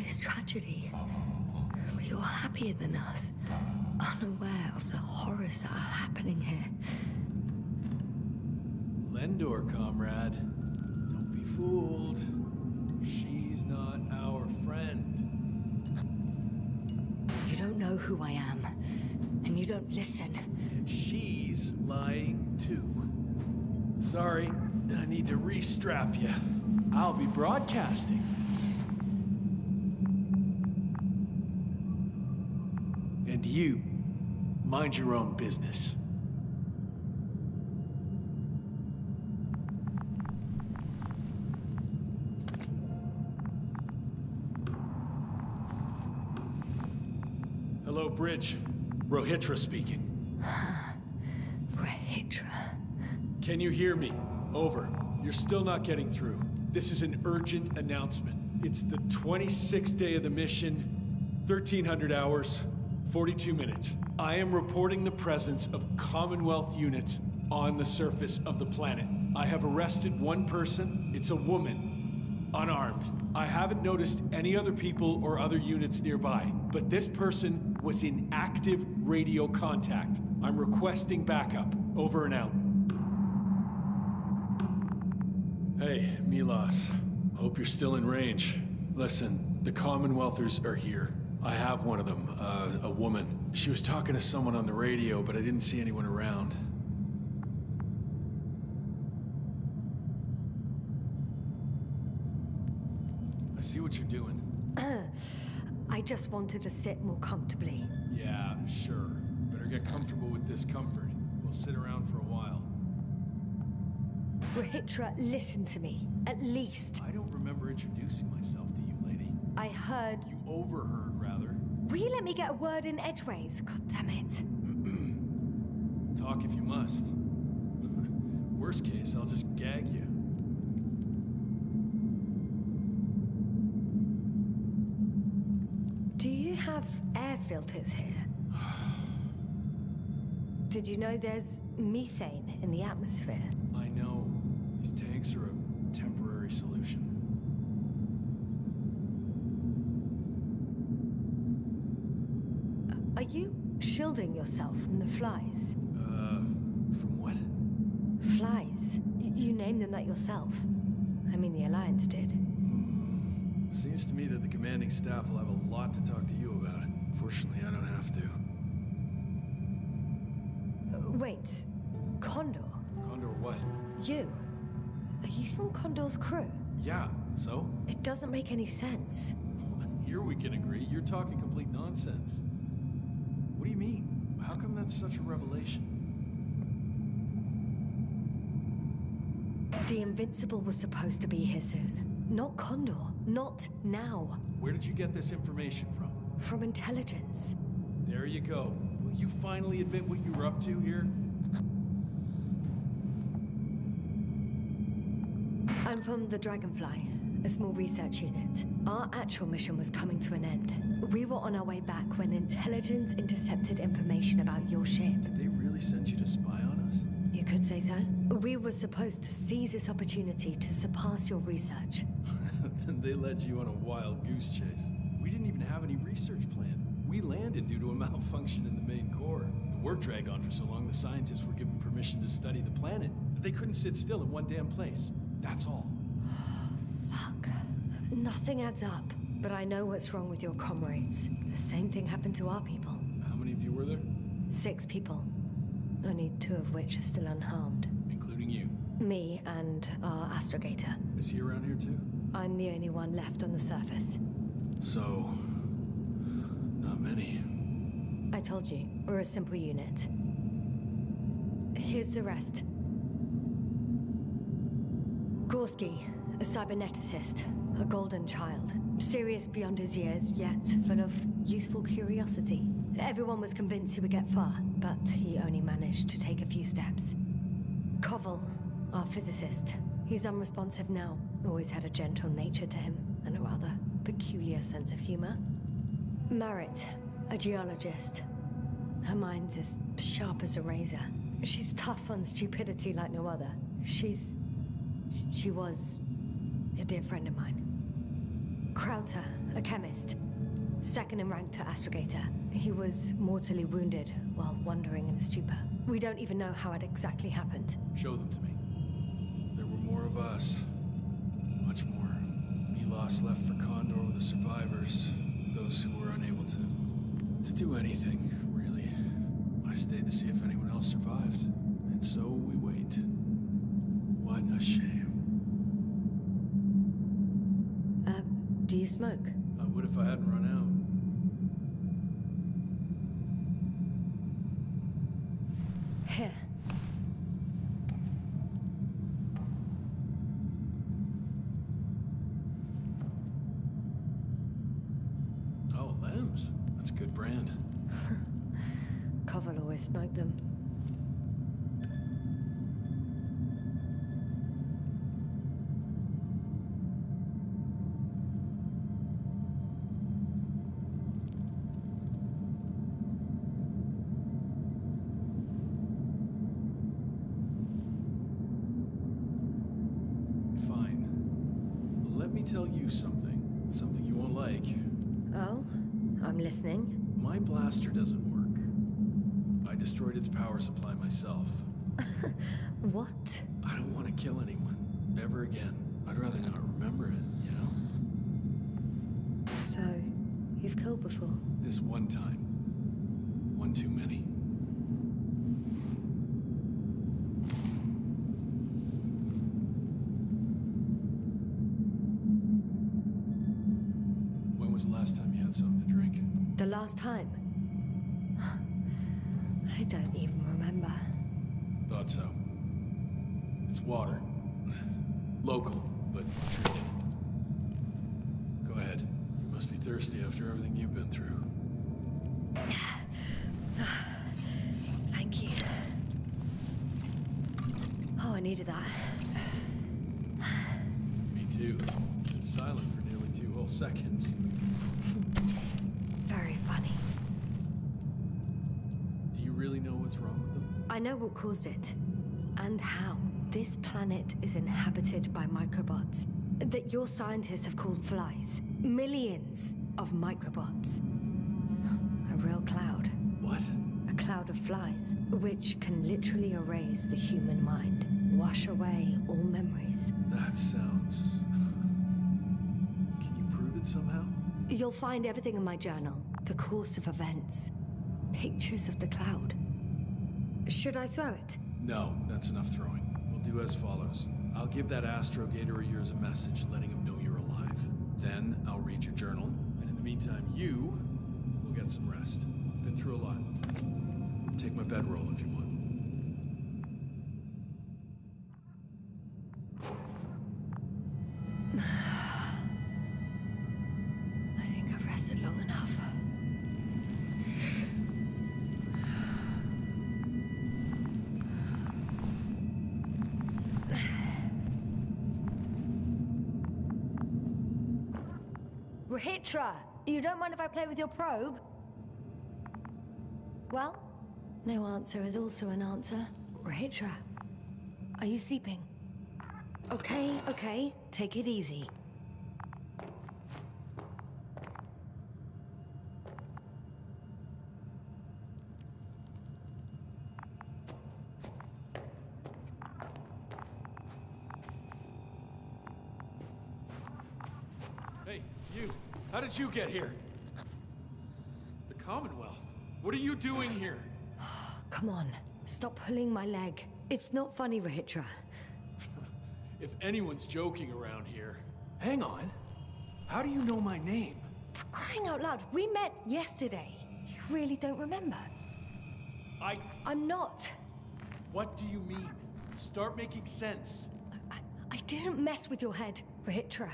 this tragedy. But you're happier than us, unaware of the horrors that are happening here. Lendor, comrade. Don't be fooled. She's not our friend. You don't know who I am, and you don't listen. And she's lying too. Sorry, I need to re-strap you. I'll be broadcasting. And you, mind your own business. Hello, Bridge. Rohitra speaking. Rohitra. Can you hear me? Over. You're still not getting through. This is an urgent announcement. It's the 26th day of the mission, 1300 hours, 42 minutes. I am reporting the presence of Commonwealth units on the surface of the planet. I have arrested one person. It's a woman, unarmed. I haven't noticed any other people or other units nearby, but this person was in active radio contact. I'm requesting backup. Over and out. Hey, Milos. Hope you're still in range. Listen, the Commonwealthers are here. I have one of them, a woman. She was talking to someone on the radio, but I didn't see anyone around. I see what you're doing. I just wanted to sit more comfortably. Yeah, sure. Better get comfortable with discomfort. We'll sit around for a while. Rohitra, listen to me. At least. I don't remember introducing myself to you, lady. I heard... You overheard, rather. Will you let me get a word in edgeways? God damn it. Talk if you must. Worst case, I'll just gag you. Do you have air filters here? Did you know there's methane in the atmosphere? I know. These tanks are a temporary solution. Are you shielding yourself from the flies? From what? Flies. You named them that yourself. I mean, the Alliance did. Seems to me that the commanding staff will have a lot to talk to you about. Fortunately, I don't have to. Wait, Condor? Condor what? You? Are you from Condor's crew? Yeah, so? It doesn't make any sense. Here we can agree. You're talking complete nonsense. What do you mean? How come that's such a revelation? The Invincible was supposed to be here soon. Not Condor. Not now. Where did you get this information from? From intelligence. There you go. Will you finally admit what you were up to here? I'm from the Dragonfly, a small research unit. Our actual mission was coming to an end. We were on our way back when intelligence intercepted information about your ship. Did they really send you to spy on us? You could say so. We were supposed to seize this opportunity to surpass your research. Then they led you on a wild goose chase. We didn't even have any research plan. We landed due to a malfunction in the main core. The work dragged on for so long, the scientists were given permission to study the planet. They couldn't sit still in one damn place. That's all. Fuck. Nothing adds up. But I know what's wrong with your comrades. The same thing happened to our people. How many of you were there? 6 people. Only 2 of which are still unharmed. Including you? Me and our Astrogator. Is he around here too? I'm the only one left on the surface. So... not many. I told you, we're a simple unit. Here's the rest. Gorski, a cyberneticist, a golden child. Serious beyond his years, yet full of youthful curiosity. Everyone was convinced he would get far, but he only managed to take a few steps. Koval, our physicist. He's unresponsive now. Always had a gentle nature to him, and a rather peculiar sense of humor. Marit, a geologist. Her mind's as sharp as a razor. She's tough on stupidity like no other. She was a dear friend of mine. Krauter, a chemist. Second in rank to Astrogator. He was mortally wounded while wandering in a stupor. We don't even know how it exactly happened. Show them to me. There were more of us. Much more. Milos left for Condor with the survivors. Those who were unable to do anything, really. I stayed to see if anyone else survived. And so we wait. What a shame. Do you smoke? I would if I hadn't run out. Here. Oh, Lem's. That's a good brand. Koval always smoked them. Tell you something you won't like. Oh? I'm listening. My blaster doesn't work. I destroyed its power supply myself. What? I don't want to kill anyone. Ever again. I'd rather not remember it, you know? So, you've killed before? This one time. One too many. The last time you had something to drink? The last time? I don't even remember. Thought so. It's water. Local, but treated. Go ahead. You must be thirsty after everything you've been through. Thank you. Oh, I needed that. Me too. Been silent for nearly 2 whole seconds. Very funny. Do you really know what's wrong with them? I know what caused it. And how. This planet is inhabited by microbots that your scientists have called flies. Millions of microbots. A real cloud. What? A cloud of flies, which can literally erase the human mind. Wash away all memories. That sounds... Can you prove it somehow? You'll find everything in my journal. The course of events. Pictures of the cloud. Should I throw it? No, that's enough throwing. We'll do as follows. I'll give that Astrogator of yours a message letting him know you're alive. Then I'll read your journal, and in the meantime, you will get some rest. You've been through a lot. Take my bedroll if you want. I think I've rested long enough. Rahitra, you don't mind if I play with your probe? Well, no answer is also an answer. Rahitra, are you sleeping? Okay, take it easy. Hey, you! How did you get here? The Commonwealth? What are you doing here? Come on, stop pulling my leg. It's not funny, Rahitra. If anyone's joking around here... Hang on. How do you know my name? For crying out loud, we met yesterday. You really don't remember? I'm not. What do you mean? Start making sense. I didn't mess with your head, Rahitra.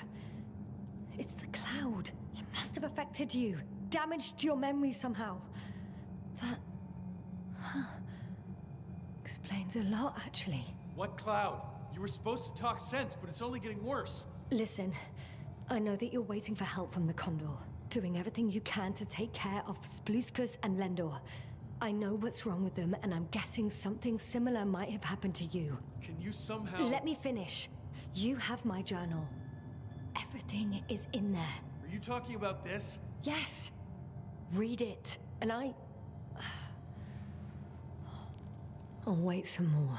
It's the cloud. It must have affected you. Damaged your memory somehow. That... explains a lot, actually. What cloud? You were supposed to talk sense, but it's only getting worse. Listen, I know that you're waiting for help from the Condor. Doing everything you can to take care of Spluskus and Lendor. I know what's wrong with them, and I'm guessing something similar might have happened to you. Can you somehow... Let me finish. You have my journal. Everything is in there. Are Are you talking about this? Yes. Read it. And I'll wait some more.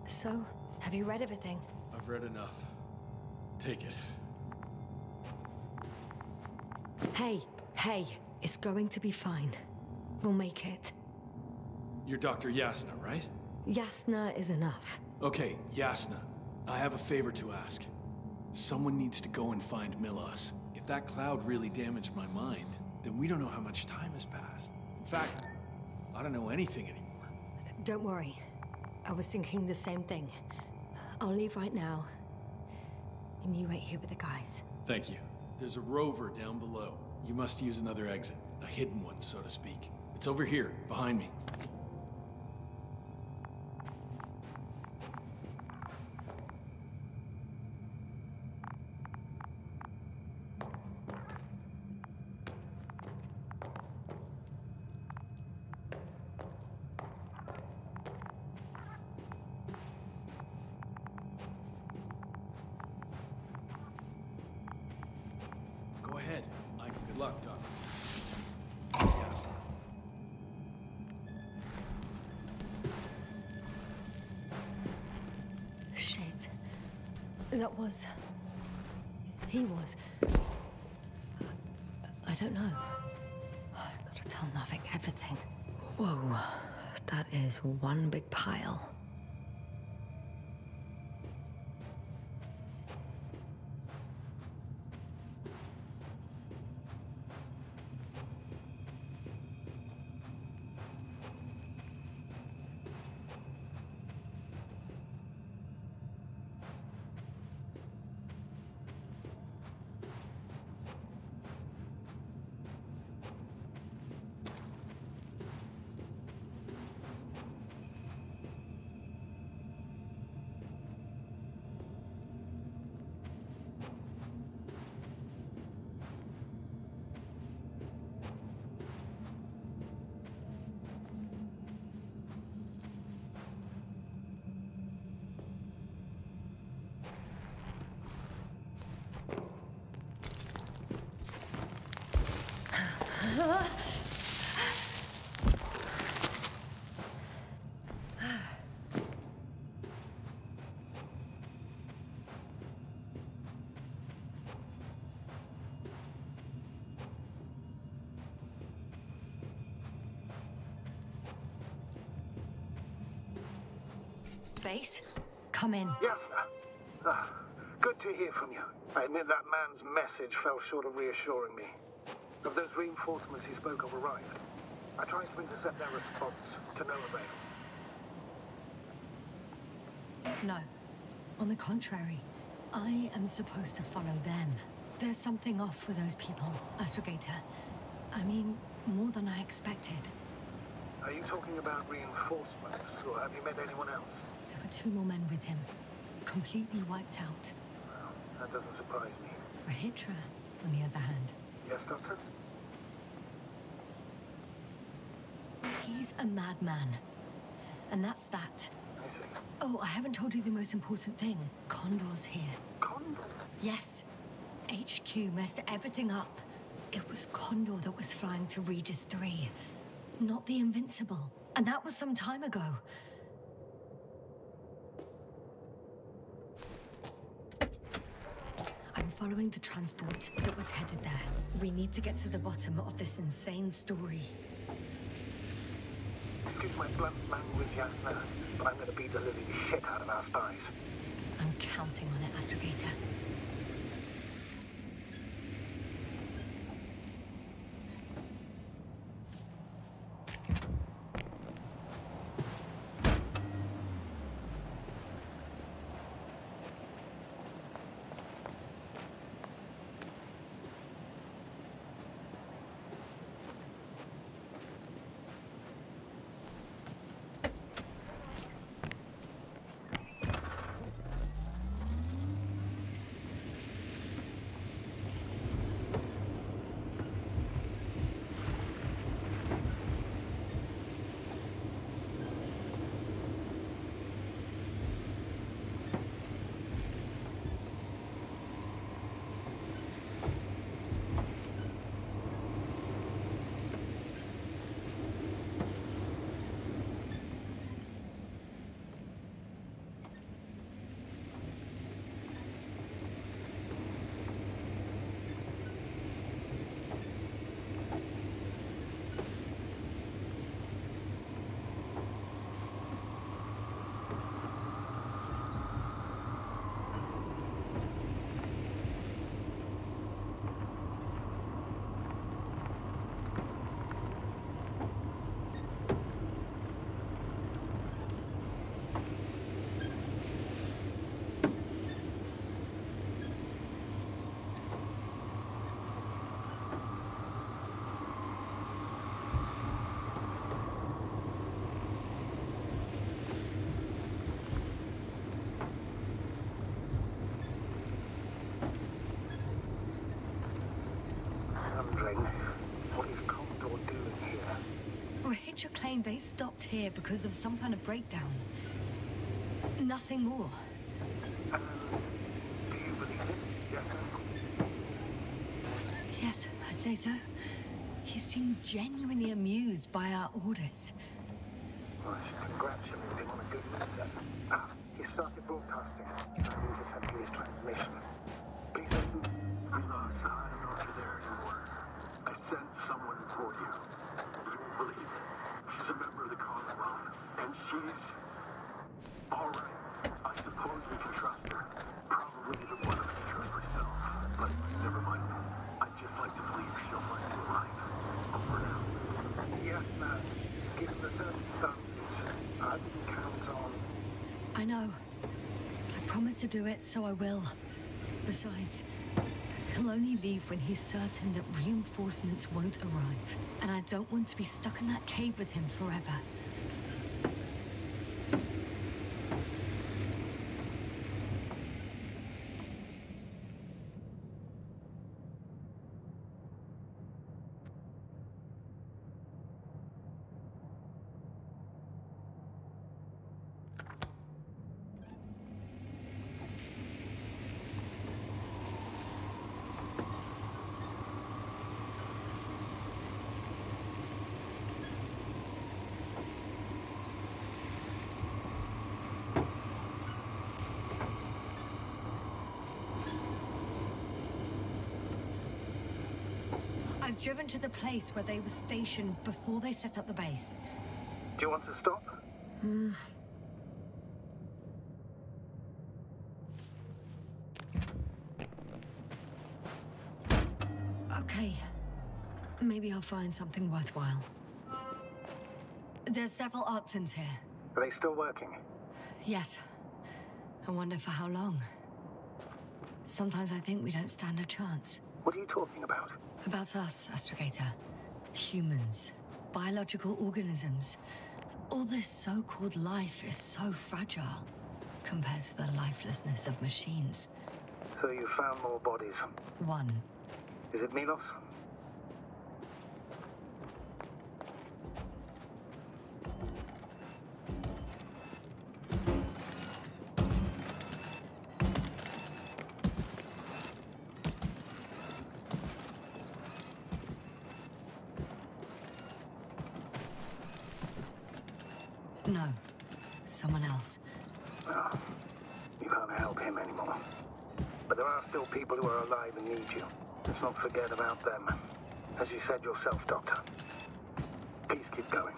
So, have you read everything? I've read enough. Take it. Hey, it's going to be fine. We'll make it. You're Dr. Yasna, right? Yasna is enough. Okay, Yasna. I have a favor to ask. Someone needs to go and find Milos. If that cloud really damaged my mind, then we don't know how much time has passed. In fact, I don't know anything anymore. Don't worry. I was thinking the same thing. I'll leave right now. And you wait here with the guys. Thank you. There's a rover down below. You must use another exit. A hidden one, so to speak. It's over here, behind me. Go ahead. Good luck, Doc. Yes. Shit. That was... He was... I don't know. I've got to tell Novik everything. Whoa. That is one big pile. Base, come in. Yasna. Good to hear from you. I admit that man's message fell short of reassuring me. Have those reinforcements he spoke of arrived? I tried to intercept their response, to no avail. No. On the contrary, I am supposed to follow them. There's something off with those people, Astrogator. I mean, more than I expected. Are you talking about reinforcements, or have you met anyone else? There were 2 more men with him, completely wiped out. Well, that doesn't surprise me. Rahitra, on the other hand. Yes, Doctor? He's a madman. And that's that. I see. Oh, I haven't told you the most important thing. Condor's here. Condor? Yes. HQ messed everything up. It was Condor that was flying to Regis III, not the Invincible. And that was some time ago. I'm following the transport that was headed there. We need to get to the bottom of this insane story. Excuse my blunt language, Yasna, but I'm going to beat the living shit out of our spies. I'm counting on it, Astrogator. saying they stopped here because of some kind of breakdown. Nothing more. Do you believe it? Yes, sir? Yes, I'd say so. He seemed genuinely amused by our orders. Well, I should congratulate him on a good matter. He started broadcasting. I'm intercepting his transmission. Please listen. Reload, I don't know if you're there anymore. I sent someone for you. You won't believe it. She's a member of the Commonwealth. And she's... alright. I suppose we can trust her. Probably even more than we can trust herself. But never mind. I'd just like to believe she'll find you alive. Over now. Yasna, given the circumstances, I didn't count on... I know. But I promised to do it, so I will. Besides, he'll only leave when he's certain that reinforcements won't arrive. And I don't want to be stuck in that cave with him forever. I've driven to the place where they were stationed before they set up the base. Do you want to stop? Okay. Maybe I'll find something worthwhile. There's several Arctons here. Are they still working? Yes. I wonder for how long. Sometimes I think we don't stand a chance. What are you talking about? About us, Astrogator. Humans. Biological organisms. All this so-called life is so fragile compared to the lifelessness of machines. So you found more bodies? One. Is it Milos? No. Someone else. Oh, you can't help him anymore. But there are still people who are alive and need you. Let's not forget about them. As you said yourself, Doctor. Please keep going.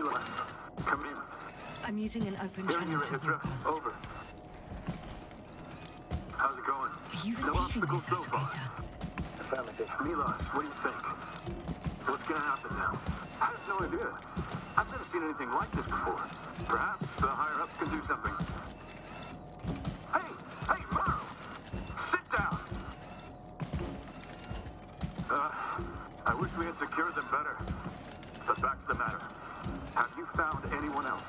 Mila, come in. I'm using an open Hearing you, channel to Hydra. broadcast. Over. How's it going? Are you No receiving obstacles this, so far. Astrogator? Affirmative. Milos, what do you think? What's gonna happen now? I have no idea. I've never seen anything like this before. Perhaps the higher-ups can do something. Hey, Maro! Sit down! I wish we had secured them better. But back to the matter. Have you found anyone else?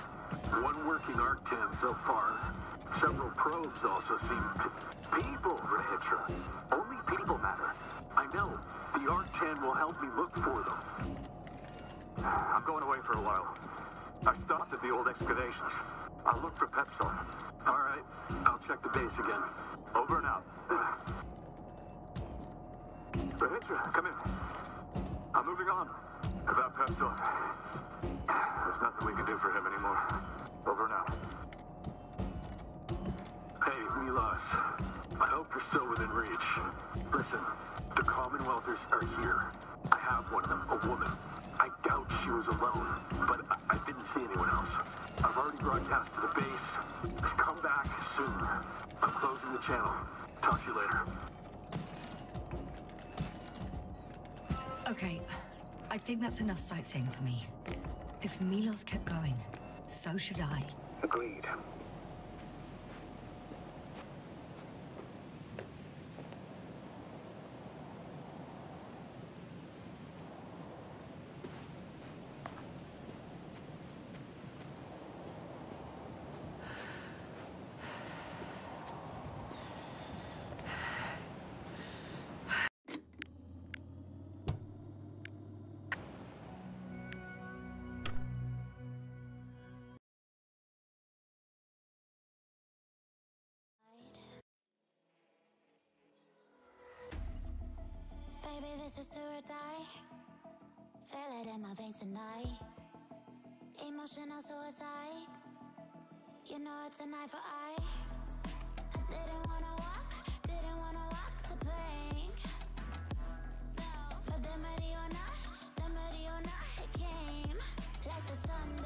One working Arc-10 so far. Several probes also seem... People, Rahitra. Only people matter. I know. The Arc-10 will help me look for them. I'm going away for a while. I stopped at the old excavations. I'll look for Pepsol. All right. I'll check the base again. Over and out. Rahitra, come in. I'm moving on. About Pepsol. There's nothing we can do for him anymore. Over and out. Hey, Milos. I hope you're still within reach. Listen, the Commonwealthers are here. I have one of them, a woman. I doubt she was alone, but I didn't see anyone else. I've already broadcast to the base. Just come back soon. I'm closing the channel. Talk to you later. Okay, I think that's enough sightseeing for me. If Milos kept going, so should I. Agreed. Baby, this is do or die. Feel it in my veins tonight. Emotional suicide. You know it's an eye for eye. I didn't wanna walk the plank. No, but the Mariona, it came like the thunder.